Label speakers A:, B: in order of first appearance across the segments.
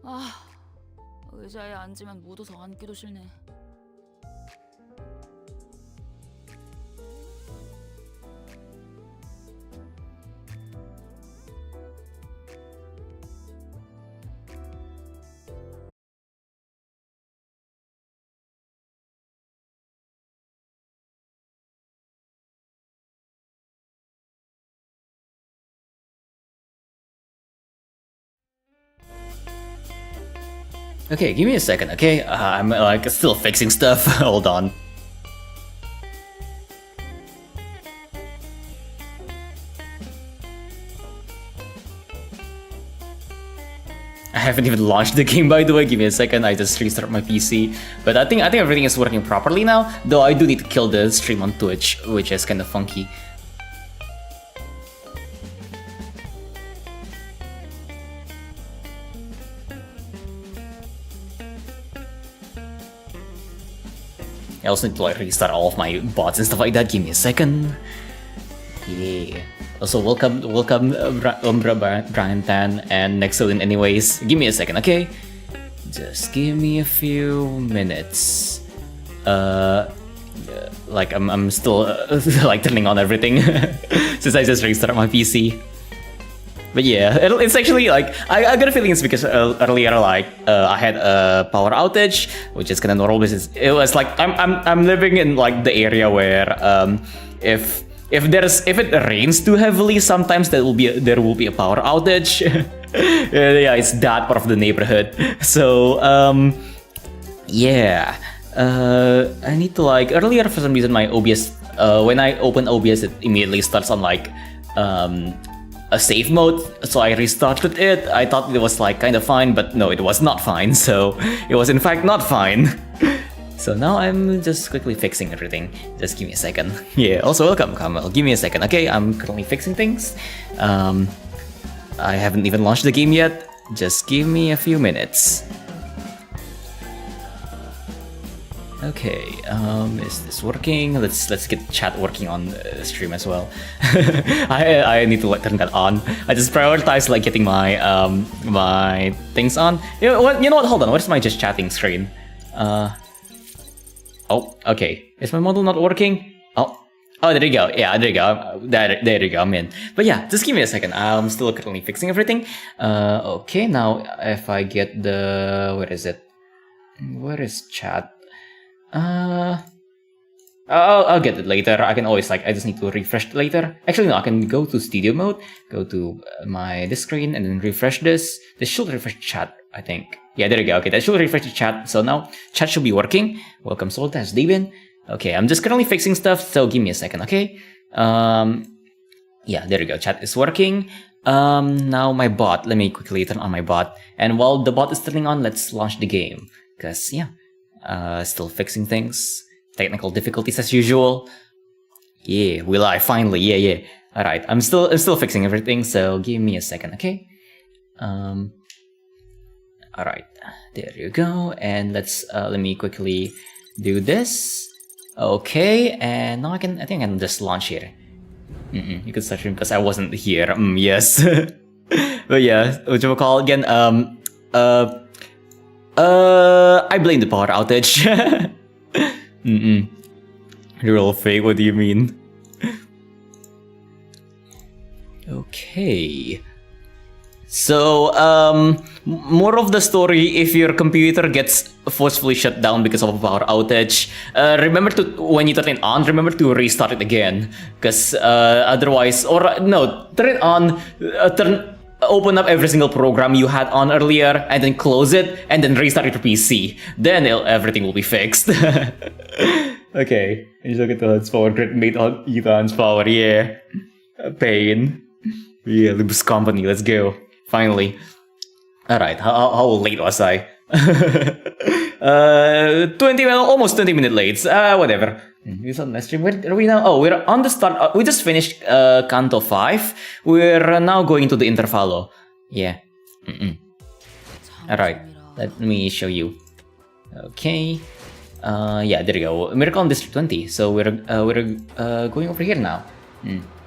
A: 아, 의자에 앉으면 묻어서 앉기도 싫네.
B: Okay, give me a second, okay? I'm like still fixing stuff. Hold on. I haven't even launched the game, by the way. Give me a second. I just restarted my PC, but I think everything is working properly now. Though I do need to kill the stream on Twitch, which is kind of funky. I also need to like restart all of my bots and stuff like that. Give me a second. Yeah. Also, welcome, Brian Tan and Nexolin. Anyways, give me a second, okay? Just give me a few minutes. Like I'm still like turning on everything since I just restarted my PC. But yeah, it's actually like I got a feeling it's because earlier like I had a power outage, which is kind of normal. Because it was like I'm living in like the area where if it rains too heavily, sometimes there will be a power outage. Yeah, it's that part of the neighborhood. So yeah, I need to like earlier for some reason my OBS when I open OBS it immediately starts on like a safe mode, so I restarted it. I thought it was like kind of fine, but no, it was not fine. So it was in fact not fine. So now I'm just quickly fixing everything. Just give me a second. Yeah, also welcome, Kamal. Give me a second, okay? I'm currently fixing things. I haven't even launched the game yet. Just give me a few minutes. Okay, is this working? Let's get chat working on the stream as well. I need to like turn that on. I just prioritize like getting my my things on. You know what? Hold on. What is my just chatting screen? Oh, okay. Is my model not working? Oh, there you go. Yeah, there you go. There you go. I'm in. But yeah, just give me a second. I'm still currently fixing everything. Okay. Now if I get the where is it? Where is chat? I'll get it later. I can always like I just need to refresh it later. Actually, no, I can go to studio mode, go to my this screen, and then refresh this. This should refresh chat, I think. Yeah, there you go. Okay, that should refresh the chat. So now chat should be working. Welcome, Soltas, Devin. Okay, I'm just currently fixing stuff. So give me a second, okay? Yeah, there you go. Chat is working. Now my bot. Let me quickly turn on my bot. And while the bot is turning on, let's launch the game. Cause yeah. Still fixing things. Technical difficulties as usual. Yeah, we live finally. Yeah. All right, I'm still fixing everything. So give me a second, okay? All right, there you go. And let me quickly do this. Okay, and now I think I can just launch here. You can start stream because I wasn't here. Yes. But yeah, what you call again? I blame the power outage. Real fake, what do you mean? Okay. So, more of the story, if your computer gets forcefully shut down because of a power outage, remember to, when you turn it on, remember to restart it again. Because otherwise, or no, turn it on, open up every single program you had on earlier, and then close it, and then restart your PC. Then everything will be fixed. Okay, you look at the power grid made on Ethan's power, yeah. Pain. Yeah, Limbus Company, let's go. Finally. Alright, how late was I? almost 20 minutes late. Whatever. It's on my stream. Where are we now? Oh, we're on the start. We just finished Canto 5. We're now going to the Intervallo. Yeah. Alright, let me show you. Okay. Yeah, there you go. Miracle on District 20. So we're going over here now.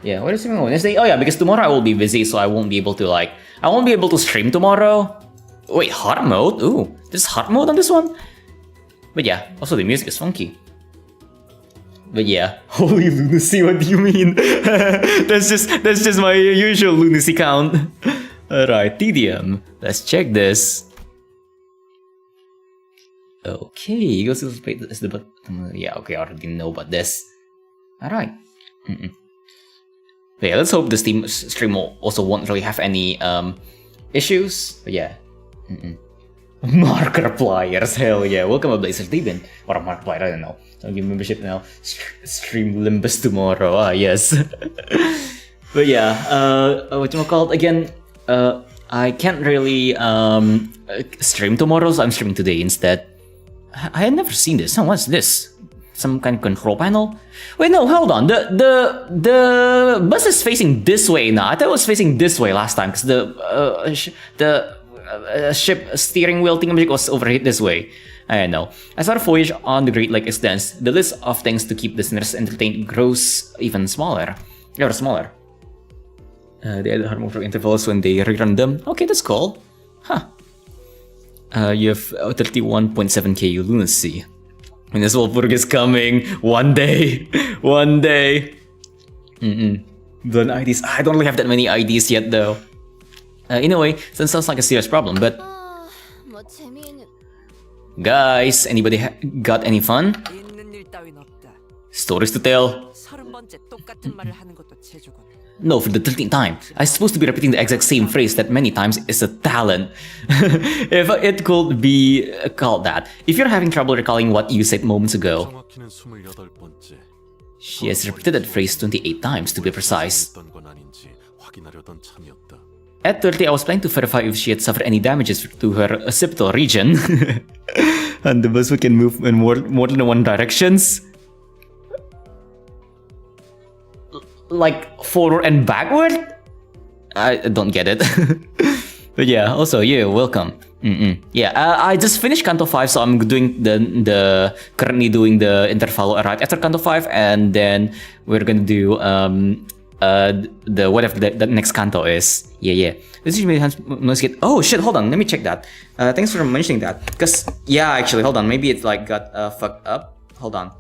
B: Yeah, what is it on Wednesday? Oh yeah, because tomorrow I will be busy, so I won't be able to stream tomorrow. Wait, hard mode? Ooh, there's hard mode on this one? But yeah, also the music is funky. But yeah, holy lunacy, what do you mean? that's just my usual lunacy count. Alright, TDM. Let's check this. Okay, you also play this the button. Yeah, okay, I already know about this. Alright. Yeah, let's hope the Steam stream also won't really have any issues. But yeah. Markipliers, hell yeah. Welcome to Blazer Demon. Or a Markiplier, I don't know. I'll give membership now. Stream Limbus tomorrow. Ah, yes. But yeah, whatchamacallit again? I can't really stream tomorrow, so I'm streaming today instead. I had never seen this. What's this? Some kind of control panel? Wait, no, hold on. The bus is facing this way now. I thought it was facing this way last time because the ship steering wheel thingamajig was over this way. I don't know. As our voyage on the Great Lake extends, the list of things to keep listeners entertained grows even smaller. Or smaller. They add hard move intervals when they rerun them. Okay, that's cool. Huh. You have 31.7k lunacy. And this Wolfburg is coming one day. One day. Done IDs. I don't really have that many IDs yet though. In a way, that sounds like a serious problem, but... Guys, anybody got any fun? Stories to tell? No, for the 13th time. I'm supposed to be repeating the exact same phrase that many times is a talent. If it could be called that. If you're having trouble recalling what you said moments ago, she has repeated that phrase 28 times to be precise. At 30, I was planning to verify if she had suffered any damages to her occipital region. And the bus can move in more than one directions. Like forward and backward? I don't get it. But yeah, also, yeah, welcome. Yeah, I just finished Canto 5, so I'm doing currently doing the interval right after Canto 5, and then we're gonna do the whatever the next canto is. Yeah. This is get. Oh shit! Hold on, let me check that. Thanks for mentioning that. Cause yeah, actually, hold on. Maybe it like got fucked up. Hold on.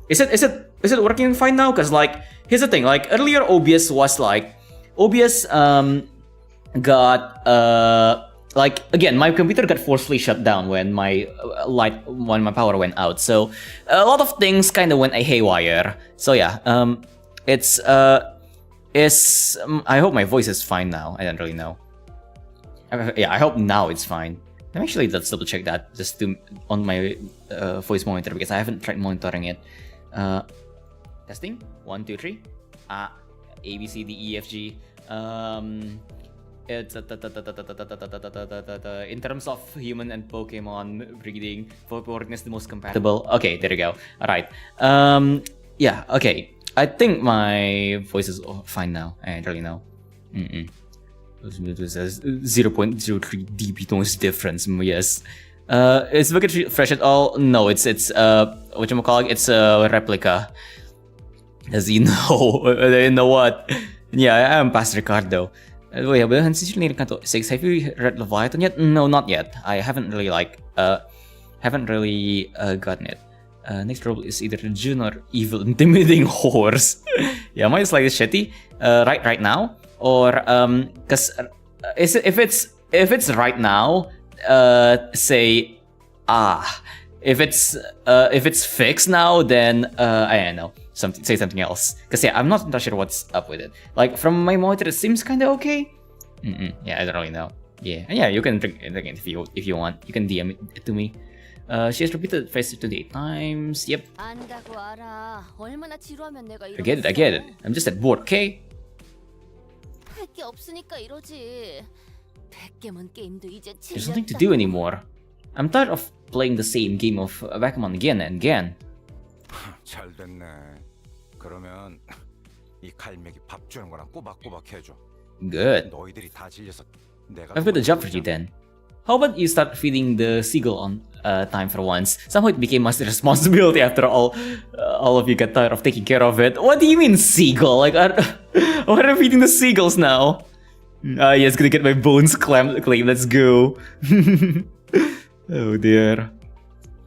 B: Is it working fine now? Cause like here's the thing. Like earlier, OBS was like got like again, my computer got forcefully shut down when my my power went out. So a lot of things kind of went haywire. So yeah, I hope my voice is fine now. I don't really know. Yeah, I hope now it's fine. Actually, let's double check that just on my voice monitor because I haven't tried monitoring it. Testing 1 2 3. A B C D E F G. It's in terms of human and Pokemon breeding, Pokemon is the most compatible. Okay, there you go. All right. Yeah. Okay. I think my voice is fine now. I don't really know. It says 0.03 dB noise difference. Yes. Is Wicked fresh at all? No, it's whatchamacallit, it's a replica. As you know, you know what? Yeah, I am past Ricardo. Wait, but since you need Canto 6, have you read Leviathan yet? No, not yet. I haven't really gotten it. Next role is either June or evil intimidating horse. Yeah, mine is like shitty. Right now, or cause if it's right now, say if it's fixed now, then I don't know, say something else. Cause yeah, I'm not sure what's up with it. Like from my monitor, it seems kind of okay. Yeah, I don't really know. Yeah, you can drink it again if you want. You can DM it to me. She has repeated the phrase 28 times. Yep. I get it. I'm just at bored, okay? There's nothing to do anymore. I'm tired of playing the same game of Pokemon again and again. Good. I've got a job for you then. How about you start feeding the seagull on time for once? Somehow it became my responsibility after all of you got tired of taking care of it. What do you mean seagull? Like, what are feeding the seagulls now? Yeah, it's gonna get my bones claim. Let's go. Oh dear.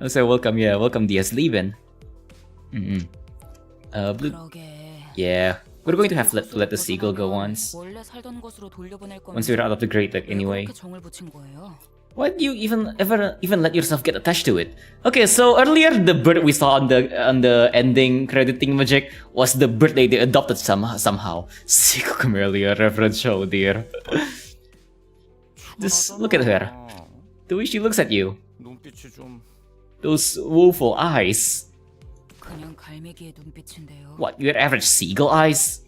B: So welcome, yeah, welcome DS Leben. Blue. Yeah, we're going to have to let the seagull go once we're out of the Great Lake anyway. Why do you even let yourself get attached to it? Okay, so earlier the bird we saw on the ending crediting magic was the bird they adopted somehow. Seagull Camellia reference show, dear. Just look at her. The way she looks at you. Those woeful eyes. What, your average seagull eyes?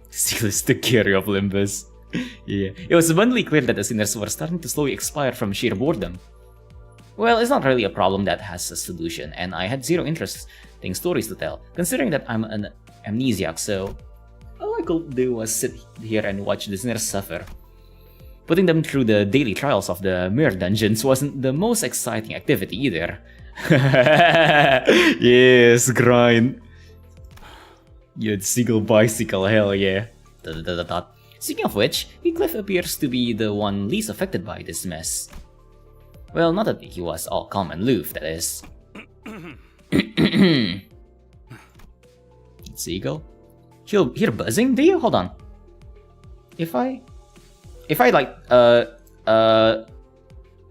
B: Seagull is the carrier of Limbus. Yeah, it was abundantly clear that the sinners were starting to slowly expire from sheer boredom. Well, it's not really a problem that has a solution, and I had zero interest in stories to tell, considering that I'm an amnesiac, so all I could do was sit here and watch the sinners suffer. Putting them through the daily trials of the mirror dungeons wasn't the most exciting activity either. Yes, grind. Yeah, seagull bicycle, hell yeah. Speaking of which, Heathcliff appears to be the one least affected by this mess. Well, not that he was all calm and aloof, that is. Seagull? Hear buzzing? Do you? Hold on. If I like, let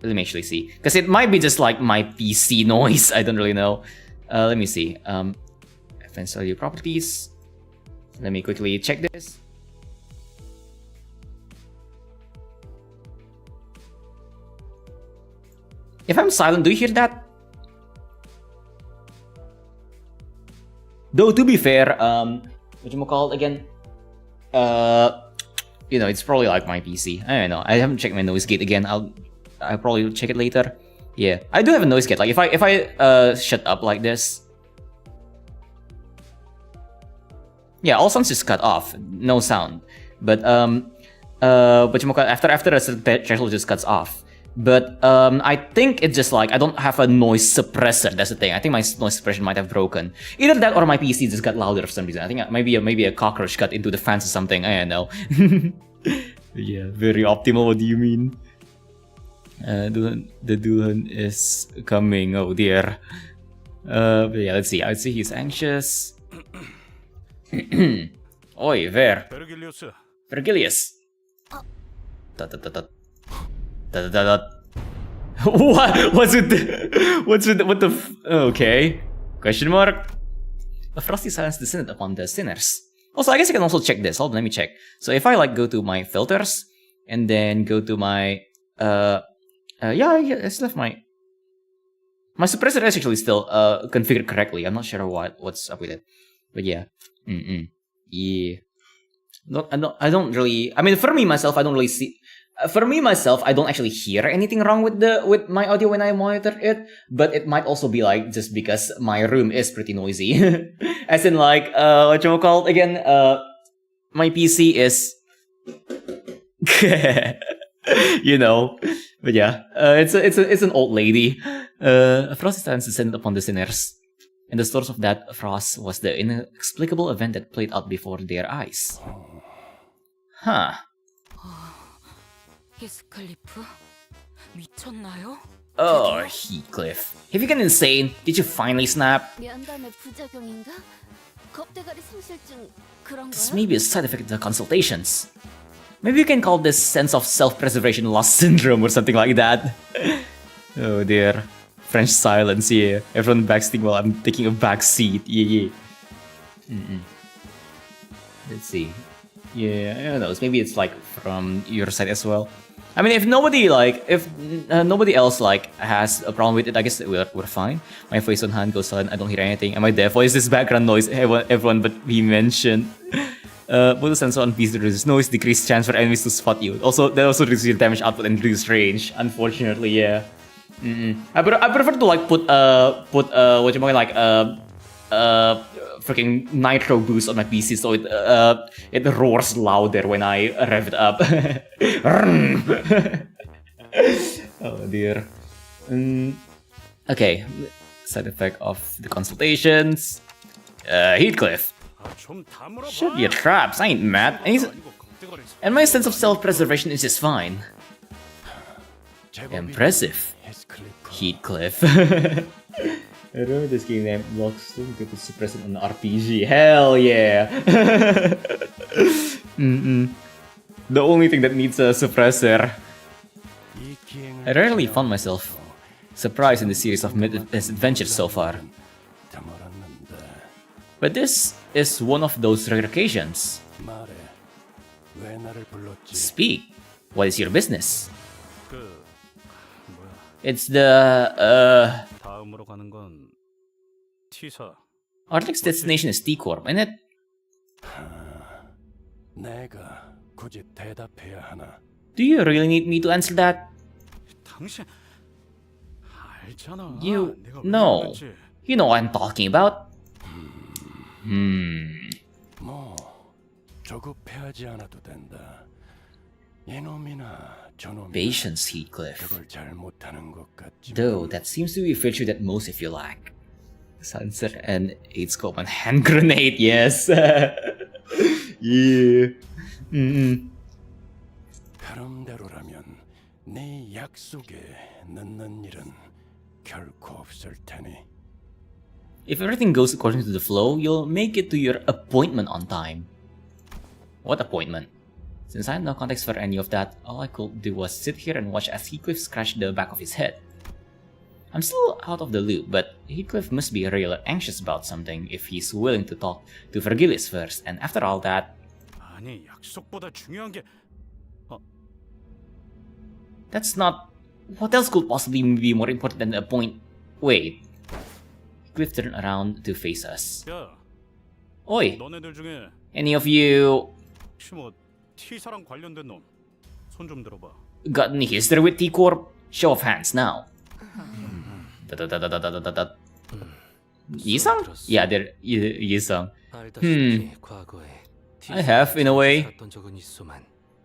B: me actually see. Because it might be just like my PC noise, I don't really know. Let me see. Advanced audio properties. Let me quickly check this. If I'm silent, do you hear that? Though to be fair, what you call it again? You know, it's probably like my PC. I don't know. I haven't checked my noise gate again. I'll probably check it later. Yeah, I do have a noise gate. Like if I shut up like this, yeah, all sounds just cut off, no sound. But you call it, after a certain threshold just cuts off. But I think it's just like I don't have a noise suppressor. That's the thing. I think my noise suppression might have broken. Either that or my PC just got louder for some reason. I think maybe a cockroach got into the fans or something. I don't know. Yeah, very optimal. What do you mean? The Duhan is coming. Oh dear. But yeah, let's see. I'd say he's anxious. Oi, where? Vergilius. What? What's with what the okay? Question mark? A frosty silence descended upon the sinners. Also, I guess I can also check this. Hold on, let me check. So if I like go to my filters and then go to my yeah, I still have my suppressor is actually still configured correctly. I'm not sure what's up with it, but yeah, yeah. I don't really. I mean, for me myself, I don't really see. For me myself, I don't actually hear anything wrong with my audio when I monitor it, but it might also be like just because my room is pretty noisy. As in like what you call it again? My PC is you know. But yeah, it's an old lady. A frost stands descended upon the sinners, and the source of that frost was the inexplicable event that played out before their eyes. Huh. Oh, Heathcliff. Have you gone insane? Did you finally snap? This may be a side effect of the consultations. Maybe you can call this sense of self-preservation loss syndrome or something like that. Oh dear. French silence, yeah. Everyone backseating while I'm taking a back seat. Yeah. Let's see. Yeah, I don't know. Maybe it's like from your side as well. I mean, if nobody else like has a problem with it, I guess we're fine. My voice on hand goes silent. I don't hear anything. Am I deaf? What is this background noise? Everyone but me mentioned. Bonus sensor on PC reduces noise, decreased chance for enemies to spot you. Also, that also reduces your damage output and reduces range. Unfortunately, yeah. I prefer to like put what you like freaking nitro boost on my PC so it roars louder when I rev it up. Oh dear. Okay, side effect of the consultations. Heathcliff. Shut your traps, I ain't mad. And my sense of self-preservation is just fine. Impressive. Heathcliff. I remember this game named Blocks to suppress it on the RPG. Hell yeah! The only thing that needs a suppressor. I rarely found myself surprised in the series of adventures so far. But this is one of those rare occasions. Speak. What is your business? It's the, our next destination is T Corp, isn't it? Do you really need me to answer that? You know. You know what I'm talking about. Patience, Heathcliff. Though that seems to be a virtue that most of you lack. Sunset and 8-scope and hand grenade, yes. Yeah. If everything goes according to the flow, you'll make it to your appointment on time. What appointment? Since I have no context for any of that, all I could do was sit here and watch as Heathcliff scratched the back of his head. I'm still out of the loop, but Heathcliff must be really anxious about something if he's willing to talk to Vergilius first, and after all that... That's not... What else could possibly be more important than a point... Wait... Heathcliff turned around to face us. Oi! Any of you... got any history with T-Corp? Show of hands now. Yisang? Yeah, there, Yisang. I have, in a way.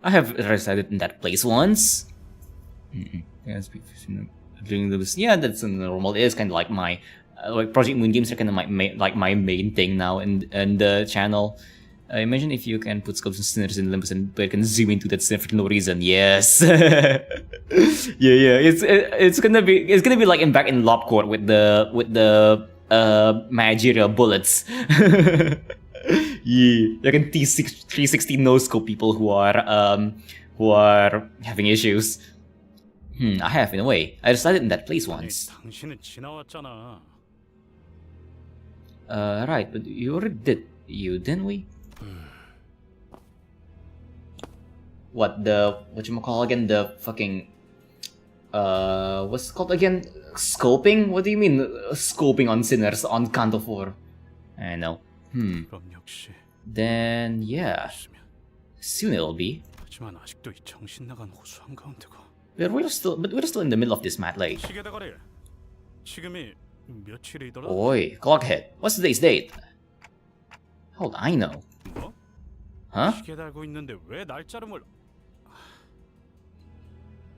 B: I have resided in that place once. Yeah, that's normal. It is kind of like my like Project Moon games are kind of my main thing now in the channel. Imagine if you can put scopes and sinners in Limbus and you can zoom into that sin for no reason. Yes. Yeah. It's gonna be like back in Lopcourt with the managerial bullets. Yeah, you can T360 no scope people who are having issues. I have, in a way. I resided in that place once. Right, but you already did, didn't we? Whatchamacall again? The fucking... what's it called again? Scoping? What do you mean, scoping on sinners on Canto 4? I know. Then, yeah. Soon it'll be. But we're still in the middle of this mad lake. Oi, clockhead. What's today's date? How would I know? Huh?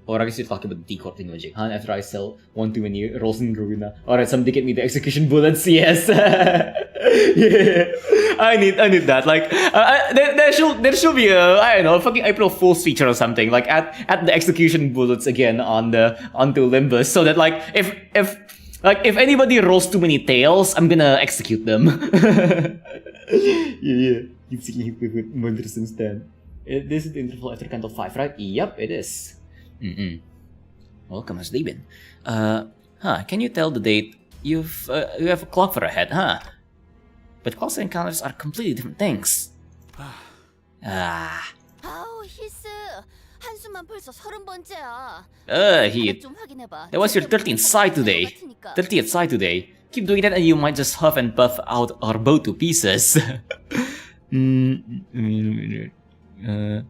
B: Or I guess you're talking about the T-Corp thing, logic, huh? After I sell one too many rolls in Ruina. Alright, somebody get me the execution bullets, yes! Yeah, I need that. Like, there should be a, I don't know, a fucking April Fool's feature or something. Like, add the execution bullets again onto Limbus, so that like, if anybody rolls too many tails, I'm gonna execute them. Yeah. Keep seeking him with murderous instead. This is the interval after Canto 5, right? Yep, it is. Welcome, has they been? Can you tell the date? You have a clock for a head, huh? But clocks and calendars are completely different things. Heath. That was your 13th side today. 30th side today. Keep doing that and you might just huff and puff out our boat to pieces. Yeah,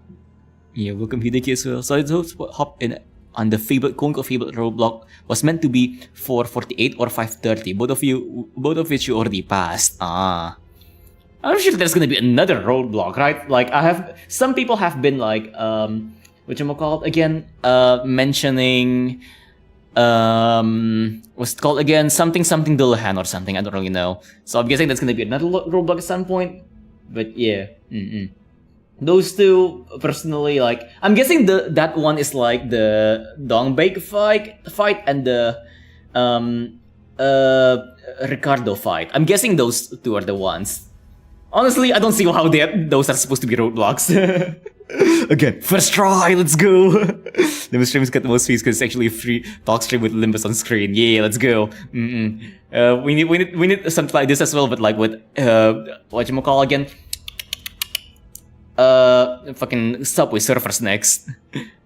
B: welcome Hideki as well. So I just hop in on the fabled roadblock was meant to be 4:48 or 5:30. Both of which you already passed. I'm sure there's gonna be another roadblock, right? Like some people have been like whatchamacallit again, mentioning what's it called again? Something Dullahan or something, I don't really know. So I'm guessing that's gonna be another roadblock at some point. But yeah, those two personally, like, I'm guessing that one is like the Dongbake fight and the Ricardo fight. I'm guessing those two are the ones. Honestly, I don't see how those are supposed to be roadblocks. Again, first try, let's go! Limbus streams got the most views because it's actually a free talk stream with Limbus on screen. Yeah, let's go. We need something like this as well, but like with whatchamacall again? Fucking Subway Surfers next.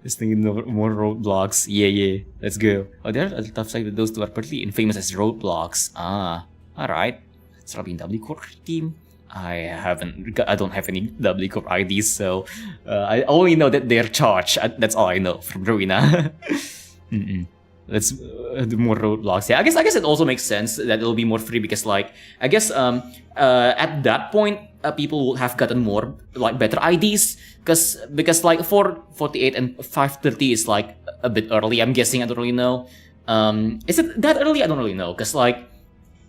B: Just thinking more roadblocks. Yeah, let's go. Oh, there are tough side that those two are pretty infamous as roadblocks. Ah, alright. It's probably W Core team. I don't have any W Core IDs, so I only know that they're charged. That's all I know from Ruina. Let's do more roadblocks. Yeah, I guess it also makes sense that it'll be more free because, like, I guess at that point people will have gotten more like better IDs because like 448 and 530 is like a bit early. I'm guessing. I don't really know. Is it that early? I don't really know because like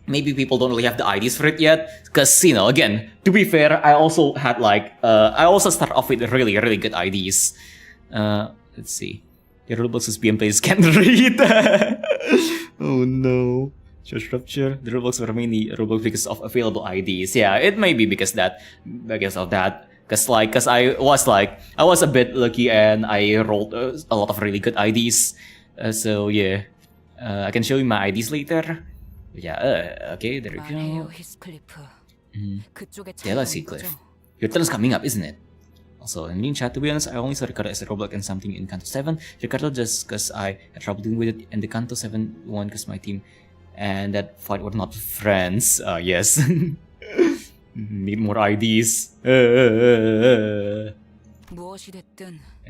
B: maybe people don't really have the IDs for it yet. Because, you know, again, to be fair, I also had like I also start off with really good IDs. Let's see. Your roadblocks BM players can't read. Oh no. Church rupture. The roadblocks were mainly roadblocks because of available IDs. Yeah, it may be because of that. Cause I was a bit lucky and I rolled a lot of really good IDs. So yeah, I can show you my IDs later. Yeah. Okay, there we go. Yeah, let's see, Cliff. Your turn's coming up, isn't it? Also, in mean chat, to be honest, I only saw Ricardo as a roadblock and something in Kanto 7. Ricardo just because I had trouble dealing with it, and the Kanto 7 won because my team and that fight were not friends. Yes. Need more IDs. And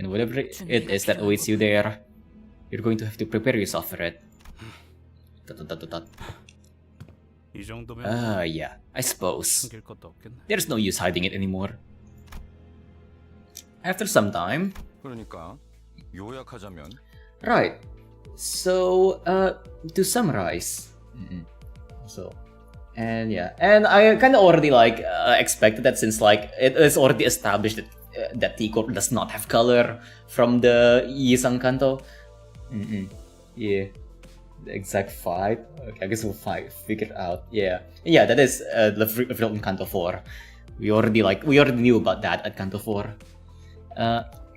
B: whatever it is that awaits you there, you're going to have to prepare yourself for it. Yeah, I suppose. There's no use hiding it anymore. After some time. Right. So, to summarize. And yeah, and I kind of already like expected that since like it is already established that T-Corp does not have color from the Yisang Kanto. Yeah. The exact fight. Okay, I guess we'll figure it out. Yeah, that is the film in Kanto 4. We already knew about that at Kanto 4.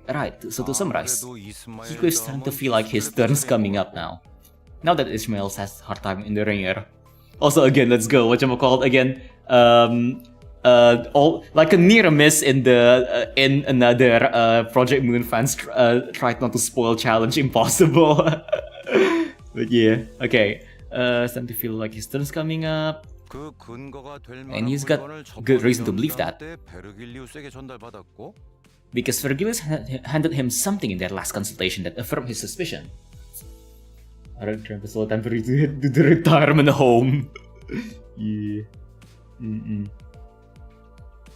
B: Right. So to summarize, Hiko is starting to feel like his turn's coming up now. Now that Ishmael has hard time in the ringer. Also, again, let's go. Whatchamacallit again? All like a near miss in the in another Project Moon fans tried not to spoil challenge impossible. But yeah, okay. Starting to feel like his turn's coming up. And he's got good reason to believe that. Because Vergilius handed him something in their last consultation that affirmed his suspicion. Alright, Travis, so time for you to head to the retirement home. Yeah.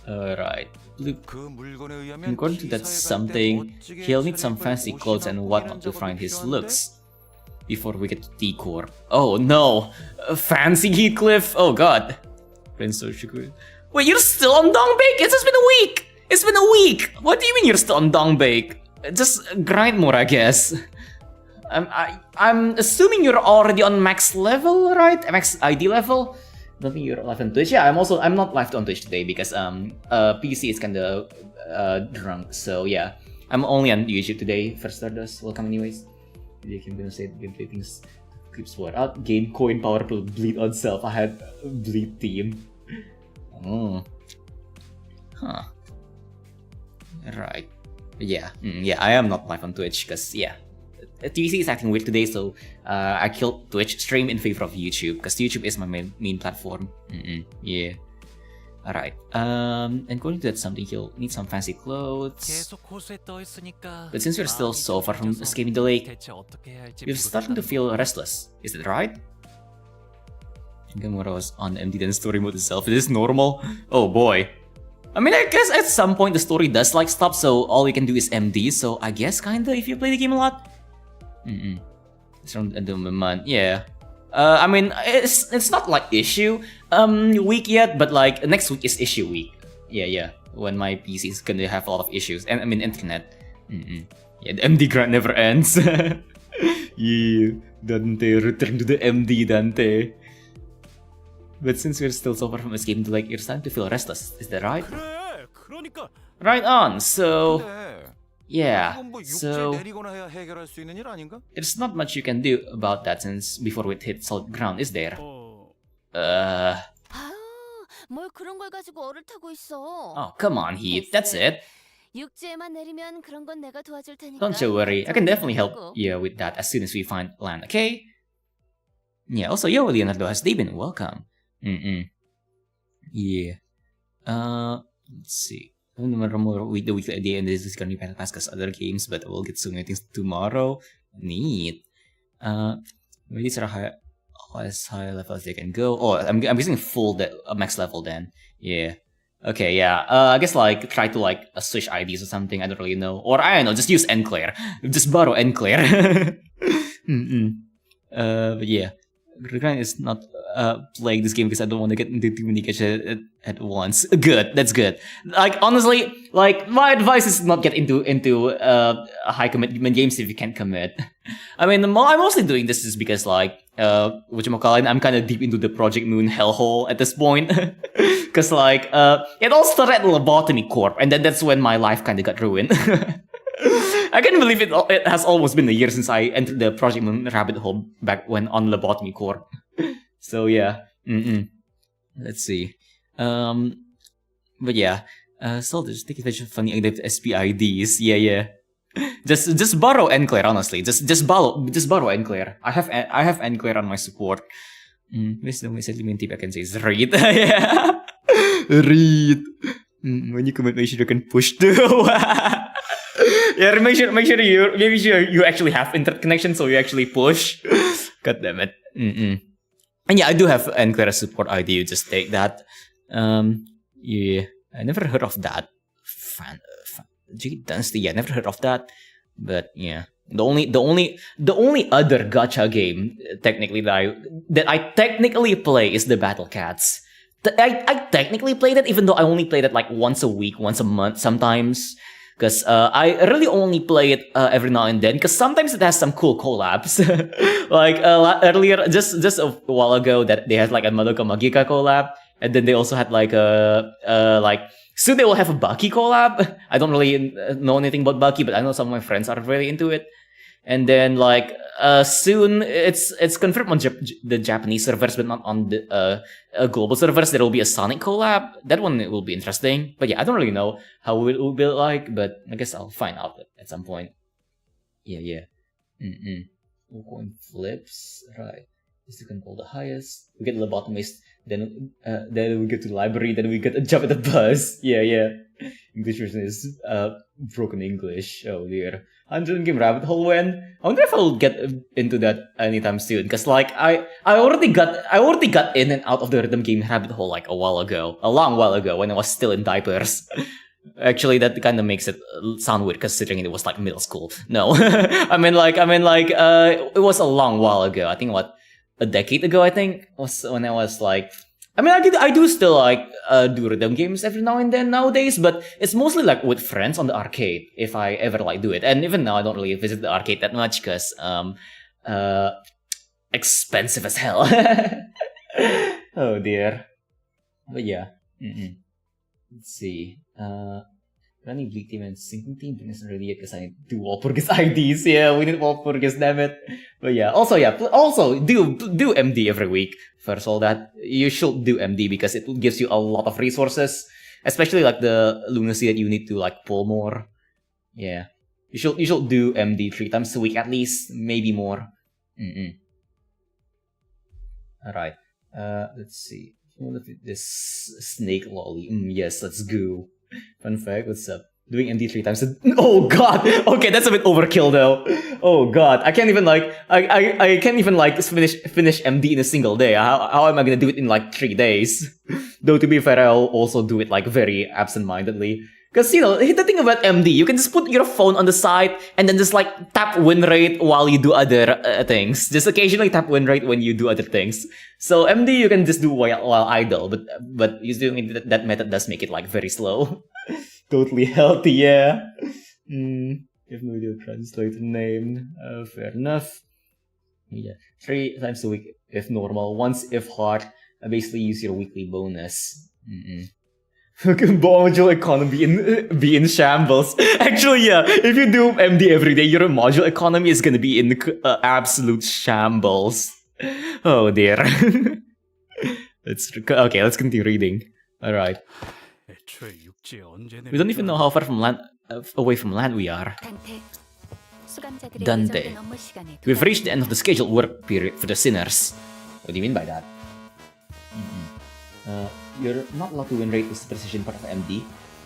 B: Alright. According to that something, he'll need some fancy clothes and whatnot to find his looks. Before we get to T-Corp. Oh no! Fancy Heathcliff? Oh god. Prince Oshiku. Wait, you're still on Dongbake? It's just been a week! It's been a week! What do you mean you're still on Dongbake? Just grind more, I guess. I'm assuming you're already on max level, right? Max ID level? Don't think you're live on Twitch. Yeah, I'm not live on Twitch today because PC is kinda drunk, so yeah. I'm only on YouTube today for Stardust. Welcome anyways. You can gonna say gameplay things keeps what out. Gain coin power to bleed on self. I had bleed team. Oh. Huh. Right. Yeah. I am not live on Twitch because yeah. TVC is acting weird today, so I killed Twitch stream in favor of YouTube because YouTube is my main platform. Yeah. Alright. And going to that something, he'll need some fancy clothes. But since we're still so far from escaping the lake, we're starting to feel restless. Is that right? Gamora was on MD than story mode itself. Is this normal? Oh boy. I mean, I guess at some point the story does like stop, so all you can do is MD. So I guess kinda if you play the game a lot. It's around the month. Yeah. I mean, it's not like issue week yet, but like next week is issue week. Yeah. When my PC is gonna have a lot of issues, and I mean internet. Yeah, the MD grant never ends. Yeah, Dante, return to the MD, Dante. But since we're still so far from escaping to Lake, it's time to feel restless. Is that right?
C: 그래, 그러니까.
B: Right on. So
C: 근데
B: yeah.
C: 이건 뭐 육지에
B: So
C: 내리거나 해야 해결할 수 있는 일 아닌가?
B: there's not much you can do about that since before we hit solid ground, is there?
D: 아우, 뭘 그런 걸 가지고 얼을 타고 있어.
B: Oh, come on, Heath. That's it.
D: 육지에만 내리면 그런 건 내가 도와줄 테니까.
B: Don't you worry. I can definitely help
D: 하고.
B: you with that as soon as we find land, okay? Yeah, also, yo, Leonardo, has they been welcome? Yeah. Let's see. I don't remember more with the weekly idea, and this is gonna be better past other games, but we'll get so many things tomorrow. Neat. Maybe these are as high level as they can go. Oh, I'm using full max level then. Yeah. Okay, yeah. I guess like try to like switch IDs or something. I don't really know. Or I don't know. Just use Enclair. Just borrow Enclair. But yeah, Regret is not playing this game because I don't want to get into too many catches at once. Good. That's good. Like honestly, like my advice is not get into high commitment games if you can't commit. I mean, I'm mostly doing this is because like whatchamacallit, I'm kind of deep into the Project Moon hellhole at this point. Because like it all started at Lobotomy Corp, and then that's when my life kind of got ruined. I can't believe it has almost been a year since I entered the Project Moon rabbit hole back when on Lobotomy Corp. So yeah, let's see. But yeah, so just take advantage of funny SPIDs. Yeah. Just borrow Enclair, honestly. Just borrow Enclair. I have Enclair on my support. This is the only sentiment tip I can say is read. Yeah. Read. When you commit, make sure you can push too. Yeah, make sure you actually have internet connection so you actually push. God damn it. And yeah, I do have Enclair support ID. You just take that. Yeah, I never heard of that. Dynasty. Yeah, never heard of that. But yeah, the only other gacha game technically that I technically play is the Battle Cats. I technically play that even though I only play that like once a week, once a month sometimes. Because I really only play it every now and then. Because sometimes it has some cool collabs. Like earlier, just a while ago, that they had like a Madoka Magica collab, and then they also had like soon they will have a Baki collab. I don't really know anything about Baki, but I know some of my friends are really into it. And then like soon it's confirmed on the Japanese servers, but not on the global servers. There will be a Sonic collab. That one will be interesting. But yeah, I don't really know how it will be like, but I guess I'll find out at some point. Yeah. Coin flips, right? Is to control the highest. We get lobotomist, then we get to the library, then we get a jump at the bus. Yeah. English version is broken English. Oh dear. 100 game rabbit hole when? I wonder if I'll get into that anytime soon. Cause like I already got in and out of the rhythm game rabbit hole like a long while ago when I was still in diapers. Actually, that kind of makes it sound weird considering it was like middle school. No, I mean like it was a long while ago. I think a decade ago. I think was when I was like. I mean, I do still like do rhythm games every now and then nowadays, but it's mostly like with friends on the arcade if I ever like do it. And even now, I don't really visit the arcade that much because expensive as hell. Oh dear. But yeah. Let's see. Running Bleak Team and Sinking Team isn't ready yet because I need 2 Walpurgis IDs. Yeah, we need Walpurgis, damn it. But yeah, also do MD every week. First of all, that you should do MD because it gives you a lot of resources, especially like the lunacy that you need to like pull more. Yeah, you should do MD 3 times a week at least, maybe more. All right. Let's see. Look at this snake lolly. Yes, let's go. Fun fact, what's up? Doing MD 3 times oh god! Okay, that's a bit overkill though. Oh god, I can't even like I can't even like finish MD in a single day. How am I gonna do it in like 3 days? Though to be fair, I'll also do it like very absent-mindedly. Because, you know, the thing about MD, you can just put your phone on the side and then just like tap win rate while you do other things. Just occasionally tap win rate when you do other things. So MD you can just do while idle, but using that method does make it like very slow. Totally healthy, yeah. If no video translator name, fair enough. Yeah, 3 times a week if normal, once if hard. Basically use your weekly bonus. Module economy be in shambles. Actually, yeah, if you do MD every day, your module economy is gonna be in absolute shambles. Oh dear. Let's continue reading. All right. We don't even know how far from land away from land we are. Dante. We've reached the end of the scheduled work period for the sinners. What do you mean by that? You're not allowed to win rate is the precision part of MD.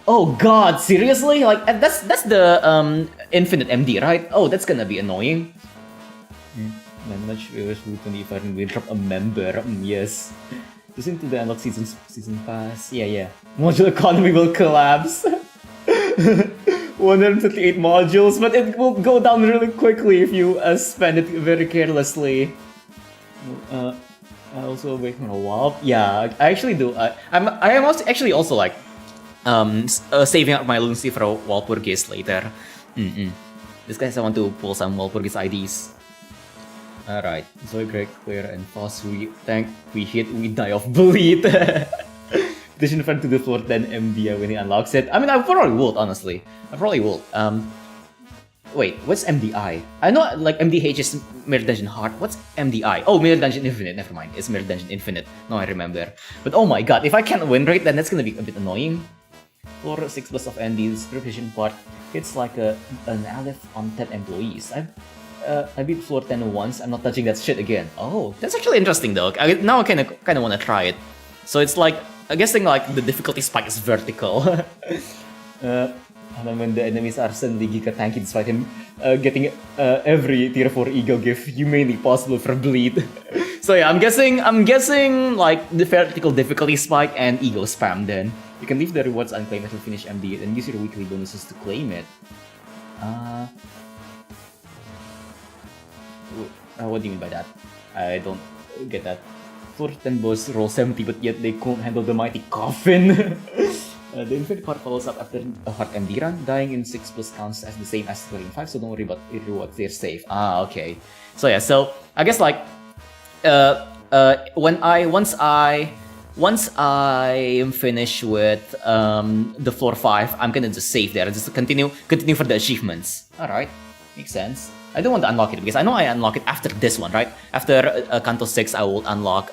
B: Oh god, seriously? Like that's the infinite MD, right? Oh, that's gonna be annoying. Manage viewers who can even drop a member. Yes. Listen to the unlock season pass. Yeah. Module economy will collapse. 138 modules, but it will go down really quickly if you spend it very carelessly. I also wait for a while. Yeah, I actually do. I am also actually also like saving up my Lunacy for a Walpurgis later. This guy, I want to pull some Walpurgis IDs. Alright, Zoe, Greg, Clear, and Foss. We hit, we die of bleed. Petition friend to the floor 10 MD when he unlocks it. I mean, I probably would, honestly. I probably would. Wait, what's MDI? I know like MDH is Mirror Dungeon Heart. What's MDI? Oh, Mirror Dungeon Infinite. Never mind. It's Mirror Dungeon Infinite. Now I remember. But oh my god, if I can't win rate, then that's gonna be a bit annoying. Floor 6 plus of ND's revision part. It's like an Aleph on 10 employees. I beat floor 10 once. I'm not touching that shit again. Oh, that's actually interesting though. Now I kind of want to try it. So it's like, I'm guessing like the difficulty spike is vertical. And then when the enemies are suddenly giga tanky despite him getting every tier 4 ego gift humanly possible for bleed. So yeah, I'm guessing like the vertical difficulty spike and ego spam then. You can leave the rewards unclaimed until finish MD and use your weekly bonuses to claim it. What do you mean by that? I don't get that. Floor 10 boss roll 70 but yet they can't handle the mighty coffin. The infinite part follows up after a hard MD run. Dying in 6 plus counts as the same as scoring 5, so don't worry about your rewards, they're safe. Okay. So yeah, so I guess like once I am finished with the floor 5, I'm gonna just save there and just continue for the achievements. Alright, makes sense. I don't want to unlock it because I know I unlock it after this one, right? After Canto 6, I will unlock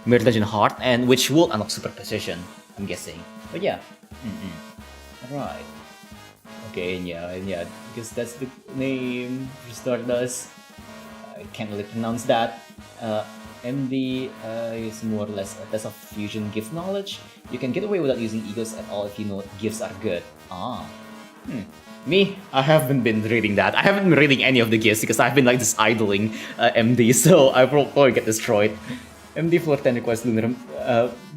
B: Mirror Dungeon Heart, and which will unlock Super Precision, I'm guessing. But yeah. Alright. Okay, yeah, because that's the name Stardust. I can't really pronounce that. MD is more or less a test of fusion gift knowledge. You can get away without using egos at all if you know gifts are good. Me, I haven't been reading that. I haven't been reading any of the gifts because I've been like just idling MD, so I will probably get destroyed. MD floor 10 requires lunar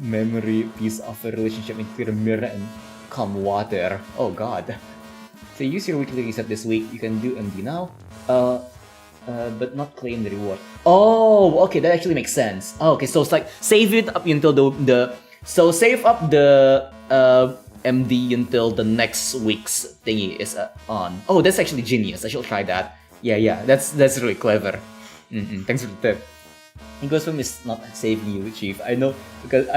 B: memory piece of a relationship in clear mirror and calm water. Oh god. So use your weekly reset this week. You can do MD now, but not claim the reward. Oh, okay, that actually makes sense. Oh, okay, so it's like save it up until so save up the MD until the next week's thingy is on. Oh, that's actually genius. I should try that. Yeah, that's really clever. Thanks for the tip. Ego Spam is not saving you, Chief. I know because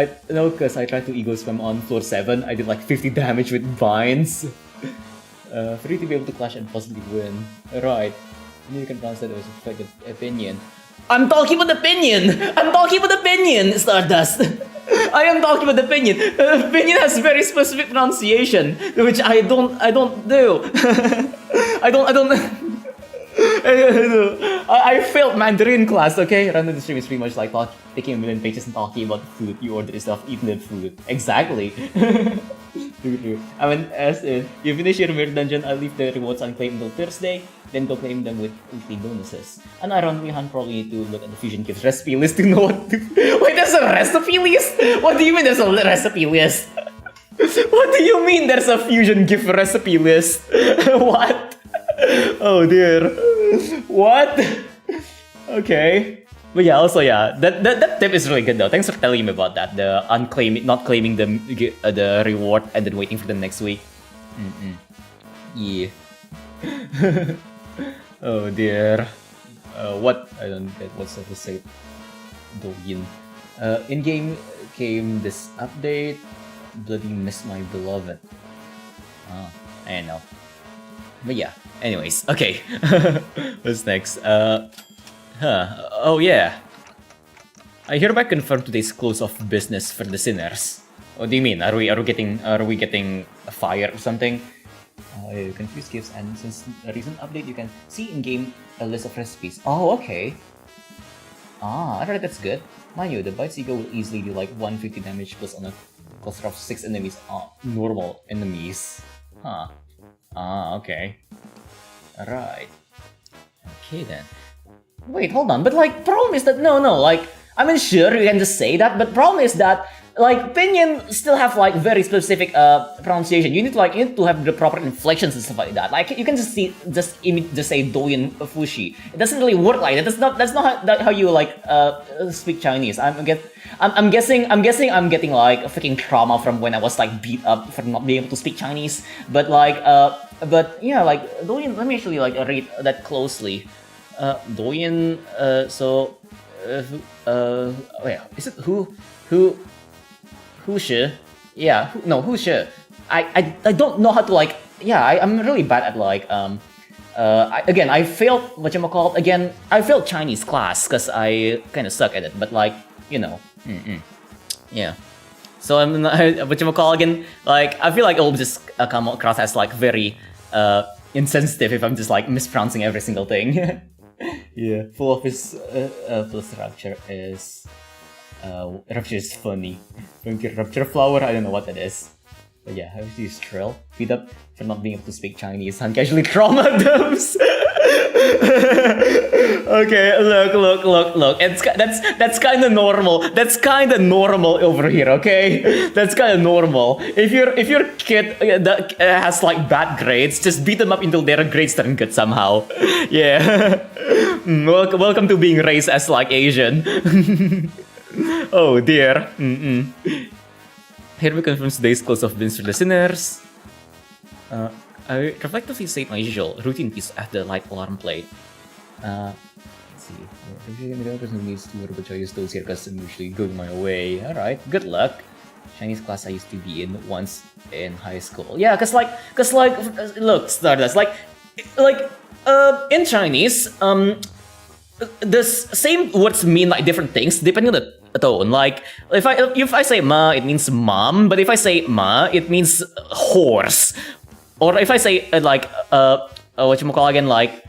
B: I tried to Ego Spam on floor 7. I did like 50 damage with binds. For you to be able to clash and possibly win. Right. And you can translate it as a perfect opinion. I'm talking about opinion! Stardust! I am talking about opinion. Opinion has very specific pronunciation, which I don't do. I failed Mandarin class, okay? Random stream is pretty much like taking a million pages and talking about food you order stuff, eating the food. Exactly. True. I mean, as in, you finish your Mirror Dungeon, I'll leave the rewards unclaimed until Thursday, then go claim them with weekly bonuses. And ironically, Han probably need to look at the Fusion Gives recipe list to know what to... Wait, there's a recipe list? What do you mean there's a recipe list? What do you mean there's a fusion gift recipe list? What? Oh dear. What? Okay. But yeah, also yeah, that tip is really good though. Thanks for telling me about that. The not claiming the reward and then waiting for the next week. Yeah. Oh dear. What? I don't get what's the say. Douyin. In game came this update. Bloody miss my beloved. I don't know. But yeah. Anyways, okay. What's next? Oh yeah. I hereby confirm today's close of business for the sinners. What do you mean? Are we getting fired or something? Confused gifts, and since a recent update, you can see in game a list of recipes. Oh, okay. Alright, that's good. Mind you, the Bite Seagull will easily do like 150 damage plus on a cluster of 6 enemies. Normal enemies. Okay. Alright. Okay then. Wait, hold on. But like, problem is that like, I mean, sure, you can just say that, but problem is that like pinyin still have like very specific pronunciation. You need to have the proper inflections and stuff like that. Like you can just say Douyin Fushi. It doesn't really work like that. That's not how you like speak Chinese. I'm guessing I'm getting like a freaking trauma from when I was like beat up for not being able to speak Chinese. But like but yeah, like Douyin. Let me actually like read that closely. Douyin. Wait, is it who should? Yeah, who should? I don't know how to like. Yeah, I'm really bad at like I failed whatchamacallit. Again, I failed Chinese class because I kind of suck at it. But like yeah. So I'm whatchamacallit again. Like I feel like it'll just come across as like very insensitive if I'm just like mispronouncing every single thing. Yeah, full of his plus Rapture is funny. Rapture flower, I don't know what that is. But yeah, how is this Trill? Beat up for not being able to speak Chinese and casually trauma those. Okay, look. That's kind of normal. That's kind of normal over here, okay? That's kind of normal. If your kid that has like bad grades, just beat them up until their grades turn good somehow. Yeah. Welcome to being raised as like Asian. Oh dear. Here we confirm today's close of bins for the sinners. I reflectively state my usual routine piece at the light alarm played. Let's see. The person needs to work, but I use those here because I'm usually going my way. Alright, good luck. Chinese class I used to be in once in high school. Yeah, cause like, look, Stardust, like, in Chinese, the same words mean like different things depending on the tone. Like, if I say ma, it means mom, but if I say ma, it means horse. Or if I say whatchamacallit again, like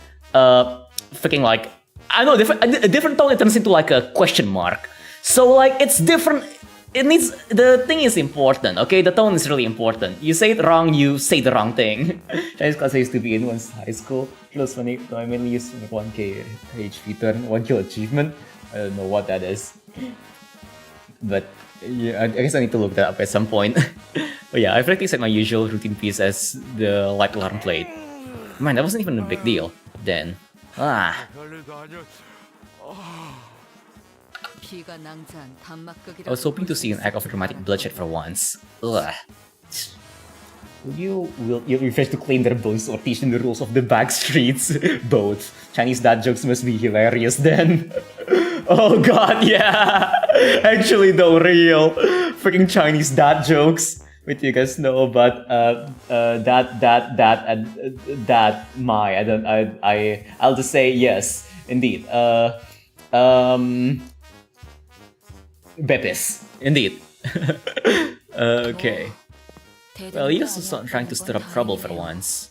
B: freaking like I don't know, a different tone, it turns into like a question mark. So like it's different. It needs, the thing is important, okay? The tone is really important. You say it wrong, you say the wrong thing. Chinese class I used to be in once high school. It was funny, so I mainly used 1k HP turn, 1 kill achievement. I don't know what that is. But yeah, I guess I need to look that up at some point. But yeah, I've already set my usual routine piece as the light alarm played. Man, that wasn't even a big deal then. I was hoping to see an act of dramatic bloodshed for once. Ugh. You refuse to claim their bones or teach them the rules of the back streets? Both. Chinese dad jokes must be hilarious then. Oh god, yeah! Actually though, real. Freaking Chinese dad jokes. Wait, you guys know about I'll just say yes, indeed. Betis, indeed. Okay. Well, he was also trying to stir up trouble for once.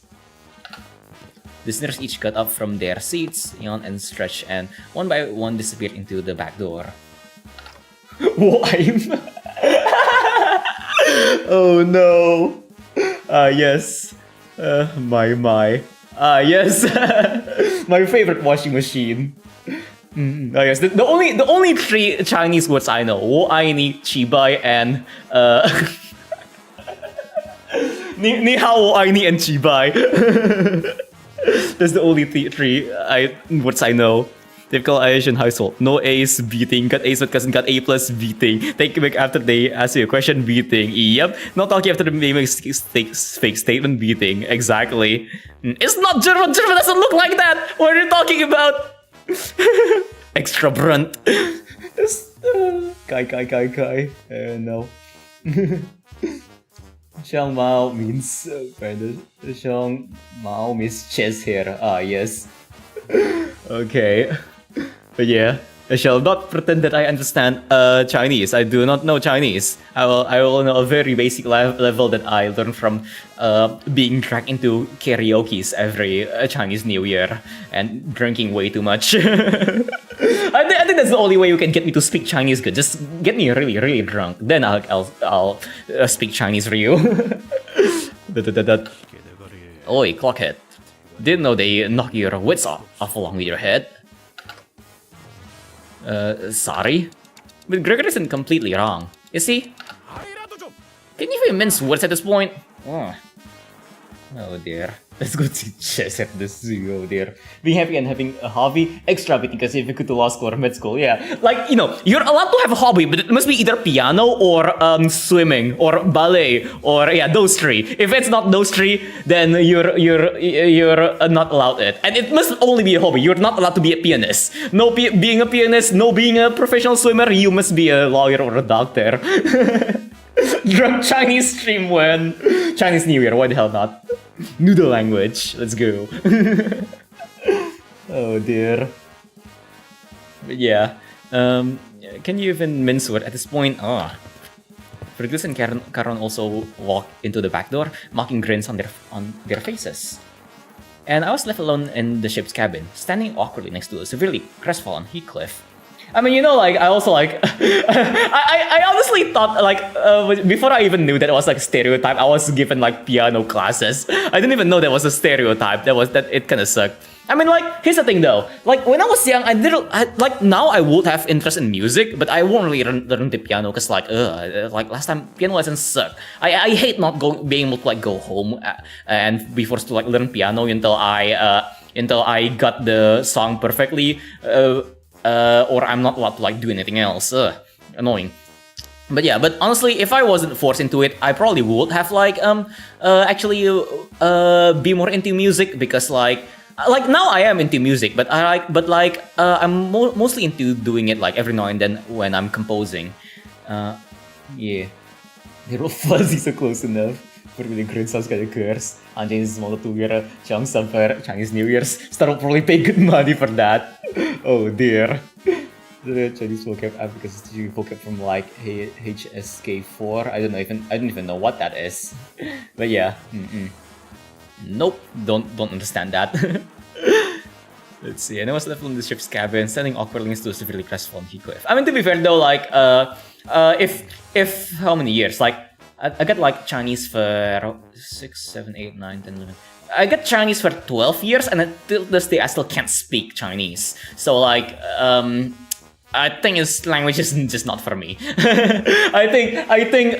B: The sinners each got up from their seats, yawned and stretched, and one by one disappeared into the back door. Why? Oh no! Yes. My. Yes. My favorite washing machine. Yes. The only 3 Chinese words I know: wo ai ni, chi bai, and Ni hao, ai ni and chibai. That's the only three words I know. Typical Asian household. No A's, beating. Got A's but cousin got A plus, beating. Take back after they ask you a question, beating. Yep. Not talking after the fake statement, beating. Exactly. It's not German. German doesn't look like that. What are you talking about? Extra brunt. Kai. No. Xiang Mao means Xiang Mao means chest hair. Ah, yes. Okay. But yeah, I shall not pretend that I understand Chinese. I do not know Chinese. I will know a very basic level that I learned from being dragged into karaoke's every Chinese New Year and drinking way too much. I think that's the only way you can get me to speak Chinese good. Just get me really, really drunk. Then I'll speak Chinese for you. Oi, clockhead. Didn't know they knock your wits off along with your head. Sorry? But Gregor isn't completely wrong, is he? Can you even mince words at this point? Oh dear. Let's go to chess at the zoo, oh dear. Being happy and having a hobby, extra bit because if you go to law school or med school, yeah. Like, you know, you're allowed to have a hobby, but it must be either piano or swimming or ballet or yeah, those three. If it's not those three, then you're not allowed it. And it must only be a hobby. You're not allowed to be a pianist. No being a pianist, no being a professional swimmer, you must be a lawyer or a doctor. Drunk Chinese stream when Chinese New Year, why the hell not? Noodle language, let's go. Oh dear. But yeah, can you even mince word at this point? Oh. Fergus and Karon also walk into the back door, mocking grins on their faces. And I was left alone in the ship's cabin, standing awkwardly next to a severely crestfallen Heathcliff. I mean, you know, like, I also, like, I honestly thought, like, before I even knew that it was, like, stereotype, I was given, like, piano classes. I didn't even know that was a stereotype. That it kind of sucked. I mean, like, here's the thing, though. Like, when I was young, like, now I would have interest in music, but I won't really learn the piano, because, like, last time, piano lessons suck. I hate not being able to, like, go home and be forced to, like, learn piano until I got the song perfectly, or I'm not allowed to like do anything else. Annoying. But yeah, but honestly, if I wasn't forced into it, I probably would have like actually be more into music, because like now I am into music, but I'm mostly into doing it like every now and then when I'm composing. Yeah, they're all fuzzy so close enough. For the great sounds kind of curse. Anjing is small to wear Chang for Chinese New Year's. Star will probably pay good money for that. Oh dear. The Chinese vocab app because it's usually vocab from like HSK4. I don't even know what that is. But yeah. Nope. Don't understand that. Let's see. And I was left in the ship's cabin, standing awkwardly next to a severely crestfallen Heathcliff. I mean, to be fair though, like if how many years? Like I got like Chinese for 6, 7, 8, 9, 10, 11. I got Chinese for 12 years, and until this day I still can't speak Chinese. So like, I think this language is just not for me. I think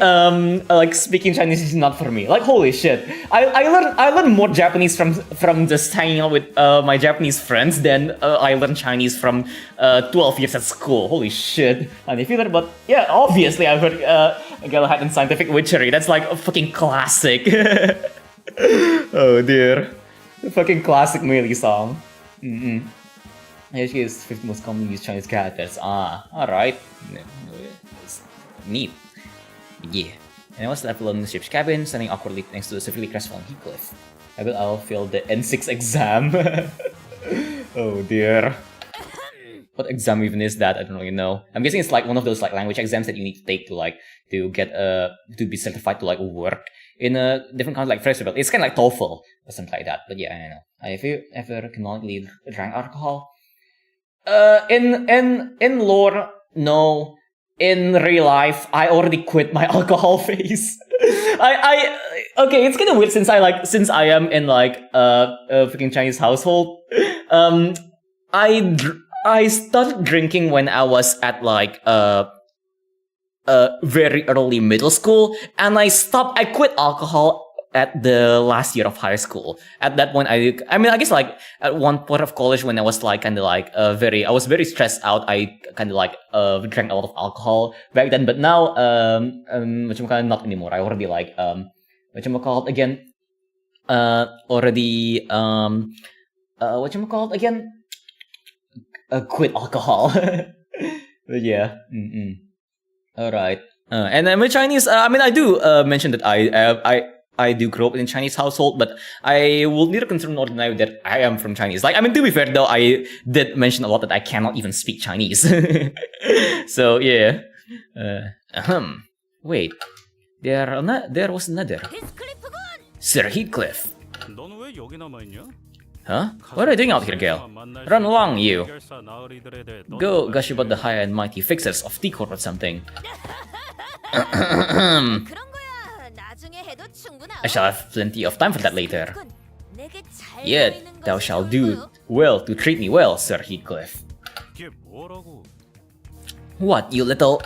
B: like speaking Chinese is not for me. Like holy shit, I learned more Japanese from just hanging out with my Japanese friends than I learned Chinese from 12 years at school. Holy shit. And if you learn about, yeah, obviously I've heard Galahad and Scientific Witchery. That's like a fucking classic. Oh dear, the fucking classic Melee song. HK is 50 most commonly used Chinese characters. Ah, alright. Neat. Yeah. And I was left alone in the ship's cabin, standing awkwardly next to a severely crestfallen Heathcliff. I bet I'll fail the N6 exam. Oh dear. What exam even is that? I don't really know. I'm guessing it's like one of those like language exams that you need to take to get to be certified to like work in a different kind of like festival. It's kind of like TOEFL or something like that. But yeah, I don't know. Have you ever canonically drank alcohol? In lore, no. In real life, I already quit my alcohol phase. Okay, it's kind of weird since I am in like a freaking Chinese household. I started drinking when I was at like very early middle school, and I quit alcohol at the last year of high school. At that point, I mean, I guess like at one point of college when I was like kind of like I was very stressed out. I kind of like drank a lot of alcohol back then, but now not anymore. I already like again already quit alcohol. But yeah. All right. And then with Chinese, I mean, I do mention that I do grow up in a Chinese household, but I will neither confirm nor deny that I am from Chinese. Like, I mean, to be fair though, I did mention a lot that I cannot even speak Chinese. So yeah. Wait, there was another Sir Heathcliff.
C: 넌 왜 여기 남아 있냐?
B: Huh? What are you doing out here, Gale? Run along, you. Go gush about the high and mighty fixers of T-Court or something.
D: 그런 거야. 나중에 해도 충분하.
B: I shall have plenty of time for that later.
D: 내게 잘
B: Yet
D: 보이는
B: thou
D: 것이
B: shalt do
D: 없고요.
B: well to treat me well, Sir Heathcliff.
C: 이게 뭐라고?
B: What, you little...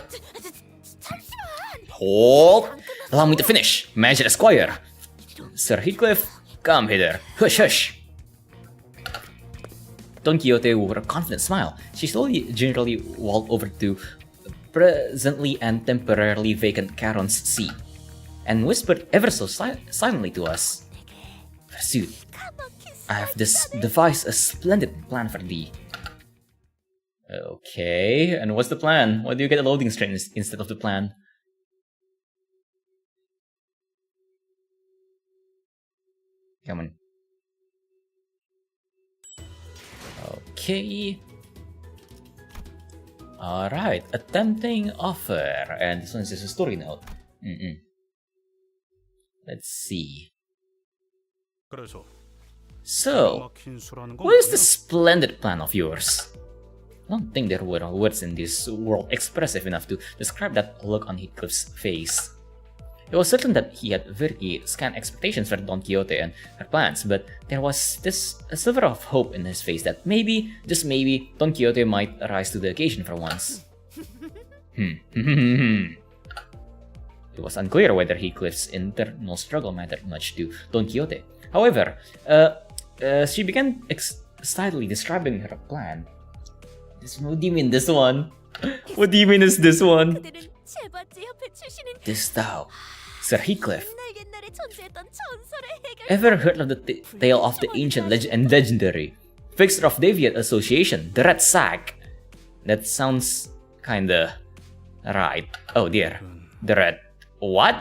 D: 잠시만.
B: Hold! Allow me to finish, Magic Esquire. Sir Heathcliff, come hither. Hush, hush. Don Quixote, with a confident smile, she slowly, gingerly walked over to presently and temporarily vacant Charon's seat, and whispered ever so silently to us, "Pursuit, I have devised a splendid plan for thee." Okay, and what's the plan? Why do you get a loading screen instead of the plan? Come on. Okay. Alright, a tempting offer. And this one is just a story note. Let's see.
C: 그래서
B: So,
C: 막힌 수라는 건
B: what is
C: 뭐야?
B: this splendid plan of yours? I don't think there were words in this world expressive enough to describe that look on Heathcliff's face. It was certain that he had very scant expectations for Don Quixote and her plans, but there was a sliver of hope in his face that maybe, just maybe, Don Quixote might rise to the occasion for once. It was unclear whether Heathcliff's internal struggle mattered much to Don Quixote. However, she began excitedly describing her plan. What do you mean this one? What do you mean is this one?
D: 그들은 제바지 협회 출신인
B: This thou, Sir Heathcliff,
D: 옛날에 존재했던 전설의 해결.
B: ever heard of the tale of the ancient and legendary fixer of Deviate Association, the Red Sack? That sounds kinda right. Oh dear, the Red... What?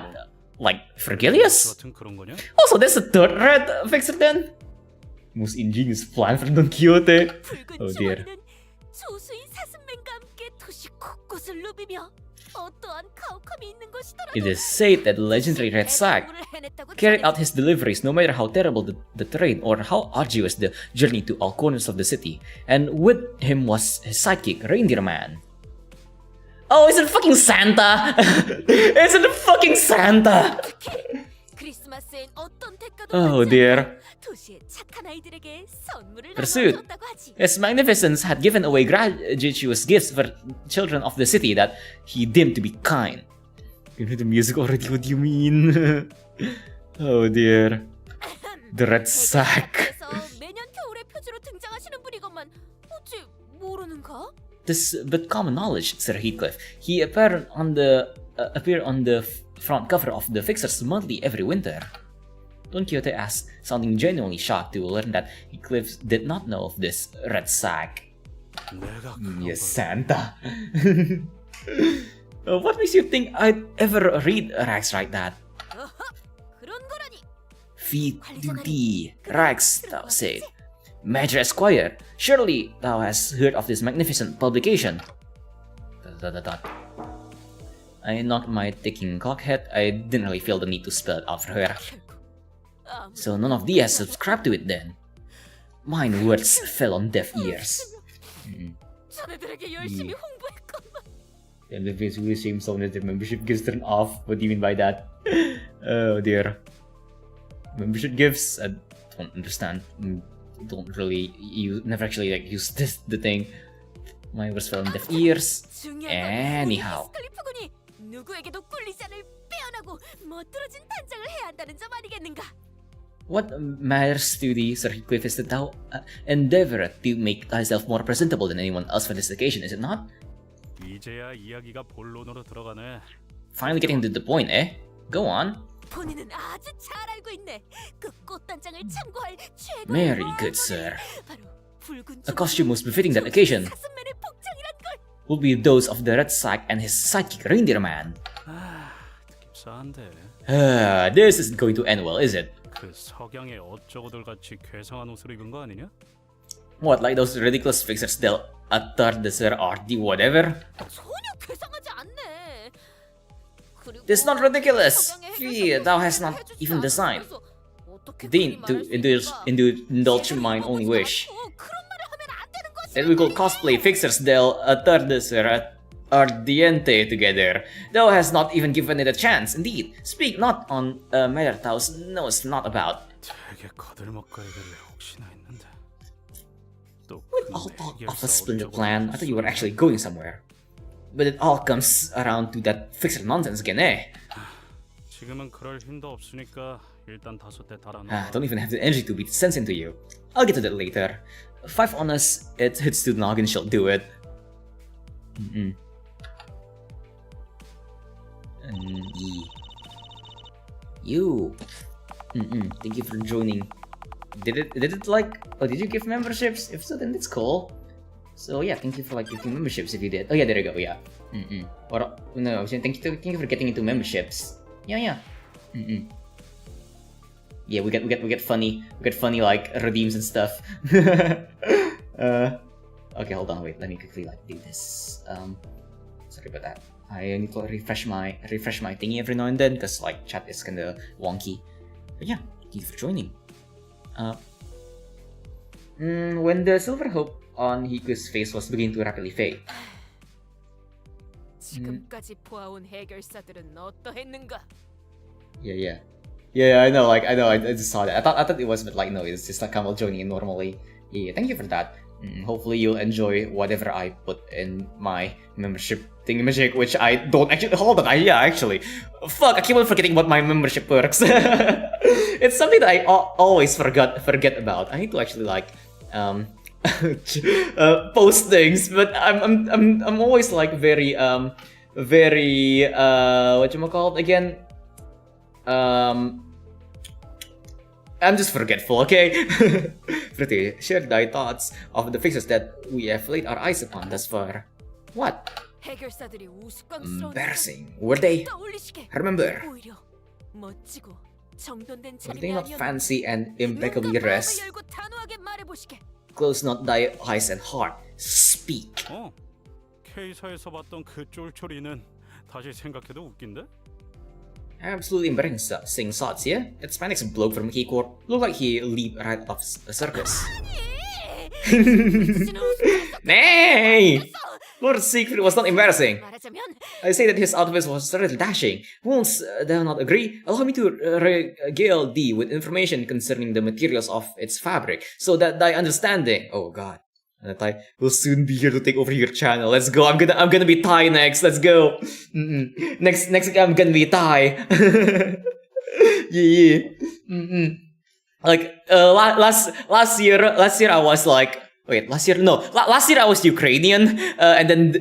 B: Like Vergilius?
C: 같은 그런 거냐?
B: Also, there's a third Red fixer then? Most ingenious plan for Don Quixote.
D: 붉은
B: Oh dear.
D: 주머니는 조수인 사슴맨과 함께 도시 곳곳을 누비며 어떠한 가혹함이 있는 것이더라도
B: It is said that the legendary Red Sack carried out his deliveries no matter how terrible the terrain or how arduous the journey to all corners of the city. And with him was his sidekick, Reindeer Man. Oh, is it fucking Santa? Is it fucking Santa?
D: 크리스마스엔 어떤 대가도
B: Oh
D: 받지
B: dear.
D: 않고 도시의 착한 아이들에게 선물을
B: Pursuit.
D: 나눠줬다고 하지.
B: His magnificence had given away gratuitous gifts for children of the city that he deemed to be kind. You know the music already, what do you mean? Oh dear. The Red Sack.
D: 그래서 매년 겨울에 표지로 등장하시는 분이건만 어찌 모르는가?
B: This but common knowledge, Sir Heathcliff. He appeared on the front cover of the Fixer's Monthly every winter. Don Quixote asked, sounding genuinely shocked to learn that Heathcliff did not know of this Red Sack.
C: 내가 그런
B: Yes,
C: 걸
B: Santa. What makes you think I'd ever read rags like that?
D: 그런 거라니.
B: Feed duty, rags, thou said. Major Esquire, surely thou hast heard of this magnificent publication. ... I knocked my ticking clock head. I didn't really feel the need to spell it out for her. So none of thee has subscribed to it then? Mine words fell on deaf ears.
D: 자네들에게 열심히 홍보했건만.
B: And the basically the same song that the membership gifts turn off. What do you mean by that? Oh dear. Membership gifts? I don't understand. Don't really never actually like use the thing. My words fell on deaf ears. Anyhow.
D: 스클리프군이 누구에게도 꿀리지 않을 깨어나고 멋들어진 단장을 해야 한다는 점 아니겠는가?
B: What matters to the Sir Heathcliff is that thou endeavor to make thyself more presentable than anyone else for this occasion, is it not?
C: 이제야 이야기가 본론으로 들어가네.
B: Finally getting to the point, eh? Go on.
D: 본인은 아주 잘 알고 있네. 그 꽃단장을 참고할 최고의
B: Very
D: 모험은
B: good, sir.
D: 바로 붉은
B: A costume most befitting that occasion
D: 사슴맨의 복장이란 걸.
B: will be those of the Red Sack and his sidekick Reindeer Man.
C: 느낌 싸한데.
B: This isn't going to end well, is it?
C: 그 석양의 어쩌고들 같이 괴상한 옷을 입은 거 아니냐?
B: What, like those ridiculous fixers they'll utter the Sir RD whatever?
D: 전혀 괴상하지 않네. 그리고
B: This is not ridiculous!
D: 석양의
B: Fee,
D: 해결사를
B: thou hast not
D: 해주지
B: even designed.
D: 않으면서 어떻게
B: Deign
D: 그리
B: to
D: 말할 수
B: indulge
D: 있는가?
B: mine only wish.
D: 그런 말을 하면 안 되는 것이.
B: That we call cosplay fixers they'll utter the Sir Ardiente together. Thou hast not even given it a chance, indeed. Speak not on a matter thou knowest not about.
C: 되게 거들먹거리길래 혹시나 했는데. 또
B: All talk of a splendid plan. I thought you were actually going somewhere. But it all comes around to that fixer nonsense again, eh?
C: 지금은 그럴 힘도 없으니까 일단 5대 달아놔.
B: Don't even have the energy to beat sense into you. I'll get to that later. 5 on us, it hits to the noggin, she'll do it. You. Thank you for joining. Did it like, oh, did you give memberships? If so, then that's cool. So yeah, thank you for like giving memberships if you did. Oh yeah, there you go, yeah. Or, no, I was saying thank you for getting into memberships. Yeah. Yeah, we get funny like redeems and stuff. Okay, hold on, wait, let me quickly like do this. Sorry about that. I need to refresh my thingy every now and then because like chat is kinda wonky. But yeah, thank you for joining. When the silver hope on Hiku's face was beginning to rapidly fade.
D: 지금까지 보아온 해결사들은 어떠했는가?
B: Yeah, I know, I just saw that. I thought it was, but like no, it's just like Kamal joining in normally. Yeah, thank you for that. Hopefully you'll enjoy whatever I put in my membership thingamajig, which I don't actually. Hold on, actually, fuck, I keep on forgetting what my membership perks. It's something that I always forget about. I need to actually like post things, but I'm always like very whatchamacallit again. I'm just forgetful, okay? Pretty, share thy thoughts of the fixes that we have laid our eyes upon thus far. What?
D: 해결사들이 우스꽝스러운
B: Embarrassing. Were they?
D: 떠올리시게.
B: Remember,
D: 오히려 멋지고 정돈된
B: were
D: 차림이
B: they not
D: 아니었나?
B: fancy and impeccably
D: 눈과 마음을
B: dressed?
D: 열고 단호하게 말해보시게.
B: Close not thy eyes and heart. Speak.
C: K사에서 봤던 그 쫄쫄이는 다시 생각해도 웃긴데?
B: Absolutely embarrassing thoughts, yeah? That Spanish bloke from Keycorp looked like he leaped right off a circus. Nay! Lord Siegfried was not embarrassing.
D: 말하자면
B: I say that his outfit was certainly dashing. Won't thou not agree? Allow me to regale thee with information concerning the materials of its fabric, so that thy understanding, oh god, that I will soon be here to take over your channel. Let's go. I'm gonna be Thai next. Let's go. Next I'm gonna be Thai. yeah. Like last year I was like. Wait, last year I was Ukrainian, and then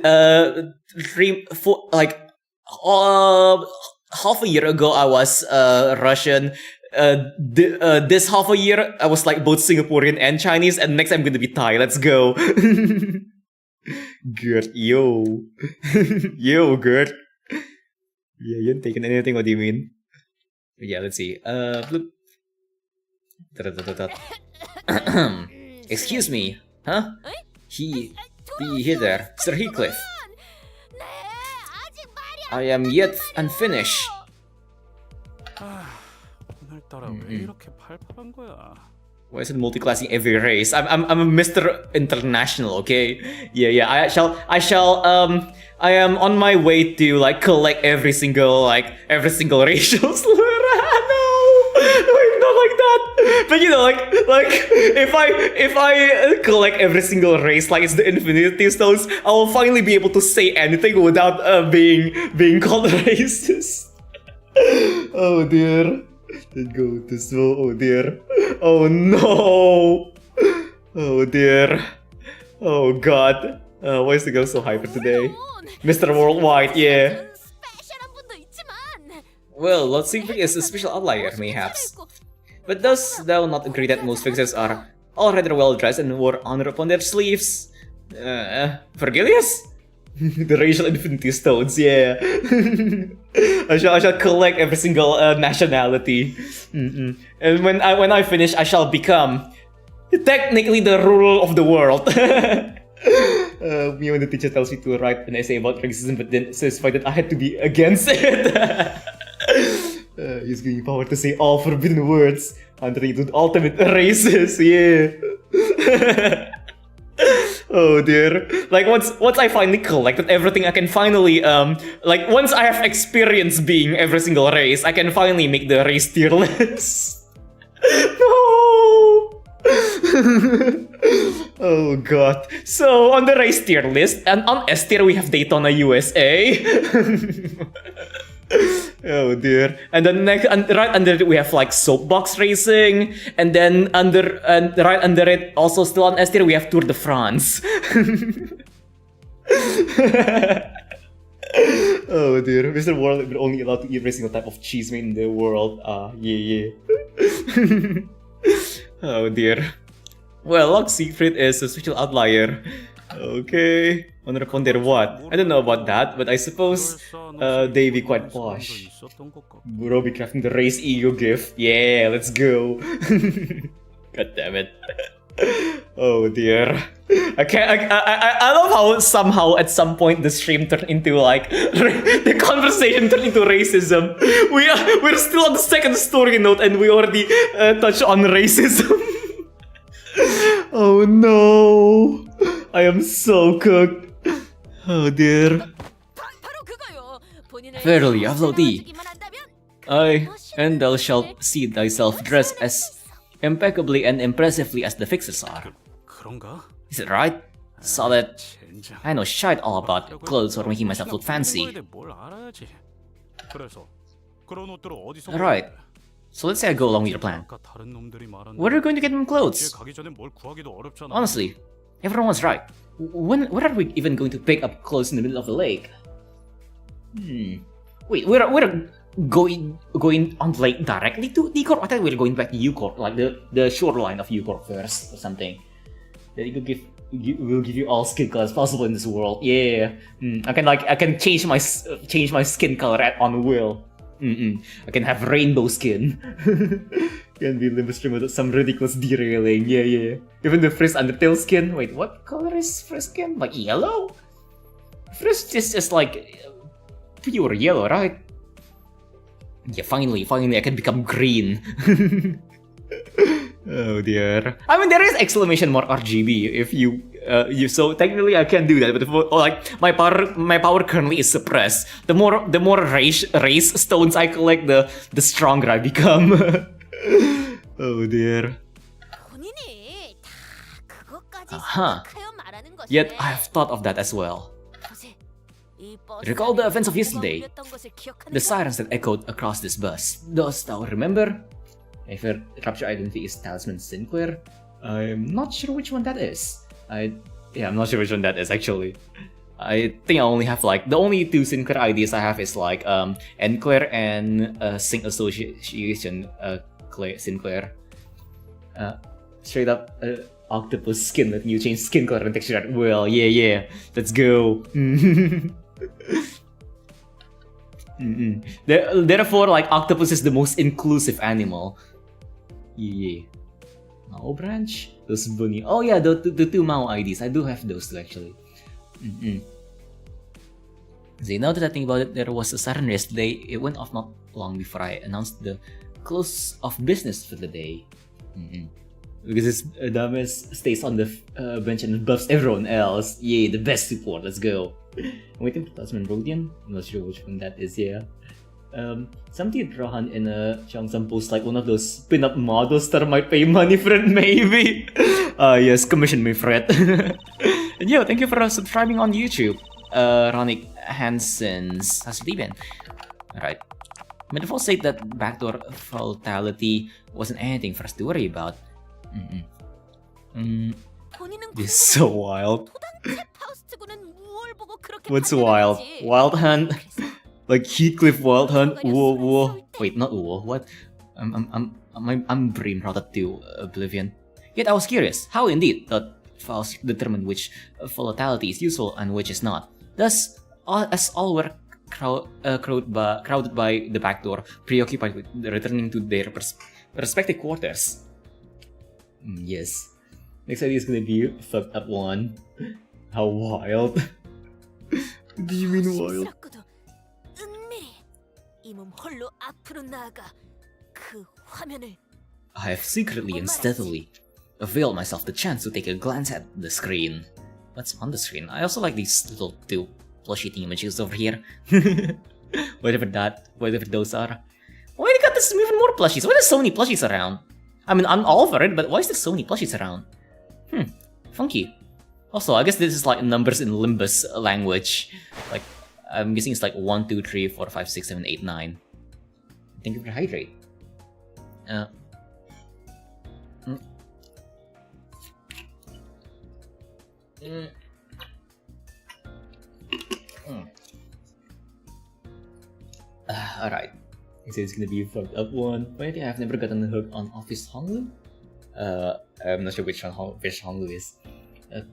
B: half a year ago I was Russian. This half a year I was like both Singaporean and Chinese, and next I'm gonna be Thai. Let's go. Good, yo, good. Yeah, you ain't taking anything. What do you mean? Yeah, let's see. Excuse me. Huh? Be hither, Sir Heathcliff.
D: 네, 아직 말이
B: I am yet unfinished.
C: 오늘따라 왜 이렇게 팔팔한 거야?
B: Why is it multi-classing every race? I'm a Mr. International, okay? Yeah. I am on my way to like collect every single racial slur. Not like that. But you know, like if I collect every single race like it's the Infinity Stones, I will finally be able to say anything without being called racist. Oh dear. Then go to slow. Oh dear. Oh no. Oh dear. Oh god. Why is the girl so hyper today? Mr. Worldwide, yeah.
D: 스페셜한 분도 있지만
B: Well, Lord Siegfried is a special outlier, mayhaps. But does thou not agree that most fixers are all rather well dressed and wore honor upon their sleeves? Vergilius? The racial infinity stones, yeah. I shall collect every single nationality. And when I finish, I shall become technically the ruler of the world. Me when the teacher tells me to write an essay about racism, but then specify that I had to be against it. He's giving me power to say all forbidden words, entering into the ultimate racist, yeah. Oh dear. Like once I finally collected everything, I can finally like once I have experience being every single race, I can finally make the race tier list. No. Oh god. So on the race tier list, and on S tier we have Daytona USA. Oh dear. And then next, right under it we have like soapbox racing, and then right under it, also still on S tier, we have Tour de France. Oh dear. Mr. World will only allowed to eat every single type of cheese made in the world. Yeah. Oh dear. Well, Lord Siegfried is a special outlier. Okay. Honor upon their what? I don't know about that, but I suppose they be quite posh. Bro be crafting the race ego gift. Yeah, let's go. God damn it. Oh dear. I love how somehow at some point the stream turned into like the conversation turned into racism. We're still on the second story note and we already touched on racism. Oh no. I am so cooked. Oh dear.
D: 바로 그거요. 본인을
B: Verily, I will thee.
D: 보여주기만 한다면
B: Aye, and thou shalt see thyself dressed as impeccably and impressively as the fixers are.
C: 그런가?
B: Is it right? Solid.
C: 젠장.
B: I know shite all about clothes or making myself look fancy.
C: 뭘 알아야지. 그래서 그런 옷들을 어디서
B: Alright. So let's say I go along with your plan.
C: 아까 다른 놈들이 말한
B: Where are you going to get them clothes?
C: 가기 전에 뭘 구하기도 어렵잖아.
B: Honestly, everyone's right. When are we even going to pick up clothes in the middle of the lake? Wait, we're going on the lake directly to D-Corp? I thought we were going back to U-Corp, like the shoreline of U-Corp first or something. Then it will give you all skin colors possible in this world. Yeah. I can change my skin color on will. I can have rainbow skin. Can be Limbus stream without some ridiculous derailing. Yeah. Even the Frisk Undertale skin. Wait, what color is Frisk skin? Like yellow? Frisk is just like pure yellow, right? Yeah, finally I can become green. Oh dear. I mean, there is exclamation mark RGB if you so technically I can do that, but like my power currently is suppressed. The more race stones I collect, the stronger I become. Oh dear.
D: 본인이 다 그것까지
B: Uh-huh.
D: 생각하여 말하는 것을
B: Yet I have thought of that as well.
D: 보세, 이 버스
B: Recall the
D: 안에
B: events of yesterday.
D: 울렸던 것을 기억하는
B: The sirens that echoed across this bus. Dost thou remember? If your capture identity is Talisman Sinclair, I'm not sure which one that is. I'm not sure which one that is actually. I think I only have like the only two Sinclair IDs I have is like Enclair and Sync Association Sinclair. Straight up octopus skin. Let me change skin color and texture at will. Yeah. Let's go. Therefore, like octopus is the most inclusive animal. Yeah. Mao branch? Those bunny. Oh yeah, the two Mao IDs. I do have those too actually. See, now that I think about it, there was a siren yesterday. It went off not long before I announced the close of business for the day. Because this dumbass stays on the bench and buffs everyone else. Yay, the best support. Let's go. I'm waiting for Tasman Rodian. I'm not sure which one that is. Yeah. Something Rohan in a Cheongsam post like one of those pin-up models that might pay money for it, maybe. Yes, commission me for it. And yo, thank you for subscribing on YouTube. Ronick Hansen's. How's it been? Alright. But the folks said that backdoor fatality wasn't anything for us to worry about.
D: 본인은
B: This is so wild.
D: 도당체 파우스트군은 뭘 보고 그렇게
B: What's wild?
D: 판단하는지.
B: Wild Hunt?
D: 그래서
B: Like Heathcliff Wild Hunt? Whoa, whoa.
D: 쏠 때.
B: Wait, not whoa. What? I'm brain rotted to oblivion. Yet I was curious how indeed that Faust determined which volatility is useful and which is not. Thus, as all were crowded by the back door, preoccupied with returning to their respective quarters. Yes. Next idea is gonna be fucked up one. How wild. What do you mean wild?
D: 조심스럽고도 은밀히 이 몸 홀로 앞으로 나아가 그 화면을
B: I have secretly and stealthily availed myself the chance to take a glance at the screen. What's on the screen? I also like these little two plushie images over here. whatever those are. Why they got this even more plushies? Why there's so many plushies around? I mean, I'm all for it, but why is there so many plushies around? Funky. Also, I guess this is like numbers in Limbus language. Like, I'm guessing it's like 1, 2, 3, 4, 5, 6, 7, 8, 9. Thank you for hydrate. Alright. So it's gonna be a fucked up one. But I think I've never gotten hooked on Office Honglu. I'm not sure which Honglu is.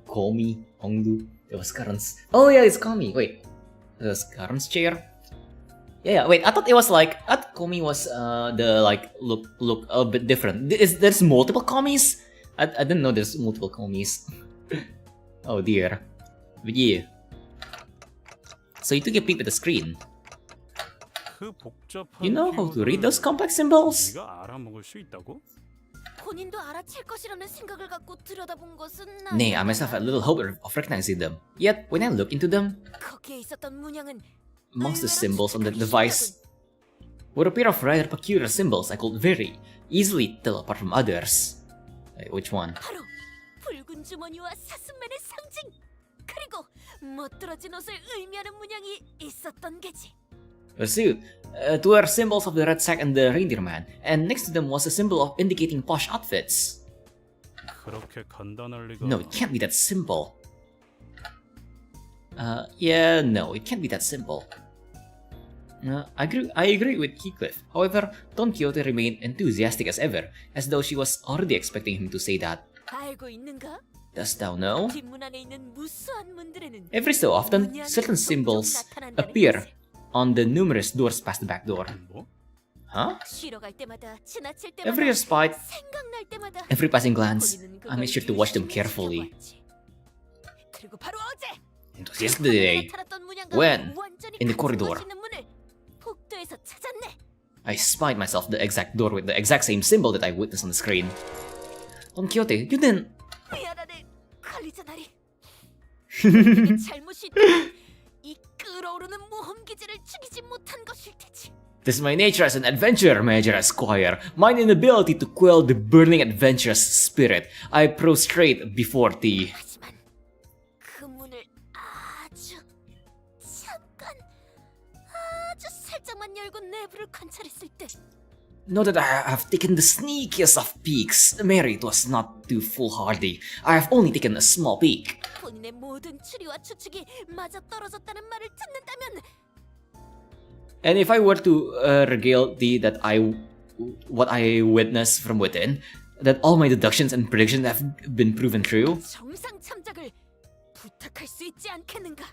B: Komi, Honglu. It was Karan's. Oh yeah, it's Komi. Wait. It was Karan's chair. Yeah, wait, I thought it was like, I thought Komi was the like look a bit different. There's multiple Komis? I didn't know there's multiple Komis. Oh dear. But yeah. So you took a peep at the screen.
C: 그 복잡한
B: You know how to read
C: 키워드를
B: those complex symbols?
C: 네가 알아먹을 수 있다고?
D: 본인도 알아챌 것이라는 생각을 갖고 들여다본 것은
B: Nay, I myself had little hope of recognizing them. Yet, when I looked into them,
D: 거기에 있었던 문양은
B: amongst the symbols on the device were a pair of rather peculiar symbols I could very easily tell apart from others. Which one?
D: 바로 붉은 주머니와 사슴맨의 상징 그리고 멋들어진 옷을 의미하는 문양이 있었던 게지.
B: A suit. Two were symbols of the red sack and the reindeer man, and next to them was a symbol of indicating posh outfits.
C: 그렇게 간단할 리가.
B: No, it can't be that simple. Yeah, no, it can't be that simple. I agree with Heathcliff. However, Don Quixote remained enthusiastic as ever, as though she was already expecting him to say that.
D: 알고 있는가?
B: Dost thou know?
D: 뒷문 안에 있는 무수한 문들에는
B: Every so often,
D: 문양이
B: certain
D: 종종
B: symbols
D: 나타난다는
B: appear
D: 것을.
B: on the numerous doors past the back door.
C: 뭐?
B: Huh?
D: 쉬러 갈 때마다 지나칠 때마다
B: Every respite,
D: 생각날 때마다
B: every passing glance,
D: 본인은
B: I made sure to watch them carefully.
D: 그리고 바로 어제
B: It was yesterday, when, in the corridor,
D: 복도에서 찾았네.
B: I spied myself the exact door with the exact same symbol that I witnessed on the screen. Don Quixote, you didn't...
D: 미안하네, 관리자나리. 내 잘못이 있다면 이 끓어오르는 모험 기질을 죽이지 못한 것일 테지.
B: This is my nature as an adventurer, Major Esquire. Mine inability to quell the burning adventurous spirit. I prostrate before thee.
D: 하지만 그 문을 아주 살짝만 열고 내부를 관찰했을 때
B: Know that I have taken the sneakiest of peeks. Mary, it was not too foolhardy. I have only taken a small peek.
D: 본인의 모든 추리와 추측이 맞아 떨어졌다는 말을 듣는다면
B: And if I were to regale thee that what I witnessed from within, that all my deductions and predictions have been proven true,
D: 정상 참작을 부탁할 수 있지 않겠는가?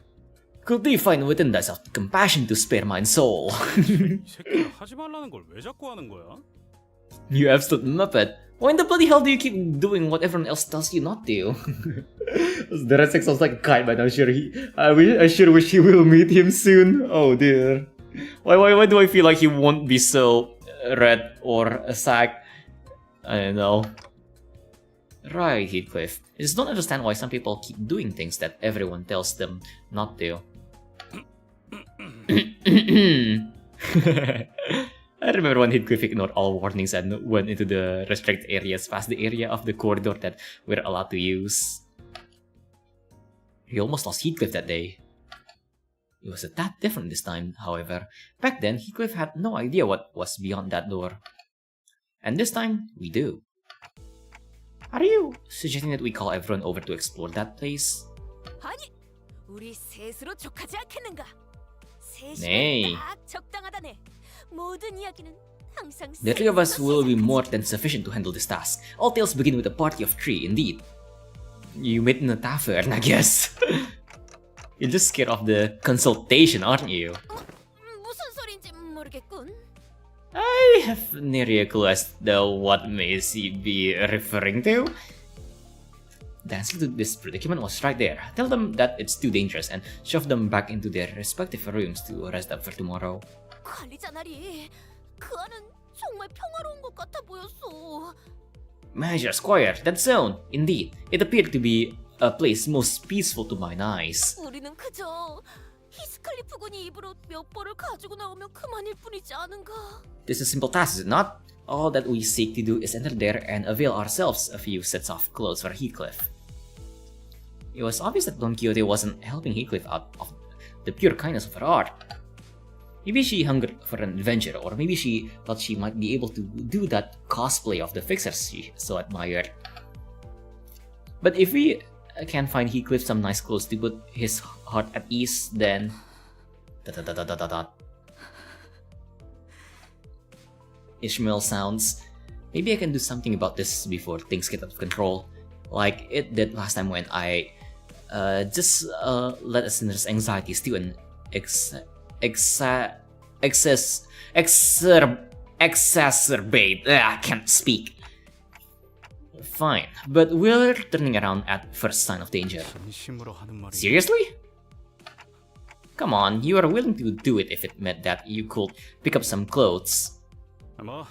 B: could thee find within thyself compassion to spare mine soul?
C: 이 새끼가 하지 말라는 걸 왜 자꾸 하는 거야?
B: You absolute muppet. Why in the bloody hell do you keep doing what everyone else tells you not to? The red sex sounds like a kite, but I'm sure I sure wish he will meet him soon. Oh dear. Why do I feel like he won't be so red or a sack? I don't know. Right, Heathcliff. I just don't understand why some people keep doing things that everyone tells them not to. I remember when Heathcliff ignored all warnings and went into the restricted areas past the area of the corridor that we're allowed to use. He almost lost Heathcliff that day. It was a tad different this time, however. Back then, Heathcliff had no idea what was beyond that door. And this time, we do. Are you suggesting that we call everyone over to explore that place?
D: 아니, 우리 셋으로 족하지 않겠는가?
B: 네.
D: 셋이면 딱 적당하다네. 모든 이야기는 항상
B: The three of us
D: 셋이서
B: will be more
D: 시작하지.
B: than sufficient to handle this task. All tales begin with a party of three, indeed. You met in a tavern, I guess. You're just scared of the consultation, aren't you?
D: 무슨 소린지 모르겠군.
B: I have nary a clue as to what may she be referring to. The answer to this predicament was right there. Tell them that it's too dangerous and shove them back into their respective rooms to rest up for tomorrow.
D: 관리자 나리, 그 안은 정말 평화로운 것 같아 보였어.
B: Manager Squire, that zone! Indeed, it appeared to be a place most peaceful to mine eyes.
D: 우리는 그저 히스칼리프 군이 입으로 몇 벌을 가지고 나오면 그만일 뿐이지 않은가?
B: This is a simple task, is it not? All that we seek to do is enter there and avail ourselves a few sets of clothes for Heathcliff. It was obvious that Don Quixote wasn't helping Heathcliff out of the pure kindness of her heart. Maybe she hungered for an adventure, or maybe she thought she might be able to do that cosplay of the fixers she so admired. But if we can find Heathcliff some nice clothes to put his heart at ease, then... Ishmael sounds. Maybe I can do something about this before things get out of control. Like it did last time when I just let a sinner's anxiety stew and exacerbate. I can't speak. Fine, but we're turning around at first sign of danger.
C: 진심으로 하는 말이
B: Seriously? Come on, you are willing to do it if it meant that you could pick up some clothes.
C: 뭐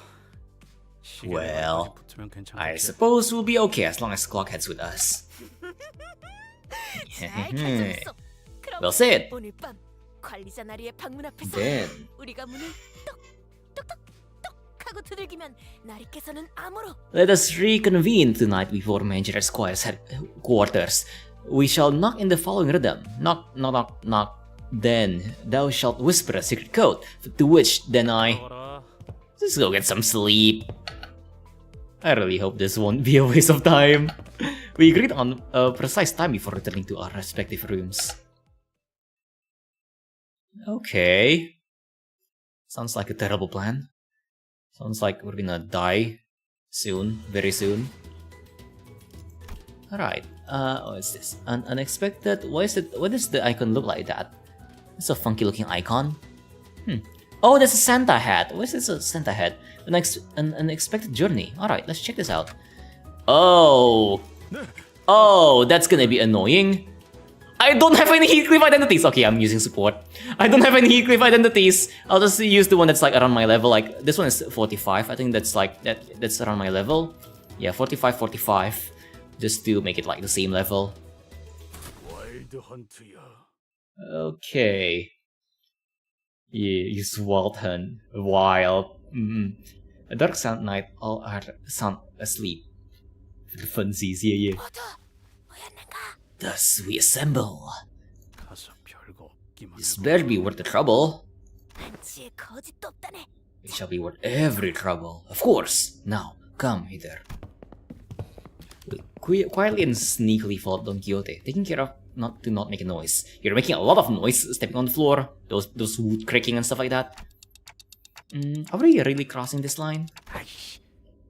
B: Well,
C: 시계에 붙으면 괜찮겠지.
B: I suppose we'll be okay as long as Clock heads with us.
D: 잘 결정했어. 그럼
B: Well said.
D: 오늘 밤 관리자 나리의 방문 앞에서
B: Then,
D: 우리가 문을 똑똑똑똑 하고 두들기면 나리께서는 암으로
B: let us reconvene tonight before Manager Squire's headquarters. We shall knock in the following rhythm. Knock, knock, knock, knock. Then thou shalt whisper a secret code, to which then I...
C: 들어가라.
B: Just go get some sleep. I really hope this won't be a waste of time. We agreed on a precise time before returning to our respective rooms. Okay. Sounds like a terrible plan. Sounds like we're gonna die soon, very soon. Alright, what's this? An unexpected... What does the icon look like that? It's a funky looking icon. Oh, that's a Santa hat. What is this a Santa hat? An unexpected journey. Alright, let's check this out. Oh. Oh, that's gonna be annoying. I don't have any Heathcliff identities. Okay, I'm using support. I don't have any Heathcliff identities. I'll just use the one that's like around my level. Like, this one is 45. I think that's like, that's around my level. Yeah, 45, 45. Just to make it like the same level.
C: 와일드 헌트야.
B: Okay. Yeah, use Wild Hunt. Wild. A dark sound night, all are sound asleep. The funsies, yeah.
D: 모두 모였는가?
B: Thus we assemble.
C: 가서 별거 없기만
B: This
C: 해도
B: better be worth the trouble.
D: 한치의 거짓도 없다네.
B: It shall be worth every trouble. Of course. Now, come hither. We quietly and sneakily followed Don Quixote, taking care of not make a noise. You're making a lot of noise stepping on the floor. Those wood cracking and stuff like that. Are we really crossing this line?
C: 아이씨,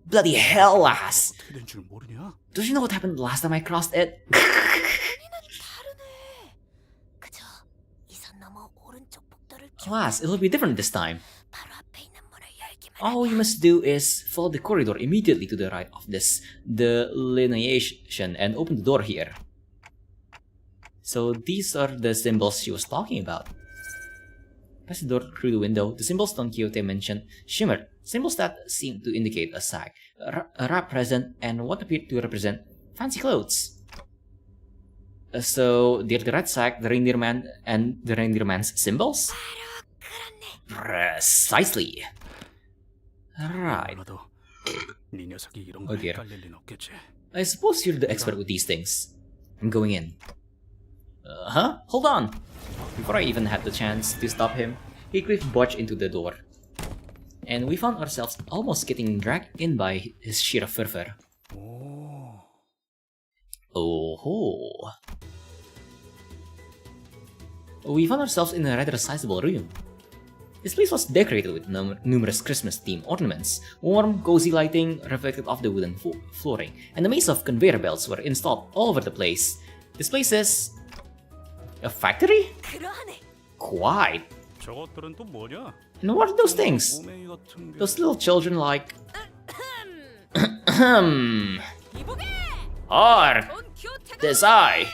B: Bloody hell, lass!
C: 어떻게 된 줄 모르냐?
B: Don't you know what happened last time I crossed it?
D: 우리는 다르네. 그저 이 선 넘어 오른쪽 복도를 쭉
B: Lass, it'll be different this time.
D: 바로 앞에 있는 문을 열기만
B: All you must do is follow the corridor immediately to the right of this delineation and open the door here. So these are the symbols she was talking about. Pass the door through the window. The symbols Don Quixote mentioned shimmered, symbols that seemed to indicate a sack, a wrap present, and what appeared to represent fancy clothes. So they're the red sack, the reindeer man, and the reindeer man's symbols? Precisely. Right.
C: 몰라도 네 녀석이 이런
B: Oh
C: 거
B: dear.
C: 헷갈릴 린 없겠지.
B: I suppose you're the expert with these things. I'm going in. Huh? Hold on. Before I even had the chance to stop him, Heathcliff barged into the door. And we found ourselves almost getting dragged in by his sheer fervor. Oh. We found ourselves in a rather sizable room. This place was decorated with numerous Christmas-themed ornaments, warm, cozy lighting reflected off the wooden flooring, and a maze of conveyor belts were installed all over the place. This place is... a factory?
D: 그러하네.
B: Quite.
C: 저것들은 또 뭐냐?
B: And what are those things?
C: 꼬맹이 같은 게...
B: Those little children like...
D: 이보게.
B: Hark!
D: 돈 키오테가.
B: This I,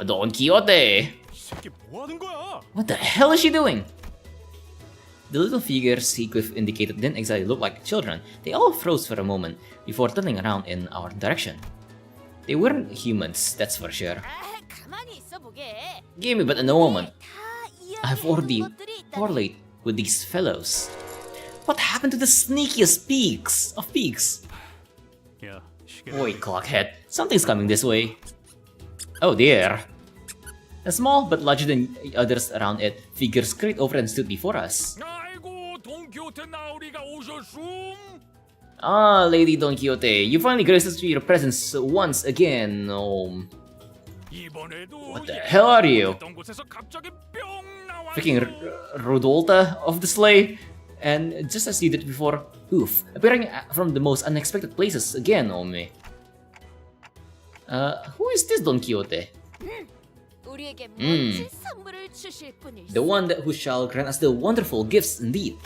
B: Don Quixote!
C: 이 새끼 뭐 하는 거야?
B: What the hell is she doing? The little figures Heathcliff indicated didn't exactly look like children. They all froze for a moment before turning around in our direction. They weren't humans, that's for sure.
D: 아, 가만히 있어 보게.
B: Give me but a moment.
D: 다
B: I've
D: 이야기해본
B: already
D: 것들이 있다네.
B: parlayed with these fellows. What happened to the sneakiest pigs of pigs?
C: 야, 시계.
B: Wait, Clockhead. Something's coming this way. Oh dear. A small but larger than others around it figure scurried over and stood before us.
E: 아이고 돈키호테 나으리가 오셨음.
B: Ah, Lady Don Quixote, you finally graced us with your presence once again.
E: 이번에도
B: What the hell are you?
E: 있던 곳에서 갑자기 뿅 나와.
B: Freaking Rodolta of the sleigh? And just as you did before, poof, appearing from the most unexpected places again, Ome. Who is this Don Quixote?
D: 우리에게 멋진 선물을 주실 분일세.
B: The one who shall grant us the wonderful gifts indeed.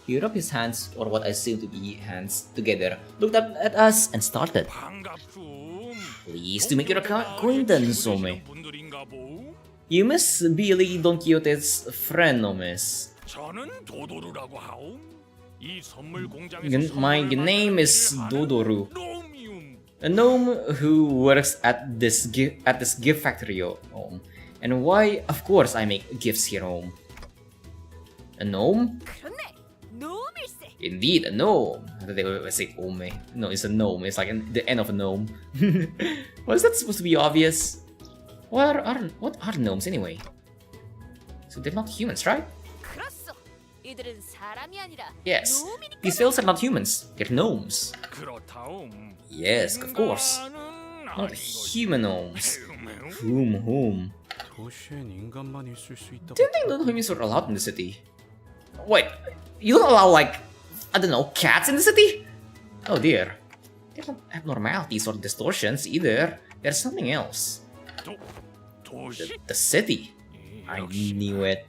B: He rubbed his hands, or what I assume to be hands, together, looked up at us, and started.
E: 반갑음.
B: Pleased to make your acquaintance, Ome.
E: 분들인가 보.
B: You must be Lady Don Quixote's friend, Omes.
E: 저는 도도루라고 하옴. 이 선물 공장에서
B: My name is Dodoru,
E: 놈이움.
B: a gnome who works at this gift factory, and why, of course, I make gifts here, A gnome?
D: 그렇네. 놈일세.
B: Indeed, a gnome. I thought they would say ome. No, it's a gnome. It's like the end of a gnome. Was that supposed to be obvious? What are gnomes anyway? So they're not humans, right?
D: 그렇소. 이들은 사람이 아니라
B: Yes.
D: 놈이니까.
B: These fellows are not humans. They're gnomes.
E: 그렇다옴.
B: Yes, of course. Not human gnomes. Whom?
C: 도시엔 인간만 있을 수 있다고.
B: Didn't they know humans were allowed in the city? Wait, you don't allow, like, I don't know, cats in the city? Oh dear. They're not abnormalities or distortions either. There's something else.
E: 도시?
B: The city. I knew it.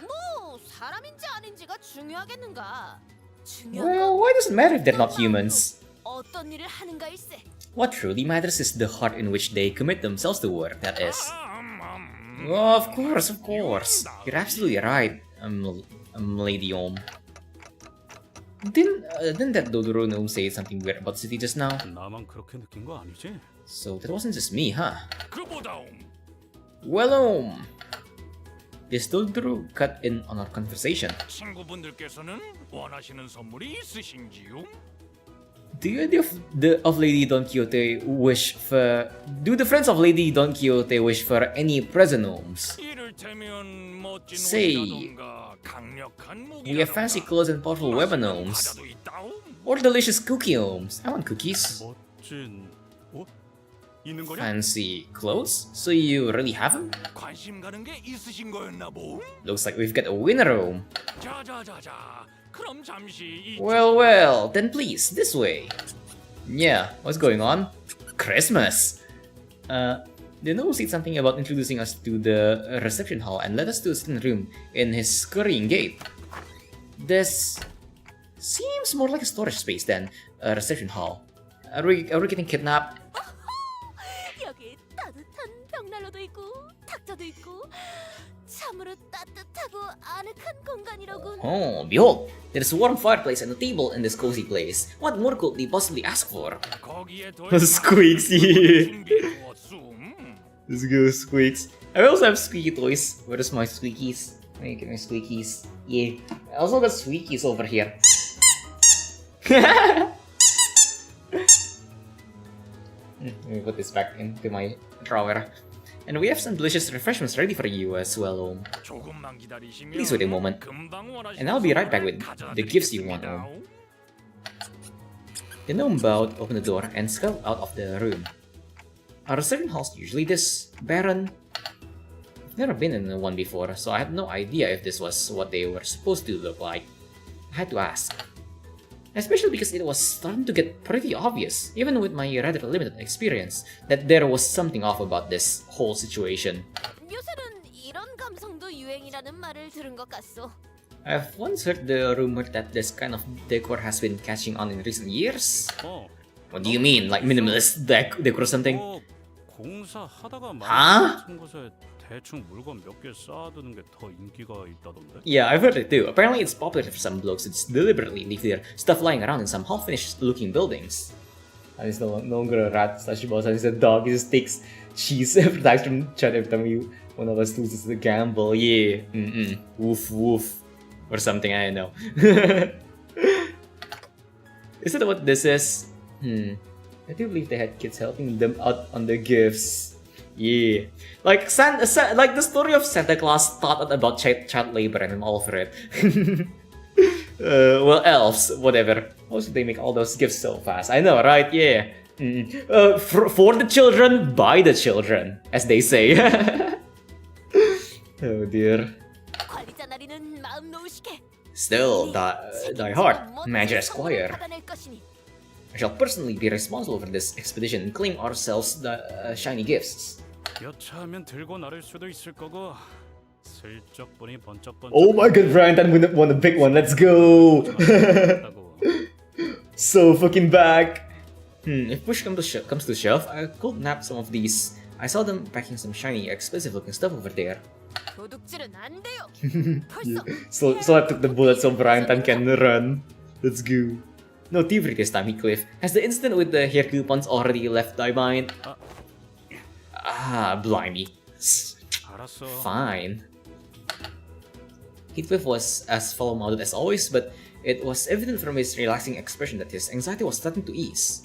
D: 뭐 사람인지 아닌지가 중요하겠는가? 중요한
B: Well,
D: 건
B: why does it matter if they're not humans?
D: 어떤 일을 하는가일세.
B: What truly matters is the heart in which they commit themselves to work, that is.
E: 음.
B: Oh, of course. You're absolutely right, Lady Om. Didn't that Dodoro gnome say something weird about the city just now?
C: 나만 그렇게 느낀 거 아니지?
B: So that wasn't just me, huh?
E: 그보다옴.
B: Well, this Dodoro cut in on our conversation.
E: 친구분들께서는 원하시는 선물이 있으신지요?
B: Do Lady Don Quixote wish for? Do the friends of Lady Don Quixote wish for any present gnomes?
E: 이를테면 멋진
B: Say,
E: 옷이라던가 강력한 무기라던가
B: We have fancy clothes and powerful weapon gnomes,
E: 과자도 있다옴.
B: or delicious cookie gnomes. I want cookies.
C: 멋진 옷? 있는 거냐?
B: Fancy clothes? So you really have them?
E: 관심 가는 게 있으신 거였나 보.
B: Looks like we've got a winner gnome.
E: 자자자자. 그럼 잠시 이
B: Well, then please, this way. Yeah, what's going on? Christmas! The gnome said something about introducing us to the reception hall and led us to a certain room in his scurrying gait. This seems more like a storage space than a reception hall. Are we getting kidnapped?
D: 여기 따뜻한 벽난로도 있고 탁자도 있고 참으로 따뜻하고 아늑한 공간이로군.
B: Oh, behold! There's a warm fireplace and a table in this cozy place. What more could they possibly ask for?
E: 거기에 더
B: Squeaks, yeah.
E: 준비해두었음.
B: Let's go, Squeaks. I also have squeaky toys. Where's my squeakies? Let me get my squeakies. Yeah. I also got squeakies over here. Let me put this back into my drawer. And we have some delicious refreshments ready for you as well, Om.
E: 조금만 기다리시면
B: Please wait a moment.
E: 금방 원하시는
B: And I'll be right back with
E: 가져다
B: the gifts you want,
E: 드리겠습니다.
B: Om. The gnome bowed, opened the door, and scuttled out of the room. Are certain halls usually this barren? I've never been in one before, so I had no idea if this was what they were supposed to look like. I had to ask. Especially because it was starting to get pretty obvious, even with my rather limited experience, that there was something off about this whole situation.
D: 요새는 이런 감성도 유행이라는 말을 들은 것 같소.
B: I've once heard the rumor that this kind of decor has been catching on in recent years. What do you mean, like minimalist decor or something?
C: 공사하다가
B: Huh?
C: 같은 곳에 대충 물건 몇 개 쌓아두는 게 더 인기가 있다던데.
B: Yeah, I've heard it too. Apparently it's popular for some blokes to just deliberately leave their stuff lying around in some half-finished looking buildings. And it's no longer a rat slash boss, and it's a dog. He just takes cheese every time one of us loses the gamble. Yeah. Woof woof. Or something, I don't know. Is that what this is? I do believe they had kids helping them out on the gifts. Yeah. Like like the story of Santa Claus taught about child labor and all for it. Well, elves, whatever. How should they make all those gifts so fast? I know, right? Yeah. For the children, by the children, as they say. Oh dear.
D: 관리자 나리는 마음 놓으시게.
B: Still, die hard, Major Esquire.
D: 받아낼 것이니.
B: I shall personally be responsible for this expedition and claim ourselves the shiny gifts.
C: 여차하면 들고 나를 수도 있을 거고 슬쩍 보니 번쩍번쩍.
B: Oh my god, Brian, I'm gonna want a big one. Let's go! So fucking back. If push comes to shove, I could nab some of these. I saw them packing some shiny, expensive-looking stuff over there.
D: 도둑질은 안 돼요. 벌써.
B: So I took the bullet so Brian can run. Let's go. No thievery this time, Heathcliff. Has the incident with the hair coupons already left thy mind? Blimey.
C: 알았어.
B: Fine. Heathcliff was as foul-mouthed as always, but it was evident from his relaxing expression that his anxiety was starting to ease.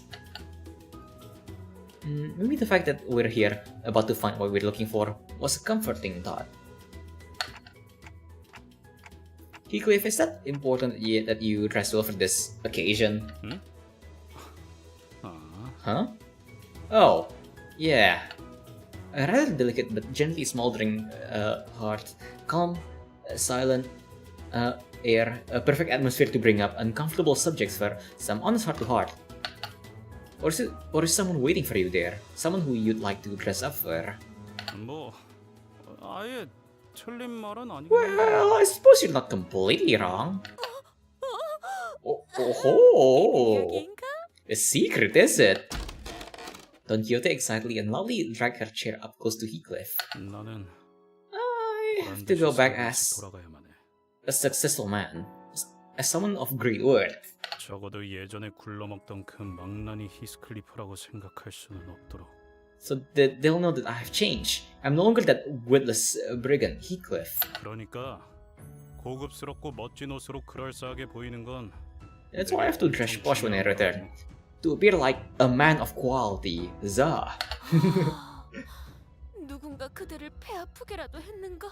B: Maybe the fact that we're here, about to find what we're looking for, was a comforting thought. Heathcliff, is that important yet that you dress well for this occasion? Huh? Oh, yeah. A rather delicate but gently smoldering heart. Calm, silent air, a perfect atmosphere to bring up uncomfortable subjects for some honest heart-to-heart. Or is someone waiting for you there? Someone who you'd like to dress up for?
C: 뭐 아예 틀린 말은 아니고.
B: Well, I suppose you're not completely wrong. Oh,
D: 여긴가?
B: a secret, is it? Don Quixote excitedly and loudly dragged her chair up close to Heathcliff.
C: 나는
B: I have to go back as
C: 돌아가야만 해.
B: a successful man, as someone of great worth.
C: 적어도 예전에 굴러먹던 그 망나니 히스클리프라고 생각할 수는 없도록.
B: So that they'll know that I have changed. I'm no longer that witless brigand, Heathcliff.
C: 그러니까 고급스럽고 멋진 옷으로 그럴싸하게 보이는 건.
B: That's why I have to dress posh when I return. To appear like a man of quality. Zah.
D: 누군가 그들을 배 아프게라도 했는가?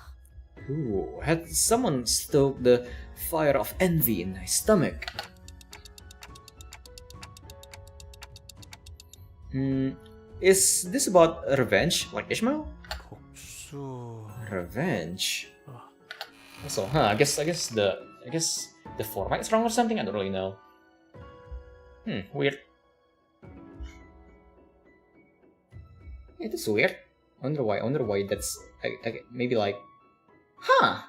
B: Ooh, had someone stoked the fire of envy in my stomach? Is this about revenge, like Ishmael?
C: 복수.
B: Revenge. Also, I guess the format is wrong or something. I don't really know. Weird. Yeah, that's weird. I wonder why that's maybe like, huh?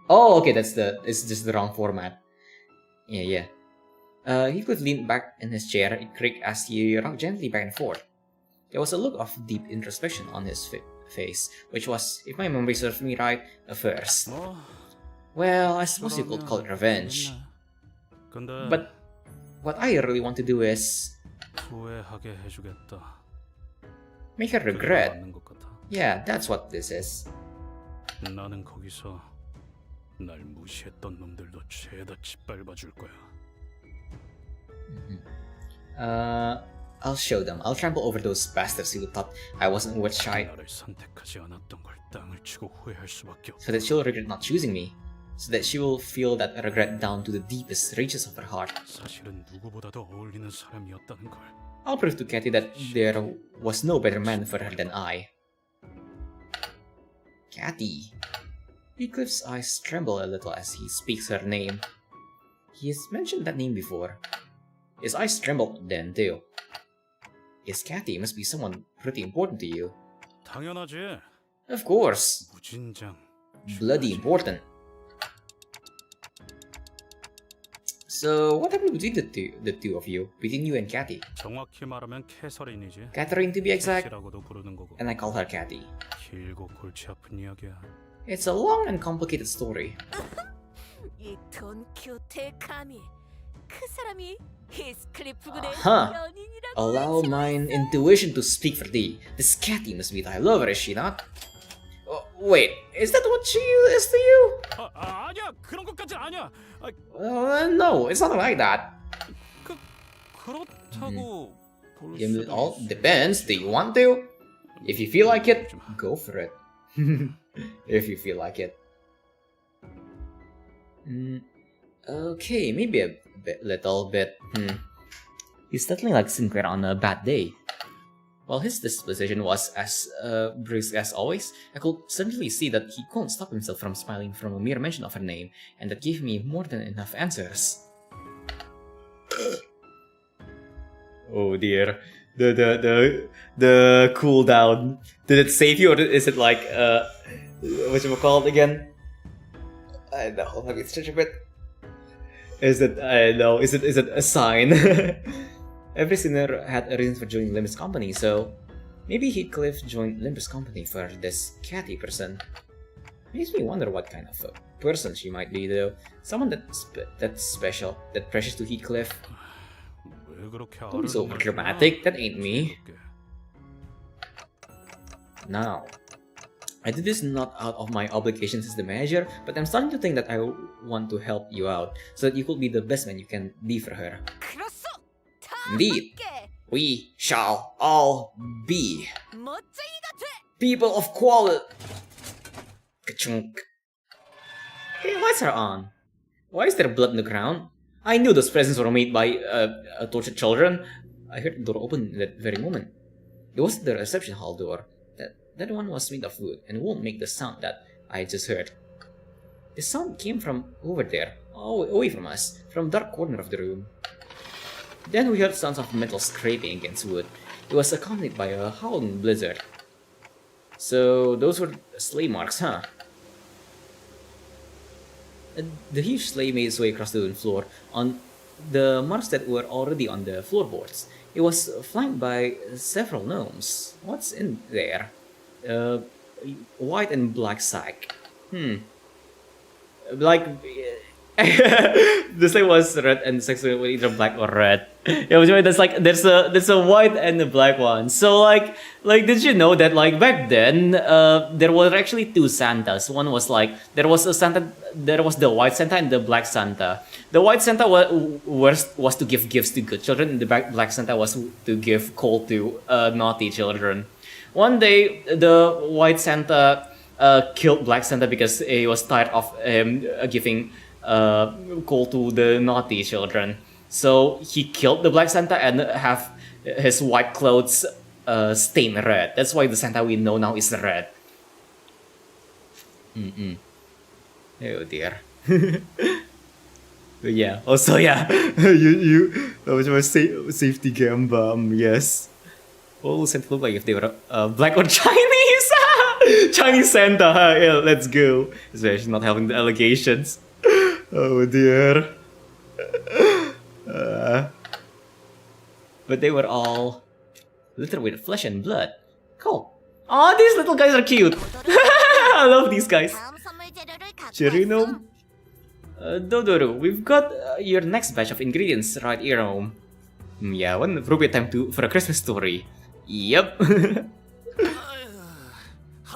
B: Oh, okay, it's just the wrong format. Yeah. Heathcliff leaned back in his chair. It creaked as he rocked gently back and forth. There was a look of deep introspection on his face, which was, if my memory serves me right, a first. Well, I suppose you could call it revenge. But what I really want to do is
C: 후회하게 해주겠다.
B: make her regret.
C: 맞는 것 같아.
B: Yeah, that's what this is.
C: 나는 거기서 날 무시했던 놈들도 죄다 짓밟아 줄 거야.
B: I'll show them. I'll trample over those bastards who thought I wasn't worth shite,
C: 나를 선택하지 않았던 걸 땅을 치고 후회할 수밖에 없어.
B: so that she'll regret not choosing me, so that she will feel that regret down to the deepest reaches of her heart.
C: 사실은 누구보다도 어울리는 사람이었다는 걸.
B: I'll prove to Cathy that there was no better man for her than I. Cathy. Heathcliff's eyes tremble a little as he speaks her name. He has mentioned that name before. His eyes trembled then too. Yes, Cathy must be someone pretty important to you.
C: 당연하지.
B: Of course.
C: 무진장.
B: Bloody important. So, what happened between the two of you? Between you and Cathy?
C: 정확히 말하면 캐서린이지.
B: Catherine to be exact,
C: 캐시라고도 부르는 거고.
B: and I call her Cathy.
C: 길고 골치 아픈 이야기야.
B: It's a long and complicated story.
D: 이 돈키호테의 감히 그 사람이 히스클리프 군의
B: 아하.
D: 연인이라고
B: Allow mine intuition to speak for thee. This Cathy must be thy lover, is she not? Oh, wait, is that what she is to you?
C: 아니야 그런 것까지 아니야.
B: No, it's not like that.
C: 그렇다고 볼
B: It
C: 수도
B: all
C: 있어.
B: depends. Do you want to? If you feel like it, go for it. If you feel like it. Okay, maybe a little bit. He's settling like Sinclair on a bad day. While his disposition was as brisk as always, I could certainly see that he couldn't stop himself from smiling from a mere mention of her name, and that gave me more than enough answers. Oh dear. The cooldown. Did it save you, or is it like whatchamacallit again? I know, let me stretch a bit. Is it a sign? Every sinner had a reason for joining Limbus Company, so maybe Heathcliff joined Limbus Company for this Cathy person. Makes me wonder what kind of a person she might be, though. Someone that's special, that precious to Heathcliff.
C: 왜 그렇게
B: Don't be so
C: 아르는
B: dramatic, that ain't me. Now, I did this not out of my obligations as the manager, but I'm starting to think that I want to help you out, so that you could be the best man you can be for her.
D: 그렇소. 다
B: Indeed.
D: 함께
B: We shall all be
D: 멋쟁이가 돼.
B: people of quality. Ka-chunk. Hey, lights are on. Why is there blood on the ground? I knew those presents were made by tortured children. I heard the door open that very moment. It wasn't the reception hall door. That one was made of wood and won't make the sound that I just heard. The sound came from over there, away from us, from the dark corner of the room. Then we heard sounds of metal scraping against wood. It was accompanied by a howling blizzard. So those were sleigh marks, huh? The huge sleigh made its way across the wooden floor on the marks that were already on the floorboards. It was flanked by several gnomes. What's in there? White and black sack. Like the sleigh was red and the sex was either black or red. Yeah, which means there's a white and a black one. So like did you know that like back then there were actually two Santas. One was like there was the white Santa and the black Santa. The white Santa was to give gifts to good children, and the black Santa was to give coal to naughty children. One day the white Santa killed black Santa because he was tired of giving coal to the naughty children. So he killed the black Santa and have his white clothes stained red. That's why the Santa we know now is red. Oh dear. Yeah. Also, yeah. Which was safety cam bomb. Yes. All Santa look like if they were black or Chinese. Chinese Santa. Huh? Yeah, let's go. Especially not having the allegations. Oh dear. But they were all littered with flesh and blood. Cool. Oh, these little guys are cute. I love these guys.
D: 다음 선물 재료를 갖고
B: Cherry
D: 왔어.
B: gnome. Dodoru, we've got your next batch of ingredients right here, home. Yeah, what an appropriate time for a Christmas story. Yep.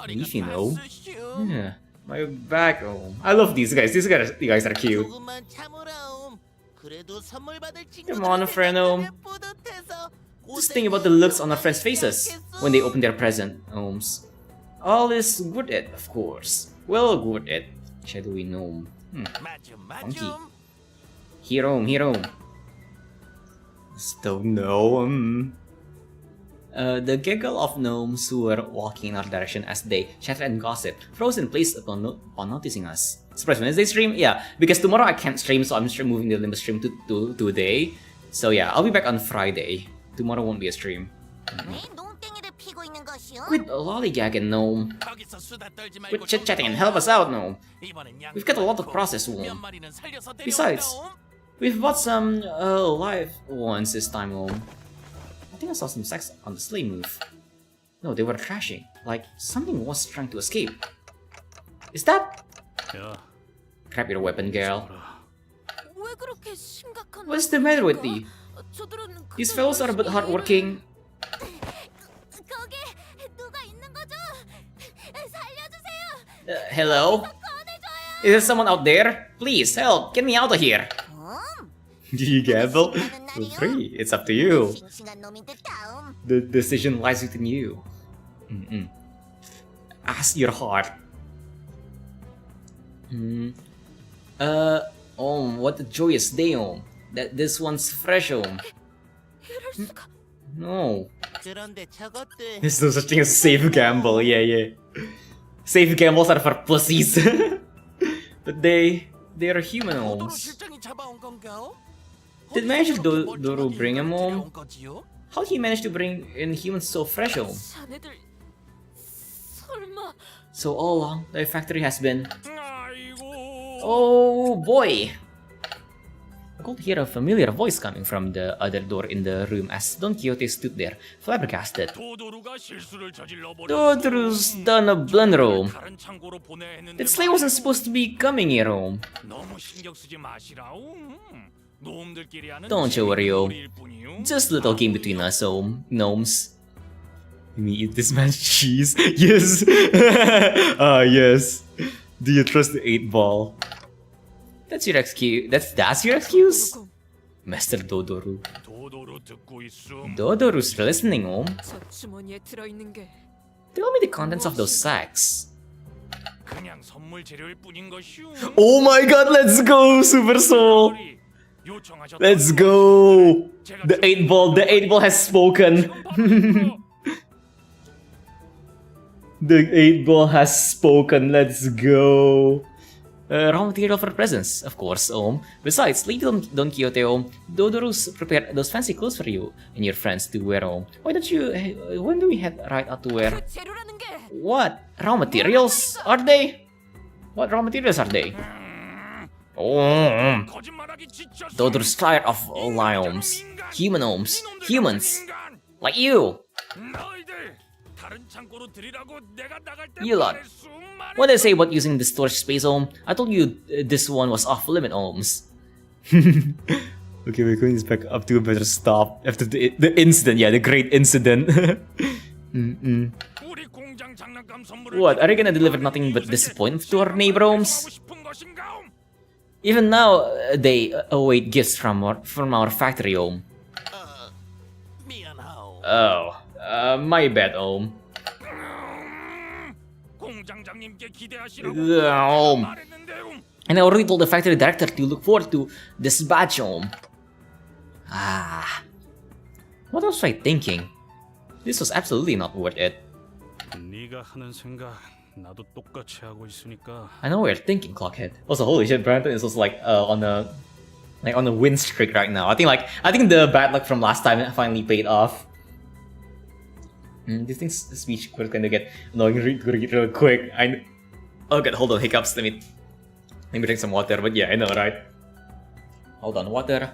B: Leafy gnome. Yeah, my back home. I love these guys. These guys are cute.
F: 조금만 참으라옴. 그래도 선물 받을
B: Come on,
F: 친구들한테
B: friend gnome.
F: 뿌듯해서
B: Just think about the looks on our friends' faces when they open their present homes. All is worth it, of course. Well worth it. Shadowy gnome. Funky. Hero, hero. Stone gnome. The giggle of gnomes who were walking in our direction as they chatted and gossiped froze in place upon noticing us. Surprise Wednesday stream? Yeah, because tomorrow I can't stream, so I'm just moving the Limbus stream to today. So yeah, I'll be back on Friday. Tomorrow won't be a stream. Quit lollygagging, gnome. Quit chit-chatting and help us out, gnome. We've got a lot of processed wool. Besides, we've bought some live ones this time, gnome. I think I saw some sex on the sleigh move. No, they were crashing. Like, something was trying to escape. Is that?
C: 야,
B: Grab your weapon, girl.
D: 왜 그렇게 심각한
B: What's the matter with thee?
D: 저들은
B: These fellows are a bit hardworking.
D: 거기 누가 있는 거죠? 살려주세요.
B: Hello? Is there someone out there? Please, help! Get me out of here! Do you gamble? Feel free, it's up to you.
D: 싱싱한 놈이 듯다움.
B: The decision lies within you. Ask your heart. What a joyous day, that this one's fresh,
D: 이럴 수가.
B: No.
F: 그런데 저것들
B: There's no such thing as safe gamble, yeah. Safe gambles are for pussies. But they're human
F: 도도로
B: homes.
F: 실장이 잡아온 건가?
B: Did Manager Dodo bring him home?
F: 데려온 거지요?
B: How did he manage to bring in humans so fresh home?
D: 자네들 설마
B: So all along, the factory has been...
E: 아이고.
B: Oh boy! I could hear a familiar voice coming from the other door in the room as Don Quixote stood there, flabbergasted.
E: 도도루가 실수를 저질러 버렸어.
B: Dodo's done a blunder, home.
E: 다른 창고로 보내야 했는데
B: That sleigh wasn't supposed to be coming here, home.
E: 너무 신경 쓰지 마시라우. 놈들끼리 하는
B: Don't you worry, home.
E: 놀이일 뿐이요.
B: Just a little game between us, home. Gnomes. Let me eat this man's cheese. Yes! Yes. Do you trust the 8-ball? That's your excuse. That's your excuse? Master Dodoru.
E: 도도루 듣고 있음.
B: Dodoru's listening, home.
D: 저 주머니에 들어있는 게
B: Tell me the contents of those sacks.
E: 그냥 선물 재료일 뿐인 것이오.
B: Oh my god, let's go, Super Soul!
E: 요청하셨던
B: Let's go! The 8-ball has spoken. The 8-ball has spoken, let's go! Raw material for presents, of course, Besides, Lady Don Quixote, Dodoru's prepared those fancy clothes for you and your friends to wear, When do we head right out to wear?
D: 그 재료라는 게
B: What? Raw materials? Are they? What raw materials are they?
E: 거짓말하기 지쳤어.
B: Dodoru's tired of lions, humans, like you!
E: 너희들 다른 창고로 들이라고 내가 나갈 때
B: You lot.
E: 말했음.
B: What did I say about using the storage space, I told you this one was off limit, Okay, we're going back up to a better stop after the incident, the great incident.
E: 우리 공장 장난감 선물을
B: What, are you gonna deliver nothing but disappointment to our neighbor homes?
E: 하고 싶은 것인가?
B: Even now, they await gifts from our factory,
F: 미안하오.
B: Oh, my bad,
E: 공장장님께 기대하시라고 말했는데.
B: And I already told the factory director to look forward to this batch, What was I thinking? This was absolutely not worth it.
C: 네가 하는 생각 나도 똑같이 하고 있으니까.
B: I know what you're thinking, Clockhead. Also, holy shit, Brandon is also on a win streak right now. I think the bad luck from last time finally paid off. This thing's speech was gonna get annoying real quick. Oh god, hold on, hiccups. Let me drink some water. But yeah, I know, right? Hold on, water.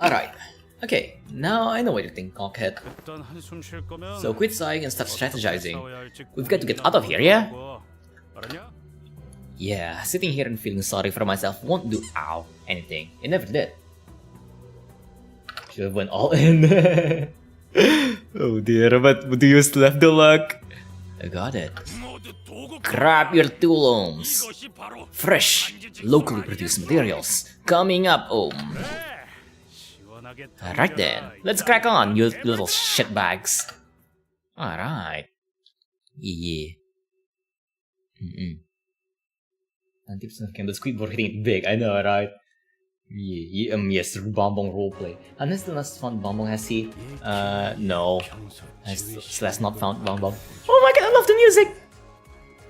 B: Alright. Okay, now I know what you think, Cockhead.
C: 일단 한숨 쉴 거면
B: So quit sighing and start strategizing.
C: 싸워야 할지
B: We've got to get out of here, yeah?
C: 알았냐?
B: Yeah, sitting here and feeling sorry for myself won't do anything. It never did. Should have went all in. Oh dear, but do you still have the luck? I got it.
E: 모두 도구
B: Grab your tools.
E: 이것이 바로
B: Fresh, locally produced materials. Coming up,
C: 시원하게
B: Alright then, let's crack on, you little shitbags. Alright. Yeah. 90% of candles Squidward hitting it big, I know, right? Yeah, yes, Bongbong roleplay. Unless the last found Bongbong, has he? No. Has Celeste not found Bongbong? Oh my god, I love the music!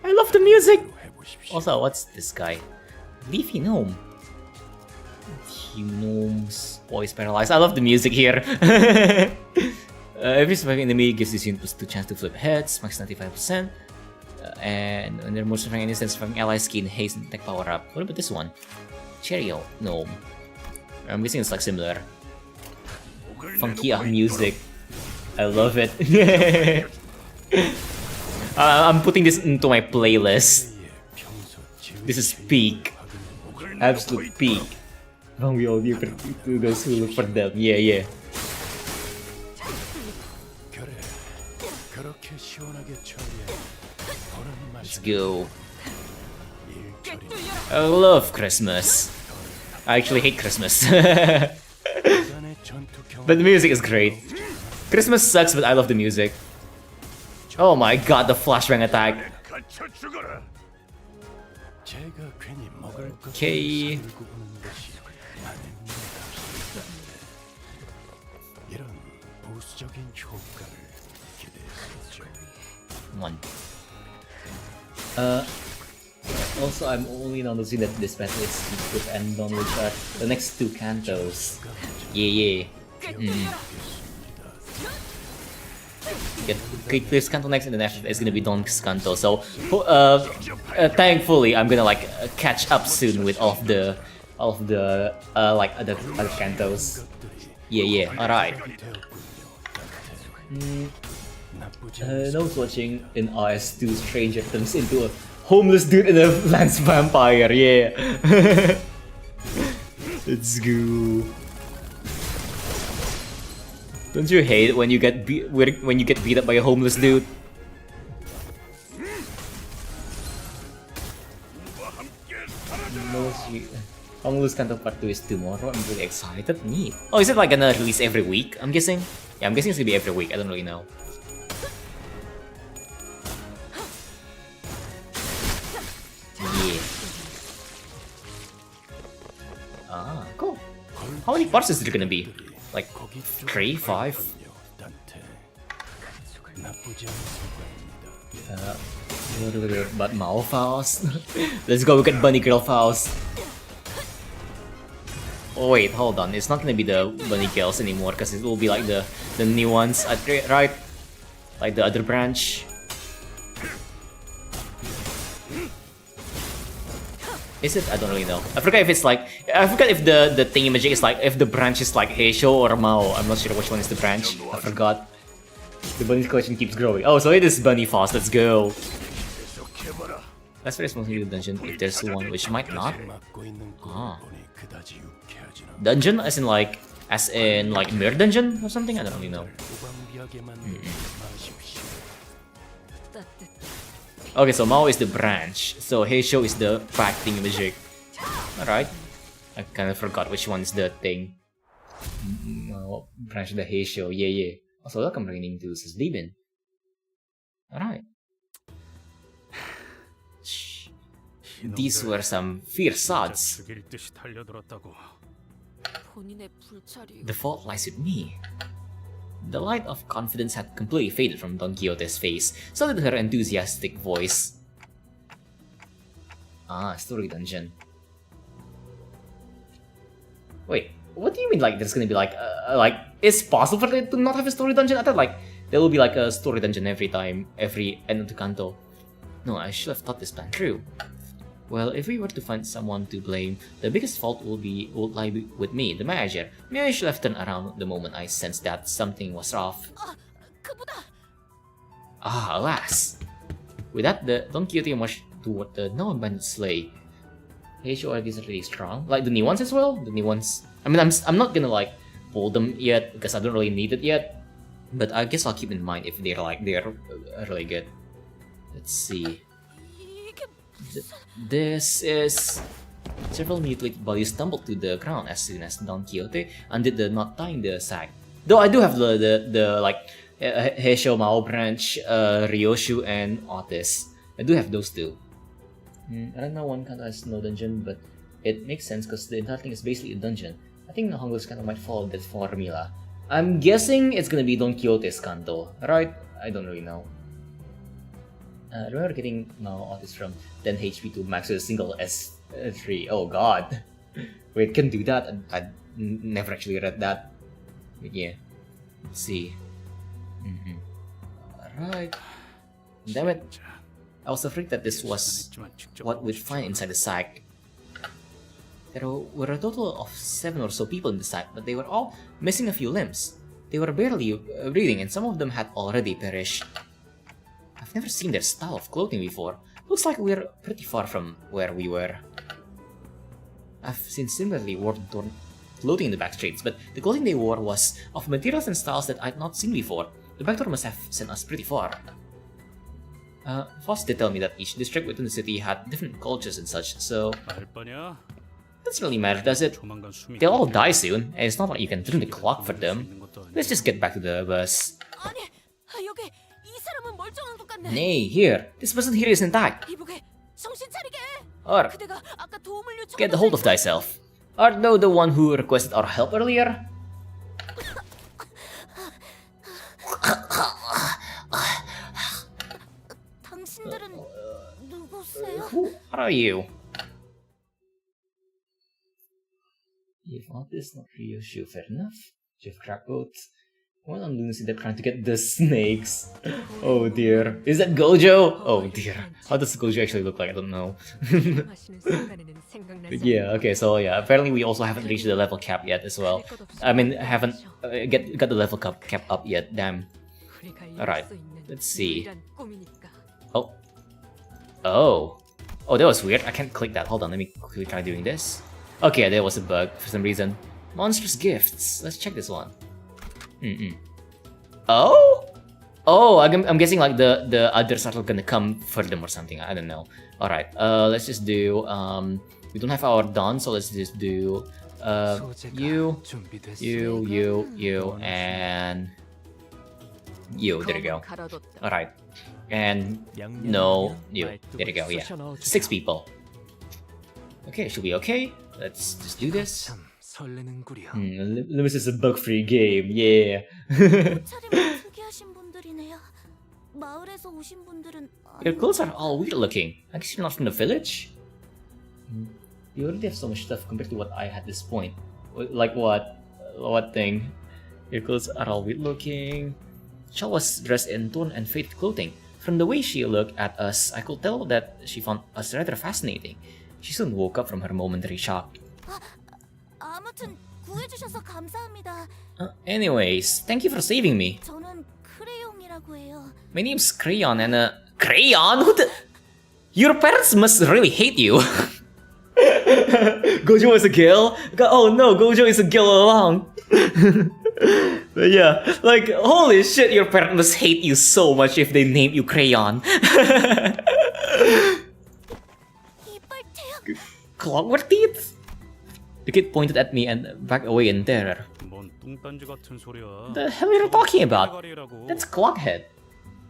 B: I love the music! Also, what's this guy? Leafy Gnome. Few gnomes, boys paralyzed. I love the music here. Every surviving enemy gives this unit +2 chance to flip heads, max 95%. And when they're most surviving instance, surviving allies gain haste and tech power up. What about this one? Cheerio gnome. I'm guessing it's like similar. Funky music. I love it. I'm putting this into my playlist. This is peak. Absolute peak. We all look to those who look for them. Yeah, yeah. Let's go. I love Christmas. I actually hate Christmas. But the music is great. Christmas sucks, but I love the music. Oh my god, the flashbang attack.
E: 갇혀 죽어라.
B: Okay. One. Also, I'm only noticing that this battle is with end on which are the next two cantos. Yeah. Get this canto next, and then after that is gonna be Don's canto. So, thankfully, I'm gonna like catch up soon with all of the like other cantos. Yeah. All right. Nose watching in RS2 Stranger turns into a homeless dude in a lance vampire. Yeah. Let's go. Don't you hate it when you get beat up by a homeless dude? Homeless Canto Part 2 is tomorrow. I'm really excited. Neat. Oh, is it like gonna release every week? I'm guessing. Yeah, I'm guessing it's gonna be every week. I don't really know. Yeah. Ah, cool. How many parts is it gonna be? Like 3, 5? But Mao Faust. Let's go look at Bunny Girl Faust. Oh wait, hold on. It's not gonna be the Bunny Girls anymore because it will be like the new ones, right? Like the other branch. Is it? I don't really know. I forgot if it's like if the thingy magic is like if the branch is like Heisho or Mao. I'm not sure which one is the branch. I forgot. The bunny's collection keeps growing. Oh, so it is Bunny Fast. Let's go. That's very small new dungeon. If there's one, which might not. Ah. Dungeon as in like mirror dungeon or something. I don't really know. Okay, so Mao is the branch, so Heisho is the back thingy magic. Alright. I kind of forgot which one is the thing. Branch of the Heisho, yeah. Also, welcome raining to Liben. Alright. These were some fierce odds.
C: 죽일 듯이 달려들었다고.
D: 본인의 불찰이
B: The fault lies with me. The light of confidence had completely faded from Don Quixote's face, so did her enthusiastic voice. Ah, story dungeon. Wait, what do you mean like there's gonna be like it's possible for it to not have a story dungeon? I thought like there will be like a story dungeon every end of the canto. No, I should have thought this plan through. Well, if we were to find someone to blame, the biggest fault would lie with me, the manager. Maybe I should have turned around the moment I sensed that something was off.
D: 그보다
B: Ah, alas! With that, the Don Quixote marched toward the now-abandoned sleigh. Heisho are these really strong? Like the new ones as well? The new ones. I mean, I'm not gonna like pull them yet because I don't really need it yet. But I guess I'll keep in mind if they're really good. Let's see.
D: 이게
B: This is several mutilated bodies tumbled to the ground as soon as Don Quixote undid the knot tying the sack. Though I do have the like Heisho Mao branch, Ryoshu and Otis. I do have those two. Right now one kind has no dungeon, but it makes sense because the entire thing is basically a dungeon. I think the Hongos kind of might follow that formula. I'm guessing it's gonna be Don Quixote's Kanto, right? I don't really know. Remember getting Mao Otis from 10 HP to max with a single S3. Oh god. Wait, can do that? I never actually read that. But yeah. Let's see. Alright. Damn it. I was afraid that this was what we'd find inside the sack. There were a total of 7 or so people in the sack, but they were all missing a few limbs. They were barely breathing, and some of them had already perished. I've never seen their style of clothing before. Looks like we're pretty far from where we were. I've seen similarly worn torn clothing in the back streets, but the clothing they wore was of materials and styles that I'd not seen before. The backdoor must have sent us pretty far. Foss did tell me that each district within the city had different cultures and such, so
C: 알 바냐?
B: doesn't really matter, does it?
C: 조만간 숨이
B: They'll all die soon, and it's not like you can turn the clock for them. Let's just get back to the bus.
D: 아니, 여기 이 사람은 멀쩡한 것 같네.
B: Nay, here! This person here is intact!
D: 이보게, 정신 차리게.
B: Or,
D: 그대가 아까 도움을 요청한
B: get a hold of thyself. Art thou the one who requested our help earlier?
D: 당신들은 누구세요?
B: Who are you? You've not this, not Ryoshu, fair enough. You've cracked oats. Well, I'm lunacy they're trying to get the snakes. Oh dear. Is that Gojo? Oh dear. How does Gojo actually look like? I don't know. But yeah, okay, so yeah, apparently we also haven't reached the level cap yet as well. I mean, haven't got the level cap up yet, damn. Alright, let's see. Oh. Oh. Oh, that was weird. I can't click that. Hold on, let me quickly try doing this. Okay, there was a bug for some reason. Monstrous gifts. Let's check this one. Oh? Oh, I'm guessing like the others are gonna come for them or something. I don't know. Alright, let's just do we don't have our done, so let's just do you, and you. There you go. Alright. And no, you. There you go, yeah. 6 people. Okay, should be okay. Let's just do this. Limbus is a bug-free game, yeah.
D: 차림이 특이하신 분들이네요. 마을에서 오신 분들은
B: Your clothes are all weird looking. I guess you're not from the village? You already have so much stuff compared to what I had at this point. Like what? What thing? Your clothes are all weird looking. Shao was dressed in torn and faded clothing. From the way she looked at us, I could tell that she found us rather fascinating. She soon woke up from her momentary shock.
D: 아무튼 구해주셔서 감사합니다.
B: Anyways, thank you for saving me.
D: 저는 크레용이라고 해요.
B: My name's Crayon and Crayon? Who the... Your parents must really hate you. Gojo is a girl? Oh no, Gojo is a girl all along. But yeah, like, holy shit, your parents must hate you so much if they name you Crayon. Clockwork teeth? The kid pointed at me and backed away in terror.
C: 뭔 뚱딴지 같은 소리야.
B: The hell are you talking about? That's Clockhead.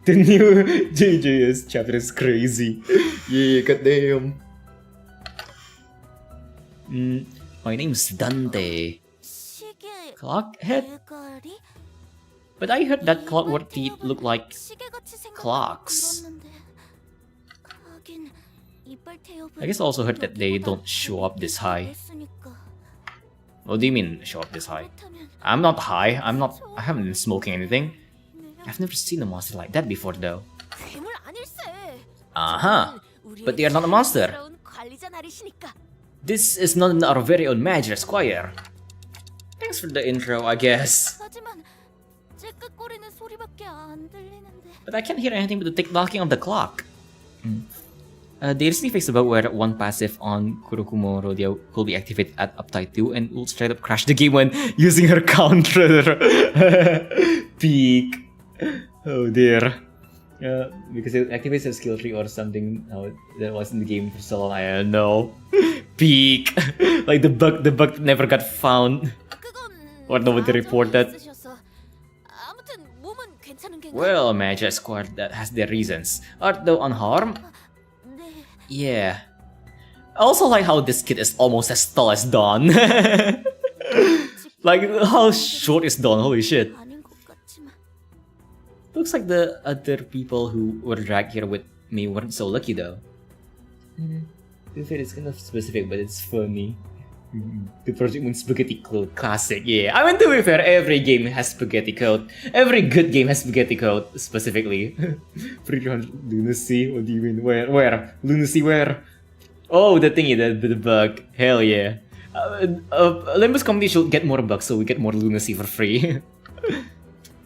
B: The new JJS chapter is crazy. Yeah, goddamn. My name's Dante.
D: 시계
B: Clockhead?
D: 대가리?
B: But I heard that clockwork teeth look like
D: 시계같이 생겼다고
B: clocks.
D: 들었는데. 하긴 이빨 태엽은
B: I guess I also heard that they don't show up this high.
D: 했으니까.
B: What do you mean show up this high?
D: 그렇다면
B: I'm not high. I haven't been smoking anything. I've never seen a monster like that before though.
D: 괴물 아닐세.
B: Uh-huh. But they are not a monster.
D: 새로운 관리자 날이시니까.
B: This is not our very own Magic Squire. Thanks for the intro, I guess.
D: 하지만 째깍거리는 소리밖에 안 들리는데.
B: But I can't hear anything but the tick-tocking of the clock. They recently fixed a bug where one passive on Kurokumo Rodeo could be activated at uptide 2 and will straight up crash the game when using her counter. Peak. Oh dear. Because it activates a skill tree or something that was in the game for so long. I don't know. Peak. Like the bug never got found. Or nobody reported.
D: 아무튼 몸은 괜찮은 게.
B: Well, Magi Squad that has their reasons. Art thou unharmed?
D: 네.
B: Yeah. I also like how this kid is almost as tall as Dawn. Like, how short is Dawn? Holy shit.
D: 아닌 것 같지만.
B: Looks like the other people who were dragged here with me weren't so lucky though. It's kind of specific, but it's funny. The Project Moon spaghetti code classic, yeah. I mean, to be fair, every game has spaghetti code. Every good game has spaghetti code, specifically. 300 lunacy? What do you mean? Where? Lunacy where? Oh, the thingy, the bug. Hell yeah. Limbus Company should get more bugs so we get more lunacy for free.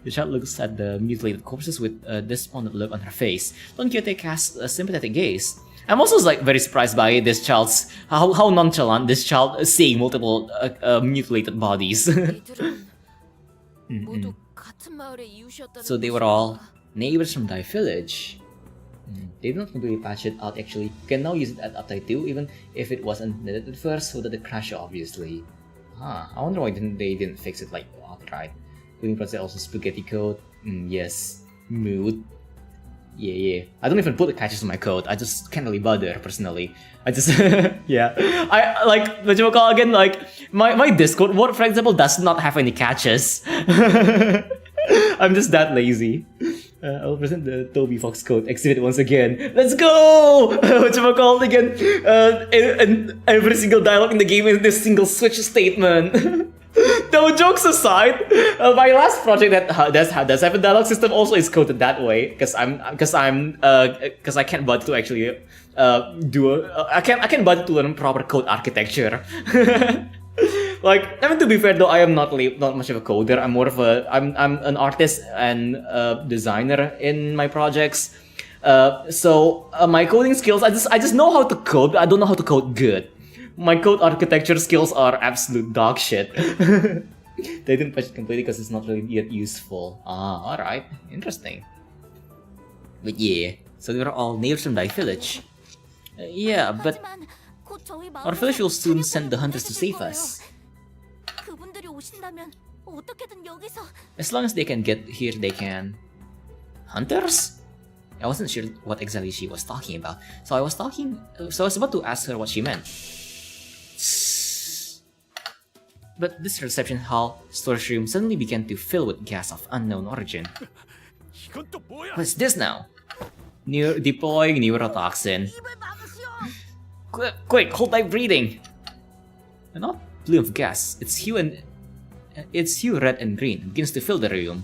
B: The child looks at the mutilated corpses with a despondent look on her face. Don Quixote casts a sympathetic gaze. I'm also like very surprised by this child's how nonchalant this child is seeing multiple mutilated bodies.
D: 이들은 모두 같은 마을의 이웃이었다는.
B: So they were all neighbors from Dai village. They don't completely patch it out actually. You can now use it at Update 2 even if it wasn't netted at first, so that the crash obviously. I wonder why they didn't fix it like outright. Coding process also spaghetti code. Yes. Mood. Yeah. I don't even put the catches in my code. I just can't really bother personally. I just yeah. I like what you call again, like my Discord word, for example, does not have any catches. I'm just that lazy. I'll present the Toby Fox code exhibit once again. Let's go! What you call again? And every single dialogue in the game is this single switch statement. No, jokes aside, my last project that does have a dialogue system also is coded that way because I can't bother to actually I can't bother to learn proper code architecture. Like, I mean, to be fair though, I am not much of a coder. I'm more of I'm an artist and designer in my projects. So my coding skills, I just know how to code, but I don't know how to code good. My code architecture skills are absolute dog shit. They didn't patch it completely because it's not really yet useful. Alright. Interesting. But yeah, so they were all neighbors from Dai village. Yeah, but
D: 하지만 곧 저희 마을에서
B: our village will soon send the hunters to
D: 해주실
B: save us.
D: 거예요. 그분들이 오신다면 어떻게든 여기서.
B: As long as they can get here, they can. Hunters? I wasn't sure what exactly she was talking about, so I was about to ask her what she meant. But this reception hall storage room suddenly began to fill with gas of unknown origin.
E: 이건 또 뭐야?
B: What's this now? Deploying neurotoxin.
D: 입을 막으시오.
B: Quick, hold my breathing. Not plume of gas. Its hue red and green begins to fill the room.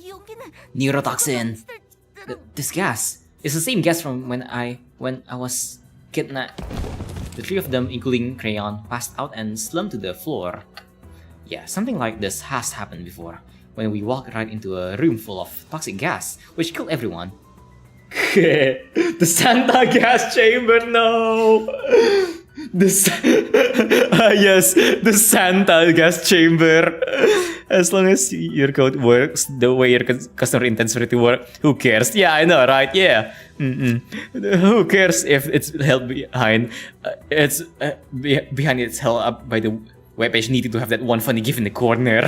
D: 이 용기는
B: Neurotoxin. This gas is the same gas from when I was kidnapped. The three of them, including Crayon, passed out and slumped to the floor. Yeah, something like this has happened before, when we walked right into a room full of toxic gas, which killed everyone. The Santa gas chamber, no! Yes, the Santa gas chamber. As long as your code works the way your customer intends for it to work, who cares? Yeah, I know, right? Yeah. Who cares if it's held behind? Behind it's held up by the webpage needed to have that one funny gif in the corner.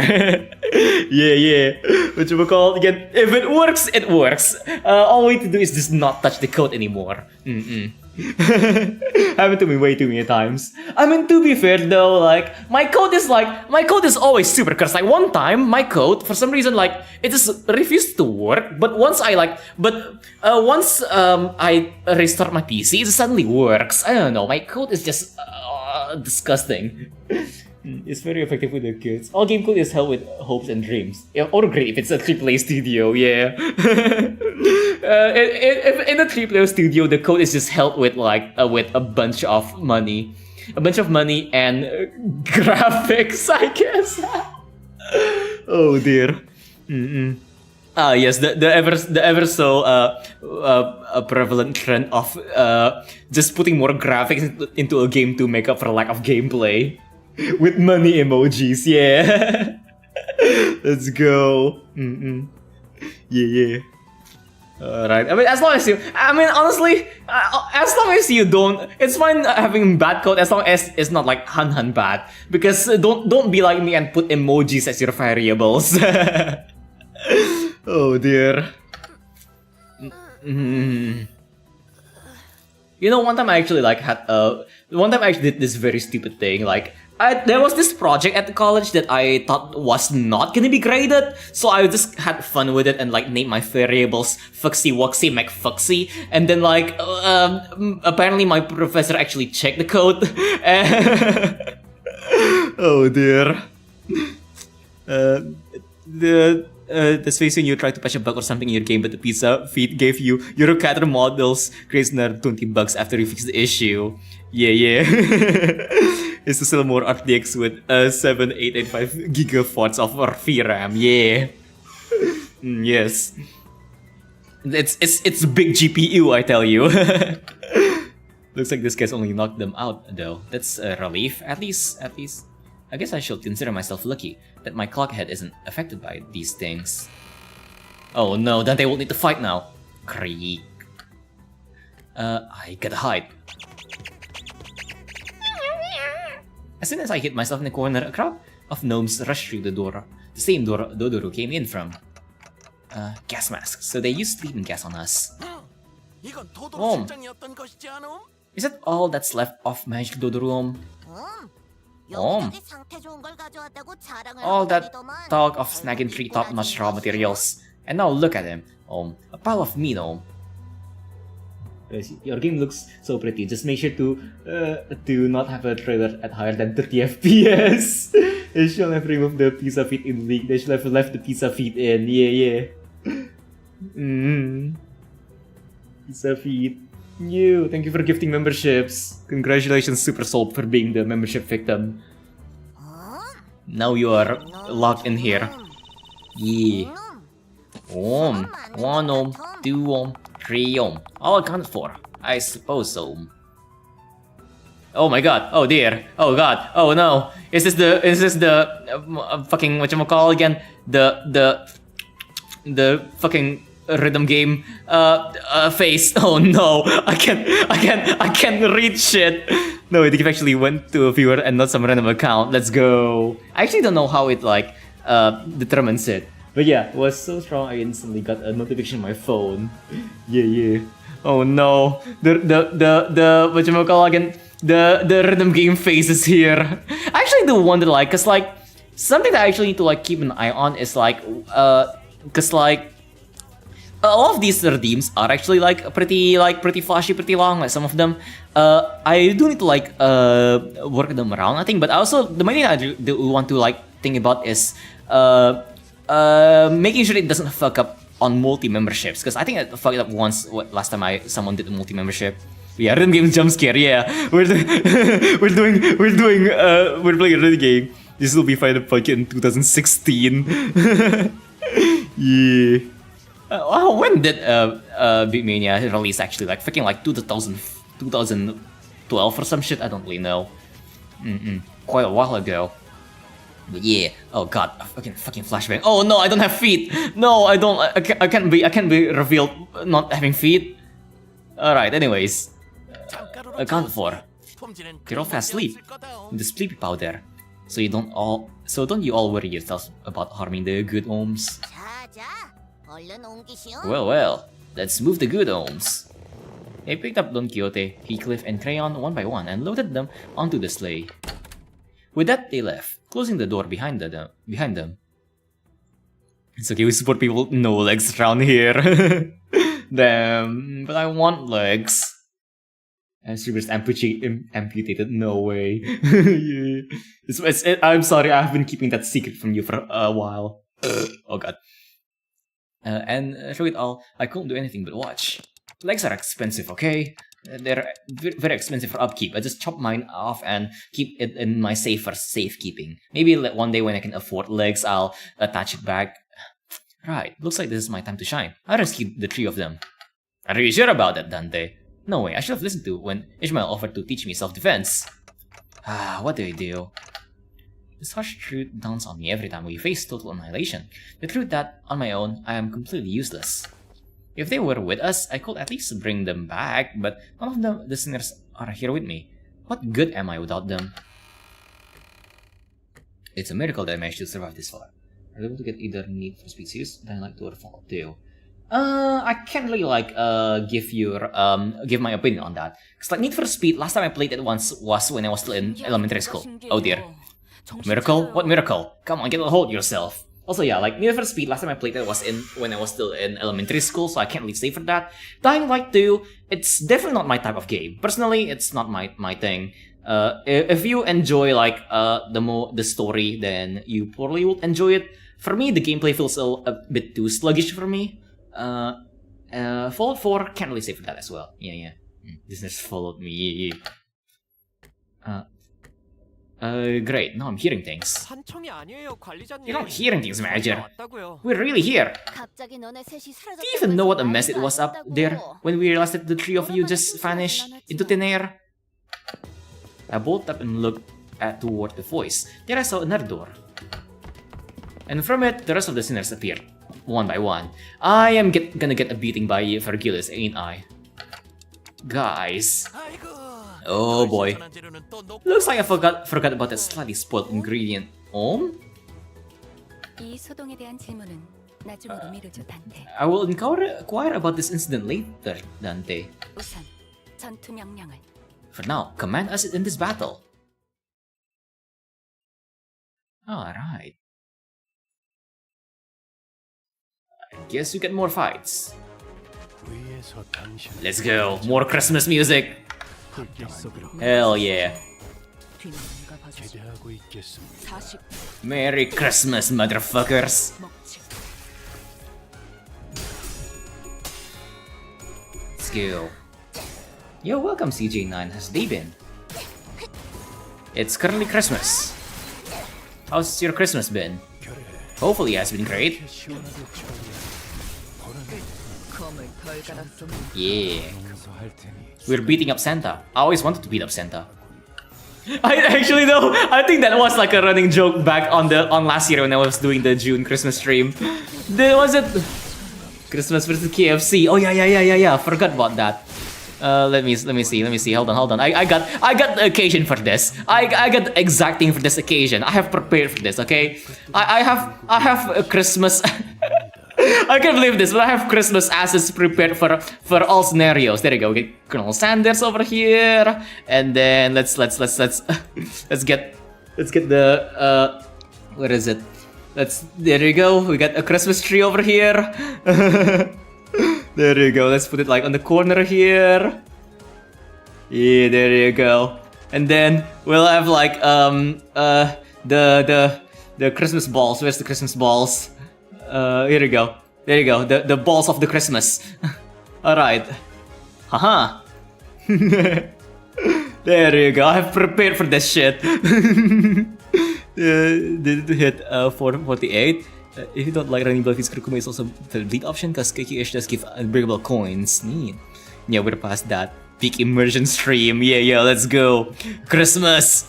B: Yeah. What you call again? If it works, it works. All we need to do is just not touch the code anymore. Happened to me way too many times. I mean, to be fair though, like my code is always super cursed. Like one time, my code for some reason it just refused to work. But once I restart my PC, it suddenly works. I don't know. My code is just disgusting. It's very effective with the kids. All game code is held with hopes and dreams. Or great if it's a AAA studio, yeah. If in a AAA studio, the code is just held with with a bunch of money, and graphics, I guess. Oh dear. Yes, the ever so prevalent trend of just putting more graphics into a game to make up for lack of gameplay. With money emojis, yeah. Let's go. Yeah. Alright, I mean, as long as you, I mean, honestly, as long as you don't, it's fine having bad code as long as it's not like hun bad. Because don't be like me and put emojis as your variables. Oh dear. You know, one time I actually like had one time I actually did this very stupid thing. Like, there was this project at the college that I thought was not gonna be graded, so I just had fun with it and like named my variables Fuxy Wuxy McFuxy, and then like apparently my professor actually checked the code. Oh dear. The space when you try to patch a bug or something in your game, but the pizza feed gave you your cat models creates another 20 bucks after you fix the issue. Yeah. It's to sell more RTX with 7885 gigaflops of VRAM. Yeah. Yes. It's big GPU, I tell you. Looks like this guy's only knocked them out though. That's a relief. At least. I guess I should consider myself lucky that my clock head isn't affected by these things. Oh no, Dante will need to fight now. Creak. I gotta hide. As soon as I hid myself in the corner, a crowd of gnomes rushed through the door. The same door Dodoru came in from. Gas masks. So they used sleeping gas on us.
F: 이건 도도로
B: 옴.
F: 실장이었던 것이지 않음?
B: Is that all that's left of Magic Dodoru?
D: 여기저기 상태 좋은 걸 가져왔다고 자랑을
B: All
D: 하고
B: that
D: 다니더만.
B: talk of snagging 3 top-notch raw materials. And now look at him. A pile of meat, Your game looks so pretty. Just make sure to not have a trailer at higher than 30 FPS. They should have removed the pizza feet in the league. They should have left the pizza feet in. Yeah. Pizza feet. Thank you for gifting memberships. Congratulations, Super Soul, for being the membership victim. Now you are locked in here. Yeah. 1 2 3 all accounted for. I suppose so. Oh my god. Oh dear. Oh god. Oh no. Is this the fucking whatchamacall again? The fucking rhythm game face. Oh no. I can't read shit. No, it actually went to a viewer and not some random account. Let's go. I actually don't know how it like determines it. But yeah, it was so strong I instantly got a notification on my phone. Yeah. Oh no. The whatchamacall again? The rhythm game phase is here. I actually do wonder like, cause like something that I actually need to like keep an eye on is like cause like a lot of these redeems are actually like pretty flashy, pretty long. Like some of them, I do need to like work them around, I think. But also the main thing I do want to like think about is making sure it doesn't fuck up on multi-memberships, because I think I fucked up once last time someone did a multi-membership. Yeah, rhythm game jump scare. Yeah, we're playing a rhythm game. This will be Final Fight in 2016. Yeah. When did Beatmania release actually? Like freaking like 2012 or some shit? I don't really know. Quite a while ago. But yeah. Oh god, fucking flashbang. Oh no, I don't have feet. No, I don't. I can't be revealed not having feet. All right. Anyways. Accounted for. You're all fast asleep. The sleepy powder. So don't you all worry yourselves about harming the good ohms. Well, let's move the good ohms. They picked up Don Quixote, Heathcliff, and Crayon one by one and loaded them onto the sleigh. With that, they left, closing the door behind them. It's okay, we support people no legs around here. Damn, but I want legs. And she was amputated. No way. Yeah. I'm sorry, I've been keeping that secret from you for a while. Oh god. And through it all, I couldn't do anything but watch. Legs are expensive, okay? They're very expensive for upkeep. I just chop mine off and keep it in my safe for safekeeping. Maybe one day when I can afford legs, I'll attach it back. Right, looks like this is my time to shine. I rescued the 3 of them. Are you sure about that, Dante? No way, I should have listened to when Ishmael offered to teach me self-defense. What do I do? This harsh truth dawns on me every time we face total annihilation. The truth that, on my own, I am completely useless. If they were with us, I could at least bring them back, but none of the listeners are here with me. What good am I without them? It's a miracle that I managed to survive this far. I was able to get either Need for Speed series, then like to follow too. I can't really like give my opinion on that. Cause like Need for Speed, last time I played it once was when I was still in elementary school. Oh dear. Miracle? What miracle? Come on, get a hold yourself. Also, yeah, like Need for Speed, last time I played it was when I was still in elementary school, so I can't really say for that. Dying Light 2, it's definitely not my type of game. Personally, it's not my thing. If you enjoy like the story, then you probably will enjoy it. For me, the gameplay feels a bit too sluggish for me. Fallout 4, can't really say for that as well. Yeah. Business followed me. Great. Now I'm hearing things.
F: 한청이 아니에요, 관리자님.
B: You're not hearing things, manager.
F: 왔다고요.
B: We're really here.
D: 갑자기 너네 셋이 사라졌다고
B: Do you even know what a
D: 해서
B: mess it was up
D: 말도 안
B: there
D: 했다고.
B: when we realized that the three of you just vanished into thin air? I bolted up and looked toward the voice. There I saw another door. And from it, the rest of the sinners appeared, one by one. I am gonna get a beating by Vergilius, ain't I? Guys.
F: 아이고.
B: Oh boy.
F: 신선한 재료는 또 놓고
B: Looks like I forgot about that slightly spoiled ingredient.
G: 이 소동에 대한 질문은 나중으로 미루죠, 단테.
B: I will inquire about this incident later, Dante.
G: 우선 전투 명령을.
B: For now, command us in this battle. Alright. I guess we get more fights.
C: 위에서 당신
B: Let's go. More Christmas music.
C: 불길 속으로
B: Hell yeah.
A: 뒤는 뭔가 봐주지.
C: 기대하고 있겠습니다.
A: 40
B: Merry Christmas, motherfuckers.
A: 먹지.
B: Let's go. Yo, welcome CJ9. How's day been? It's currently Christmas. How's your Christmas been? Hopefully it has been great.
C: 시원하게 처리해.
A: 검을 덜 갈았으면
B: Yeah.
C: 용서할 테니
B: We're beating up Santa. I always wanted to beat up Santa. I actually though, I think that was like a running joke back on last year when I was doing the June Christmas stream. Was it Christmas versus KFC? Oh yeah. Forgot about that. Let me see. Hold on. I got the occasion for this. I got exacting for this occasion. I have prepared for this. Okay. I have a Christmas. I can't believe this, but I have Christmas asses prepared for all scenarios. There you go. We get Colonel Sanders over here, and then let's get the where is it? There you go. We got a Christmas tree over here. There you go. Let's put it like on the corner here. Yeah, there you go. And then we'll have like the Christmas balls. Where's the Christmas balls? Here you go. There you go. The balls of the Christmas. All right. Haha. There you go. I have prepared for this shit. Did it hit 448? If you don't like running Bluffy's Kurukuma, is also the lead option because KKH does give unbreakable coins. Neat. Yeah, we're past that. Peak immersion stream. Yeah, let's go. Christmas.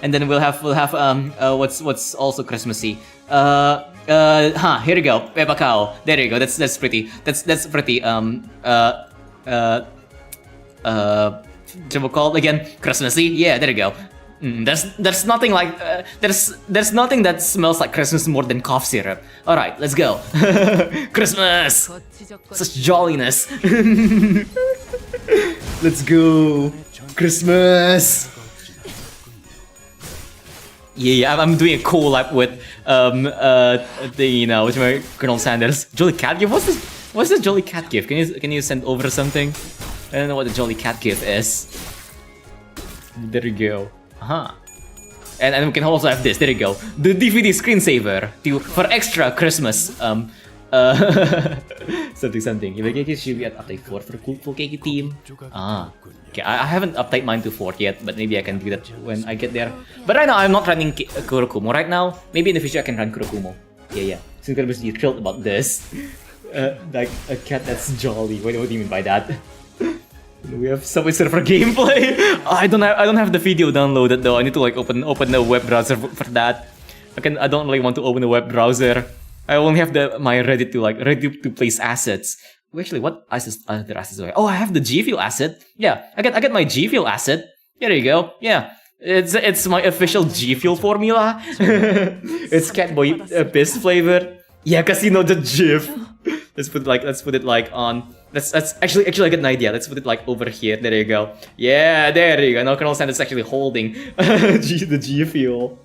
B: And then we'll have what's also Christmassy. Here we go. Peppa Cow. There you go. That's pretty. That's pretty. Triple called again. Christmassy. Yeah, there you go. There's nothing like there's nothing that smells like Christmas more than cough syrup. All right, let's go. Christmas. Such jolliness. Let's go. Christmas. Yeah, I'm doing a collab with which my Colonel Sanders. Jolly Cat gift? What's this Jolly Cat gift? Can you send over something? I don't know what the Jolly Cat gift is. There you go. And we can also have this. There you go. The DVD screensaver for extra Christmas something. If I should be at update 4 for the full Keiki team. Okay, I haven't updated mine to 4 yet, but maybe I can do that when I get there. But right now I'm not running Kurokumo. Right now, maybe in the future I can run Kurokumo. Yeah. Since I'm really thrilled about this. Like a cat that's jolly. What do you mean by that? We have Subway Surfer gameplay. I don't have the video downloaded though. I need to like open the web browser for that. I don't really want to open the web browser. I only have my ready to place assets. Well, actually, what other assets do I? Oh, I have the G Fuel asset. Yeah, I get my G Fuel asset. There you go. Yeah, it's my official G Fuel formula. It's Catboy piss flavor. Yeah, cause you know the GIF. Let's put it like on. Let's actually I get an idea. Let's put it like over here. There you go. Yeah, there you go. Now Colonel Sanders actually holding the G Fuel.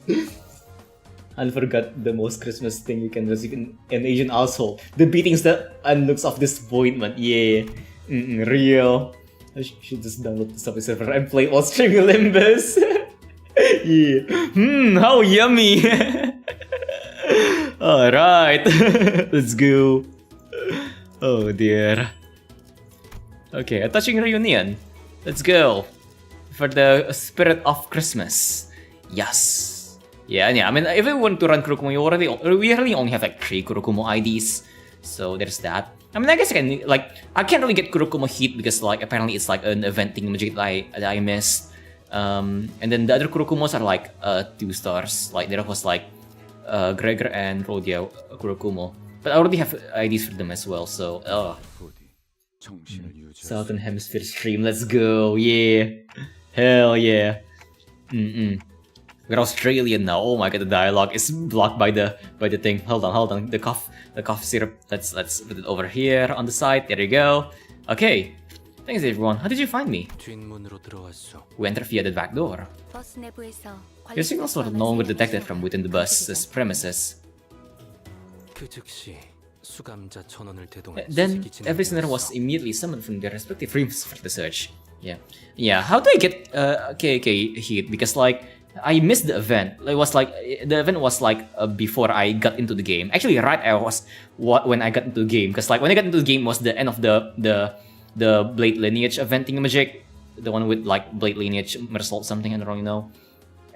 B: I forgot the most Christmas thing you can receive in an Asian household. The beatings that and looks of disappointment. Yeah. Real. I should just download the Subway server and play while streaming Limbus. Yeah. How yummy. Alright. Let's go. Oh dear. Okay, a touching reunion. Let's go. For the spirit of Christmas. Yes. Yeah, I mean, if we want to run Kurokumo, we really only have like 3 Kurokumo IDs. So there's that. I mean, I guess I can't really get Kurokumo Heat because like apparently it's like an event thingamajig that I missed. And then the other Kurokumos are like 2 stars. Like there was like Gregor and Rodia Kurokumo. But I already have IDs for them as well, so Southern Hemisphere stream, let's go, yeah. Hell yeah. We're Australian now. Oh my god, the dialogue is blocked by the thing. Hold on. The cough syrup. Let's put it over here on the side. There you go. Okay. Thanks everyone. How did you find me? We entered via the back door.
G: 버스 내부에서
B: Your signals were no longer detected from within the bus's premises. Then every prisoner was immediately summoned from their respective rooms for the search. Yeah. How do I get KK Heat? Because like I missed the event. It was like the event was like before I got into the game. Actually, right, when I got into the game. Because like when I got into the game was the end of the Blade Lineage event thingamajig, the one with like Blade Lineage Mersault something, I don't really know.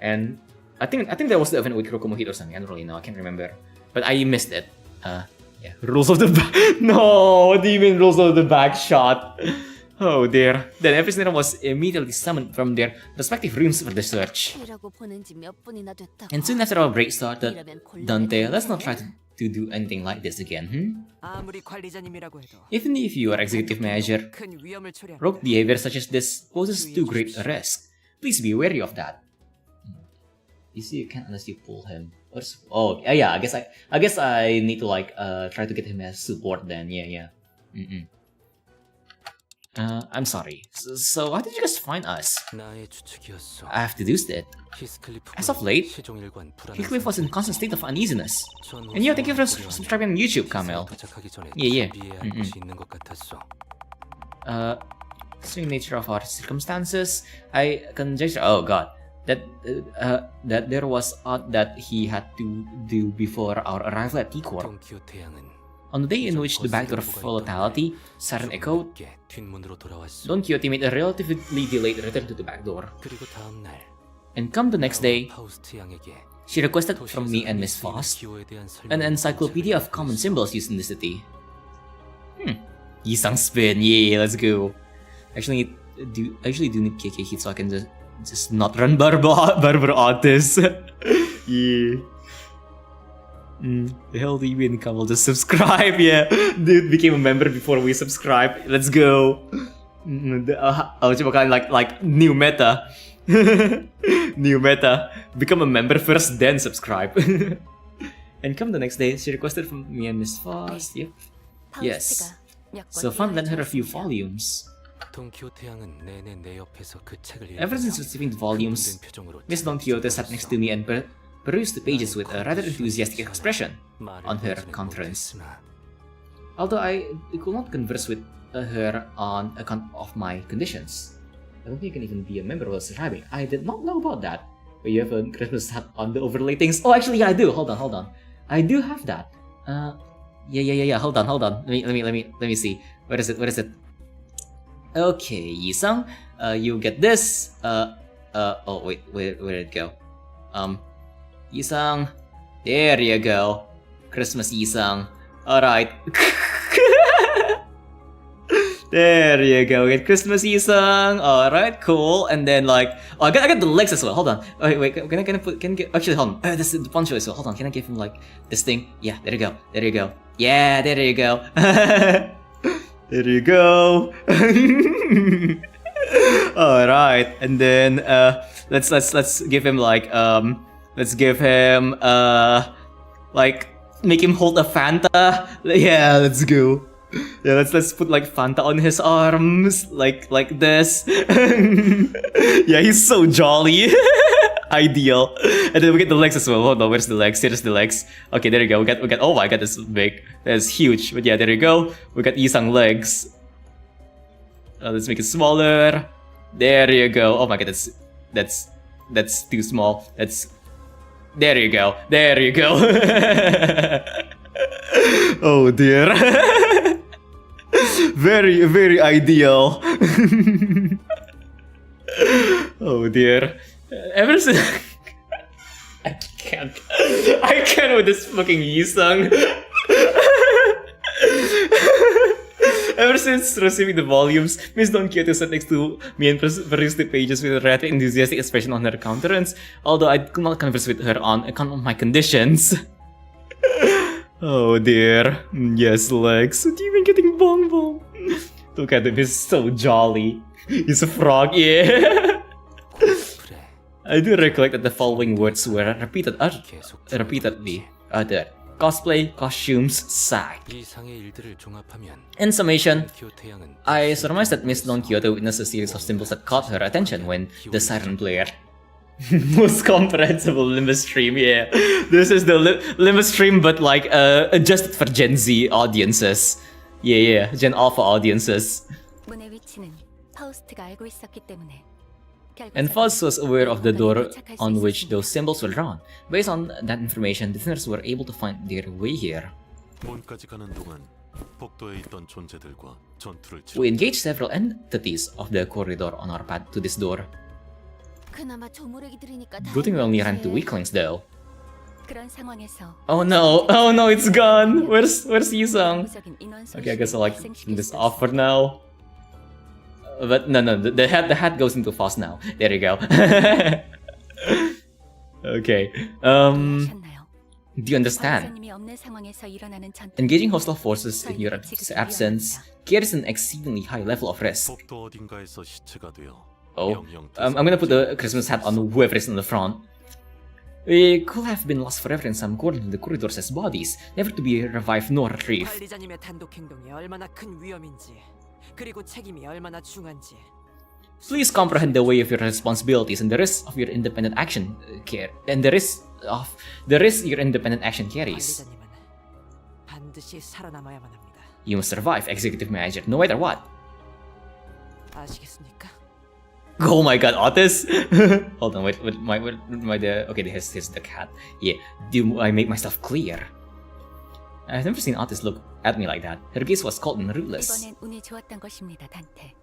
B: And I think that was the event with Kurokumo Heat or something. I don't really know. I can't remember. But I missed it. Yeah. Rules of the back. No, what do you mean rules of the back shot? Oh dear. Then every prisoner was immediately summoned from their respective rooms for the search. And soon after our break started, Dante, let's not try to do anything like this again, Even if you are executive manager, rogue behavior such as this poses too great a risk. Please be wary of that. You see, you can't unless you pull him. Oh, yeah. I guess I need to like try to get him as support then. Yeah. I'm sorry. So how did you guys find us? I have deduced it. As of late, Heathcliff was in constant state of uneasiness. And thank you for subscribing on YouTube, Kamel. Yeah. Considering the nature of our circumstances, I conjecture. Oh god. That there was odd that he had to do before our arrival at T-Corp. On the day in which the backdoor volatility siren echoed, Don Quixote made a relatively delayed return to the backdoor. And come the next day, she requested from me and Miss Faust an encyclopedia of common symbols used in the city. Yisang spin, yeah, let's go. Actually do need KK Heat so I can just not run Barber Artist. Yeah. The hell do you mean, Kamal? Just subscribe, yeah. Dude became a member before we subscribe. Let's go. Like new meta. New meta. Become a member first, then subscribe. And come the next day, she requested from me and Miss Faust. Yep. Yes. So Fun lent her a few volumes. Ever since receiving the volumes, Miss Don Quixote sat next to me and perused the pages with a rather enthusiastic expression on her countenance. Although I could not converse with her on account of my conditions. I don't think you can even be a member while surviving. I did not know about that. But you have a Christmas hat on the overlay things. Oh, actually, yeah, I do. Hold on. I do have that. Yeah. Hold on. Let me see. Where is it? Okay, Yisang, you get this. Oh wait, where did it go? Yisang, there you go. Christmas Yisang. Alright. There you go. We get Christmas song. All right, cool. And then like, oh, I got the legs as well. Hold on. Oh, wait, can I get? Actually, hold on. This is the poncho as well. Hold on. Can I give him like this thing? Yeah, there you go. There you go. Yeah, there you go. There you go. All right, and then let's give him like let's give him like make him hold a Fanta. Yeah, let's go. Yeah, let's put like Fanta on his arms, like this. Yeah, he's so jolly. Ideal. And then we get the legs as well. Hold on, where's the legs? Here's the legs. Okay, there you go. We got. Oh my god, this is big. That's huge. But yeah, there you go. We got Isang legs. Let's make it smaller. There you go. Oh my god, that's too small. There you go. There you go. Oh dear. Very ideal. Oh dear. Ever since I can't with this fucking Yisung. Ever since receiving the volumes, Miss Don Quixote sat next to me and perused the pages with a rather enthusiastic expression on her countenance, although I could not converse with her on account of my conditions. Oh dear. Yes, Lex. What do you mean getting Bongbong? Look at him, he's so jolly. He's a frog, yeah. I do recollect that the following words were repeatedly uttered. Cosplay, costumes, sack. In summation, I surmise that Miss Don Quixote witnessed a series of symbols that caught her attention when the siren blared. Most comprehensible Limbus stream, yeah. This is the Limbus stream, but like adjusted for Gen Z audiences. Yeah, Gen Alpha audiences.
G: 문의 위치는 파우스트가 알고 있었기 때문에
B: And Fuzz was aware of the door on which those symbols were drawn. Based on that information, defenders were able to find their way here.
E: 문까지 가는 동안 복도에 있던 존재들과 전투를
B: We engaged several entities of the corridor on our path to this door.
D: 그나마 조무래기들이니까
B: Good thing we only ran into weaklings though.
G: 그런 상황에서
B: Oh no, it's gone! Where's Yusung?
G: 부적인 인원
B: Okay, I guess I'll like
G: 손실을
B: turn this
G: 발생시킬
B: off for now. But no, the hat goes into fast now. There you go. Okay.
G: 하셨나요?
B: Do you understand?
G: 권사님이 없는 상황에서 일어나는 전투
B: Engaging hostile forces in your absence carries an exceedingly high level of risk.
E: 복도 어딘가에서 시체가 되어
B: Oh,
E: 영영
B: I'm gonna put the Christmas hat on whoever is in the front. We could have been lost forever in some corner of the corridors as bodies, never to be revived nor retrieved.
F: 관리자님의 단독 행동이 얼마나 큰 위험인지, 그리고 책임이 얼마나 중한지.
B: Please comprehend the way of your responsibilities and the risk of your independent action your independent action carries.
F: 관리자님은 반드시 살아남아야만 합니다.
B: You must survive, executive manager, no matter what.
F: 아시겠습니까?
B: Oh my god, Otis! Hold on, wait, okay, here's the cat. Yeah, do I make myself clear? I've never seen Otis look at me like that. Her gaze was cold and rootless.
G: 이번엔 운이 좋았던 것입니다, 단테.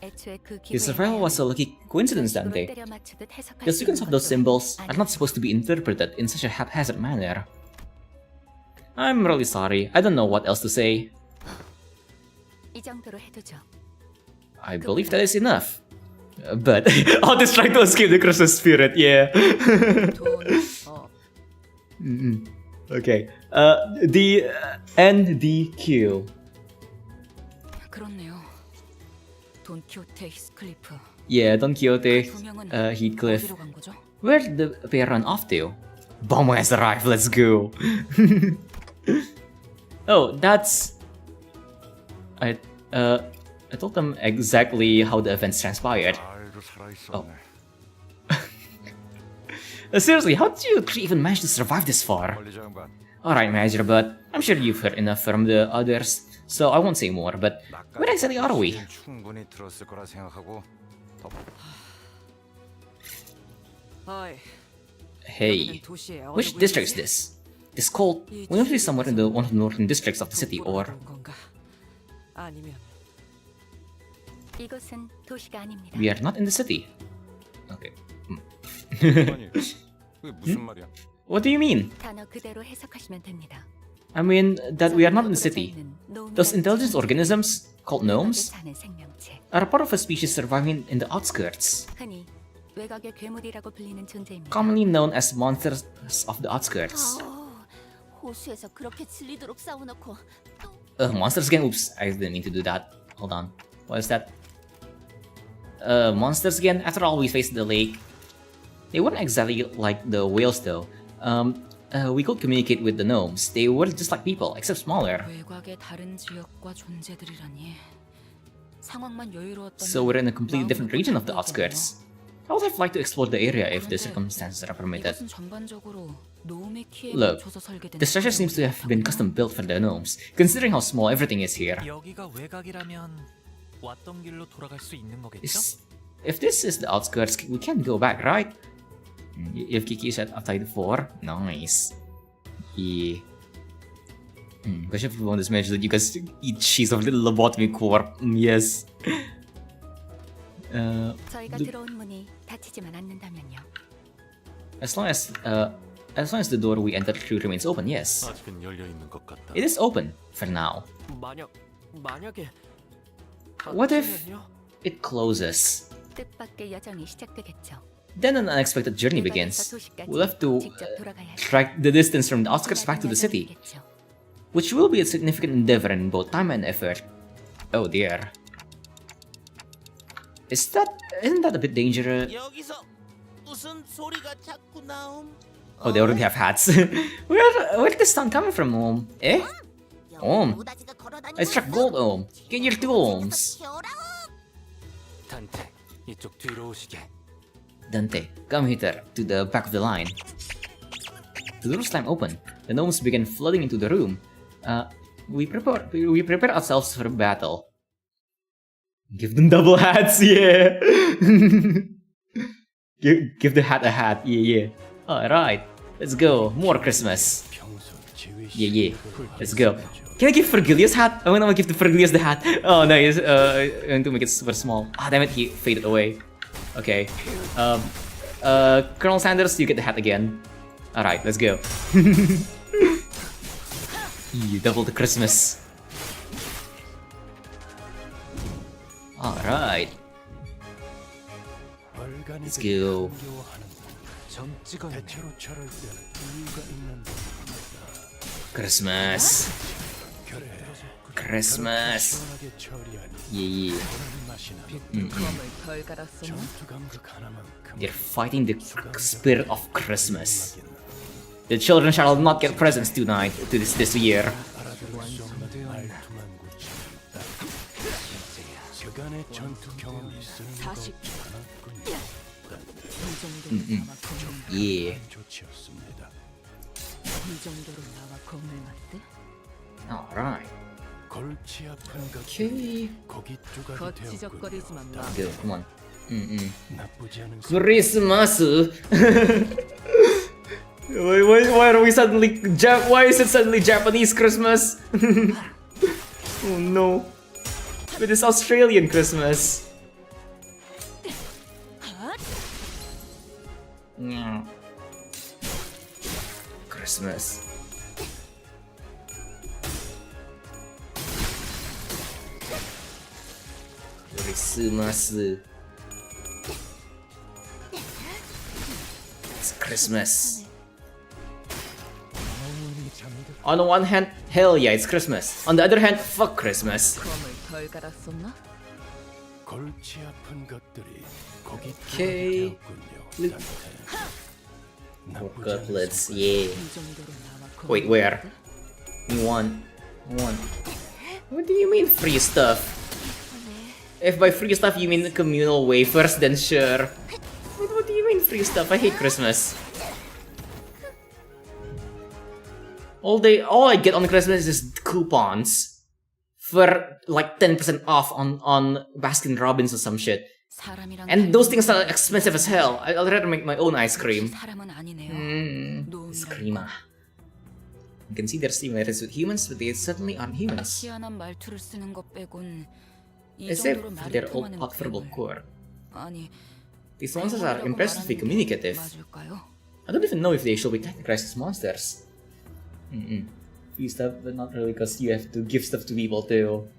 G: 애초에 그
B: His survival was a lucky coincidence, Dante.
G: 때려 맞추듯 해석할
B: The
G: 수
B: sequence
G: 있는
B: of those
G: 것도
B: symbols are not
G: 아니죠.
B: supposed to be interpreted in such a haphazard manner. I'm really sorry. I don't know what else to say.
G: 이 정도로 해두죠.
B: I believe that is enough. But Otis trying to escape the Christmas spirit, yeah. Okay. The NDQ.
A: 그렇네요. 돈 키호테 히스클리프.
B: Yeah, Don Quixote,
A: 두 명은
B: Heathcliff.
A: 어디로 간 거죠?
B: Where did the pair run off to? Bongbong has arrived, let's go. Oh, that's... I told them exactly how the events transpired. Oh. Seriously, how did you three even manage to survive this far? Alright, Manager, but I'm sure you've heard enough from the others, so I won't say more, but where exactly are we?
F: 어이,
B: Hey,
F: 여기는 도시의
B: which
F: 어느
B: district is
F: 부분이지?
B: this? This cult will be somewhere in one of the northern districts of the city, or...
F: 동굴로 간 건가? 아니면
G: 이곳은 도시가 아닙니다.
B: We are not in the city. Okay.
H: 아니, 그게 무슨 말이야?
B: What do you mean?
G: 단어 그대로 해석하시면 됩니다.
B: I mean that we are not in the city. Those intelligent organisms, called gnomes
G: 사는 생명체.
B: are a part of a species surviving in the outskirts,
G: 흔히 외곽의 괴물이라고 불리는 존재입니다.
B: commonly known as monsters of the outskirts.
D: 호수에서 그렇게 질리도록 싸워놓고
B: Monsters again. Oops, I didn't mean to do that. Hold on. What is that? Monsters again. After all, we faced the lake. They weren't exactly like the whales, though. We could communicate with the gnomes. They were just like people, except smaller.
A: 외곽의 다른 지역과 존재들이라니. 상황만 여유로웠다면
B: So we're in a completely different region of the
A: 마음을
B: outskirts. I would have liked to explore the area if the circumstances are permitted.
A: 이것은 전반적으로 노움의 키에
B: Look,
A: 맞춰서 설계된
B: the structure seems to have been custom built for the gnomes, considering how small everything is here.
I: 여기가 외곽이라면 왔던 길로 돌아갈 수 있는 거겠죠?
B: If this is the outskirts, we can't go back, right? If Kiki said outside 4, nice. Yeah. Question for this message that you guys eat cheese of little lobotomy core. Yes.
G: 저희가 들어온 문이 닫히지만 않는다면요.
B: As long as the door we entered through remains open, yes.
E: 아직은 열려 있는 것 같다.
B: It is open for now.
F: 만약에
B: What if
F: 닫히면요?
B: it closes?
G: 뜻밖의 여정이 시작되겠죠.
B: Then an unexpected journey
G: 외곽에서
B: begins.
G: 도시까지
B: We'll have to
G: 직접 돌아가야 해요.
B: track the distance from the outskirts back to the city,
G: 여정이겠죠.
B: which will be a significant endeavor in both time and effort. Oh dear. Isn't that a bit dangerous?
J: 여기서 무슨 소리가 자꾸 나옴?
B: Oh, they already have hats. Where did this sound coming from, Ohm? Eh? Ohm. I struck gold, Ohm. Get your 2 ohms.
I: 단테, 이쪽 뒤로 오시게.
B: Dante, come hither, to the back of the line. The door slammed open. The gnomes began flooding into the room. We prepare ourselves for battle. Give them double hats, yeah! give the hat a hat, yeah. Alright, let's go. More Christmas. Yeah. Let's go. Can I give Fergilius hat? I wanna give the Fergilius the hat. Oh, nice. I'm going to make it super small. Ah, damn it, he faded away. Okay. Colonel Sanders, you get the hat again. Alright, let's go. You double the Christmas. Alright. Let's go. Christmas. Christmas. Yeah. They're fighting the spirit of Christmas. The children shall not get presents tonight, this year. Yeah. Alright. Okay.
F: 거치적거리지만 마.
B: Go, come on. Christmas. Why are we suddenly why is it suddenly Japanese Christmas? Oh no. It is Australian Christmas. Yeah. Christmas. Christmas. It's Christmas. On the one hand, hell yeah, it's Christmas. On the other hand, fuck Christmas. Okay. More cutlets, yeah. Wait, where? One. What do you mean free stuff? If by free stuff you mean communal wafers, then sure. What do you mean free stuff? I hate Christmas. All I get on Christmas is coupons for like 10% off on Baskin Robbins or some shit. And those things are expensive as hell. I'll rather make my own ice cream. Ice cream. You can see they're similarities with humans, but they certainly aren't humans. Except for their old unfavorable core. These monsters are impressively communicative. I don't even know if they should be categorized as monsters. Free stuff, but not really, because you have to give stuff to people too.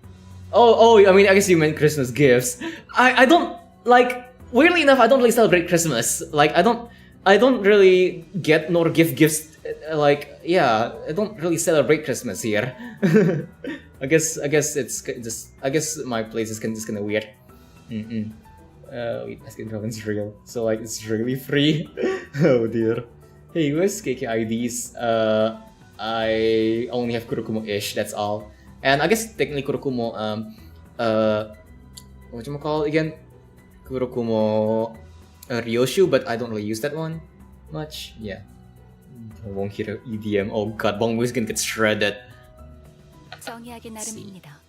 B: Oh, I mean, I guess you meant Christmas gifts. I don't like. Weirdly enough, I don't really celebrate Christmas. Like, I don't really get nor give gifts. Like, yeah, I don't really celebrate Christmas here. I guess it's just. I guess my place is just kind of weird. Wait, Baskin Robbins real. So like, it's really free. Oh dear. Hey, where's KKIDs? I only have Kurokumo-ish. That's all. And I guess technically Kurokumo, whatchamacallit again? Kurokumo Ryoshu, but I don't really use that one much. Yeah. Won't hear EDM. Oh god, Bongbong is gonna get shredded.
G: 정의하기 나름입니다.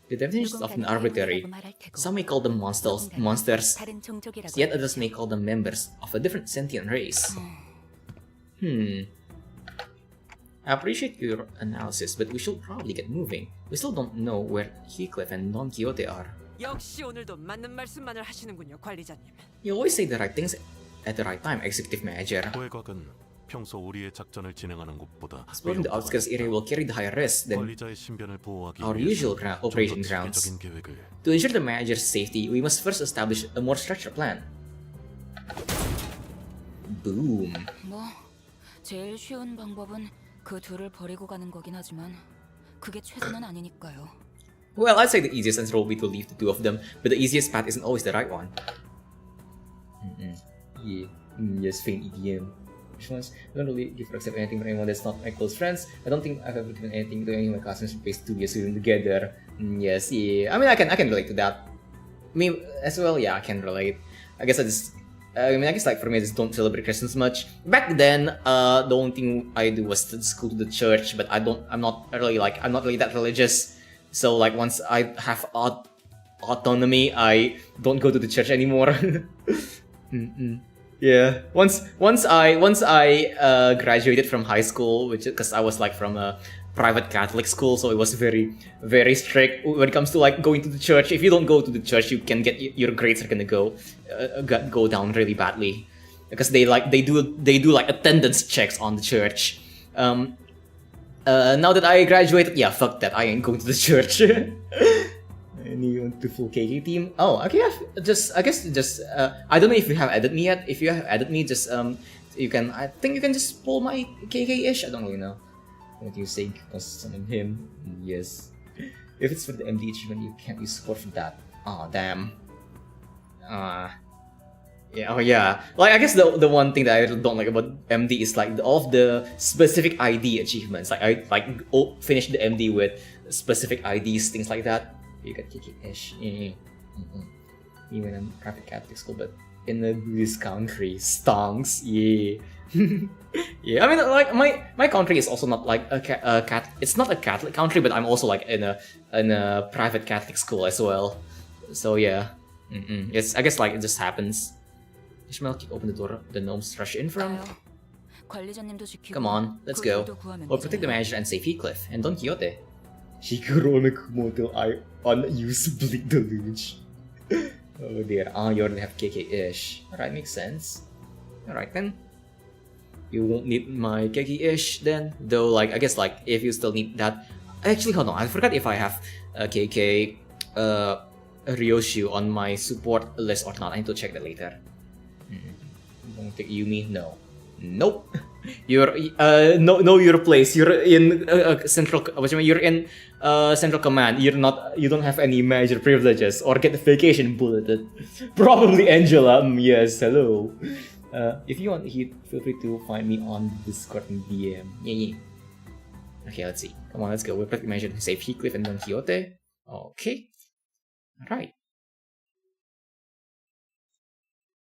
B: The definition is often arbitrary. Some may call them monsters,
G: 다른 종족이라고
B: yet others may call them members of a different sentient race. I appreciate your analysis, but we should probably get moving. We still don't know where Heathcliff and Don Quixote are.
F: 역시 오늘도 맞는 말씀만을 하시는군요, 관리자님.
B: You always say the right things at the right time, Executive Manager.
E: 외곽은 평소 우리의 작전을 진행하는 곳보다
B: Exploring the outskirts area will carry the higher risk than
E: 관리자의 신변을 보호하기
B: our usual operation grounds.
E: 체계적인 계획을
B: To ensure the manager's safety, we must first establish a more structured plan. Boom.
A: 뭐 제일 쉬운 방법은 그 둘을 버리고 가는 거긴 하지만 그게 최선은 아니니까요.
B: Well, I'd say the easiest answer will be to leave the two of them, but the easiest path isn't always the right one. Yeah. Yes, faint EDM. Which ones? I don't really give or accept anything from anyone that's not my close friends. I don't think I've ever given anything to any of my cousins who pays 2 years living together. Yes, yeah. I mean, I can relate to that. Me as well, yeah, I can relate. I guess I guess like for me, I just don't celebrate Christmas much. Back then, the only thing I do was to go to the church, but I'm not really that religious. So like once I have autonomy, I don't go to the church anymore. Yeah. Once I graduated from high school, which because I was like from a private Catholic school, so it was very very strict when it comes to like going to the church. If you don't go to the church, you can get your grades are gonna go down really badly because they do like attendance checks on the church. Now that I graduated, yeah, fuck that. I ain't going to the church. And you want to full KK team? Oh, okay. I guess I don't know if you have added me yet. If you have added me, just you can. I think you can just pull my KK-ish. I don't really know. What do you say? Because summon him. Yes. If it's for the MD achievement, you can't use support for that. Oh damn. Yeah. Oh yeah. Like I guess the one thing that I don't like about MD is like all of the specific ID achievements. Like I finish the MD with specific IDs, things like that. You got KK-ish. Even in private Catholic school, but in a Buddhist country, stonks. Yeah. Yeah. I mean, like my country is also not like a It's not a Catholic country, but I'm also like in a private Catholic school as well. So yeah. Yes. I guess like it just happens. Ishmael, kick open the door. The gnomes rush in from.
A: 관리자님도 지키고.
B: Come on, let's go.
A: 그들도 구하면
B: We'll protect the
A: 되잖아요.
B: manager and save Heathcliff and Don Quixote. Hikuro Kumoto I unused Bleak Deluge. Oh dear. You already have KK-ish. Alright, makes sense. Alright then. You won't need my KK-ish then. Though, like, I guess, like, if you still need that. Actually, hold on. I forgot if I have KK Ryoshu on my support list or not. I need to check that later. Don't take Yumi? No. Nope. You're know your place. You're in central. You're in central command. You don't have any major privileges or get the vacation bulleted. Probably Angela. Yes. Hello. If you want, feel free to find me on Discord and DM. Yeah. Okay, let's see. Come on, let's go. We'll imagine save Heathcliff and Don Quixote. Okay. All right.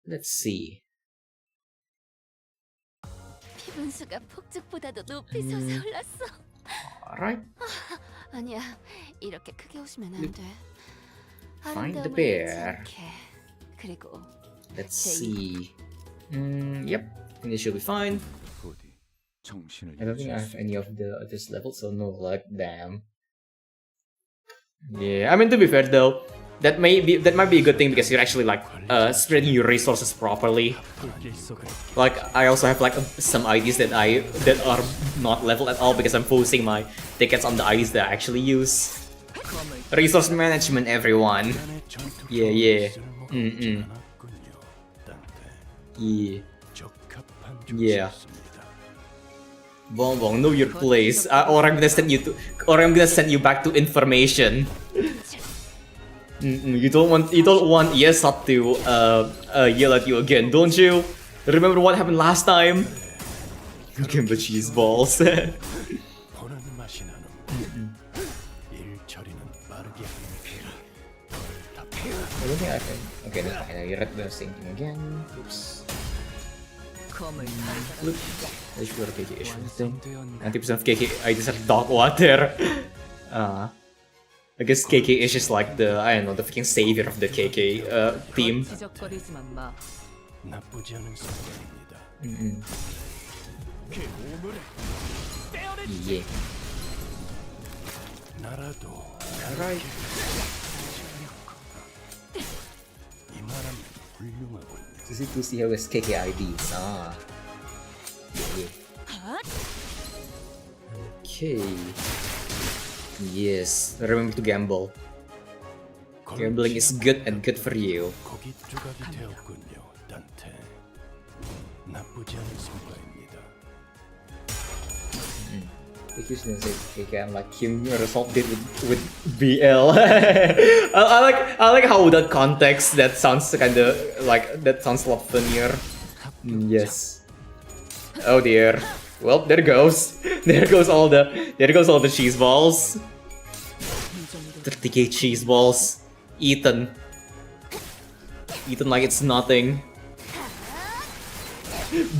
B: Let's see.
D: 피분수가 폭죽보다도 높이 솟아올랐어.
B: Alright.
D: 아니야, 이렇게 크게 오시면 안 돼.
B: Find the
D: 아름다움을
B: bear.
D: 잃지 않게. 그리고
B: Let's see. Yep. I think this should be fine.
H: 부디 정신을
B: I don't think I have any of this level, so no luck. Damn. Yeah. I mean, to be fair though, that might be a good thing because you're actually like spreading your resources properly. Like I also have like some IDs that are not leveled at all because I'm focusing my tickets on the IDs that I actually use. Resource management, everyone. Yeah, yeah. Yeah. Yeah. Bongbong, know your place, or I'm gonna send you to, or I'm gonna send you back to information. You don't want Yesat to yell at you again, don't you? Remember what happened last time? Give the cheese balls.
C: 보는 맛이 나는 일 처리는 빠르게 하는 게라
B: I don't think I can. Okay, that's fine. I read the same thing again. Oops. Look, I should go to KK issue thing. 90% of KK IDs are dark water. I guess KK is just like the, I don't know, the freaking savior of the KK team.
G: 지적거리지만 마.
C: 나쁘지 않은 생각입니다.
B: Yeah.
C: 나라도
B: Alright.
C: 이 말하면 훌륭하군요.
B: Easy to see how his KK IDs. Yeah. Okay. Yes. Remember to gamble. Gambling is good and good for you.
C: 거기 조각이 되었군요, 단테. 나쁘지 않은 성과입니다.
B: He can like him resolved it with BL. I like how that context that sounds kinda like that sounds a lot funnier. Yes. Oh dear. Well, there goes. There goes all the cheese balls. 30k cheese balls. Eaten. Eaten like it's nothing.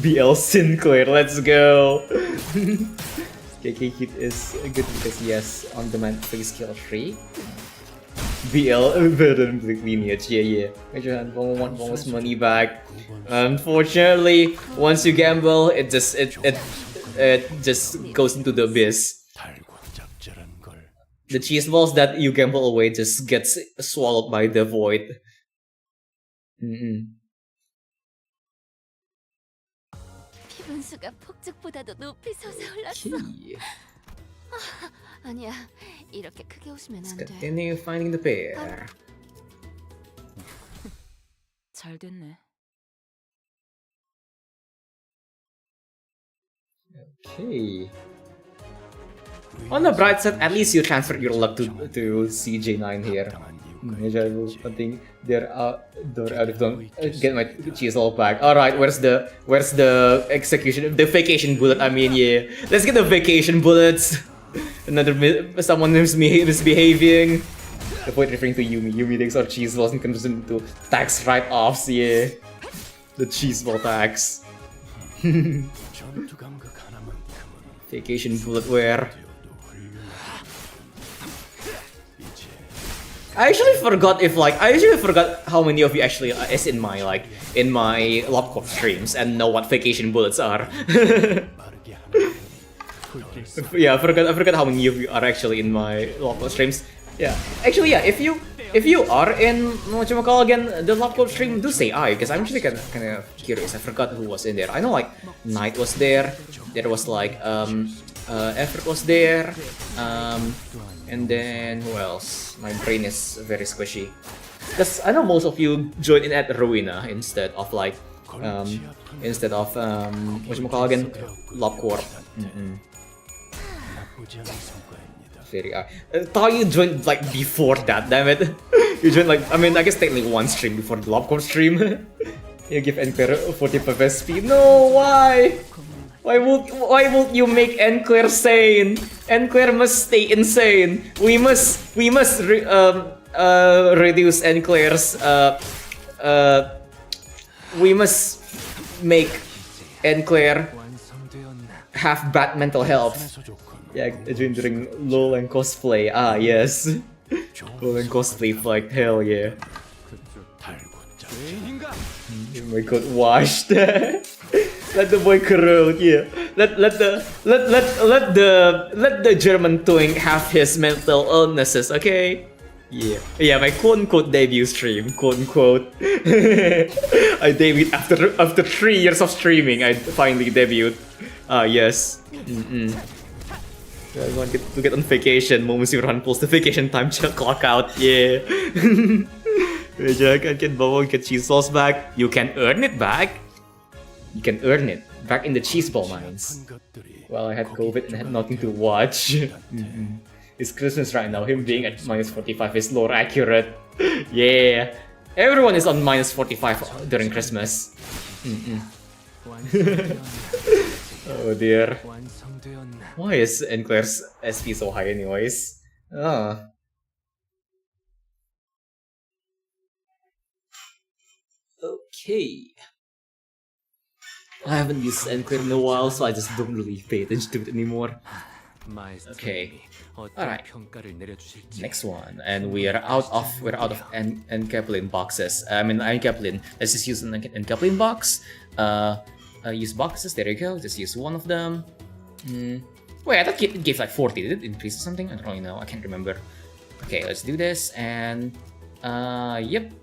B: BL Sinclair, let's go. KK hit is good because he has on-demand free skill 3. BL veteran lineage, yeah. Major hand won't want his money back. Unfortunately, once you gamble, it just goes into the abyss. The cheese balls that you gamble away just gets swallowed by the void.
D: 분수가 폭죽보다도 높이 솟아올랐어. 아니야, 이렇게 크게 웃으면 안 돼.
B: Continue finding the pair.
A: 잘 됐네.
B: Okay. On the bright side, at least you transferred your luck to CJ9 here. I think don't get my cheese all back. Alright, where's the execution? The vacation bullet, I mean, yeah. Let's get the vacation bullets. Someone is misbehaving. Avoid referring to Yumi. Yumi takes our cheese balls and converts them to tax write-offs, yeah. The cheese ball tax. Vacation bullet wear. I actually forgot how many of you actually is in my Lobcorp streams and know what vacation bullets are. Yeah, I forgot how many of you are actually in my Lobcorp streams. Yeah, actually, yeah. If you are in whatchamacall again, the Lobcorp stream, do say I, because I'm actually kind of curious. I forgot who was in there. I know like Knight was there. There was like Effort was there. And then who else? My brain is very squishy. Because I know most of you joined in at Ruina instead of like whatchamacall again, Lobcorp. Very I thought you joined like before that, damn it. You joined like, I mean, I guess technically one stream before the Lobcorp stream. You give Enclair 45 SP. No, why? Why would you make Enclair sane? Enclair must stay insane. We must reduce Enclair's we must make Enclair have bad mental health. Yeah, during LOL and cosplay. Ah, yes. LOL and cosplay fight, hell yeah. Oh my god, washed. Let the boy corrode, yeah. Let the German twink have his mental illnesses, okay? Yeah, my quote-unquote debut stream, quote-unquote. I debuted after 3 years of streaming. I finally debuted. Ah, yes. Everyone get to get on vacation. Moments you run pulls the vacation time clock out. Yeah. Jack can Bongbong get cheese balls back. You can earn it back. You can earn it back in the cheese ball mines. Well, I had COVID and had nothing to watch. It's Christmas right now. Him being at minus 45 is lore accurate. Yeah. Everyone is on minus 45 during Christmas. Oh dear. Why is Enclair's SP so high anyways? Ah. Okay. I haven't used Enclair in a while, so I just don't really pay attention to it anymore. Okay. Alright. Next one. And we're out of Encaplin boxes. I mean Encaplin. Let's just use an Encaplin box. Use boxes, there you go. Just use one of them. Wait, I thought it gave like 40. Did it increase or something? I don't really know. I can't remember. Okay, let's do this and yep.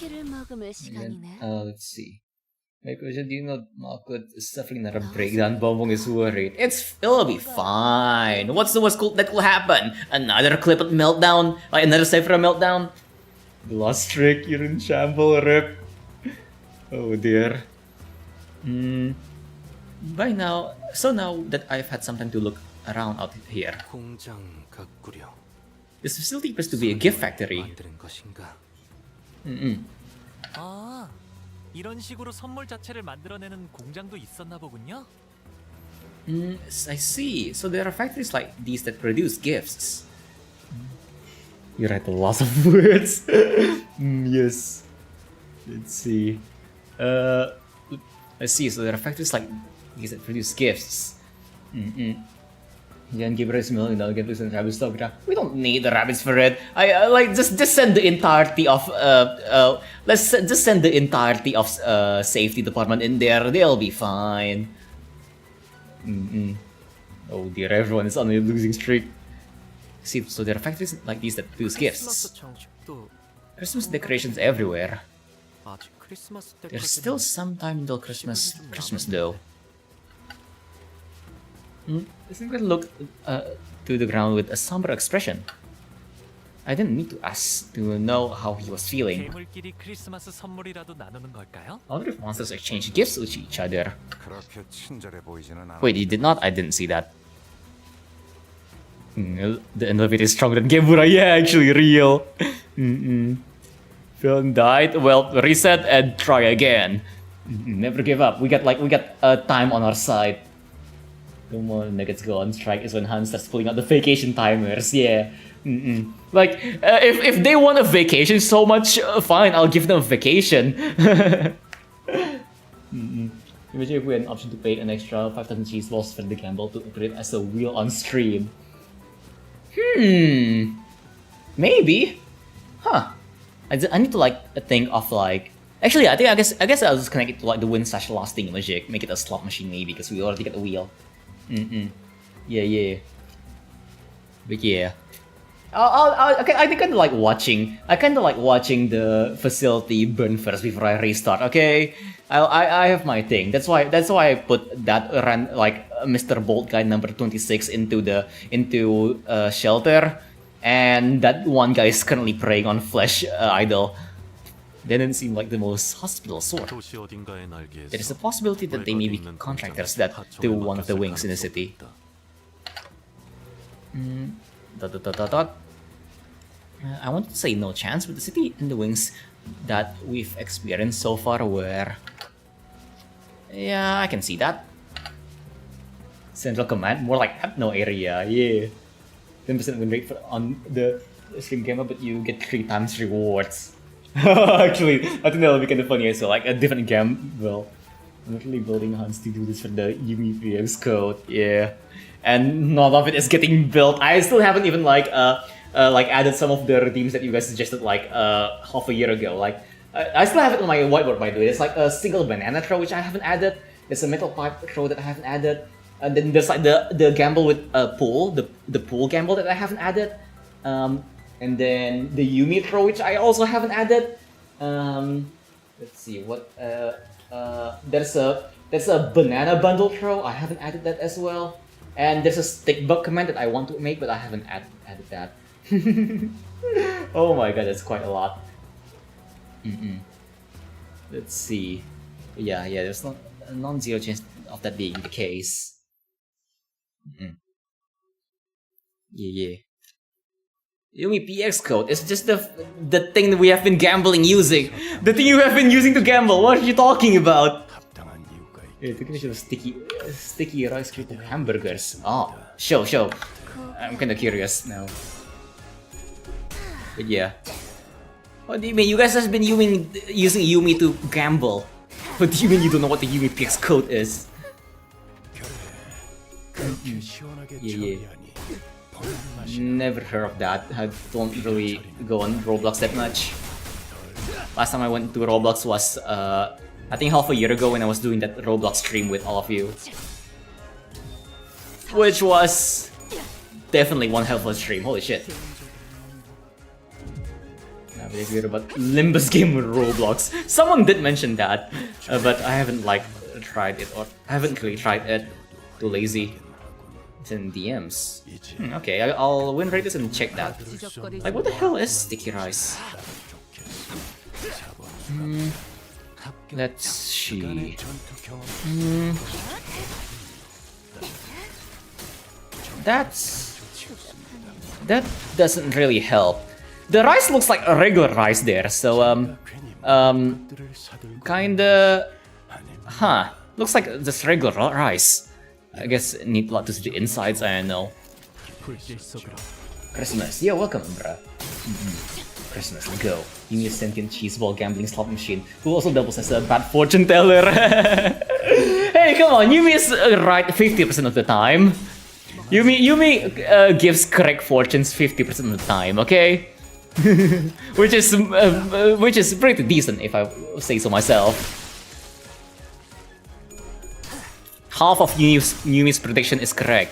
B: And, let's see. My question, do you know Malkut is suffering a breakdown? Bongbong is worried. It'll be fine. What's the worst that will happen? Another clip at meltdown? Like another Cypher meltdown? The last trick, you're in shamble, rip. Oh dear. By now, so now that I've had some time to look around out here, this facility appears to be a gift factory.
I: 아, 이런 식으로 선물 자체를 만들어내는 공장도 있었나 보군요.
B: I see. So there are factories like these that produce gifts. You write a lot of words. Yes. Let's see. I see. So there are factories like these that produce gifts. Then give us $1 million, get this and rabbit stuff. We don't need the rabbits for it. I like just send the entirety of just send the entirety of safety department in there. They'll be fine. Oh dear, everyone is on a losing streak. See, so there are factories like these that produce gifts. Christmas decorations everywhere. There's still some time until Christmas though. Isn't going to look to the ground with a somber expression. I didn't need to ask to know how he was feeling.
I: 괴물끼리 크리스마스 선물이라도 나누는 걸까요?
B: I wonder if monsters exchange gifts with each other. Wait, you did not? I didn't see that. The elevator is stronger than Gebura. Yeah, actually real. Film died. Well, reset and try again. Never give up. We got time on our side. Come on, Nuggets go on strike is when Hans starts pulling out the vacation timers. Yeah. Like, if they want a vacation so much, fine, I'll give them a vacation. Imagine if we had an option to pay an extra 5,000 cheese balls for the gamble to operate as a wheel on stream. Maybe. Huh. I need to like think of like. Actually, I guess I'll just connect it to like the win/loss thing magic, make it a slot machine maybe because we already got the wheel. Yeah. But yeah. I kind of like watching. I kind of like watching the facility burn first before I restart. Okay, I have my thing. That's why I put that Mr. Bolt guy number 26 into shelter, and that one guy is currently preying on flesh idol. They didn't seem like the most hospitable sort. There is a possibility that they may be contractors that do one of the wings in the city. I want to say no chance, but the city and the wings that we've experienced so far were... Yeah, I can see that. Central Command, more like no area, yeah. 10% win rate on the stream gamer, but you get 3 times rewards. Actually, I think that'll be kind of funny as well, like a different gamble. I'm literally building Hans to do this for the Yumi PX code, yeah. And none of it is getting built. I still haven't even added some of the redeems that you guys suggested half a year ago. I still have it on my whiteboard by the way. There's like a single banana throw which I haven't added. There's a metal pipe throw that I haven't added. And then there's like the gamble with pool, the pool gamble that I haven't added. And then the Yumi throw which I also haven't added. Let's see what there's a banana bundle throw. I haven't added that as well. And there's a stick bug command that I want to make, but I haven't added that. Oh my god, that's quite a lot. Let's see. Yeah, there's not a non-zero chance of that being the case. Yeah. Yumi PX code is just the thing that we have been gambling using. The thing you have been using to gamble. What are you talking about? Yeah, thinking of sticky rice cream hamburgers. Oh, show. I'm kinda curious now. But yeah. What do you mean? You guys have been using Yumi to gamble. What do you mean you don't know what the Yumi PX code is? Yeah. Never heard of that. I don't really go on Roblox that much. Last time I went to Roblox was I think half a year ago when I was doing that Roblox stream with all of you. Which was definitely one hell of a stream, holy shit. I believe you heard about Limbus game with Roblox. Someone did mention that, but I haven't tried it, or I haven't really tried it. Too lazy. It's in DMs. Okay, I'll win rate this and check that. Like, what the hell is sticky rice? Let's see. That doesn't really help. The rice looks like a regular rice there, so kinda, looks like just regular rice. I guess need a lot to see the insides. I don't know. Christmas, yeah, welcome, bruh. Christmas, go. You need a sentient cheeseball gambling slot machine who also doubles as a bad fortune teller. Hey, come on, Yumi is right 50% of the time. Yumi gives correct fortunes 50% of the time, okay? which is pretty decent if I say so myself. Half of Yumi's prediction is correct.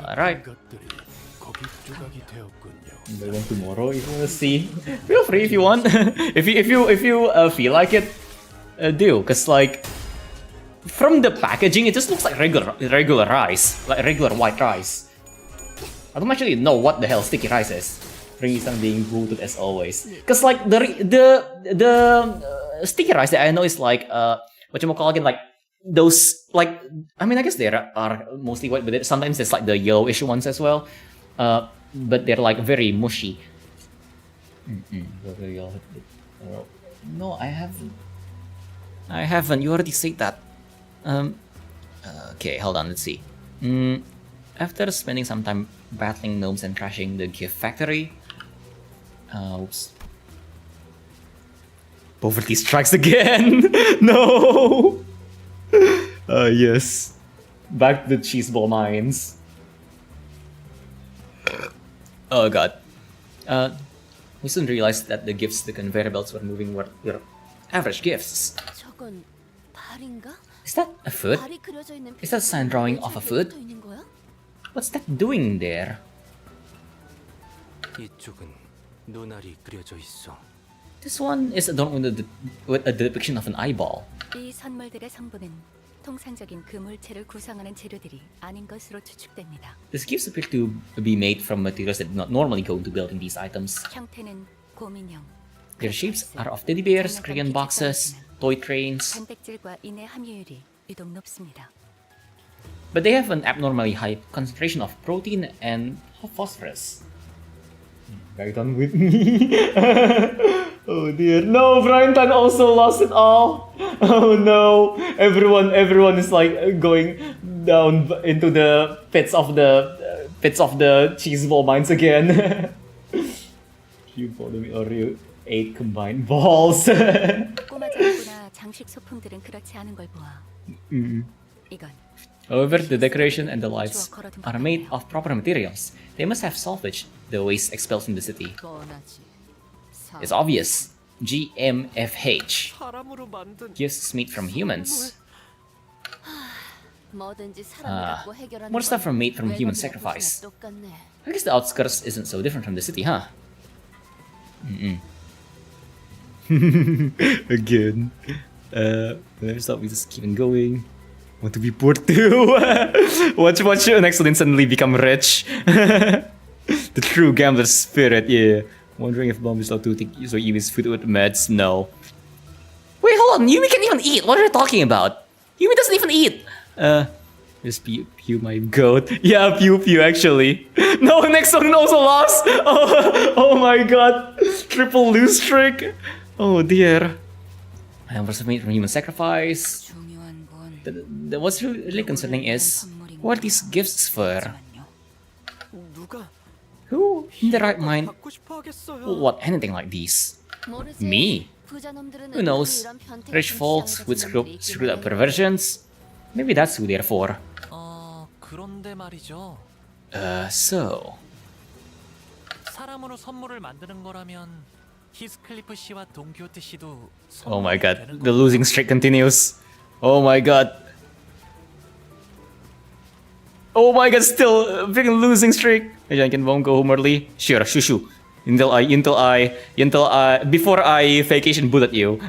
B: Alright. Buy one tomorrow if you wanna see. Feel free if you want. if you feel like it, do. Cause like from the packaging, it just looks like regular rice, like regular white rice. I don't actually know what the hell sticky rice is. Ringi-san being booted as always. Cause like the sticky rice that I know is like whatchamacallit, like those, like, I mean, I guess they are mostly white, but sometimes there's like the yellowish ones as well. But they're like very mushy. No, I haven't. You already said that. Okay, hold on. Let's see. After spending some time battling gnomes and trashing the gift factory, oops. Poverty strikes again. No. Yes. Back to the cheeseball mines. Oh god. We soon realized that the gifts the conveyor belts were moving were average gifts.
D: 저건 발인가?
B: Is that a foot?
D: 발이 그려져 있는
B: Is that a sign drawing of a foot?
D: 붙어 있는 거야?
B: What's that doing there?
J: 이쪽은 눈알이 그려져 있어.
B: This one is adorned with a depiction of an eyeball.
G: 이 선물들의 성분은 통상적인 그 물체를 구성하는 재료들이 아닌 것으로 추측됩니다.
B: These gifts appear to be made from materials that do not normally go into building these items.
G: 형태는 곰인형.
B: Their shapes are of teddy bears, crayon boxes, toy trains,
G: 단백질과 인의 함유율이 유독 높습니다.
B: but they have an abnormally high concentration of protein and phosphorus. Are you done with me? Oh dear. No, Brian Tan also lost it all. Oh no. Everyone is like going down into the pits of the cheeseball mines again. You follow me or you ate combined balls.
G: 꼬마 장구나 장식 소품들은 그렇지 않은 걸 보아. 이건
B: However, the decoration and the lights are made of proper materials. They must have salvaged the waste expelled from the city.
F: 뻔하지.
B: It's obvious. GMFH.
F: 사람으로 만든
B: Gifts made from humans.
D: 뭐든지 사람을
B: Ah,
D: 갖고 해결하는
B: more stuff
D: 건
B: from made from human
D: 외곽이나
B: sacrifice.
D: 곳이나 똑같네.
B: I guess the outskirts isn't so different from the city, huh? Again. Never stop. We just keep on going. Want to be poor too. watch an excellent suddenly become rich. The true gambler's spirit. Yeah. Wondering if Bomb is allowed to take so Yumi's food with meds. No. Wait, hold on. Yumi can't even eat. What are you talking about? Yumi doesn't even eat. This Pew my goat. Yeah, Pew actually. No, next one also lost. Oh my god. Triple lose streak. Oh dear. And what's made from human sacrifice?
A: 중요한 건
B: What's really concerning is what are these gifts for?
F: 누가
B: Who in the right mind
F: 받고 싶어 하겠어요.
B: would want anything like these? Me? Who knows? Rich folks with screwed up perversions? Maybe that's who they're for.
I: 그런데 말이죠.
B: So.
I: 사람으로 선물을 만드는 거라면 히스클리프 씨와 동키호테 씨도
B: Oh my god, the losing streak continues. Oh my god. Oh my god, still freaking losing streak. I can won't go home early. Sure, shoo. Until I before I vacation boot at you.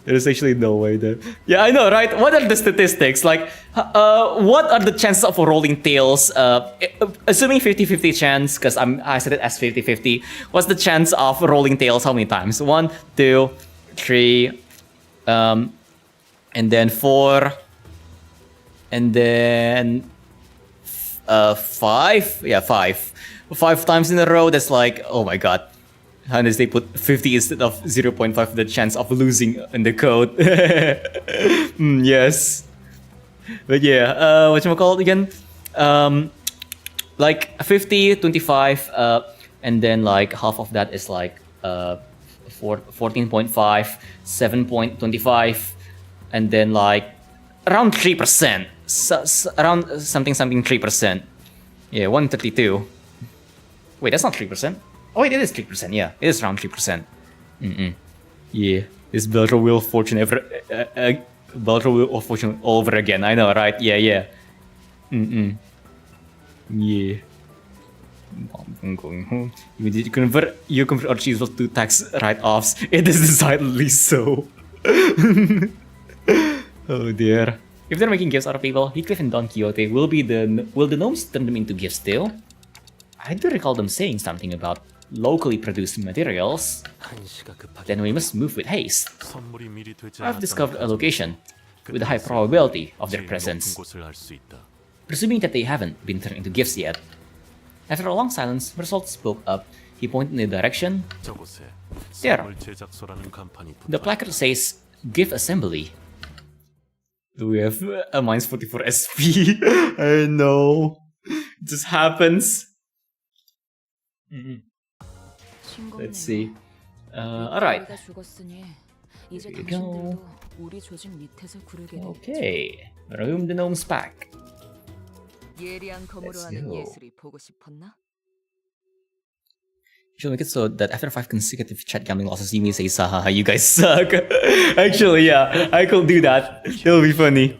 B: There's actually no way there. Yeah, I know, right? What are the statistics? Like, what are the chances of rolling tails? Assuming 50-50 chance, because I set it as 50-50. What's the chance of rolling tails? How many times? 1, 2, 3, and then 4, and then 5. Yeah, 5. 5 times in a row, that's like, oh my god. Unless they put 50 instead of 0.5 the chance of losing in the code. Yes. But yeah, whatchamacallit again? Like 50, 25, and then like half of that is like 14.5, 7.25, and then like around 3%. Around something 3%. Yeah, 132. Wait, that's not 3%. Oh wait, it is 3%. Yeah, it is around 3%. Yeah, this Beltro Wheel of Fortune ever, Beltro Wheel of Fortune all over again. I know, right? Yeah. Yeah. I'm going home. You convert our cheese to tax write-offs. It is decidedly so. Oh dear. If they're making gifts out of people, Heathcliff and Don Quixote will the gnomes turn them into gifts still? I do recall them saying something about locally produced materials. Then we must move with haste.
E: 선물이 미리 되지
B: I've
E: 않았다는
B: discovered a
E: 가정.
B: location with a high probability of their
E: 제일 높은
B: presence,
E: 곳을 알 수 있다.
B: presuming that they haven't been turned into gifts yet. After a long silence, Mersault spoke up. He pointed in the direction.
E: 저곳에
B: There.
E: 선물 제작소라는 간판이
B: The
E: 붙어
B: placard says Gift Assembly. Do we have a minus 44 SP? I know. It just happens. Let's see. Alright.
A: 우리가 죽었으니 이제
B: Here we go.
A: 당신들도 우리 조직 밑에서 구르게 돼.
B: Okay. Room the gnomes back.
D: 예리한 검으로
B: Let's
D: 하는
B: go.
D: 예술이 보고 싶었나?
B: You should make it so that after 5 consecutive chat gambling losses, you may say, "Saha, you guys suck." Actually, yeah, I could do that. It'll be funny.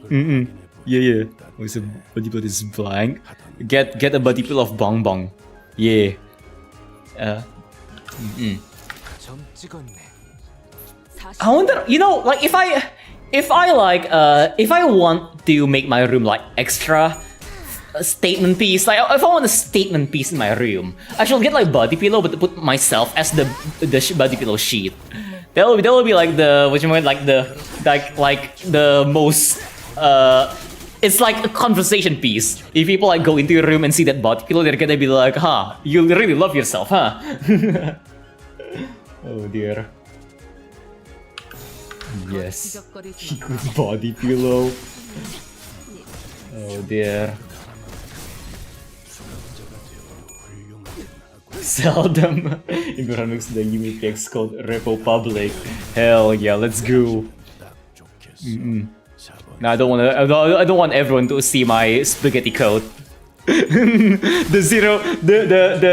B: Yeah. What's a buddy pill is blank? Get a buddy pill of Bongbong. Yeah.
F: 점 찍었네.
B: I wonder, like if I want to make my room like extra statement piece, like if I want a statement piece in my room, I shall get like body pillow, but put myself as the body pillow sheet. That will be like the most it's like a conversation piece. If people like go into your room and see that body pillow, they're gonna be like, "Huh, you really love yourself, huh?" Oh dear. Yes. Good body pillow. Oh dear. Seldom. Imran looks the UMPX called Repo Public. Hell yeah, let's go. No, I don't want everyone to see my spaghetti code. the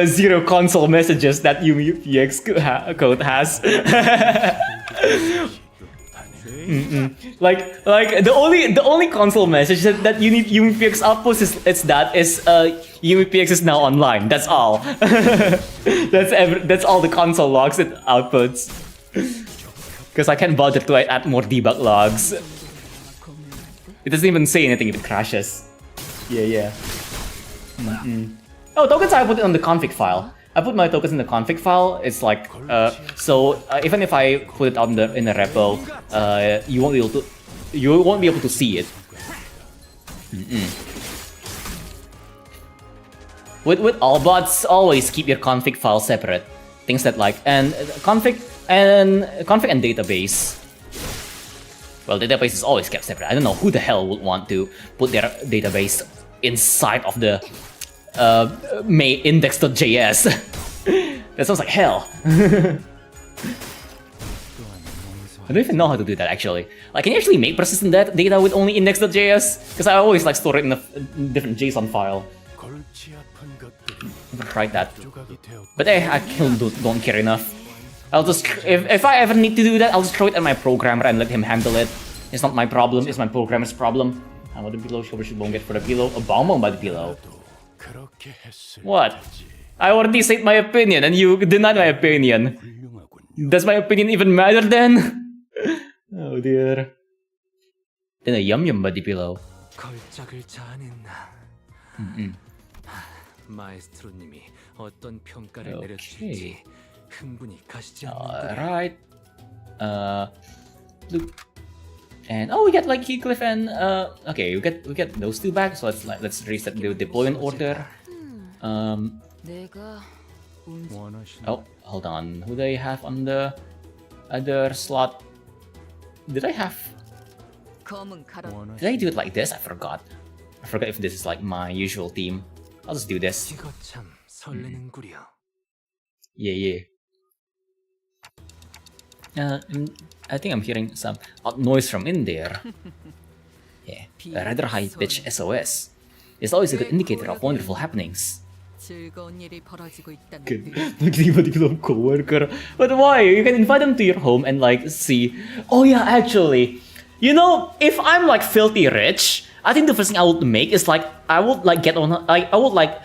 B: zero console messages that UMPX code has. Like the only console message that UMPX outputs is UMPX is now online. That's all. That's all the console logs it outputs. Because I can't bother to add more debug logs. It doesn't even say anything if it crashes. Yeah. Oh, tokens I put it on the config file. I put my tokens in the config file. It's like even if I put it on in the repo, you won't be able to see it. With all bots, always keep your config file separate. Things that like config and database. Well, database is always kept separate. I don't know who the hell would want to put their database inside of the main index.js. That sounds like hell. I don't even know how to do that actually. Like, can you actually make persistent data with only index.js? Because I always like store it in a different JSON file. Never tried that. But I don't care enough. I'll just if I ever need to do that, I'll just throw it at my programmer and let him handle it. It's not my problem. It's my programmer's problem. How about the pillow? Should Bongbong get for the pillow? A Bongbong by the pillow. What? I already said my opinion and you denied my opinion. Does my opinion even matter then? Oh dear. Then a yum by the pillow.
F: 마에스트로님이 어떤 평가를
B: Okay.
F: 내려줄지 흥분이 가시지
B: Alright. Look. And we get like Heathcliff and okay, we get those two back, so let's reset the deployment order.
A: 내가
B: Oh, hold on. Who do I have on the other slot? Did I do it like this? I forgot. I forgot if this is like my usual team. I'll just do this.
F: 이거 참 설레는구려.
B: Yeah. I think I'm hearing some odd noise from in there. Yeah, a rather high pitch SOS. It's always a good indicator of wonderful happenings.
D: 즐거운 일이 벌어지고 있다는
B: Good coworker. But why? You can invite them to your home and like see. Oh yeah, actually, you know, if I'm like filthy rich, I think the first thing I would make is like I would like get on. I would like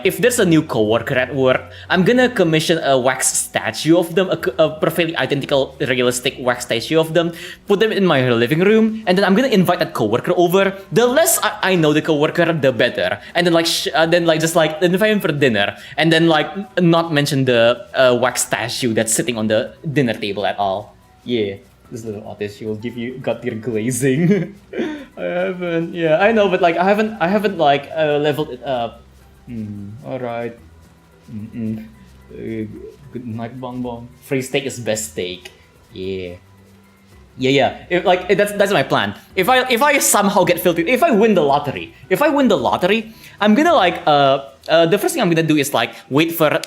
B: if there's a new coworker at work, I'm gonna commission a wax statue of them, a perfectly identical, realistic wax statue of them, put them in my living room, and then I'm gonna invite that coworker over. The less I know the coworker, the better. And then just invite him for dinner, and then like not mention the wax statue that's sitting on the dinner table at all. Yeah, this little artist, she will give you gut tear glazing. I haven't. Yeah, I know, but like I haven't like leveled it up. Alright. Good night, Bongbong. Free steak is best steak. Yeah. That's my plan. If I somehow get filthy, if I win the lottery, I'm gonna like the first thing I'm gonna do is like wait for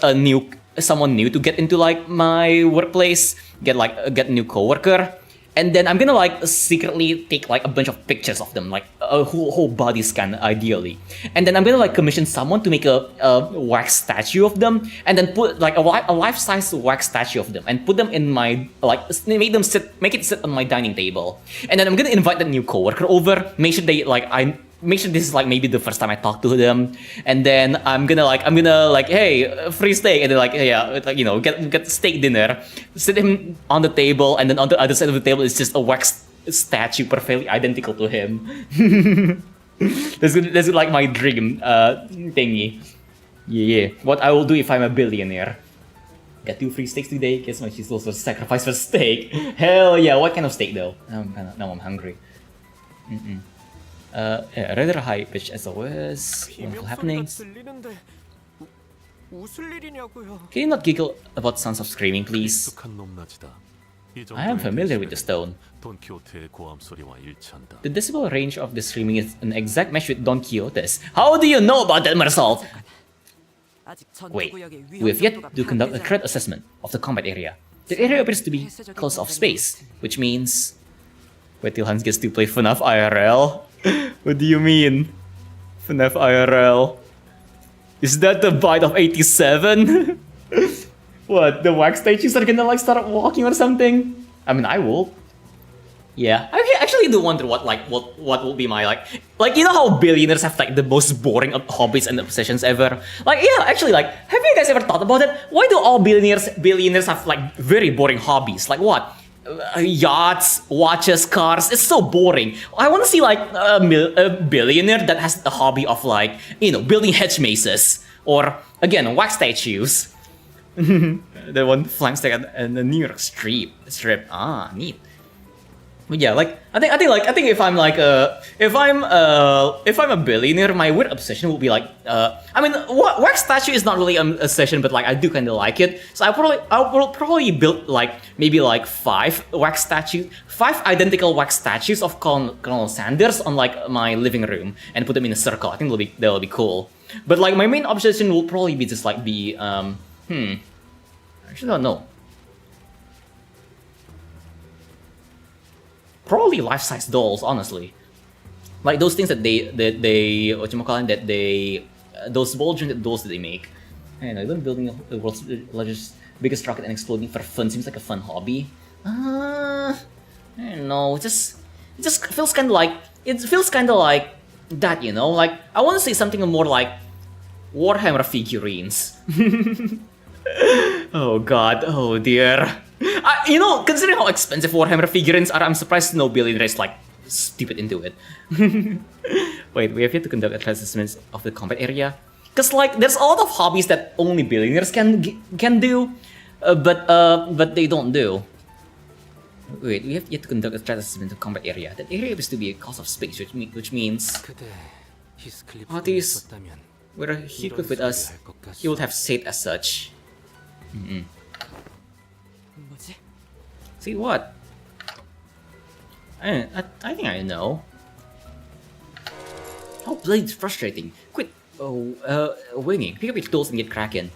B: someone new to get into like my workplace, get a new coworker. And then I'm gonna like secretly take like a bunch of pictures of them, like a whole body scan ideally. And then I'm gonna like commission someone to make a wax statue of them, and then put like a life-size wax statue of them, and put them in my make it sit on my dining table. And then I'm gonna invite the new coworker over, make sure this is like maybe the first time I talk to them, and then I'm gonna hey, free steak, and then get steak dinner, sit him on the table, and then on the other side of the table is just a wax statue perfectly identical to him. That's like my dream thingy. Yeah. What I will do if I'm a billionaire. Get 2 free steaks today. Guess my she's also sacrifice for steak. Hell yeah! What kind of steak though? Now I'm hungry. Rather high pitch SOS, wonderful happenings. Can you not giggle about Sons of Screaming, please? I am familiar with the stone. The decibel range of the screaming is an exact match with Don Quixote's. How do you know about that, Marcel? Wait, we have yet to conduct a threat assessment of the combat area. The area appears to be closed off space, which means... Wait till Hans gets to play FNAF IRL. What do you mean? FNAF IRL. Is that the bite of 87? What, the wax statues are gonna like start walking or something? I mean, I will. Yeah, I actually do wonder what will be my you know how billionaires have like the most boring hobbies and obsessions ever. Like yeah, actually like have you guys ever thought about it? Why do all billionaires have like very boring hobbies? Like what? Yachts, watches, cars. It's so boring. I want to see like a billionaire that has the hobby of like building hedge mazes or again wax statues. The one flanks like in the New York strip. Ah, neat. But yeah, like I think if I'm like if I'm a billionaire, my weird obsession will be like I mean wax statue is not really an obsession, but like I do kind of like it. So I will probably build like maybe like 5 identical wax statues of Colonel Sanders on like my living room and put them in a circle. I think that'll be cool. But like my main obsession will probably be just like I actually don't know. Probably life-size dolls, honestly. Like those things that they those ball-jointed dolls that they make. I don't know, even building the world's biggest rocket and exploding for fun seems like a fun hobby. I don't know, it just feels kind of like that, like I want to say something more like Warhammer figurines. Oh god, oh dear. Considering how expensive Warhammer figurines are, I'm surprised no billionaire is like stupid into it. Wait, we have yet to conduct assessments of the combat area. Cause like there's a lot of hobbies that only billionaires can do, but they don't do. Wait, we have yet to conduct a threat assessment of the combat area. That area appears to be a cost of space, which means parties were he equipped with us, he would have said as such. See what? I think I know. How bloody frustrating. Quit winging. Pick up your tools and get cracking.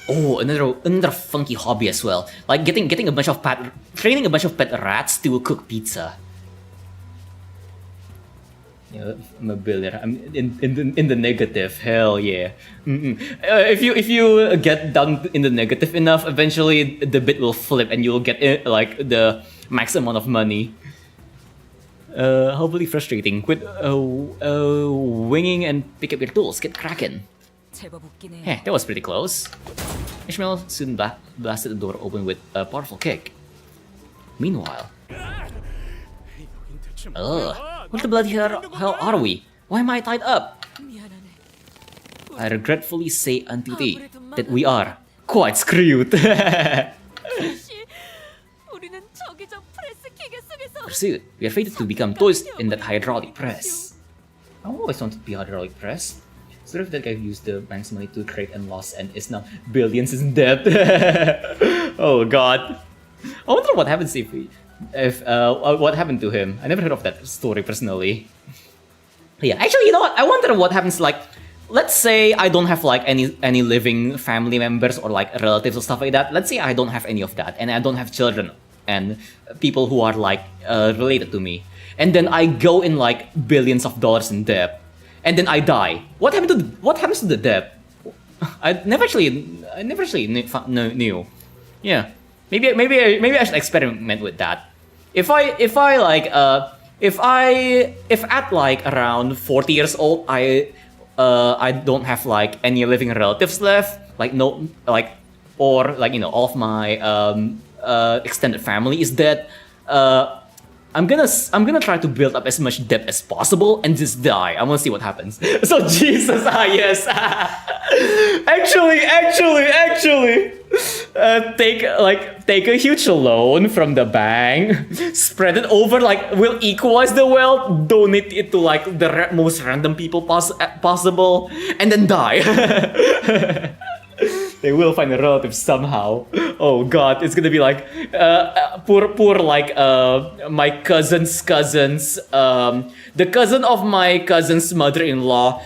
B: Oh, another funky hobby as well. Like training a bunch of pet rats to cook pizza. Yeah, I'm a billionaire. I'm in the negative. Hell yeah. If you get down in the negative enough, eventually the bit will flip and you'll get like the max amount of money. Hopefully frustrating. Quit winging and pick up your tools. Get cracking. Heh, that was pretty close. Ishmael soon blasted the door open with a powerful kick. Meanwhile, what the bloody hell are we? Why am I tied up? I regretfully say unto thee that we are quite screwed. Pursuit, we are fated to become toys in that hydraulic press. I always wanted to be hydraulic press. Sort of that guy who used the bank's money to create and lost and is now billions in debt. Oh god. I wonder what happens if what happened to him. I never heard of that story personally. Yeah, actually, you know what? I wonder what happens like, let's say I don't have like any living family members or like relatives or stuff like that. Let's say I don't have any of that and I don't have children and people who are like related to me. And then I go in like billions of dollars in debt. And then I die. What happens to the debt? I never actually knew. Yeah, maybe I should experiment with that. If at like around 40 years old I don't have like any living relatives left, like no like or like all of my extended family is dead. I'm gonna try to build up as much debt as possible and just die. I wanna see what happens. So Jesus, yes. actually, take a huge loan from the bank, spread it over like will equalize the wealth, donate it to like the most random people possible, and then die. They will find a relative somehow. Oh god, it's gonna be like poor like my cousin's cousins, the cousin of my cousin's mother-in-law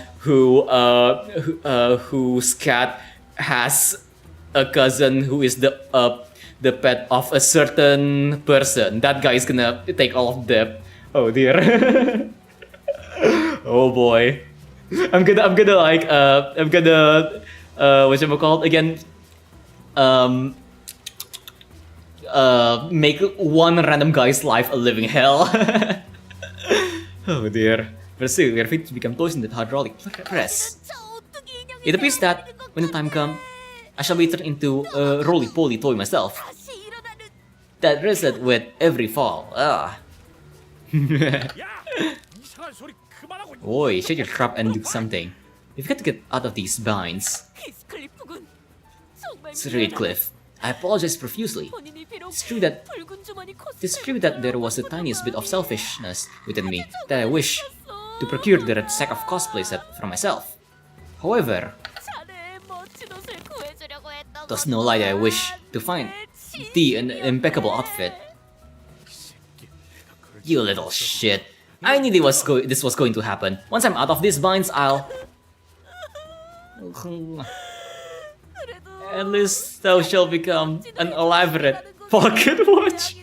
B: whose cat has a cousin who is the pet of a certain person. That guy is gonna take all of them. Oh dear. Oh boy. I'm gonna what's it called again? make one random guy's life a living hell. Oh dear. But still, we are fit to become toys in the hydraulic press.
D: 저 어떻게 인형이
B: It appears that when the time comes, I shall be turned into a roly-poly toy myself.
D: 다시 일어나는
B: That reset with every fall. Ah.
C: 이상한 소리 그만하고.
B: Oi, shut your trap and do something. We've got to get out of these binds.
D: 히스클리프군. 정말
B: It's really Cliff. I apologize profusely.
D: 본인이 비록
B: It's true that
D: 붉은 주머니
B: it's true that there was the tiniest bit of selfishness within me that I wish to procure the sack of cosplay set for myself. However,
D: 자네의 멋진 옷을 구해주려고 했던
B: there's no lie that I wish to find thee an impeccable outfit. You little shit. I knew this was going to happen. Once I'm out of these binds, I'll... At least thou shall become an elaborate pocket watch.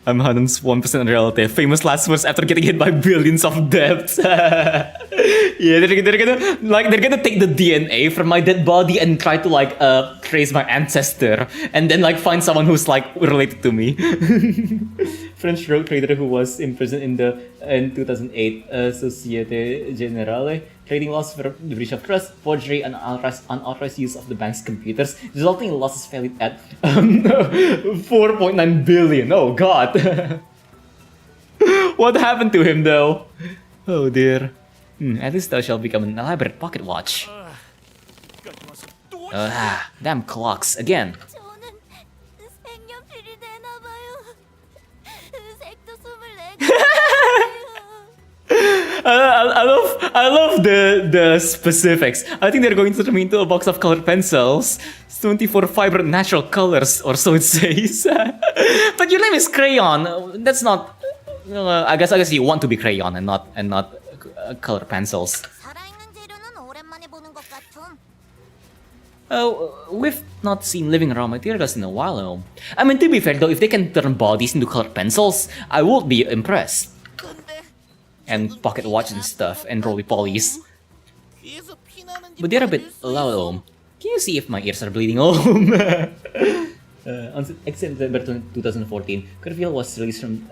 B: I'm Hanon's 1% relative, famous last words after getting hit by billions of debts. Yeah, they're gonna take the DNA from my dead body and try to trace my ancestor, and then find someone who's related to me. French rogue trader who was imprisoned in 2008 Societe Generale. Trading loss for the breach of trust, forgery, and unauthorized use of the bank's computers, resulting in losses valued at 4.9 billion. Oh god. What happened to him though? Oh dear. At least thou shall become an elaborate pocket watch. Damn clocks again.
D: 저는 색연필이 되나봐요. 색도 24개.
B: I love the specifics. I think they're going to turn me into a box of colored pencils. 24 vibrant natural colors, or so it says. But your name is Crayon. That's not. I guess you want to be Crayon and not color pencils.
D: 살아있는 재료는 오랜만에 보는 것 같음.
B: We've not seen living raw materials in a while now. I mean, to be fair though, if they can turn bodies into colored pencils, I would be impressed.
J: 근데
B: And pocket watch and stuff, and roly-polies.
J: 귀에서 피 나는지
B: But they're a bit
J: 봐줄 수
B: loud,
J: 있어?
B: Om. Can you see if my ears are bleeding, On September 2014, Kerviel was released from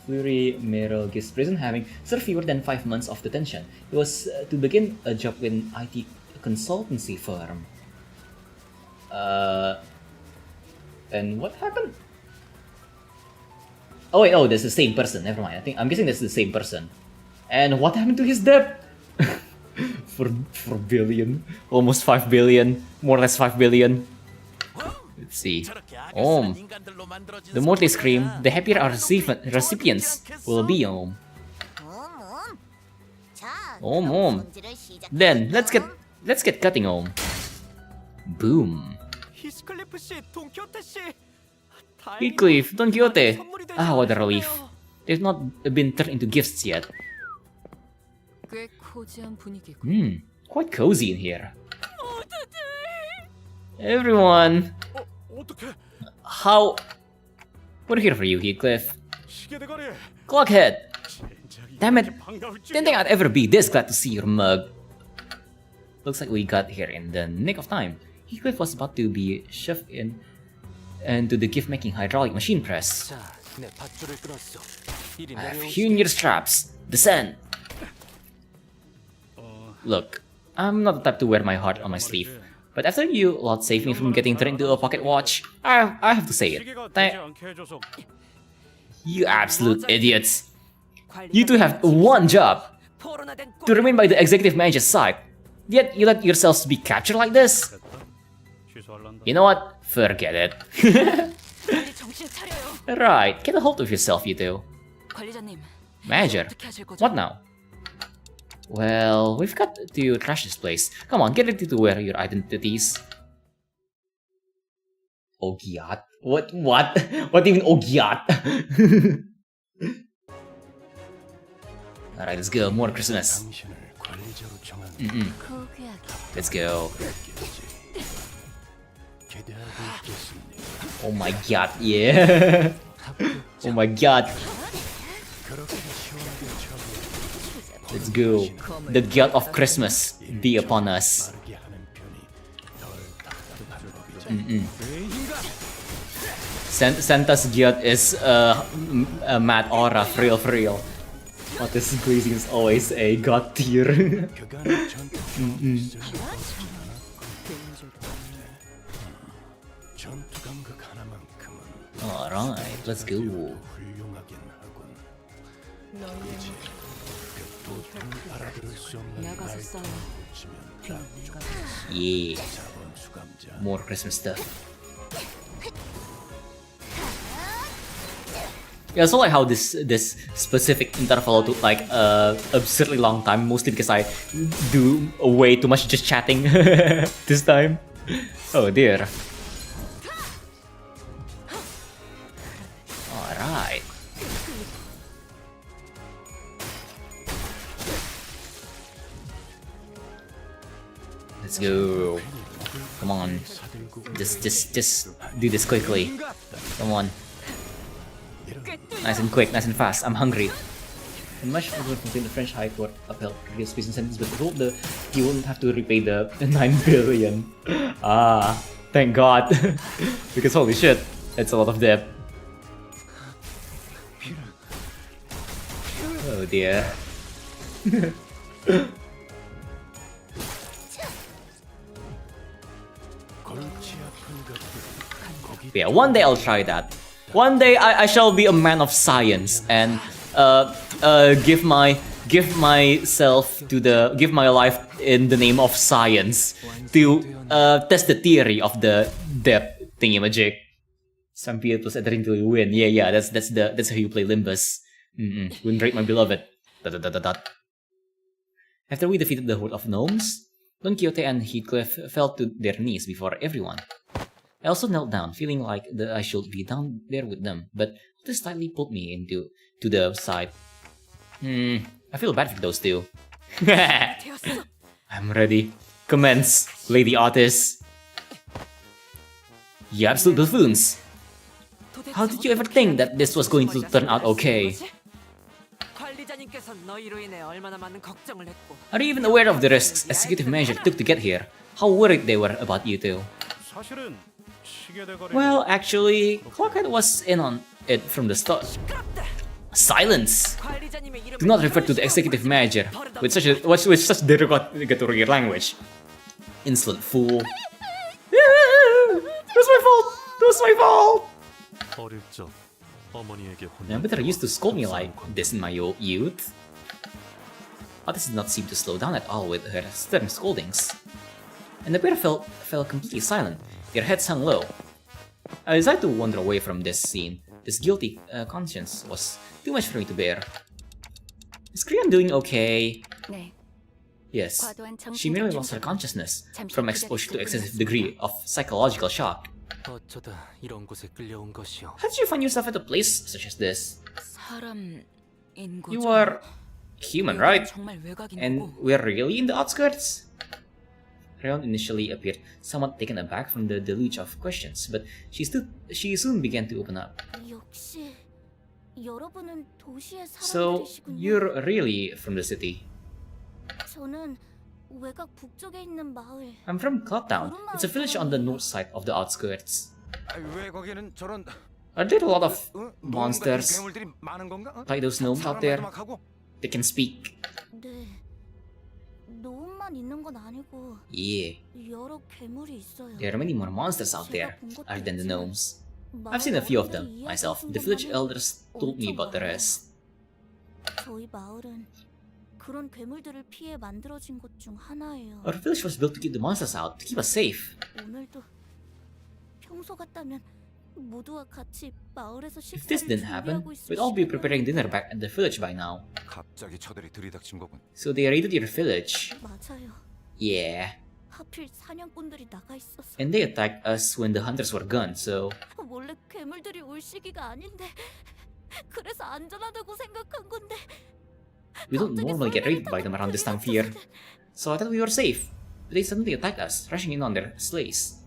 B: Fleury Merogis prison, having served fewer than 5 months of detention. He was to begin a job with an IT consultancy firm. And what happened? Oh wait, that's the same person. Never mind. I'm guessing that's the same person. And what happened to his debt? 4 billion, almost 5 billion, more or less 5 billion. Let's see. The more they scream, the happier our recipients will be.
D: 자,
B: Om. Then let's get cutting. Boom.
F: 히스클리프 씨, 동키호테 씨.
B: Heathcliff, Don Quixote. Ah, what a relief. They've not been turned into gifts yet.
G: 꽤 코지한 분위기고.
B: Quite cozy in here. Everyone.
C: 어떻게?
B: How? We're here for you, Heathcliff.
C: 시계 대가리.
B: Clockhead. Damn it.
C: 반가울 줄.
B: Didn't think I'd ever be this glad to see your mug. Looks like we got here in the nick of time. Heathcliff was about to be shoved into the gift-making hydraulic machine press.
F: 자, 내 밧줄을 끊었어. 이리
B: I have
F: 내려오시.
B: hewn your straps. Descend. Look, I'm not the type to wear my heart on my sleeve, but after you lot saved me from getting turned into a pocket watch, I have to say it.
C: 시계가 되지 않게 해줘서.
B: You absolute idiots. You two have one job,
F: 포로나된
B: to remain by the executive manager's side. Yet you let yourselves be captured like this?
C: 취소할란다.
B: You know what? Forget it.
D: 빨리 정신 차려요.
B: Right, get a hold of yourself, you two.
A: 관리자님,
B: Manager,
A: 어떻게 하실 거죠?
B: what now? Well, we've got to trash this place. Come on, get ready to wear your identities. Ogiat? What? What do you mean, Ogiat? Alright, let's go. More Christmas. Let's go. Oh my god, yeah. Oh my god. Let's go. The god of Christmas be upon us. Santa's guilt is a mad aura, for real. What is glazing is always a god tier. Alright, let's go. Yeah. More Christmas stuff. Yeah, I also like how this specific interval took like absurdly long time, mostly because I do way too much just chatting this time. Oh dear. Alright. Let's go. Come on. Just do this quickly. Come on. Nice and quick, nice and fast. I'm hungry. And much further complain the French High Court upheld previous prison sentence, but hope he won't have to repay the 9 billion. Ah, thank God. Because holy shit, that's a lot of debt. Oh dear. Yeah, one day I'll try that. One day I shall be a man of science and give my life in the name of science to test the theory of the debt thingamajig. Some people said until you win. Yeah, that's how you play Limbus. Win rate my beloved. ... After we defeated the horde of gnomes, Don Quixote and Heathcliff fell to their knees before everyone. I also knelt down, feeling like I should be down there with them, but this tightly pulled me to the side. I feel bad for those two. I'm ready. Commence, Lady Artis. You absolute buffoons. How did you ever think that this was going to turn out okay? Are you even aware of the risks executive manager took to get here? How worried they were about you two? Well, actually, Clockhead was in on it from the start. Silence! Do not refer to the executive manager with such derogatory language. Insolent fool. It was my fault! It was my fault! My mother used to scold me like this in my youth. Otis did not seem to slow down at all with her stern scoldings. And the pair fell completely silent, their heads hung low. I decided to wander away from this scene. This guilty conscience was too much for me to bear. Is Krian doing okay?
G: 네.
B: Yes, she merely lost her consciousness from exposure to excessive degree of psychological shock. How did you find yourself at a place such as this? You are human, right? And we're really in the outskirts? Rion initially appeared somewhat taken aback from the deluge of questions, but she soon began to open up. So, you're really from the city? I'm from Cloudtown. It's a village on the north side of the outskirts. Are there a lot of monsters like those gnomes out there? They can speak. Yeah. There are many more monsters out there, other than the gnomes. I've seen a few of them, myself. The village elders told me about the rest. Our village was built to keep the monsters out, to keep us safe. If this didn't happen, we'd all be preparing dinner back at the village by now. So they raided your village? Yeah. And they attacked us when the hunters were gone, so... We don't normally get raided by them around this time of year. So I thought we were safe. But they suddenly attacked us, rushing in on their sleighs.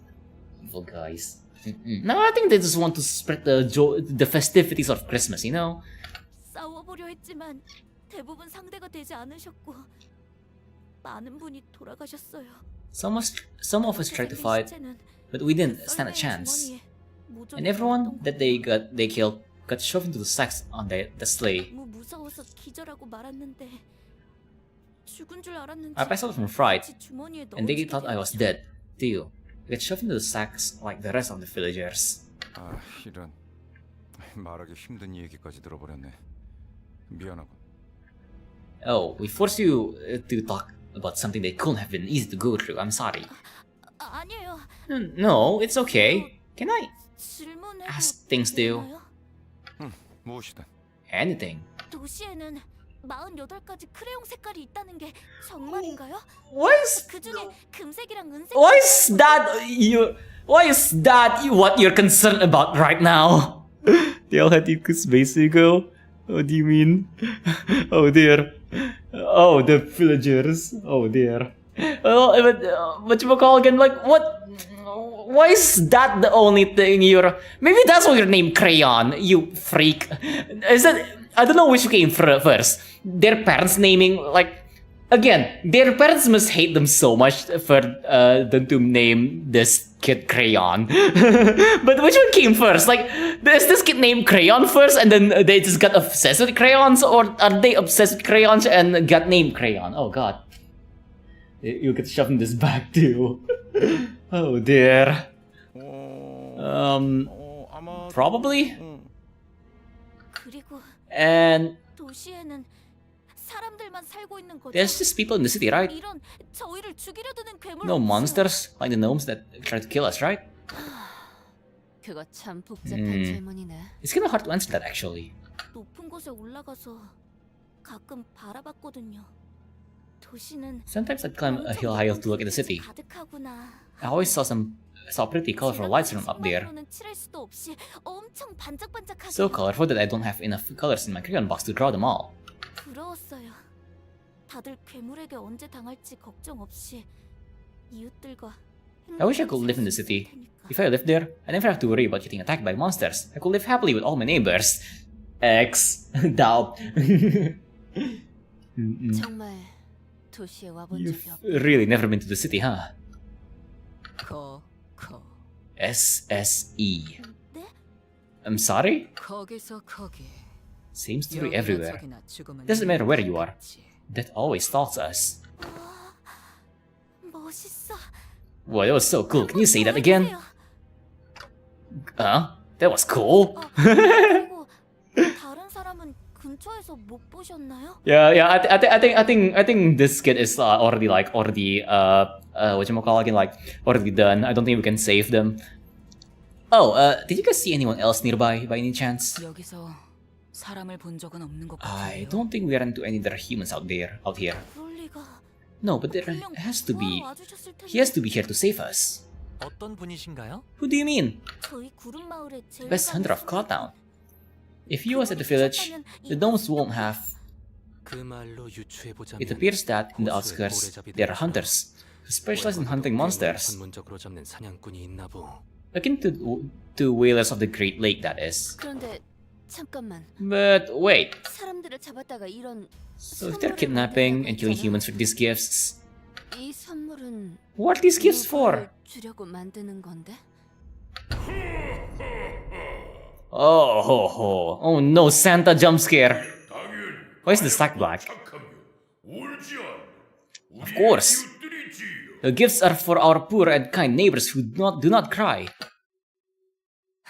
B: Evil guys. No, I think they just want to spread the festivities of Christmas, you know? Some of us tried to fight, but we didn't stand a chance. And everyone that they killed got shoved into the sacks on the sleigh.
D: 무서워서 기절하고 말았는데 죽은 줄 알았는지
B: I passed out from fright,
D: 주머니에
B: and they
D: 넣어주게
B: thought I was dead, too. I got shoved into the sacks like the rest of the villagers.
H: 아, 이런 말하기 힘든 얘기까지 들어버렸네. 미안하군.
B: Oh, we forced you to talk about something that couldn't have been easy to go through. I'm sorry.
D: 아니에요.
B: No, it's okay. Can I
D: 질문해도
B: ask things to you?
D: 되나요?
H: 무엇이든.
B: Anything?
D: 도시에는 48가지 크레용 색깔이 있다는 게 정말인가요?
B: Why is
D: 그 중에 금색이랑 은색
B: Why is that what you're concerned about right now? They all had equals basigo? What do you mean? Oh dear. Oh, the villagers. Oh dear. Well, but you call again? Like what? Why is that the only thing you're? Maybe that's why you're named Crayon. You freak. Is that? I don't know which came first. Their parents naming like. Again, their parents must hate them so much for them to name this kid Crayon. But which one came first? Like, is this kid named Crayon first and then they just got obsessed with crayons? Or are they obsessed with crayons and got named Crayon? Oh god. You get shoved in this bag too. Oh dear. Probably?
D: 그리고
B: And
D: 도시에는 사람들만 살고 있는 거죠.
B: there's just people in the city, right?
D: 이런 저희를 죽이려 드는 괴물
B: No monsters like the gnomes that try to kill us, right?
G: 그거 참 복잡한 질문이네.
B: It's kind of hard to answer that actually.
D: 높은 곳에 올라가서 가끔 바라봤거든요. 도시는
B: Sometimes I'd climb a hill high to look at the city.
D: 가득하구나.
B: I always saw pretty colorful lights from up there.
D: 색만으로는 칠할 수도 없이 엄청 반짝반짝하게.
B: So colorful that I don't have enough colors in my crayon box to draw them all.
D: 부러웠어요. 다들 괴물에게 언제 당할지 걱정 없이 이웃들과
B: I wish I could live in the city. If I lived there, I never have to worry about getting attacked by monsters. I could live happily with all my neighbors. X. Doubt.
G: 정말 도시에 와본
B: You've
G: 적이 없.
B: really never been to the city, huh?
G: 거
B: SSE.
D: 네?
B: I'm sorry?
G: 거기서 거기.
B: Same story everywhere. Doesn't matter where you are. That always stalks us.
D: 멋있어.
B: Wow, that was so cool. Can you say that again? That was cool.
D: 그리고 다른 사람은 근처에서 못 보셨나요?
B: Yeah. I think this kid is already whatchamacallit, like already done. I don't think we can save them. Oh, did you guys see anyone else nearby by any chance?
A: 여기서 사람을 본 적은 없는 것
B: I
A: 같아요.
B: don't think we ran into any other humans out here.
D: 그럴 리가.
B: No, but there
D: 분명
B: has to be.
D: 와주셨을 텐데.
B: He has to be here to save us.
I: 어떤 분이신가요?
B: Who do you mean?
D: 저희 구름 마을의 제일
B: Best hunter of
D: 강한
B: Cloudtown. If he was at the village, the gnomes won't have.
E: 그 말로 유추해보자면
B: It appears that in the outskirts there are hunters who specialize in hunting monsters,
E: 전문적으로 잡는 사냥꾼이 있나 보.
B: akin to whalers of the Great Lake, that is.
G: 그런데 잠깐만.
B: But wait,
G: 사람들을 잡았다가 이런
B: so if they're kidnapping and killing humans for these gifts,
G: 이 선물은
B: what are these gifts for?
G: 주려고 만드는 건데?
B: Oh no, Santa jump scare. Why is the sack black? Of course. The gifts are for our poor and kind neighbors who do not cry.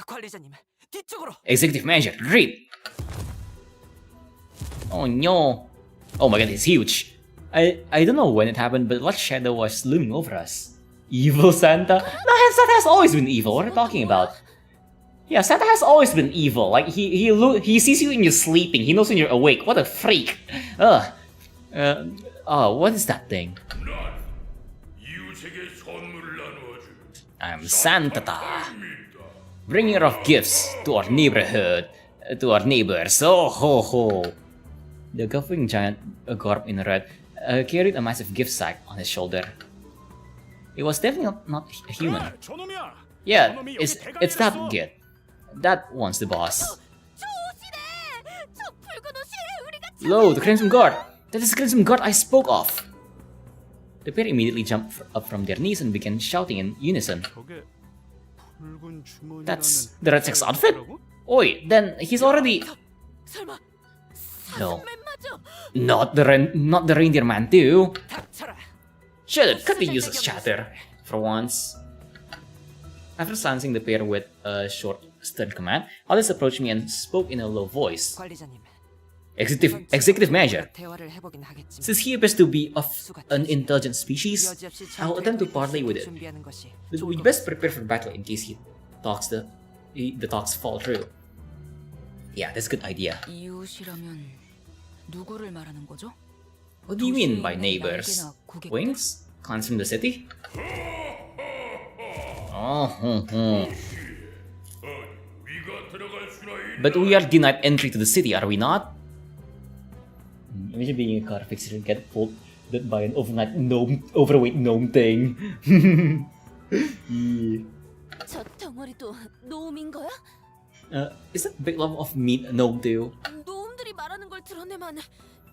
F: 관리자님, 뒤쪽으로.
B: Executive manager, read. Oh no. Oh my god, it's huge. I don't know when it happened, but what shadow was looming over us? Evil Santa? No, Santa has always been evil. What are you talking about? Yeah, Santa has always been evil. Like he sees you when you're sleeping. He knows when you're awake. What a freak. What is that thing? I'm Santa, bringer of gifts to our neighborhood, to our neighbors. Oh ho ho! The governing giant, a garb in red, carried a massive gift sack on his shoulder. It was definitely not a human. Yeah, it's that kid. That one's the boss.
D: 조심해! 저 붉은 옷이 우리가
B: Lo, the Crimson Guard! That is the Crimson Guard I spoke of! The pair immediately jumped up from their knees and began shouting in unison.
C: 저게 붉은 주머니라는
B: That's the Red Six outfit? Oh wait, then he's already...
D: 설마
B: No.
D: 사슴맨마저
B: Not the reindeer man too.
F: 닥쳐라.
B: Shit, cut the useless chatter. For once. After silencing the pair with a short, stern command, Alice approached me and spoke in a low voice.
F: 관리자님.
B: Executive measure.
F: 대화를 해보긴 하겠지만
B: Since he appears to be of an intelligent species,
F: 여지없이
B: I'll attempt to parlay with it.
F: 준비하는 것이
B: But
F: 좋을
B: we
F: 것
B: best prepare for battle in case the talks fall through. Yeah, that's a good idea.
A: 이웃이라면 누구를 말하는 거죠?
B: What do you mean by neighbors? Wings? Clans from the city? Oh, But we are denied entry to the city, are we not? Imagine being a car fixer and get pulled by an overweight gnome thing. Yeah.
D: 저 덩어리도 노움인 거야?
B: Is that big lump of meat a gnome too?
D: 노움들이 말하는 걸 들었네만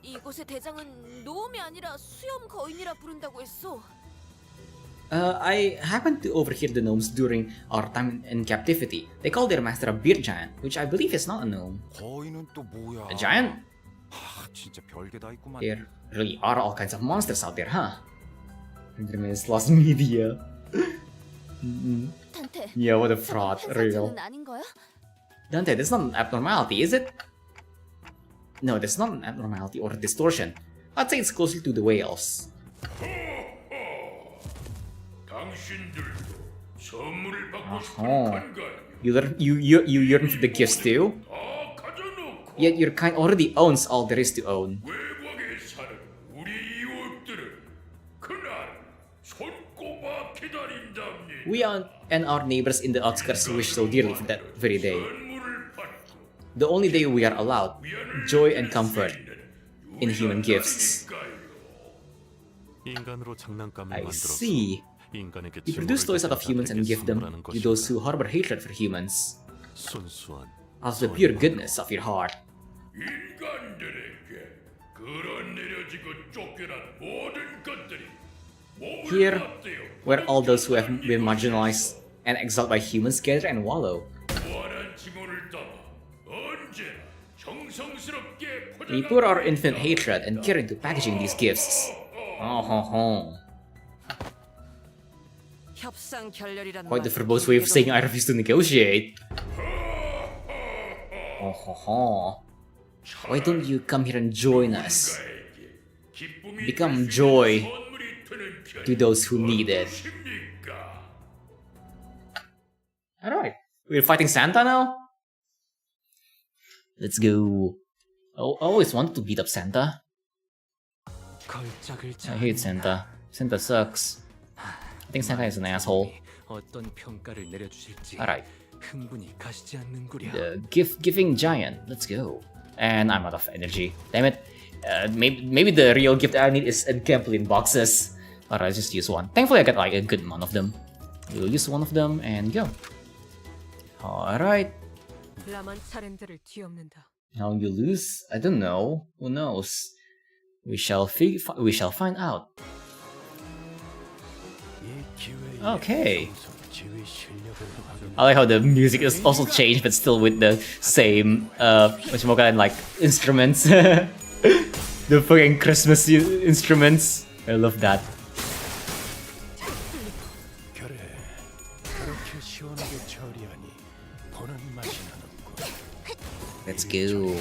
D: 이곳의 대장은 노움이 아니라 수염 거인이라 부른다고 했어.
B: I happened to overhear the gnomes during our time in captivity. They call their master a beard giant, which I believe is not a gnome.
H: 거인은 또 뭐야?
B: A giant?
H: 진짜 별게 다 있구만.
B: There really are all kinds of monsters out there, huh? Remains lost media.
D: 단테.
B: Yeah, what a fraud, real.
D: 아닌 거야?
B: Dante, that's not an abnormality, is it? No, that's not an abnormality or a distortion. I'd say it's closer to the whales. You yearn for the gifts too? Yet your kind already owns all there is to own. We and our neighbors in the outskirts wish so dearly for that very day. The only day we are allowed joy and comfort in human gifts.
E: 인간으로 장난감을
B: I
E: 만들어서
B: see.
E: 인간에게
B: You produce toys out of humans and give them to those who harbor hatred for humans.
E: 순수한
B: Out of the pure goodness of your heart. Here, where all those who have been marginalized and exiled by humans gather and wallow. We pour our infinite hatred and care into packaging these gifts. Oh ho ho.
F: 협상 결렬이란
B: Quite the
F: 말
B: verbose way of
F: 길게도
B: saying I refuse to negotiate. Oh ho ho. Why don't you come here and join us? Become joy to those who need it. Alright, we're fighting Santa now? Let's go. Oh, I always wanted to beat up Santa. I hate Santa. Santa sucks. I think Santa is an asshole. Alright. The gift-giving giant. Let's go. And I'm out of energy. Damn it. Maybe the real gift I need is Encamplin boxes. Alright, I'll just use one. Thankfully I got like a good amount of them. We'll use one of them and go. Alright.
F: 라만 차렌들을 뒤엎는다.
B: How you lose? I don't know. Who knows? We shall find out. Okay. I like how the music is also changed, but still with the same like instruments. The fucking Christmas instruments. I love that. Let's go.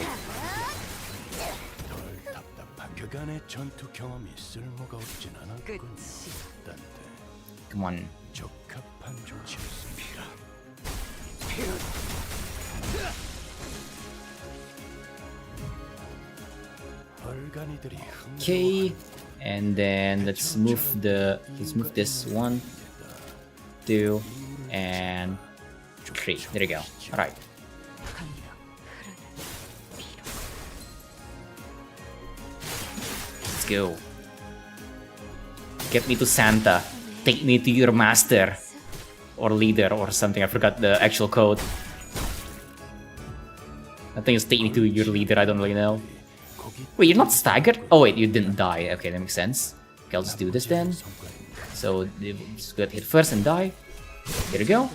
B: Come on. Okay, and then let's move this 1, 2, and 3. There you go. All right. Let's go. Get me to Santa. Take me to your master. Or leader or something. I forgot the actual code. I think it's take me to your leader. I don't really know. Wait, you're not staggered? Oh wait, you didn't die. Okay, that makes sense. Okay, I'll just do this then. So, just get hit first and die. Here we go.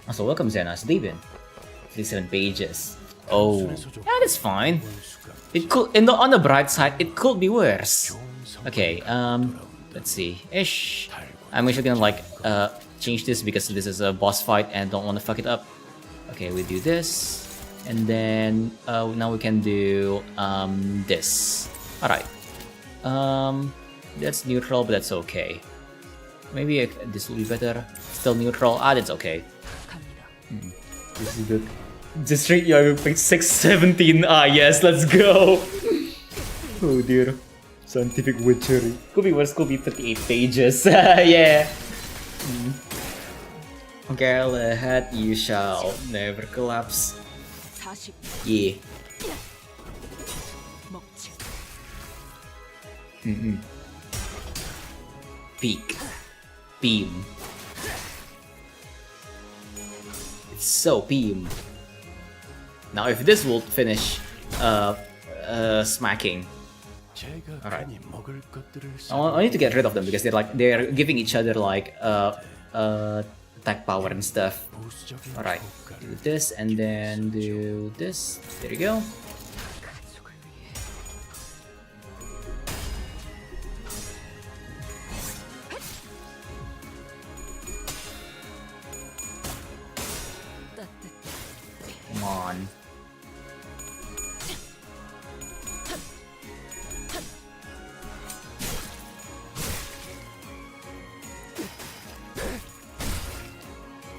B: Also, welcome Zena, it's David. 57 pages. Oh, yeah, that's fine. It could, on the bright side, it could be worse. Okay, let's see. Ish. I'm actually gonna like change this because this is a boss fight and don't want to fuck it up. Okay, we do this, and then now we can do this. All right. That's neutral, but that's okay. Maybe this will be better. Still neutral. Ah, that's okay. This is good. Just straight yo, 617. Ah, yes, let's go. Oh dear. Scientific witchery. Could be worse, could be 38 pages. Yeah. Girl ahead, you shall never collapse. Yeah. Peak. Beam. It's so beam. Now if this will finish smacking. Alright. I need to get rid of them because they're giving each other like attack power and stuff. Alright. Do this and then do this. There you go. Come on.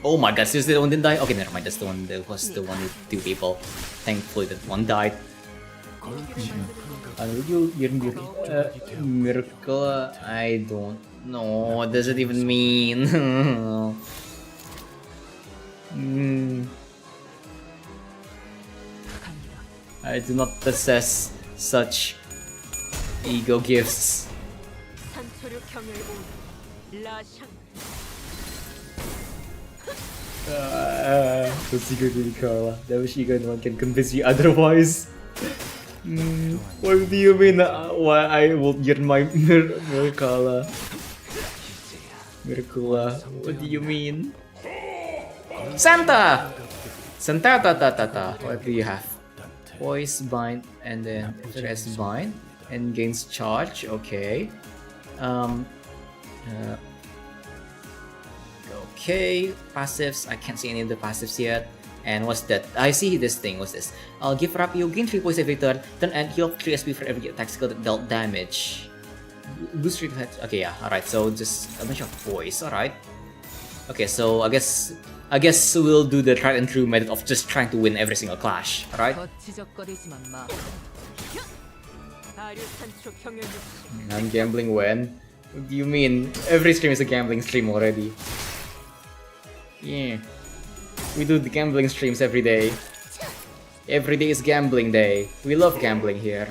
B: Oh my god, seriously, the one didn't die? Okay, never mind, that's the one that was the one with 2 people. Thankfully, that one died. Miracle, I don't know. What does it even mean? I do not possess such ego gifts. The secret really, Carla. That was ego, no one can convince you otherwise. What do you mean? Why I will yearn my Miracala? Miracula, what do you mean? Santa! Santa ta ta ta ta. What do you have? Voice bind and then rest bind and gains charge. Okay. Okay, passives. I can't see any of the passives yet. And what's that? I see this thing. What's this? I'll give Rapio gain 3 points every turn, then and heal 3 SP for every attack skill that dealt damage. Boost rate attack. Okay, yeah. Alright, so just a bunch of voice. Alright. Okay, so I guess we'll do the tried and true method of just trying to win every single clash. Alright. I'm gambling when? What do you mean? Every stream is a gambling stream already. Yeah. We do the gambling streams every day. Every day is gambling day. We love gambling here.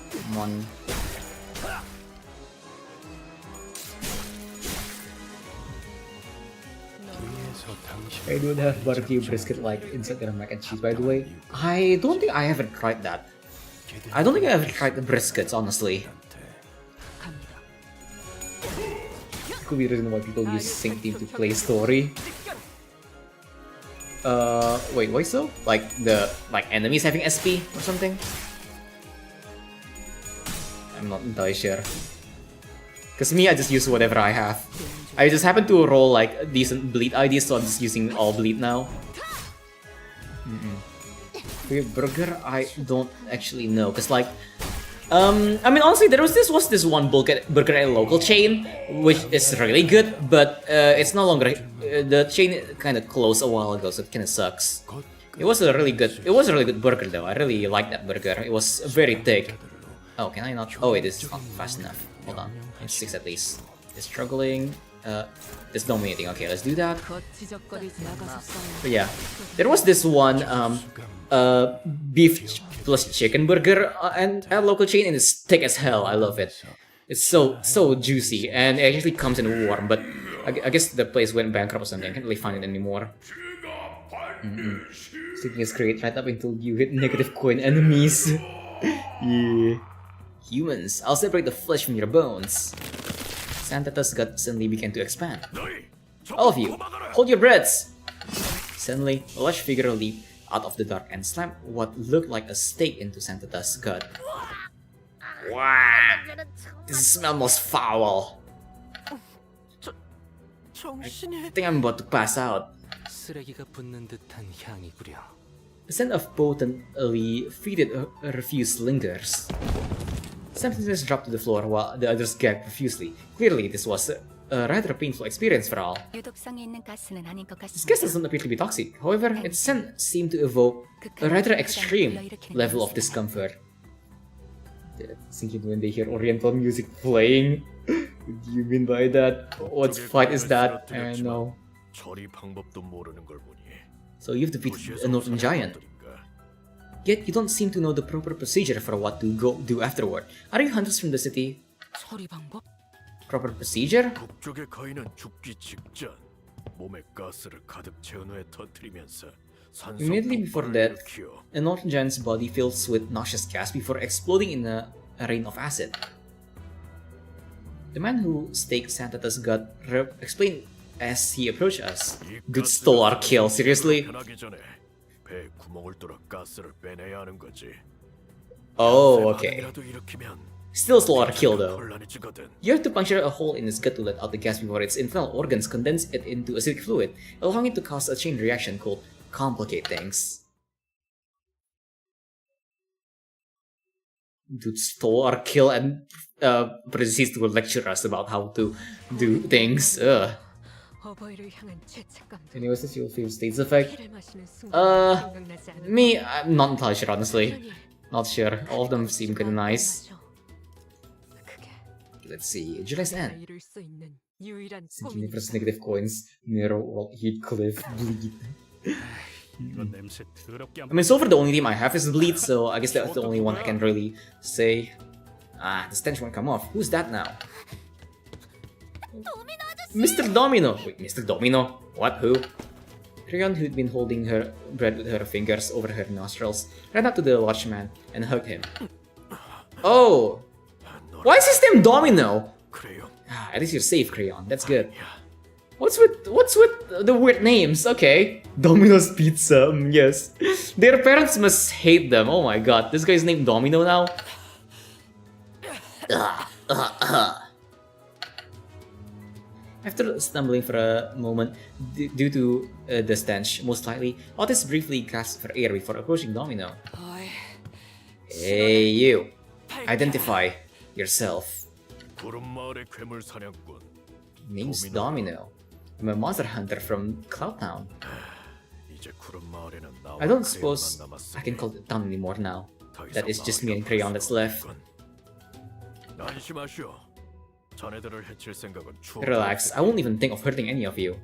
B: Come on. I don't have barbecue brisket like inside the mac and cheese, by the way. I don't think I haven't tried that. I don't think I ever tried the briskets, honestly. Could be the reason why people use Sync Team to play story. Wait, why so? Like enemies having SP or something? I'm not entirely sure. Cause me, I just use whatever I have. I just happen to roll like decent bleed IDs, so I'm just using all bleed now. Burger, I don't actually know, cause like, I mean honestly, there was this one burger at a local chain, which is really good, but it's no longer. The chain kind of closed a while ago, so it kind of sucks. It was a really good burger though. I really liked that burger. It was very thick. Oh, can I not? Oh wait, this is not fast enough. Hold on, it's 6 at least. It's struggling. It's dominating. Okay, let's do that. But yeah, there was this one beef plus chicken burger and at a local chain, and it's thick as hell. I love it. It's so juicy, and it actually comes in warm. But I guess the place went bankrupt or something. I can't really find it anymore. Sticking is great right up until you hit negative coin enemies. Yeah. Humans, I'll separate the flesh from your bones. Santata's gut suddenly began to expand. All of you, hold your breaths! Suddenly, a large figure leaped out of the dark and slammed what looked like a stake into Santata's gut. Wow! This smell most foul! I think I'm about to pass out.
I: 쓰레기가 붙는 듯한 향이구려.
B: The scent of potently fetid refuse lingers. Some senators dropped to the floor while the others gagged profusely. Clearly, this was a rather painful experience for all.
G: 유독성이 있는 가스는 아닌 것
B: This
G: 같습니다.
B: gas doesn't appear to be toxic. However, its scent seemed to evoke a rather extreme level of discomfort. Thinking when they hear Oriental music playing. What do you mean by that? What fight is that? I don't know.
E: 처리 방법도 모르는 걸 보니
B: So you've defeated a northern giant. Yet you don't seem to know the proper procedure for what to go do afterward. Are you hunters from the city?
A: 처리 방법?
B: Proper procedure?
E: 북쪽의 거인은 죽기 직전 몸에 가스를 가득 채운 후에 터뜨리면서 산소
B: Immediately before
E: 폭발을
B: death,
E: 일으켜
B: a northern giant's body fills with noxious gas before exploding in a rain of acid. The man who staked Santata's gut explained as he approached us. Dude stole our kill, seriously?
E: 변하기 전에 배에 구멍을 뚫어 가스를 빼내야 하는 거지.
B: Oh, okay.
E: 반응이라도 일으키면
B: Still stole our kill though.
E: 곤란해지거든.
B: You have to puncture a hole in its gut to let out the gas before its internal organs condense it into acidic fluid, allowing it to cause a chain reaction called complicate things. Dude stole our kill and proceeds to lecture us about how to do things. Ugh.
D: 어버이를 향한 죄책감도
B: Anyways, this your favorite states effect?
D: 피를 마시는 순간 생각나지 않을까?
B: Me, I'm not entirely sure, honestly. Not sure. All of them seem kinda nice.
D: 그게
B: Let's see. July's
D: 내가
B: end.
D: 이룰 수 있는 유일한
B: Sinking
D: 꿈이니까.
B: versus negative coins. Mirror World Heat Cliff Bleed.
C: 이건 냄새 더럽게 안
B: I mean, so far the only name I have is Bleed, so I guess that's the only one I can really say. Ah, the stench won't come off. Who's that now? Mr. Domino! Wait, Mr. Domino? What? Who? Creon, who'd been holding her bread with her fingers over her nostrils, ran up to the large man and hugged him. Oh! Why is his name Domino?
E: 그래요.
B: Ah, at least you're safe, Creon. That's good. What's with the weird names? Okay. Domino's Pizza, yes. Their parents must hate them. Oh my god, this guy's named Domino now? After stumbling for a moment due to the stench, most likely, Otis briefly gasped for air before approaching Domino. Hey, you. Identify yourself.
E: 구름마을의 괴물 사냥꾼.
B: Name's Domino. I'm a monster hunter from Cloudtown.
E: 이제 구름마을에는 나와
B: I don't
E: 크레용만
B: suppose
E: 남았으니
B: I can call it town anymore now.
E: 더 이상
B: That is just me and
E: 마을이라
B: Crayon
E: 부를
B: that's
E: 수
B: left.
E: 없군. 안심하시오. 자네들을 해칠 생각은 추억.
B: Relax, I won't even think of hurting any of you.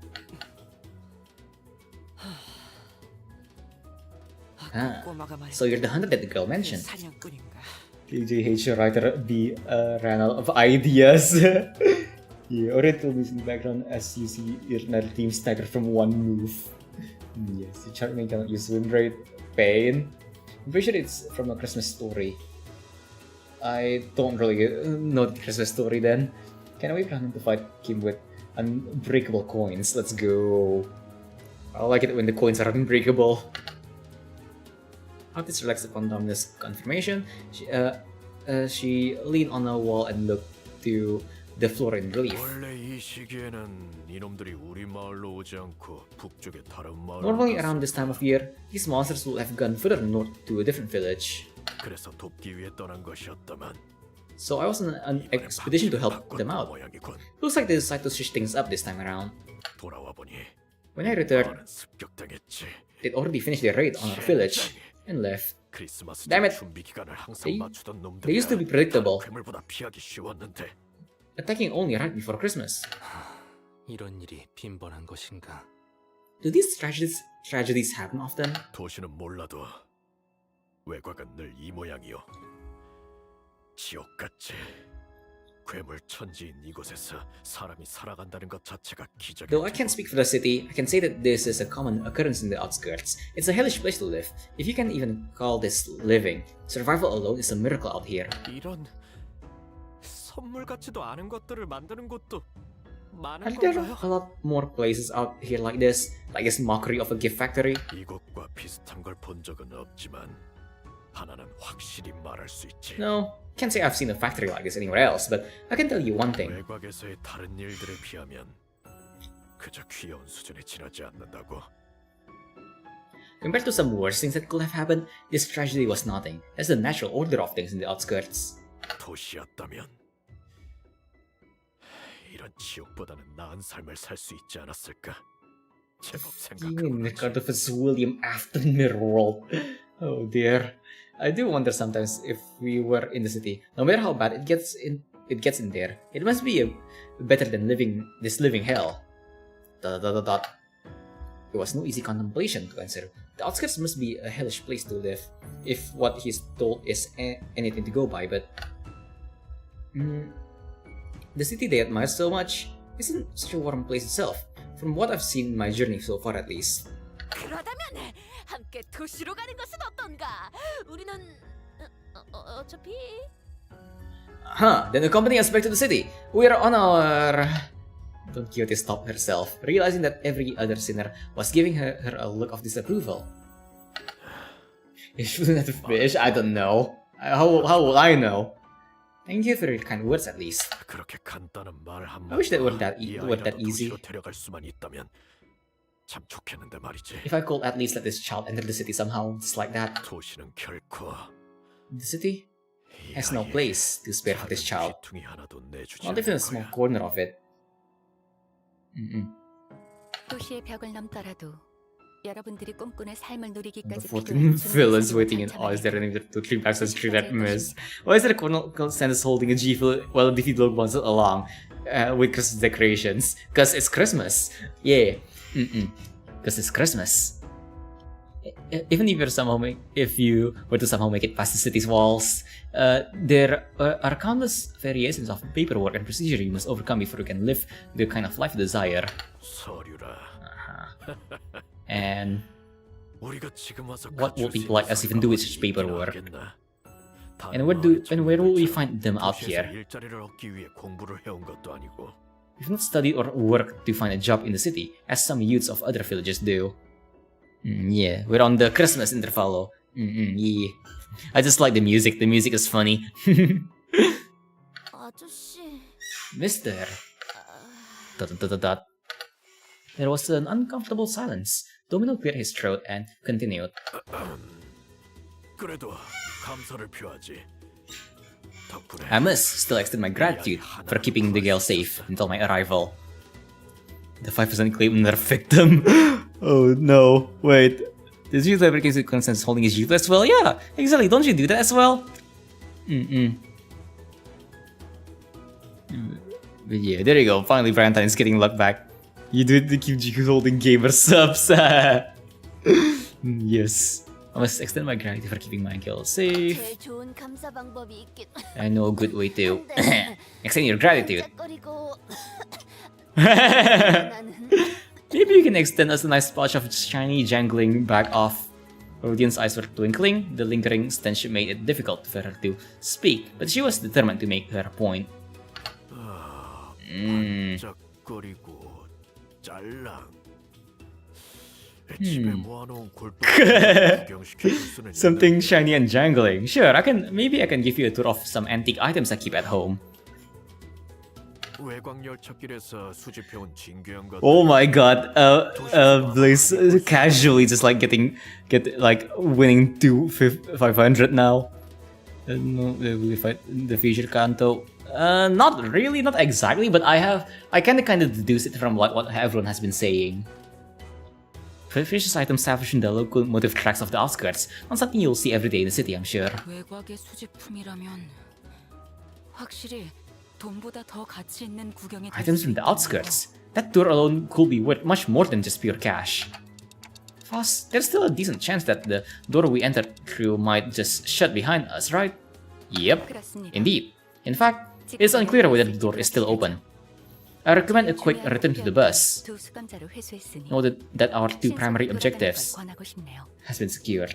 B: Ah,
F: 꼬마가 말해.
B: so you're the hunter that the girl mentioned.
F: 사냥꾼인가?
B: KJH writer B ran out of ideas. Yeah, already told me in the background as you see your another team stagger from one move. Yes, the Chartman cannot use wind rate. Pain. I'm pretty sure it's from a Christmas story. I don't really know the Christmas story then. Can we plan to fight Kim with unbreakable coins? Let's go. I like it when the coins are unbreakable. Artist relaxed upon Domino's confirmation. She leaned on a wall and looked to the floor in relief.
E: 원래 이 시기에는 이놈들이 우리 마을로 오지 않고 북쪽의 다른 마을로
B: Normally
E: 갔어.
B: around this time of year, these monsters would have gone further north to a different village.
E: 그래서 돕기 위해 떠난 것이었다만
B: So I was on an expedition to help them out.
E: 모양이군.
B: Looks like they decided to switch things up this time around.
E: 돌아와 보니
B: When I returned,
E: 마을은 습격당했지.
B: they'd already finished their raid on our village and left.
E: 크리스마스
B: Damn it.
E: 준비 기간을 항상
B: They-
E: 맞추던 놈들.
B: they used to be predictable.
E: 괴물보다 피하기 쉬웠는데.
B: Attacking only right before Christmas.
I: 이런 일이 빈번한 것인가?
B: Do these tragedies happen often?
E: 도시는 몰라도 외곽은 늘 이 모양이요. 지옥같이 괴물 천지인 이곳에서 사람이 살아간다는 것 자체가 기적이지.
B: Though I can't speak for the city, I can say that this is a common occurrence in the outskirts. It's a hellish place to live, if you can even call this living. Survival alone is a miracle out here.
E: 이런 선물 같지도 않은 것들을 만드는 곳도 많은
B: Are there
E: 건가요?
B: a lot more places out here like this mockery of a gift factory?
E: 이곳과 비슷한 걸 본 적은 없지만 하나는 확실히 말할 수 있지.
B: No, can't say I've seen a factory like this anywhere else, but I can tell you one thing.
E: 외곽에서의 다른 일들에 비하면 그저 귀여운 수준에 지나지 않는다고.
B: Compared to some worse things that could have happened, this tragedy was nothing. That's the natural order of things in the outskirts.
E: 도시였다면 이런 지옥보다는 나은 삶을 살 수 있지 않았을까? 제법
B: Being in the
E: 생각해보지.
B: kind of a William Afton mirror world. Oh dear. I do wonder sometimes if we were in the city. No matter how bad it gets in there, it must be better than living hell. ... It was no easy contemplation to answer. The outskirts must be a hellish place to live, if what he's told is anything to go by, but... the city they admire so much isn't such a warm place itself, from what I've seen in my journey so far at least.
D: 그러다면 함께 도시로 가는 것은 어떤가? 우리는 어차피
B: Huh, then accompany us back to the city. We're on our... Don Quixote stopped herself, realizing that every other sinner was giving her a look of disapproval. If she wouldn't have fish, I don't know. How will I know? Thank you for your kind words at least.
E: 그렇게 간단한 말
B: I wish that were that
E: 아이라도
B: easy.
E: 도시로 데려갈 수만 있다면 참 좋겠는데 말이지.
B: If I could at least let this child enter the city somehow, just like that.
E: 도시는 결코
B: The city
E: 이
B: has no
E: 아이의
B: place to spare for this
E: 작은
B: child.
E: 귀퉁이 하나도 내주지
B: Not even a
E: 않을
B: small
E: 거야.
B: corner of it.
G: 도시의 벽을 넘더라도 여러분들이 꿈꾸는 삶을
B: The
G: 누리기까지
B: 14 villains waiting in awe as they run to three packs through that mess. Why is there a Colonel Sanders holding a G-Fuel while defeat Bongbong along with Christmas decorations? Because it's Christmas. Yeah. Because it's Christmas. Even if you were to somehow make it past the city's walls, there are countless variations of paperwork and procedure you must overcome before you can live the kind of life you desire.
E: 서류라.
B: And
E: 우리가 지금 와서
B: what will
E: 갖출 수
B: people like
E: 있는
B: us even do with
E: 서류가
B: such paperwork?
E: 있겠나?
B: And where will we find them out
E: 도시에서
B: here?
E: 일자리를 얻기 위해 공부를 해온 것도 아니고
B: We've not studied or worked to find a job in the city, as some youths of other villages do. Yeah, we're on the Christmas interval. Yeah. I just like the music. The music is funny.
D: 아저씨
B: Mister. ... There was an uncomfortable silence. Domino cleared his throat and continued.
E: 그래도 감사를 표하지. 덕분에
B: I must still extend my gratitude for keeping the girl safe until my arrival. The 5% claim on their victim. Oh no, wait. Did you ever came to consensus holding his youth as well? Yeah, exactly. Don't you do that as well? But yeah, there you go. Finally, Valentine's getting luck back. You do it to keep GQ holding gamer subs. Yes. I must extend my gratitude for keeping my girl safe.
D: 제일 좋은 감사 방법이 있긴
B: I know a good way to extend your gratitude.
D: 짝거리고
B: Maybe you can extend us a nice splash of shiny jangling back off. Rodian's eyes were twinkling. The lingering stench made it difficult for her to speak, but she was determined to make her point.
E: 짝거리고 짤랑. 집에 모아놓은 골프 구경시켜줄 수는
B: Something shiny and jangling. Sure, maybe I can give you a tour of some antique items I keep at home.
E: 외곽 열차길에서 수집해온 진귀한 것.
B: Oh my god, Blaze casually just like winning 500 now. No, will we fight the future Kanto? Not really, not exactly, but I kind of deduce it from what everyone has been saying. Precious items salvaged in the locomotive tracks of the outskirts, not something you'll see every day in the city, I'm sure.
A: 외곽의 수집품이라면 확실히 돈보다 더 가치 있는 구경이 될
B: Items
A: 수
B: from the
A: 있겠네요.
B: outskirts. That tour alone could be worth much more than just pure cash. Plus, there's still a decent chance that the door we entered through might just shut behind us, right? Yep,
G: 그렇습니다.
B: indeed. In fact, it's unclear whether the door is still open. I recommend a quick return to the bus.
G: 두 수감자를 회수했으니
B: Noted that our two
G: 신속히
B: primary
G: 돌아가는
B: objectives
G: 걸 권하고 싶네요.
B: has been secured.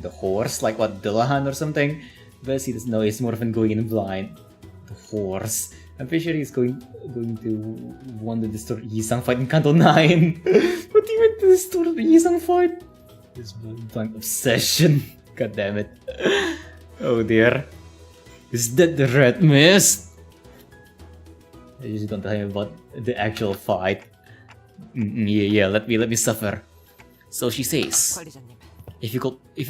B: The horse, like what, Dillahan or something? But he doesn't know he's more often going in blind. The horse. I'm pretty sure he's going to want to destroy Yisang fight in Kanto 9. But he went to destroy Yisang fight. This blind obsession. God damn it. Oh dear. Is that the red mist? I just don't tell him about the actual fight. Yeah, let me suffer. So she says,
F: 관리자님,
B: if you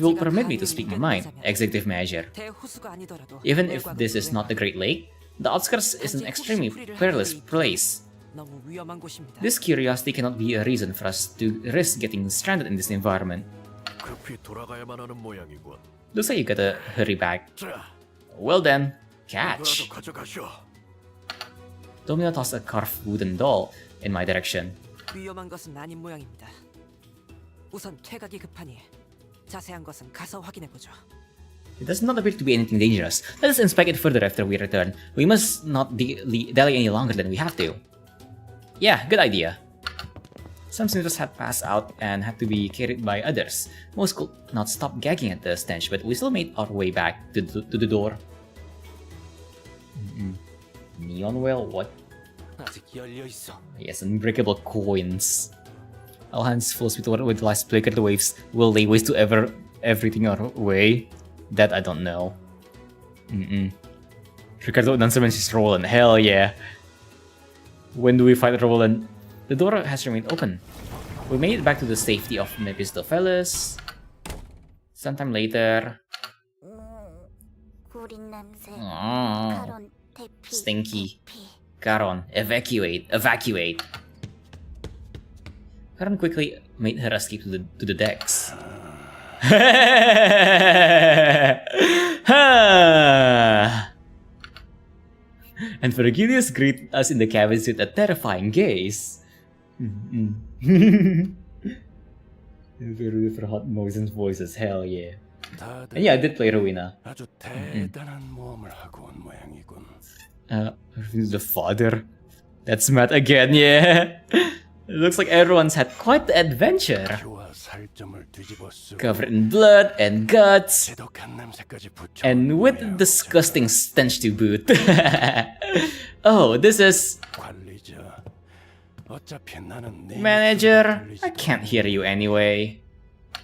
B: will permit me to speak my mind, executive measure.
F: 대호수가 아니더라도
B: Even if this is not the Great Lake, the outskirts is an extremely perilous place.
F: 너무 위험한 곳입니다.
B: This curiosity cannot be a reason for us to risk getting stranded in this environment.
E: 급히 돌아가야만 하는 모양이군.
B: Looks like you gotta hurry back.
E: 자,
B: Well then,
E: 이거라도
B: catch.
E: 가져가시오.
B: Domino tossed a carved wooden doll in my direction.
F: 위험한 것은 아닌 모양입니다. 우선 퇴각이 급하니 자세한 것은 가서 확인해 보죠.
B: It does not appear to be anything dangerous. Let us inspect it further after we return. We must not dally any longer than we have to. Yeah, good idea. Some senators had passed out and had to be carried by others. Most could not stop gagging at the stench, but we still made our way back to the door. Neon well, what?
J: 아직 열려 있어.
B: Yes, unbreakable coins. All hands full speed with the last flicker the waves. Will they waste to everything our way? That I don't know. Ricardo announcer mentions Roland. Hell yeah. When do we fight Roland? The door has remained open. We made it back to the safety of Mephistopheles. Sometime later.
D: 구린 냄새.
B: Oh,
D: 가론 대피.
B: stinky. Caron, evacuate. Caron quickly made her escape to the decks. And Virgilius greeted us in the cabins with a terrifying gaze. For hot noise and voices, hell yeah. And yeah, I did play Rowena.
E: 아주 대단한 모험을 하고 온 moyang이군.
B: The father. That's Matt again, yeah. It looks like everyone's had quite the adventure.
E: 피와 살점을 뒤집어 쓰고
B: Covered in blood and guts,
E: 지독한 냄새까지 붙여.
B: and with disgusting stench to boot. Oh, this is...
E: 관리자. 어차피 나는 네
B: Manager,
E: 목소리
B: I can't hear you anyway.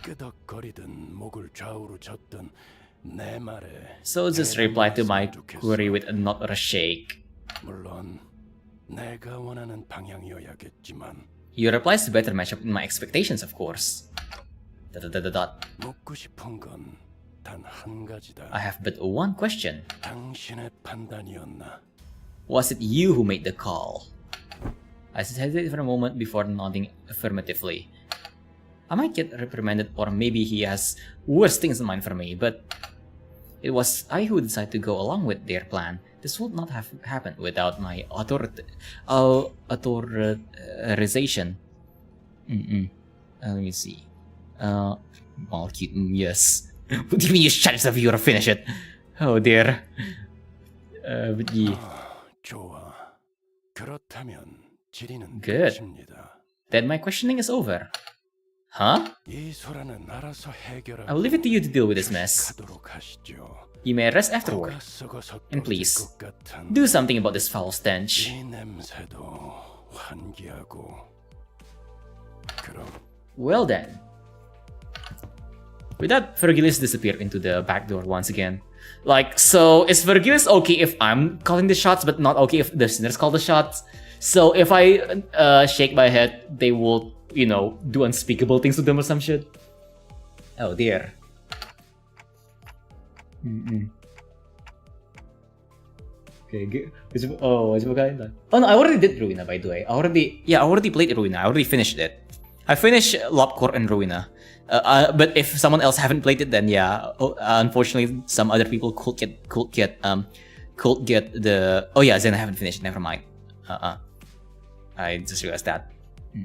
E: 끄덕거리든 목을 좌우로 젓든 내 말에.
B: So just reply to my query with a nod or a shake.
E: 물론 내가 원하는 방향이어야겠지만.
B: Your replies to better match up in my expectations, of course. ...
E: 묻고 싶은 건 단 한 가지다.
B: I have but one question.
E: 당신의 판단이었나?
B: Was it you who made the call? I hesitated for a moment before nodding affirmatively. I might get reprimanded, or maybe he has worse things in mind for me, but it was I who decided to go along with their plan. This would not have happened without my authorization. Let me see. All cute, yes. What do you mean you shut yourself? You gotta finish it. Oh dear. But yeah.
E: 좋아. 그렇다면 지리는
B: Good.
E: 끝입니다.
B: Then my questioning is over. Huh?
E: 이 소라는 알아서 해결하고.
B: I'll leave it to you to deal with this mess.
E: 가도록 하시죠.
B: You may rest afterward.
E: 코가 썩어서
B: And please,
E: 떨어질 것 같은
B: do something about this foul stench.
E: 이 냄새도 환기하고. 그럼
B: Well then. With that, Virgilius disappeared into the back door once again. Like, so is Virgilius okay if I'm calling the shots, but not okay if the sinners call the shots? So if I shake my head, they will, you know, do unspeakable things to them or some shit? Oh dear. Okay, oh no, I already did Ruina, by the way. I already played Ruina. I already finished it. I finished Lopcore and Ruina. But if someone else haven't played it, then yeah, unfortunately, some other people could get the. Oh yeah, Zen I haven't finished. Never mind. I just realized that.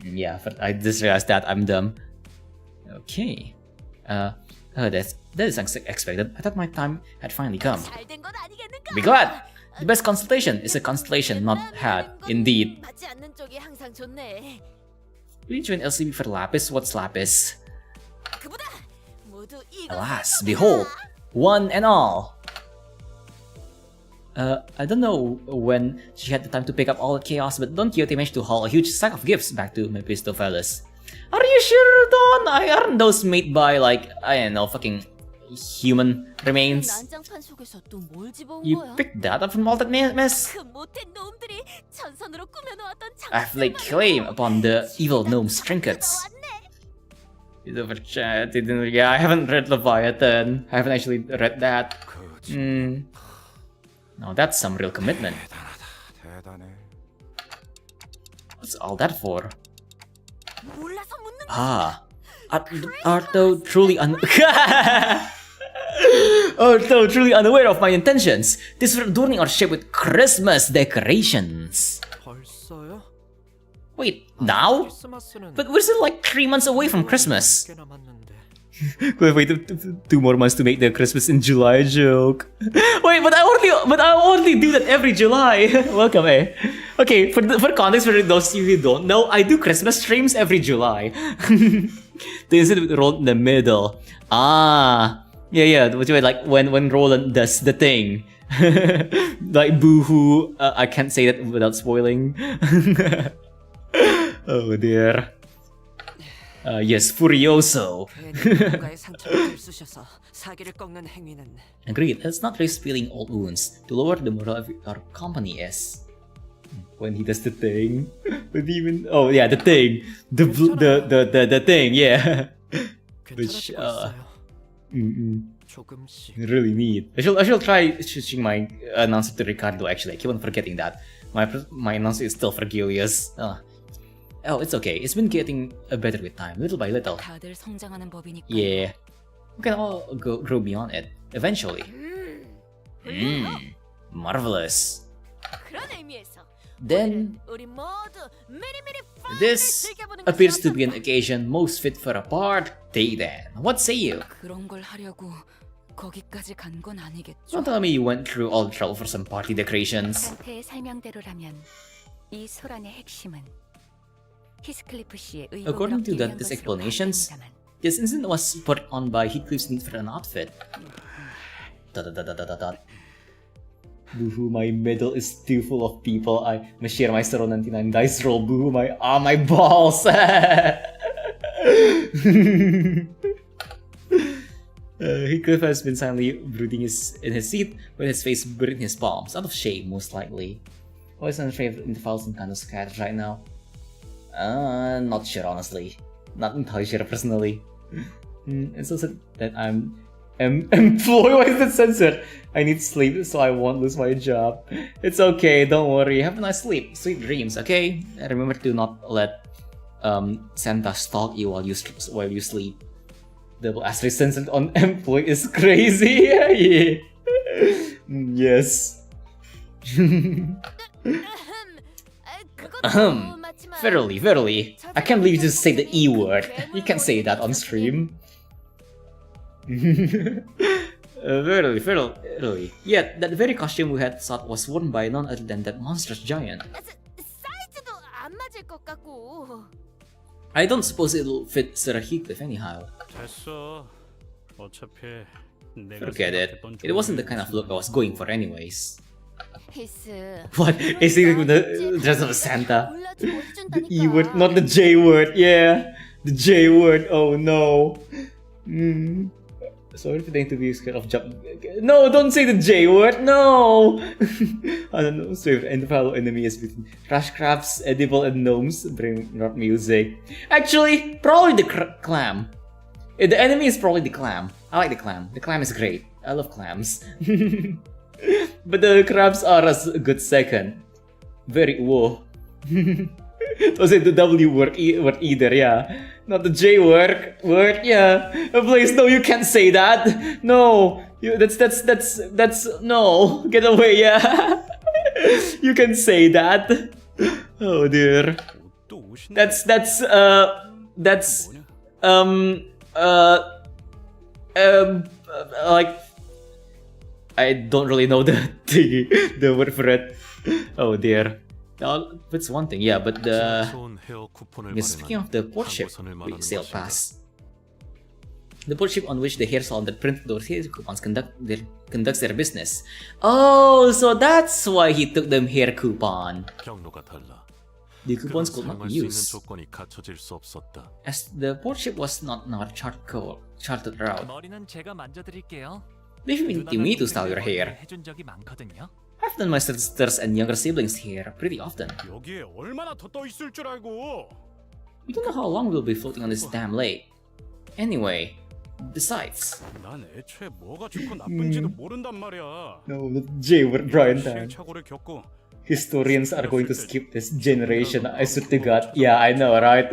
B: Yeah, but I just realized that I'm dumb. Okay. That is unexpected. I thought my time had finally come.
D: 잘된 건 아니겠는가?
B: Be glad. The best constellation is a constellation not had. Indeed.
D: 맞지 않는 쪽이 항상 좋네.
B: Will you join LCB for Lapis? What's Lapis?
D: 그보다 모두 이거
B: Alas, behold, one and all. I don't know when she had the time to pick up all the chaos, but Don Quixote managed to haul a huge stack of gifts back to Mephistopheles. Are you sure, Don? Aren't those made by, like, I don't know, fucking human remains?
D: 난장판 속에서 또 뭘 집어온
B: You
D: 거야?
B: picked that up from all that mess?
D: 그 못된 놈들이 전선으로 꾸며놓았던
B: I've laid claim upon the evil gnome's trinkets. Over chat, yeah, I haven't read Leviathan. I haven't actually read that. Now that's some real commitment.
H: 대단해.
B: What's all that for?
D: 몰라서 묻는
B: Ah, art thou truly art thou truly unaware of my intentions? This for adorning our ship with Christmas decorations.
F: 벌써요?
B: Wait, now?
F: 크리스마스는
B: But we're still like 3 months away from Christmas.
F: 꽤 남았는데.
B: Wait, 2 more months to make the Christmas in July joke. Wait, but I only do that every July. Welcome, eh? Okay, for context, for those of you who don't know, I do Christmas streams every July. The incident rolled in the middle. Ah, yeah. Like when Roland does the thing, like boohoo. I can't say that without spoiling. Oh dear. Yes, Furioso.
F: 누군가의 상처를 들쑤셔서 사기를 꺾는 행위는
B: Agreed, let's not risk spilling old wounds to lower the morale of our company is. When he does the thing. But even oh yeah, the thing. The thing, yeah. Which
F: 조금씩.
B: really neat. I shall try switching my announcer to Ricardo actually. I keep on forgetting that. My announcer is still Fergilius. Oh, it's okay. It's been getting better with time, little by little.
A: 다들 성장하는 법이니까.
B: Yeah. We can all grow beyond it, eventually. Marvelous.
D: 그런 의미에서
B: Then,
D: 우리 모두 미리미리
B: this appears to be an occasion most fit for a party then. What say you?
A: 그런 걸 하려고 거기까지 간 건 아니겠죠.
B: Don't tell me you went through all the trouble for some party decorations.
G: 상태의 설명대로라면 이 소란의 핵심은 히스클리프 씨의
B: According to
G: 의도로
B: these explanations, this incident was put on by Heathcliff's need for an outfit. Boohoo, my medal is too full of people. I must share my 99 dice roll. Boohoo, my balls. Heathcliff has been silently brooding in his seat with his face buried in his palms, out of shame, most likely. Always unafraid of intervals and kind of scattered right now. Not sure, honestly. Not entirely sure, personally. It's also that I'm employed. Why is that censored? I need sleep so I won't lose my job. It's okay, don't worry. Have a nice sleep. Sweet dreams, okay? And remember to not let Santa stalk you while you sleep. Double asterisk censored on employee is crazy. Yeah. Yes. Verily. I can't believe you just say the E word. You can't say that on stream. Verily. Yet, that very costume we had thought was worn by none other than that monstrous giant.
D: 사이즈도 안 맞을 것 같고.
B: I don't suppose it'll fit Sir Heathcliff anyhow.
C: 됐어. 어차피 내가
B: Forget it. It wasn't the kind of look I was going for anyways.
D: 히스.
B: What? Is it with the dress of a Santa? The E word, not the J word, yeah. The J word, oh no. Sorry for the interview, scared of job. No, don't say the J word, no! I don't know, so and the fellow enemy is between trash crabs, edible, and gnomes, bring not music. Actually, probably the clam. The enemy is probably the clam. I like the clam. The clam is great. I love clams. But the crabs are a good second. Very whoa. Was it the W word either? Yeah. Not the J word. Yeah. Please, no, you can't say that. No. That's no. Get away, yeah. You can say that. Oh dear. That's like I don't really know the word for it. Oh dear. That's one thing, yeah, but speaking of the port ship we sailed past. The port ship on which the hairsalon that printed those hair coupons conducts their business. Oh, so that's why he took them hair coupon.
E: 경로가 달라.
B: The coupons could
E: 그는
B: not
E: 사용할
B: be
E: 수 있는
B: used,
E: 조건이 갖춰질 수 없었다.
B: as the port ship was not chartered route.
I: 머리는 제가 만져드릴게요.
B: Leave me to style your hair.
I: 해준 적이 많거든요.
B: I've done my sisters and younger siblings' hair pretty often.
E: 여기에 얼마나 더 떠 있을 줄 알고.
B: We don't know how long we'll be floating on this damn lake. Anyway, besides.
E: 난 애초에 뭐가 좋고 나쁜지도 모른단 말이야.
B: No, not Jayward Brian time.
E: 시행착오를 겪고
B: Historians are going to skip this generation. I swear to God. Yeah, I know, right?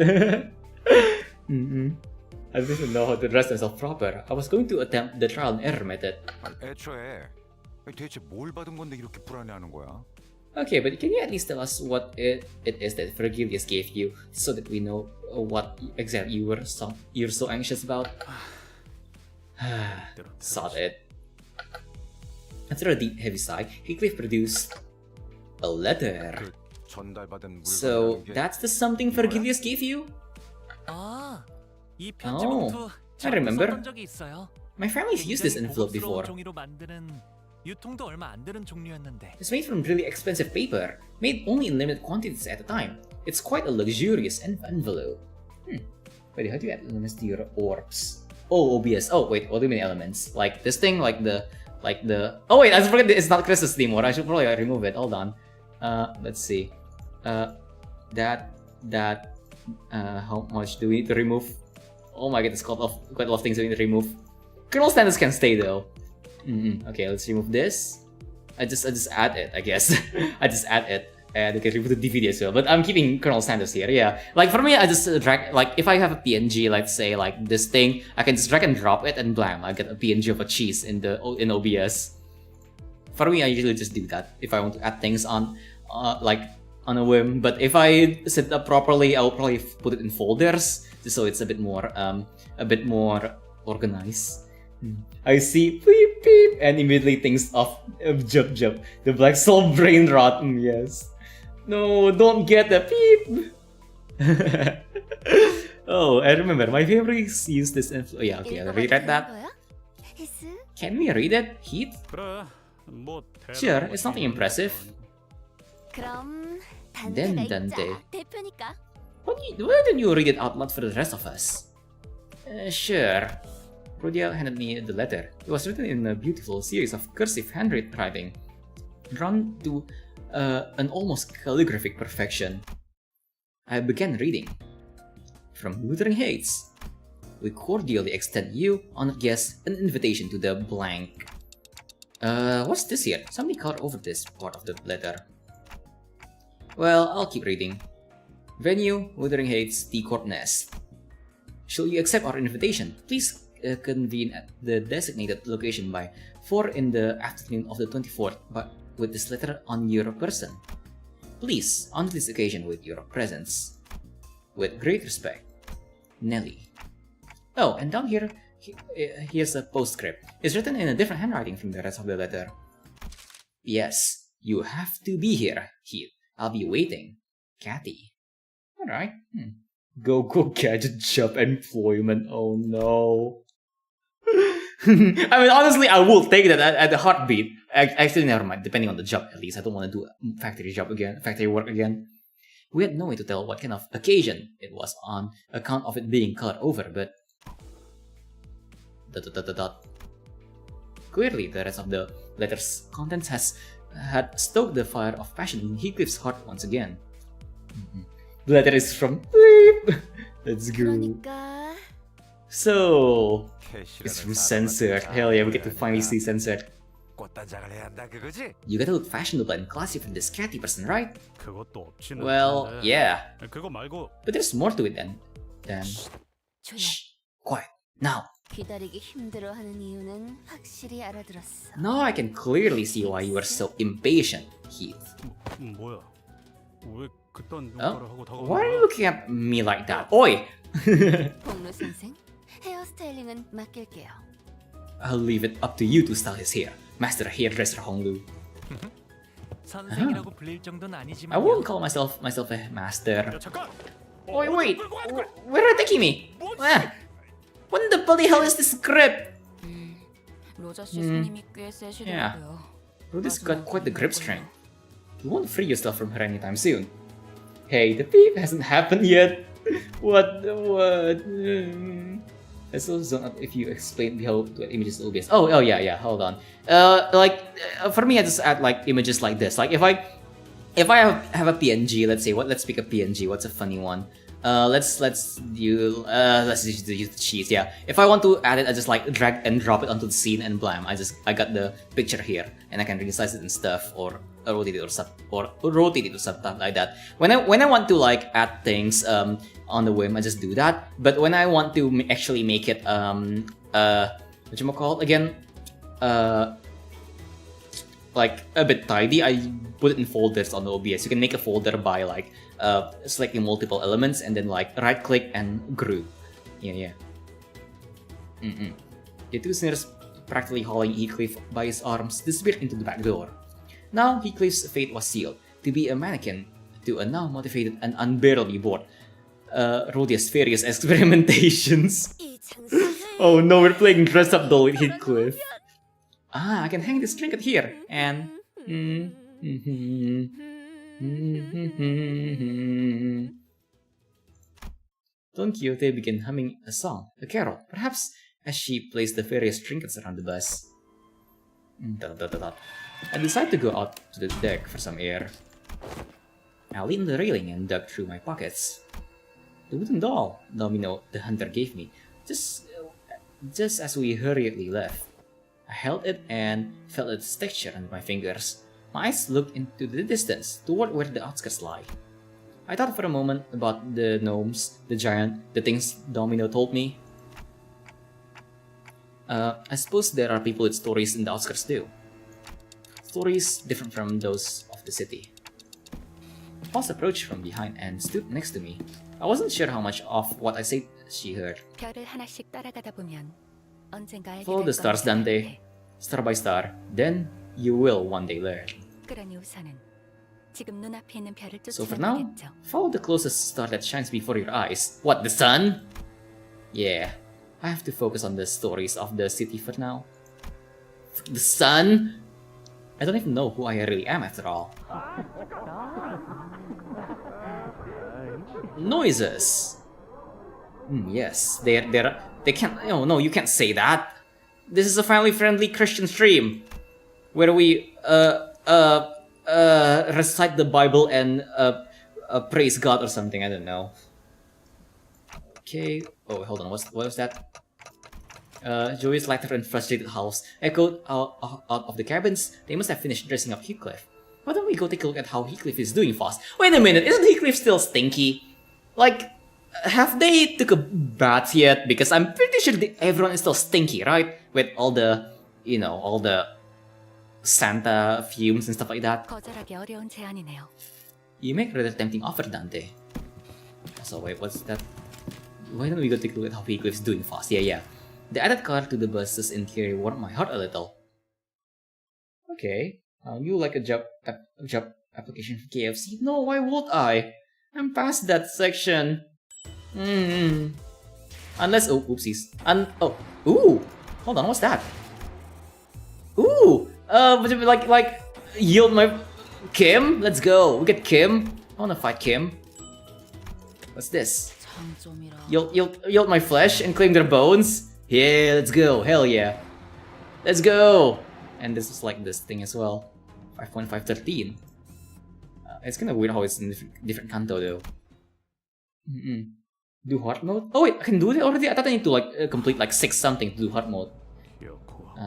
B: I didn't know how to dress myself proper. I was going to attempt the trial and error method.
H: 아니, 애초에 대체 뭘 받은 건데 이렇게 불안해하는 거야?
B: Okay, but can you at least tell us what it is that Vergilius gave you, so that we know what exactly you're so anxious about? Sod it. After a deep, heavy sigh, Heathcliff produced a letter.
H: 그 전달받은
B: So
H: 물건이라는 게
B: that's the something Vergilius gave you?
I: 아, 이 편지
B: Oh,
I: 봉투
B: I remember.
I: 썼던 적이 있어요.
B: My family's used this envelope
I: 굉장히
B: before.
I: 고급스러운 종이로 만드는 유통도 얼마 안 되는 종류였는데.
B: It's made from really expensive paper, made only in limited quantities at a time. It's quite a luxurious envelope. Wait, how do you add elements to your orbs? Oh, OBS. Oh, wait, what do you mean elements? Like this thing, like the... Oh wait, I forgot it's not Christmas anymore. I should probably remove it. Hold on. Let's see. How much do we need to remove? Oh my god, there's quite a lot of things we need to remove. Kernel standards can stay though. Okay, let's remove this. I just add it, I guess. I just add it, and we can remove the DVD as well. But I'm keeping kernel standards here. Yeah, like for me, I just drag, like if I have a PNG, let's say like this thing, I can just drag and drop it, and blam, I get a PNG of a cheese in OBS. For me, I usually just do that if I want to add things on, like on a whim. But if I set it up properly, I'll probably put it in folders, just so it's a bit more organized. I see beep beep and immediately thinks of Jup Jup, the black soul brain rot. Yes. No, don't get the beep. Oh, I remember my favorites use this yeah, okay, I'll read that. Can we read it, Heath?
C: 그래. 뭐
B: Sure, it's nothing impressive.
D: 그럼
B: Then
D: 단테가
B: Dante.
D: 있자. 대표니까.
B: Why don't you read it out loud for the rest of us? Sure. Rodiel handed me the letter. It was written in a beautiful series of cursive handwriting, drawn to an almost calligraphic perfection. I began reading. From Wuthering Heights, we cordially extend you, honored guests, an invitation to the blank. What's this here? Somebody colored over this part of the letter. Well, I'll keep reading. Venue, Wuthering Heights, Tea Court Nest. Shall you accept our invitation? Please convene at the designated location by 4 in the afternoon of the 24th, but with this letter on your person. Please honor this occasion with your presence. With great respect, Nelly. Oh, and down here, here's a postscript. It's written in a different handwriting from the rest of the letter. Yes, you have to be here, Heath. I'll be waiting. Cathy. Alright. Go gadget job employment. Oh no. I mean, honestly, I will take that at the heartbeat. Actually, never mind. Depending on the job, at least. I don't want to do factory work again. We had no way to tell what kind of occasion it was on account of it being colored over, but... Clearly, the rest of the letter's contents had stoked the fire of passion in Heathcliff's heart once again. The letter is from... Let's go.
D: 그러니까
B: So... It's from censored. Hell yeah, we get to finally see censored.
H: 꽃단장을 해야 한다 그거지?
B: You gotta look fashionable and classy for this catty person, right?
C: 그것도 없지는
B: Well,
C: 않은데.
B: yeah.
C: 그거 말고
B: But there's more to it than...
D: 조용.
B: Shh! Quiet. Now!
D: 기다리기 힘들어하는 이유는 확실히 알아들었어.
B: Now I can clearly see why you are so impatient, Heath.
C: 뭐야? 왜 그딴
B: Oh?
C: 눈가를 하고 다가오는
B: Why are you
C: 거야?
B: looking at me like that? Oi!
D: 복로 선생, 헤어스타일링은 맡길게요.
B: I'll leave it up to you to style his hair, Master Hairdresser Honglu.
I: 선생이라고 불릴 정도는 아니지만.
B: I won't call myself a master.
C: 야 잠깐!
B: Wait, wait! Where are you taking me? Ah. What in the bloody hell is this script?
A: 로저 씨 손님이 꽤 세시더라고요.
B: Rudy's got quite the grip strength. You won't free yourself from her anytime soon. Hey, the peep hasn't happened yet. What? I still zone out if you explain how to images OBS. Oh yeah. Hold on. For me, I just add like images like this. Like if I have a PNG, let's say let's pick a PNG. What's a funny one? Let's use the cheese. Yeah. If I want to add it, I just like drag and drop it onto the scene and blam. I got the picture here and I can resize it and stuff or rotate it or something like that. When I want to like add things on the whim, I just do that. But when I want to actually make it whatchamacallit again, like a bit tidy, I put it in folders on the OBS. You can make a folder by like selecting multiple elements and then like right click and group. Yeah. The two sinners practically hauling Heathcliff by his arms disappeared into the back door. Now Heathcliff's fate was sealed, to be a mannequin to a now motivated and unbearably bored Rhodia's various experimentations. Oh no, we're playing dress up doll with Heathcliff. Ah, I can hang this trinket here and Don Quixote began humming a song, a carol, perhaps as she placed the various trinkets around the bus. I decided to go out to the deck for some air. I leaned on the railing and dug through my pockets. The wooden doll domino the hunter gave me, just as we hurriedly left. I held it and felt its texture under my fingers. My eyes looked into the distance, toward where the outskirts lie. I thought for a moment about the gnomes, the giant, the things Domino told me. I suppose there are people with stories in the outskirts too. Stories different from those of the city. Boss approached from behind and stood next to me. I wasn't sure how much of what I said she heard.
G: 별을 하나씩 따라가다 보면 언젠가 알게
B: Follow
G: 될
B: the stars,
G: 거라고
B: Dante.
G: 생각해.
B: Star by star, then you will one day learn.
G: 그러니 우선은 지금 눈앞에 있는 별을
B: So for now,
G: 쫓아가야겠죠.
B: follow the closest star that shines before your eyes. What, the sun? Yeah, I have to focus on the stories of the city for now. The sun? I don't even know who I really am after all. Noises! Yes, they can't. No, you can't say that. This is a family-friendly Christian stream where we recite the Bible and praise God or something. I don't know. Okay. Oh, hold on. What was that? Joey's laughter and frustrated howls echoed out of the cabins. They must have finished dressing up Heathcliff. Why don't we go take a look at how Heathcliff is doing fast? Wait a minute, isn't Heathcliff still stinky? Like, have they took a bath yet? Because I'm pretty sure everyone is still stinky, right? With all the, all the Santa fumes and stuff like that.
G: 거절하기 어려운 제안이네요.
B: You make a rather tempting offer, Dante. So wait, what's that? Why don't we go take a look at how Heathcliff's doing fast? Yeah. The added color to the bus's interior warmed my heart a little. Okay. You like a job application for KFC? No, why would I? I'm past that section. Unless, oh, oopsies. Ooh, hold on, what's that? Ooh, like yield my Kim. Let's go. We get Kim. I wanna fight Kim. What's this? Yield my flesh and claim their bones. Yeah, let's go. Hell yeah. Let's go. And this is like this thing as well. 5.513. It's kind of weird how it's in different canto though. Do hard mode? Oh wait, I can do it already? I thought I need to like complete like 6 something to do hard mode.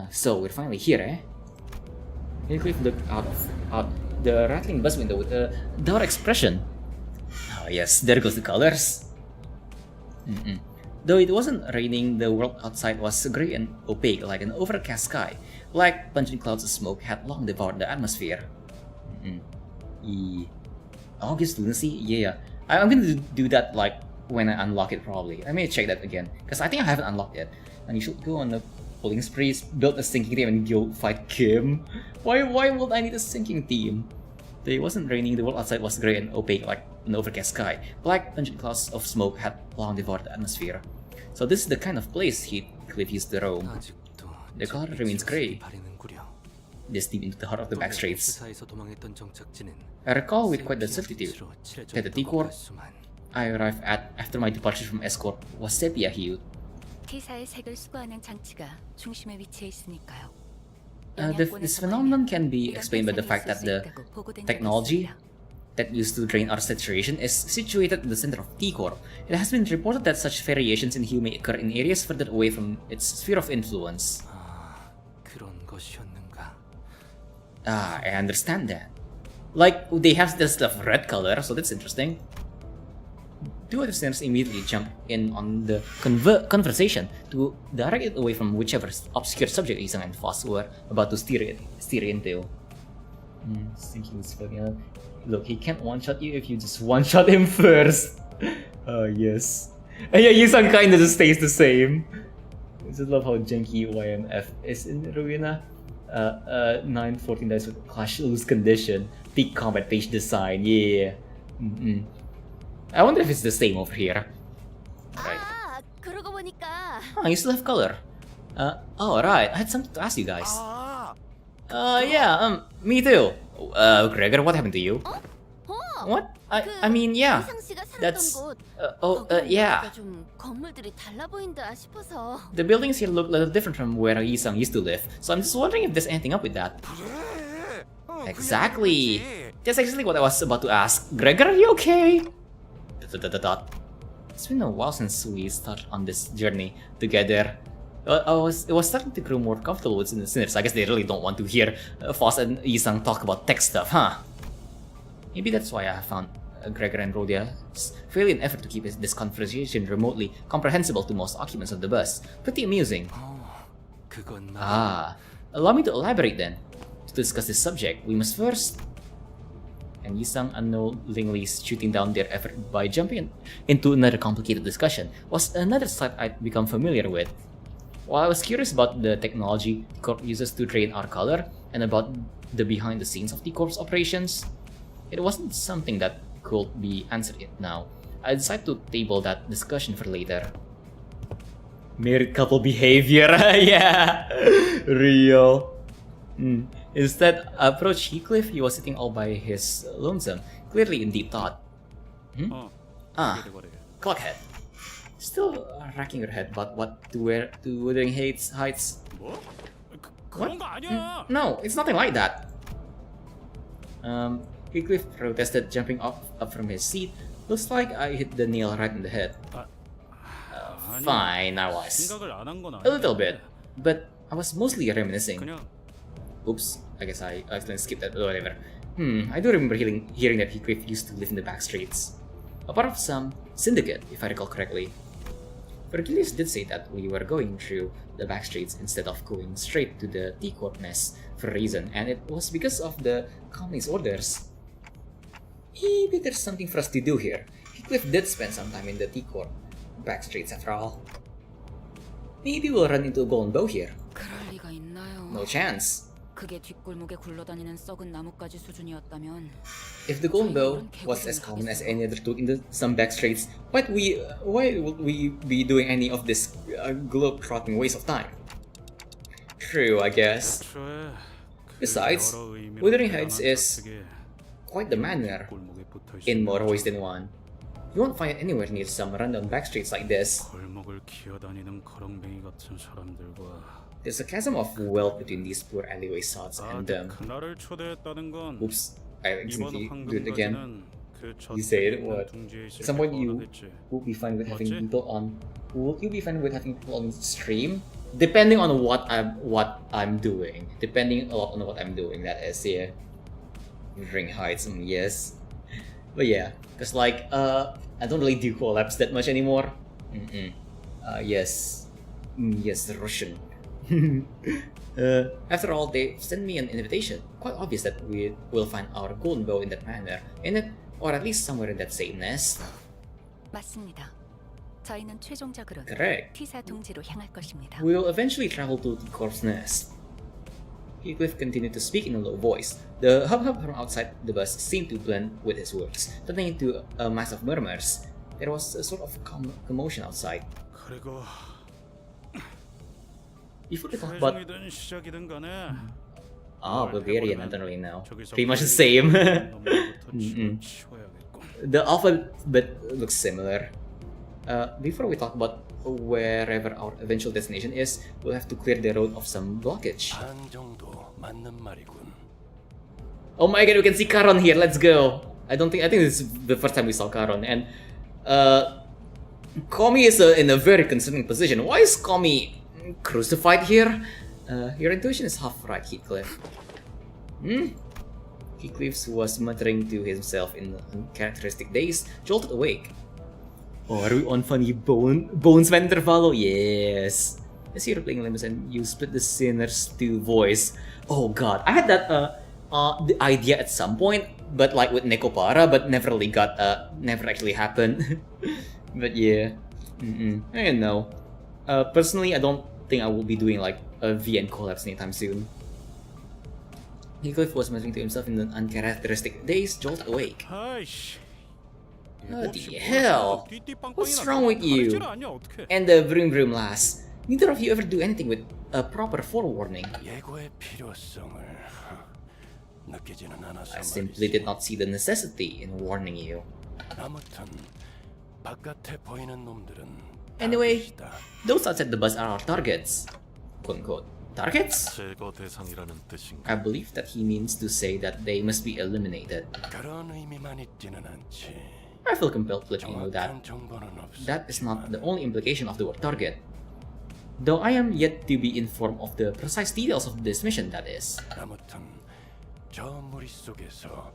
B: So we're finally here, eh? Heathcliff looked out the rattling bus window with a dour expression. Oh yes, there goes the colors. Though it wasn't raining, the world outside was grey and opaque like an overcast sky. Black, pungent clouds of smoke had long devoured the atmosphere. August lunacy? Yeah. I'm gonna do that like when I unlock it probably. I may check that again, because I think I haven't unlocked it. And you should go on a pulling spree, build a sinking team and go fight Kim. Why would I need a sinking team? Though it wasn't raining, the world outside was grey and opaque like an overcast sky. Black, pungent clouds of smoke had long devoured the atmosphere. So this is the kind of place Heathcliff used to roam. The color remains grey. This deep into the heart of the back streets. I recall with quite the certitude that the T-Corp I arrived at after my departure from Escort was sepia-hued.
G: T사의 색을 수거하는 장치가 중심에 위치해 있으니까요.
B: This phenomenon can be explained by the fact that the technology that used to drain our saturation is situated in the center of T-Corp. It has been reported that such variations in hue may occur in areas further away from its sphere of influence. I understand that. Like, they have this stuff red color, so that's interesting. Two other sinners immediately jump in on the conversation to direct it away from whichever obscure subject Isang and Foss were about to steer into. Thinking it's funny. Look, he can't one-shot you if you just one-shot him first. Yes. And yeah, Isang kinda just stays the same. I just love how janky YMF is in Ruina. 9-14 dice with clash loose condition. Peak combat page design, yeah. I wonder if it's the same over here. Right.
D: 그러고 보니까
B: Oh, you still have color. Oh, right. I had something to ask you guys. Yeah, me too. Gregor, what happened to you? What? I mean, yeah. That's... yeah.
D: 좀 건물들이 달라 보인다 싶어서.
B: The buildings here look a little different from where Yisang used to live, so I'm just wondering if there's anything up with that. Exactly. That's exactly what I was about to ask. Gregor, are you okay? It's been a while since we started on this journey together. It was starting to grow more comfortable with the sinners. I guess they really don't want to hear Foss and Yisang talk about tech stuff, huh? Maybe that's why I found Gregor and Rhodia's valiant effort to keep this conversation remotely comprehensible to most occupants of the bus pretty amusing. Allow me to elaborate then. To discuss this subject, we must first... And Yisang unknowingly shooting down their effort by jumping into another complicated discussion was another site I'd become familiar with. While I was curious about the technology T-Corp uses to drain our color and about the behind the scenes of T-Corp's operations, it wasn't something that could be answered now. I decided to table that discussion for later. Married couple behavior, yeah, real. Instead, I approached Heathcliff. He was sitting all by his lonesome, clearly in deep thought. Clockhead. Still racking your head about what to wear to Wuthering Heights? What? No, it's nothing like that. Heathcliff protested, jumping up from his seat. Looks like I hit the nail right in the head. Fine, I was. A little bit, but I was mostly reminiscing. Oops, I guess I accidentally skipped that, whatever. I do remember hearing that Heathcliff used to live in the back streets. A part of some syndicate, if I recall correctly. Vergilius did say that we were going through the back streets instead of going straight to the T-Corp nest for a reason, and it was because of the company's orders. Maybe there's something for us to do here. Heathcliff did spend some time in the T-Corp back streets after all. Maybe we'll run into a golden bow here.
A: 그럴 리가 있나요?
B: No chance.
A: 그게 뒷골목에 굴러다니는 썩은 나뭇가지 수준이었다면
B: If the golden bow was as common as any other tool in some back streets, why would we be doing any of this globe-trotting waste of time? True, I guess. Besides, Wuthering Heights is quite the manor in more ways than one. You won't find it anywhere near some random back streets like this. There's a chasm of wealth between these poor alleyway sods and them. Oops, I accidentally do it again. You said what? At some point you will be fine with having people on. Will you be fine with having people on stream? Depending on what I'm doing. Depending a lot on what I'm doing. That is, yeah. Ring heights, yes. But yeah, cause like I don't really do collabs that much anymore. Yes, yes, the Russian. After all, they sent me an invitation. Quite obvious that we will find our golden bow in that manner, in it, or at least somewhere in that same nest.
G: 맞습니다. 저희는 최종적으로
B: Correct.
G: T사 동지로 향할 것입니다.
B: We will eventually travel to the corpse nest. Heathcliff continued to speak in a low voice. The hubbub from outside the bus seemed to blend with his words, turning into a mass of murmurs. There was a sort of commotion outside.
C: 그리고
B: Before we talk about
C: 최종이든 시작이든 간에
B: Bulgarian, I don't really know.
C: 저기서
B: Pretty much the same.
C: 놈들부터
B: Mm-mm.
C: 치워야겠고.
B: The alphabet looks similar. Before we talk about wherever our eventual destination is, we'll have to clear the road of some blockage.
E: 반 정도 맞는 말이군.
B: Oh my god, we can see Karon here. Let's go. I think this is the first time we saw Karon, and Komi is in a very concerning position. Why is Komi crucified here? Your intuition is half right, Heathcliff. Heathcliff was muttering to himself in uncharacteristic days, jolted awake. Oh, are we on funny Bones Van Intervallo? Yes. As you're playing Limbus and you split the Sinner's 2 voice. Oh god, I had that the idea at some point, but like with Nekopara, but never actually happened. But yeah, I don't know. Personally, I don't think I will be doing like a VN collapse anytime soon. Heathcliff was muttering to himself in an uncharacteristic days, jolted awake.
C: 아이씨.
B: What the hell? What's wrong with you? And the vroom vroom lass. Neither of you ever do anything with a proper forewarning.
E: 예고의 필요성을 느끼지는 않아서
B: I simply did not see the necessity in warning you.
E: 아무튼 바깥에 보이는 놈들은
B: Anyway, those outside the bus are our targets. Quote unquote. Targets?
E: 제거 대상이라는 뜻인가?
B: I believe that he means to say that they must be eliminated.
E: 그런 의미만 있지는 않지.
B: I feel compelled to let you know that
E: 정확한 정보는 없어.
B: that is not the only implication of the word target. Though I am yet to be informed of the precise details of this mission, that is.
E: 아무튼 저 무리 속에서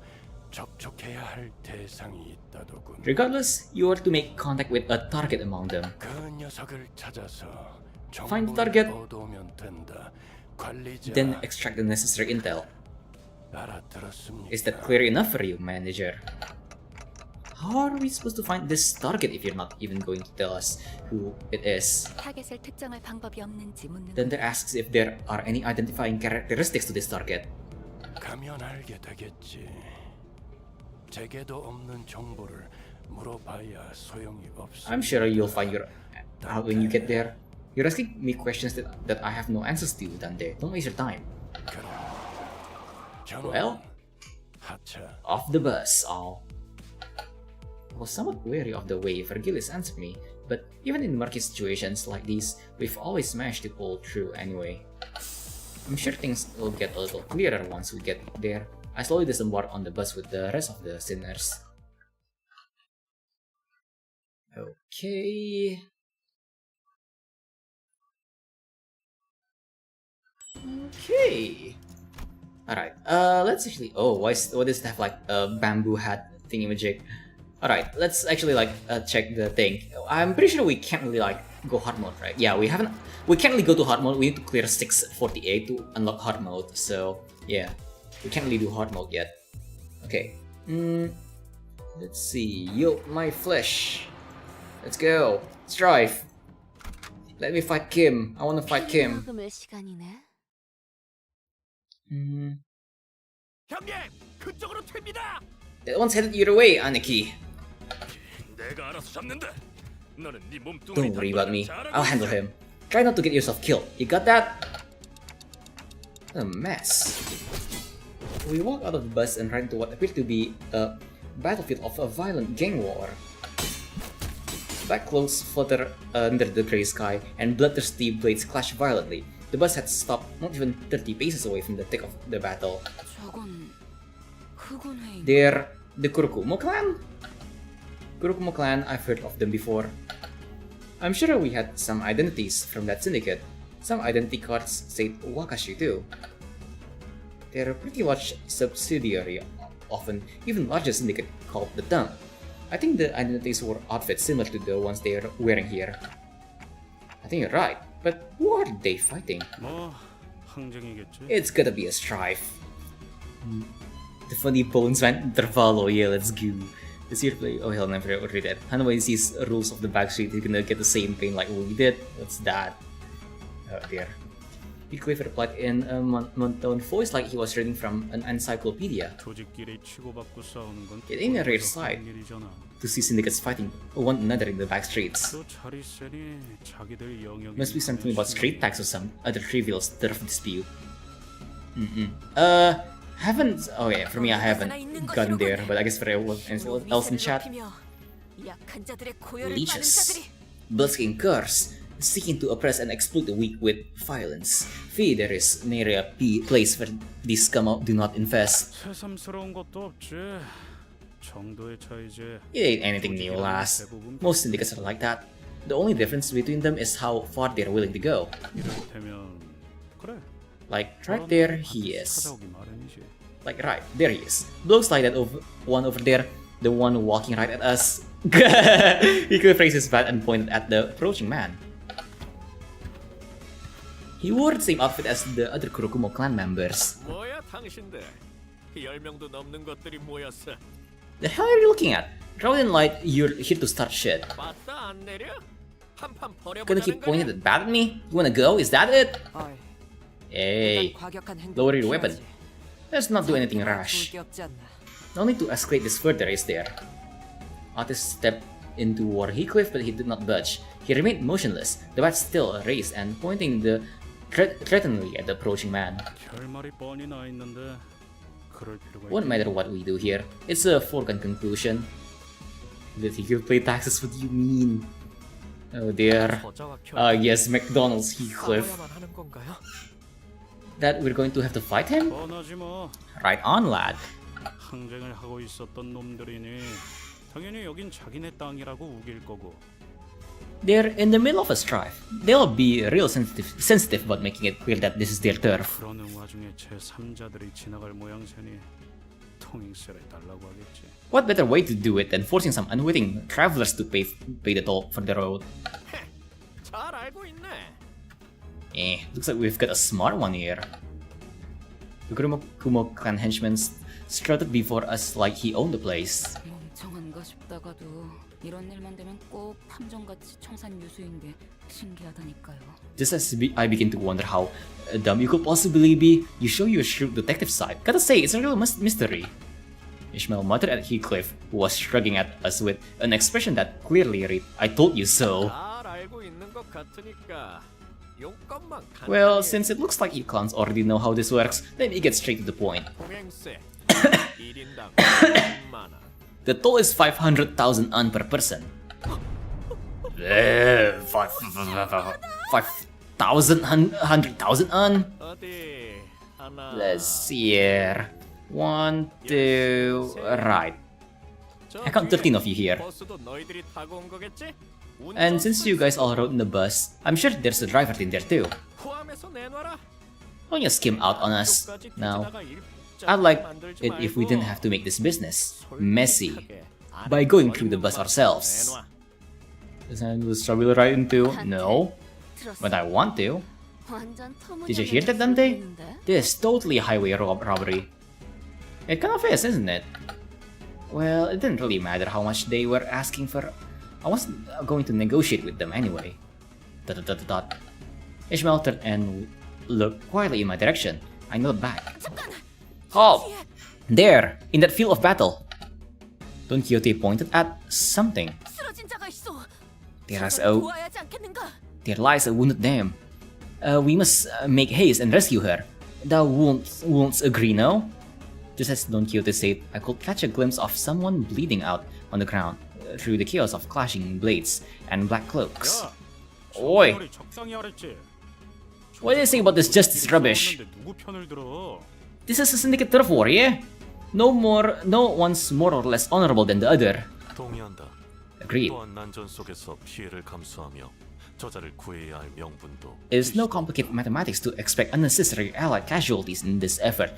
E: 접촉해야 할 대상이 있다더군.
B: Regardless, you are to make contact with a target among them.
E: 그 녀석을 찾아서
B: Find the target,
E: 얻어오면 된다. 관리자.
B: then extract the necessary intel.
E: 알아들었습니까?
B: Is that clear enough for you, manager? How are we supposed to find this target if you're not even going to tell us who it is?
G: 타겟을 특정할 방법이 없는지 묻는
B: Then there asks if there are any identifying characteristics to this target.
E: 가면 알게 되겠지. 제게도 없는 정보를 물어봐야 소용이 없어.
B: I'm sure you'll find your out when you get there. You're asking me questions that I have no answers to, Dante. Don't waste your time. Well, off the bus, all. I was somewhat wary of the way Vergilius answered me, but even in murky situations like these, we've always managed to pull through anyway. I'm sure things will get a little clearer once we get there. I slowly disembarked on the bus with the rest of the sinners. Okay. Okay. Alright, let's actually... Oh, why does it have like a bamboo hat thingamajig? Alright, let's actually like check the thing. I'm pretty sure we can't really like go hard mode, right? Yeah, we can't really go to hard mode. We need to clear 648 to unlock hard mode, so yeah. We can't really do hard mode yet. Okay. Let's see. Yo, my flesh. Let's go. Strive. Let me fight Kim. I wanna fight Kim.
D: 먹을 시간이네.
E: 형님, 그쪽으로 튑니다.
B: That one's headed your way, Aniki.
E: 내가 알아서 잡는다. 너는 네 몸뚱아리
B: Don't worry about me. I'll handle him. Try not to get yourself killed. You got that? What a mess. We walk out of the bus and run into what appeared to be a battlefield of a violent gang war. Black clothes flutter under the grey sky, and bloodthirsty blades clash violently. The bus had stopped not even 30 paces away from the thick of the battle.
A: 저건 흑운 회의.
B: They're the Kurokumo clan? Kurokumo clan, I've heard of them before. I'm sure we had some identities from that syndicate. Some identity cards say Wakashi too. They're a pretty large subsidiary, often even larger syndicate called the Tongue. I think the identities were outfits similar to the ones they are wearing here. I think you're right, but who are they fighting?
C: 뭐 항쟁이겠지.
B: It's gotta be a strife. The funny Bones Van Intervallo, yeah, let's go. Let's see play. Oh hell, never read that. Hanway sees rules of the backstreet, he's gonna get the same pain like we did. What's that? Oh dear. Heathcliff replied in a monotone voice like he was reading from an encyclopedia.
C: 조직끼리 치고받고 싸우는 건
B: It ain't a rare
C: 법에서
B: sight
C: 하는 일이잖아.
B: to see syndicates fighting one another in the back streets.
C: 또 자리 세니 자기들 영역이
B: Must be something about street tax or some other trivial turf dispute. Haven't. Oh yeah, for me I haven't gotten there, but I guess for everyone else in chat.
D: 약한 자들의 고열을 받은
B: Leeches,
D: 자들이
B: bloodstained curse, seeking to oppress and exploit the weak with violence. Fee, there is nary a place where these scum do not infest.
C: 새삼스러운 것도 없지. 정도의 차이지.
B: It ain't anything new, lass. Most syndicates are like that. The only difference between them is how far they're willing to go.
C: 이를테면 그래.
B: Like, right there he is.
C: 찾아오기 마련이지.
B: Like, right, there he is. Looks like that one over there, the one walking right at us. He could raise his bat and pointed at the approaching man. He wore the same outfit as the other Kurokumo clan members.
E: 뭐야 당신들? 10명도 넘는 것들이 모였어.
B: The hell are you looking at? Crowd light, you're here to start shit.
E: 맞다 안 내려? 한판
B: Gonna
E: 버려보자는
B: keep
E: 거야?
B: pointing that bat at me? You wanna go? Is that it?
F: 어이,
B: Hey,
F: 일단 과격한 행동을
B: lower your weapon.
F: 피하지.
B: Let's not do anything
F: 좋을
B: rash.
F: 게 없지 않나.
B: No need to escalate this further, is there? Otis stepped into War Heathcliff, but he did not budge. He remained motionless, the bat still raised and pointing threateningly at the approaching man.
C: 결말이 뻔히 나 있는데 그럴 필요가
B: Won't matter what we do here. It's a foregone conclusion. That he could pay taxes, what do you mean? Oh dear. Yes, McDonald's Heathcliff.
E: 싸워야만 하는 건가요?
B: That we're going to have to fight him?
C: 뻔하지 뭐.
B: Right on, lad.
C: 항쟁을 하고 있었던 놈들이니 당연히 여긴 자기네 땅이라고 우길 거고.
B: They're in the middle of a strife. They'll be real sensitive about making it clear that this is their turf.
C: 그러는 와중에 제3자들이 지나갈 모양새니 통행세를 달라고 하겠지.
B: What better way to do it than forcing some unwitting travelers to pay the toll for the road?
E: 잘 알고 있네.
B: Looks like we've got a smart one here. The Kumo clan henchman strutted before us like he owned the place.
A: 멍청한가 싶다가도 이런 일만 되면 꼭 탐정같이 청산유수인 게 신기하다니까요.
B: Just as I begin to wonder how dumb you could possibly be, you show your shrewd detective side. Gotta say, it's a real mystery. Ishmael muttered at Heathcliff, who was shrugging at us with an expression that clearly read, I told you so.
E: 잘 알고 있는 것 같으니까 용건만 간단히
B: Well, since it looks like you clowns already know how this works, let me get straight to the point.
E: 통행세 1인당 10만 원.
B: The toll is 500,000 un per person. 5,000, 100,000 un?
E: 어디 하나.
B: Let's see here. 1, 2, right. I count 13 of you here.
E: 버스도 너희들이 타고 온 거겠지?
B: And since you guys all rode in the bus, I'm sure there's a driver in there too.
E: 포함해서 내놔라.
B: Don't you skim out on us.
E: 끝까지
B: Now,
E: 뒤지다가 일자리
B: I'd like
E: 만들지
B: it if we
E: 말고
B: didn't have to make this business messy
E: 솔직하게 안
B: by going through the bus
E: 거리는
B: ourselves.
E: 내놔.
B: Does I lose trouble right into? No. But I want to.
D: 완전
B: Did you hear that, Dante? This is totally highway robbery. It kind of is, isn't it? Well, it didn't really matter how much they were asking for. I wasn't going to negotiate with them anyway. ... Ishmael turned and looked quietly in my direction. I nodded back. Halt! There! In that field of battle! Don Quixote pointed at something.
D: 쓰러진 자가 있어.
B: There lies a wounded dame. We must make haste and rescue her. Thou won't agree, no? Just as Don Quixote said, I could catch a glimpse of someone bleeding out on the ground through the chaos of clashing blades and black cloaks.
C: 야,
B: Oi!
C: 정말이 적당히 하랬지.
B: What do you think about this justice rubbish?
C: 없는데 누구 편을 들어?
B: This is a syndicate turf war, yeah? No one's more or less honorable than the other.
K: 동의한다.
B: Agreed.
K: 또한 난전 속에서 피해를 감수하며 저자를 구해야 할 명분도.
B: It is no complicated mathematics to expect unnecessary allied casualties in this effort.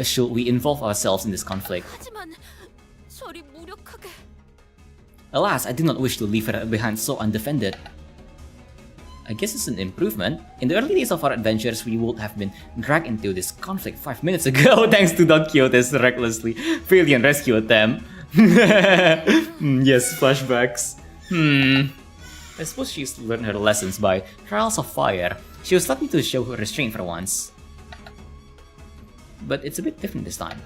B: Should we involve ourselves in this conflict?
D: 하지만 저리 무력하게.
B: Alas, I did not wish to leave her behind so undefended. I guess it's an improvement. In the early days of our adventures, we would have been dragged into this conflict 5 minutes ago thanks to Don Quixote's recklessly brilliant rescue attempt. Yes, flashbacks. I suppose she's learned her lessons by trials of fire. She was starting to show her restraint for once. But it's a bit different this time.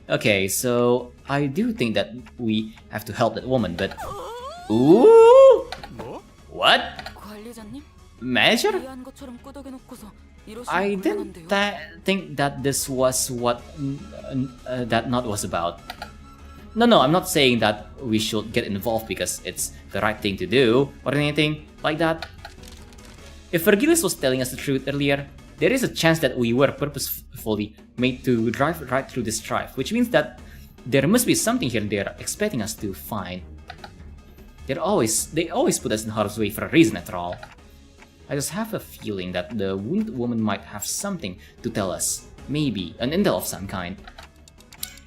B: Okay, so I do think that we have to help that woman, but... Ooh! What?
A: 관리자님?
B: Manager?
A: 이해한 것처럼 끄덕여놓고서
B: I
A: 이러시면
B: didn't
A: 곤란한데요.
B: think that this was what that knot was about. No, I'm not saying that we should get involved because it's the right thing to do or anything like that. If Vergilius was telling us the truth earlier, there is a chance that we were purposefully made to drive right through this drive, which means that there must be something here they're expecting us to find. They always put us in harm's way for a reason after all. I just have a feeling that the wounded woman might have something to tell us. Maybe an intel of some kind.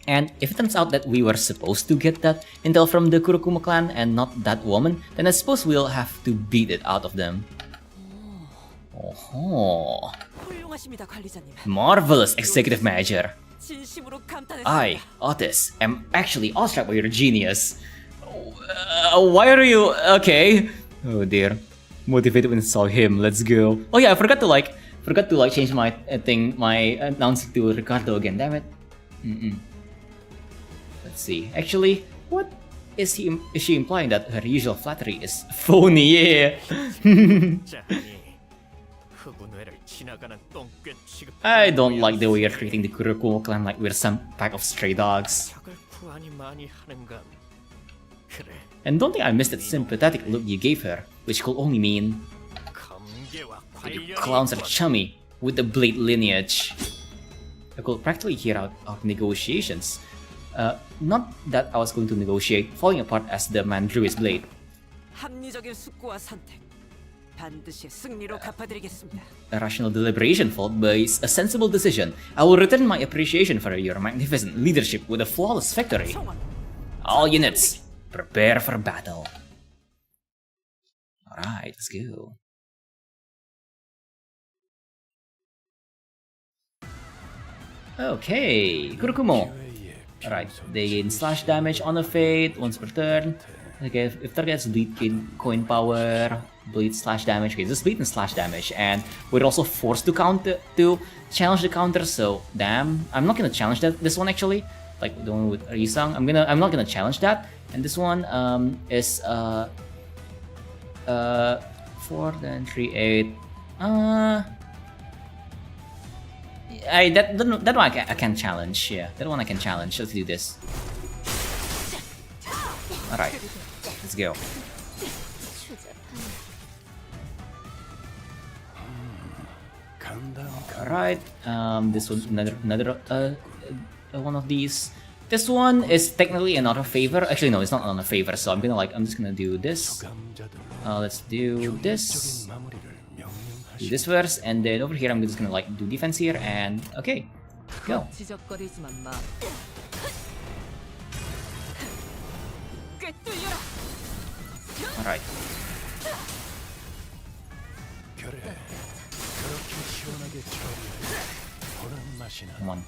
B: And if it turns out that we were supposed to get that intel from the Kurokuma clan and not that woman, then I suppose we'll have to beat it out of them. Oh,
F: 훌륭하십니다, 관리자님.
B: marvelous executive manager.
F: 진심으로 감탄했습니다.
B: I, Otis, am actually awestruck by your genius. Why are you okay? Oh dear, motivated when I saw him. Let's go. Oh yeah, I forgot to change my my announcing to Ricardo again. Damn it. Let's see. Actually, what is she implying that her usual flattery is phony? Yeah. I don't like the way you're treating the Kurokuma clan like we're some pack of stray dogs. And don't think I missed that sympathetic look you gave her, which could only mean you clowns are chummy with the blade lineage. I could practically hear out our negotiations. Not that I was going to negotiate, falling apart as the man drew his blade.
F: 합리적인 숙고와 선택. 반드시 승리로 갚아드리겠습니다.
B: A rational deliberation followed by a sensible decision. I will return my appreciation for your magnificent leadership with a flawless victory. All units, prepare for battle. Alright, let's go. Okay, Kurokumo. Alright, they gain slash damage on a fate once per turn. Okay, if target has bleed, gain coin power, bleed slash damage. Okay, just bleed and slash damage, and we're also forced to challenge the counter. So damn, I'm not gonna challenge this one actually, like the one with Risang. I'm not gonna challenge that. And this one is 4, then 3, 8. That one I can challenge. Yeah, that one I can challenge. Let's do this. All right, let's go. All right. This one's another one of these. This one is technically an auto favor. Actually, no, it's not on a favor. So I'm just gonna do this. Let's do this. Do this first, and then over here I'm just gonna like do defense here, and okay, go. All right. Come on.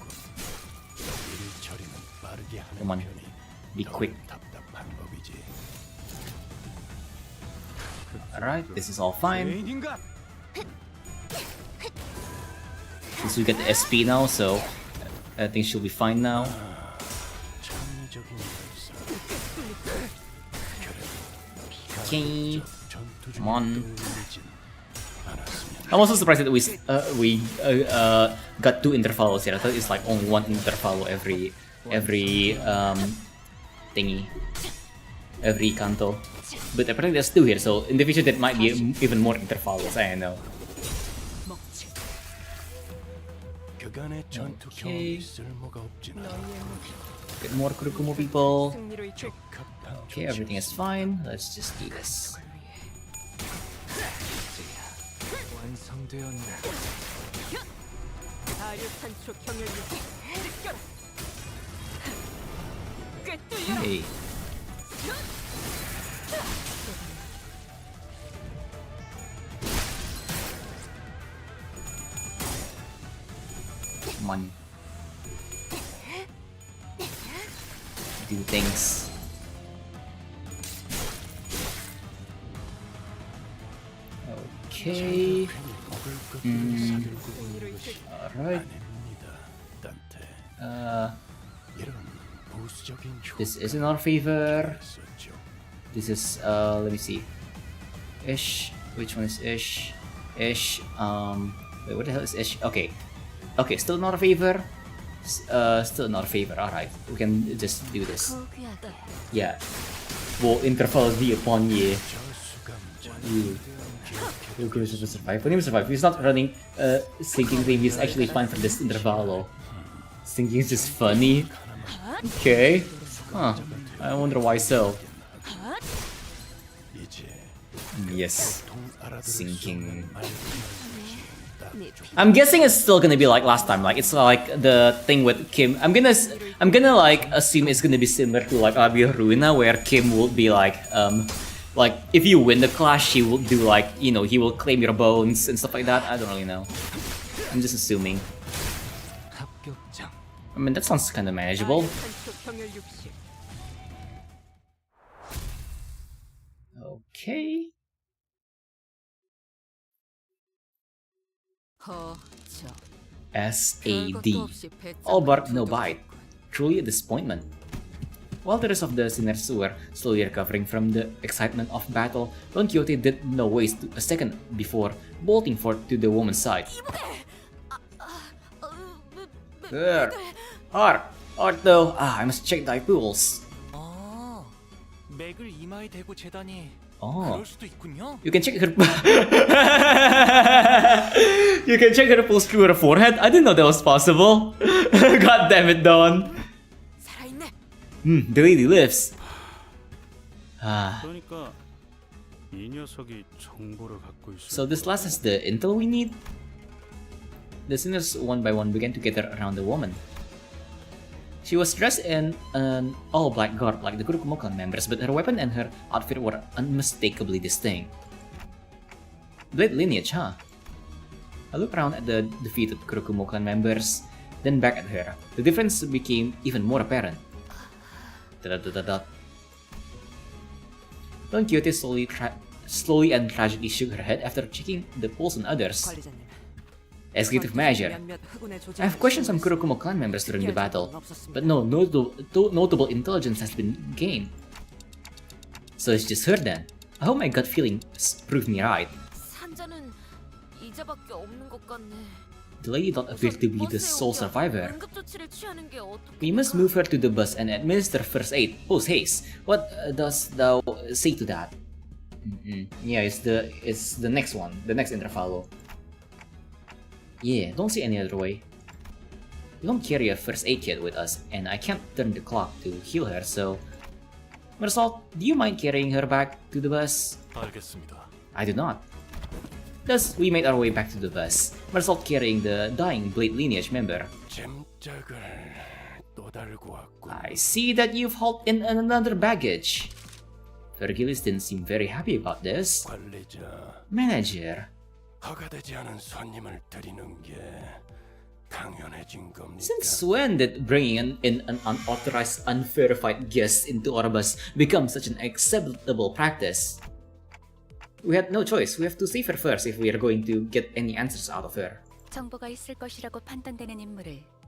B: Come on. Be quick. Alright, this is all fine. Since we get the SP now, so I think she'll be fine now. Okay. Come on. I'm also surprised that we got 2 intervalos here. I thought it's like only 1 intervalo every thingy, every canto. But apparently there's 2 here, so in the future there might be even more intervalos. I don't know. Okay. Get more Kurokumo people. Okay, everything is fine. Let's just do this. Hey. Come on. Do things. Okay. Alright. This is in our favor. This is let me see. Ish. Which one is Ish? Ish. Wait, what the hell is Ish? Okay. Okay, still in our favor. Still in our favor. Alright. We can just do this. Yeah. Will interval be upon ye? He'll give us a survive. When he survive, he's not running sinking thing, he's actually fine for this intervalo. Sinking is just funny. Okay. Huh. I wonder why so. Yes. Sinking. I'm guessing it's still gonna be like last time. Like it's like the thing with Kim. I'm gonna like assume it's gonna be similar to like Abia Ruina, where Kim will be like if you win the clash, he will do like, you know, he will claim your bones and stuff like that. I don't really know. I'm just assuming. I mean, that sounds kind of manageable. Okay. SAD. All bark, no bite. Truly a disappointment. While the rest of the sinners were slowly recovering from the excitement of battle, Don Quixote did not waste a second before bolting forth to the woman's side. There! Art though, I must check thy pulse.
I: 맥을 이마에 대고 재다니.
B: Oh.
I: 그럴 수도 있군요.
B: You can check her You can check her pulse through her forehead? I didn't know that was possible. God damn it, Don. The lady lives.
C: 그러니까 이 녀석이 정보를 갖고 있어.
B: So this last is the intel we need? The sinners one by one began to gather around the woman. She was dressed in an all-black garb like the Kurokumo members, but her weapon and her outfit were unmistakably distinct. Blade lineage, huh? I looked around at the defeated Kurokumo members, then back at her. The difference became even more apparent. Don Quixote slowly and tragically shook her head after checking the pulse on others. Executive measure. I have questioned some Kurokumo clan members during the battle, but no notable intelligence has been gained. So it's just her then. I hope my gut feeling proved me right. The lady don't appear to be the sole survivor. We must move her to the bus and administer first aid, post haste. What does thou say to that? Yeah, it's the next one, the next interfollow. Yeah, don't see any other way. We don't carry a first aid kit with us, and I can't turn the clock to heal her, so... Mersalt, do you mind carrying her back to the bus?
K: 알겠습니다.
B: I do not. Thus, we made our way back to the bus, Mersalt carrying the dying Blade lineage member. I see that you've hauled in another baggage. Vergilius didn't seem very happy about this. Manager. Since when did bringing in an unauthorized, unverified guest into our bus become such an acceptable practice? We had no choice. We have to save her first if we are going to get any answers out of her.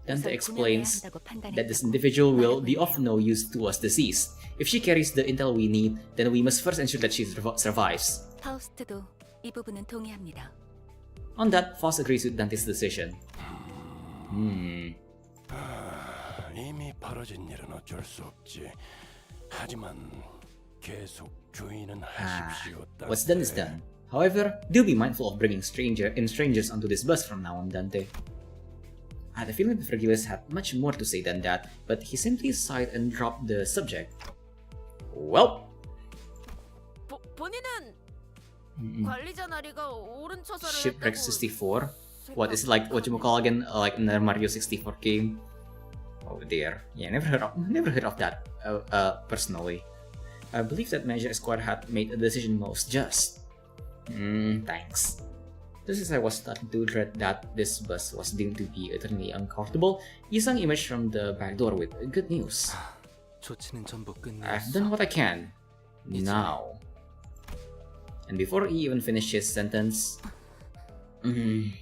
B: Dante explains that this individual will be of no use to us deceased. If she carries the intel we need, then we must first ensure that she survives. On that, Faust agrees with Dante's decision.
E: 이미 벌어진 일은 어쩔 수 없지. 하지만 계속 주의는 하십시오.
B: What's done is done. However, do be mindful of bringing strangers onto this bus from now on, Dante. I had a feeling that Vergilius had much more to say than that, but he simply sighed and dropped the subject. Well. Shipwreck 64? What is it like? What you call again? Like another Mario 64 game? Oh dear. Yeah, never heard of that. Personally, I believe that Measure Squad had made a decision most just. Thanks. Just as I was starting to dread that this bus was deemed to be eternally uncomfortable, Yisang emerged from the back door with good news. I've done what I can. Now. And before he even finished his sentence, Mm.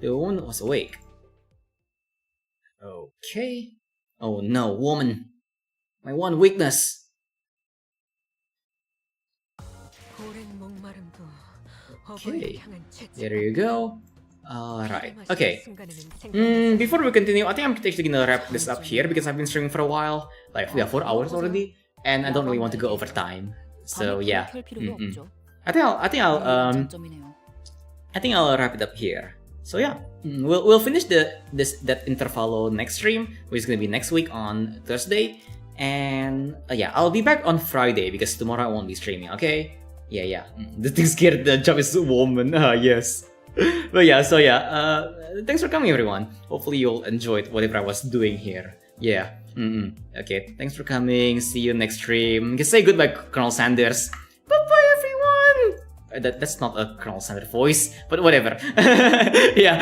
B: The woman was awake. Okay. Oh no, woman. My one weakness. Okay. There you go. Alright. Okay. Before we continue, I think I'm actually gonna wrap this up here because I've been streaming for a while. Like, yeah, 4 hours already. And I don't really want to go over time. So yeah. I think I'll wrap it up here. So yeah, we'll finish that intervalo next stream, which is gonna be next week on Thursday, and yeah, I'll be back on Friday because tomorrow I won't be streaming. Okay? Yeah. The thing scared the job is woman. Yes. But yeah, so yeah, thanks for coming, everyone. Hopefully you'll enjoyed whatever I was doing here. Yeah. Okay. Thanks for coming. See you next stream. Just say goodbye, Colonel Sanders. Bye-bye, everyone! That's not a Colonel Sanders voice, but whatever. Yeah,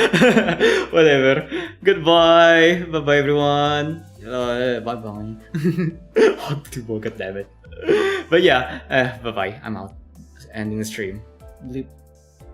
B: whatever. Goodbye. Bye-bye, everyone. Bye-bye. God damn it. But yeah, bye-bye. I'm out. Ending the stream. Bleep.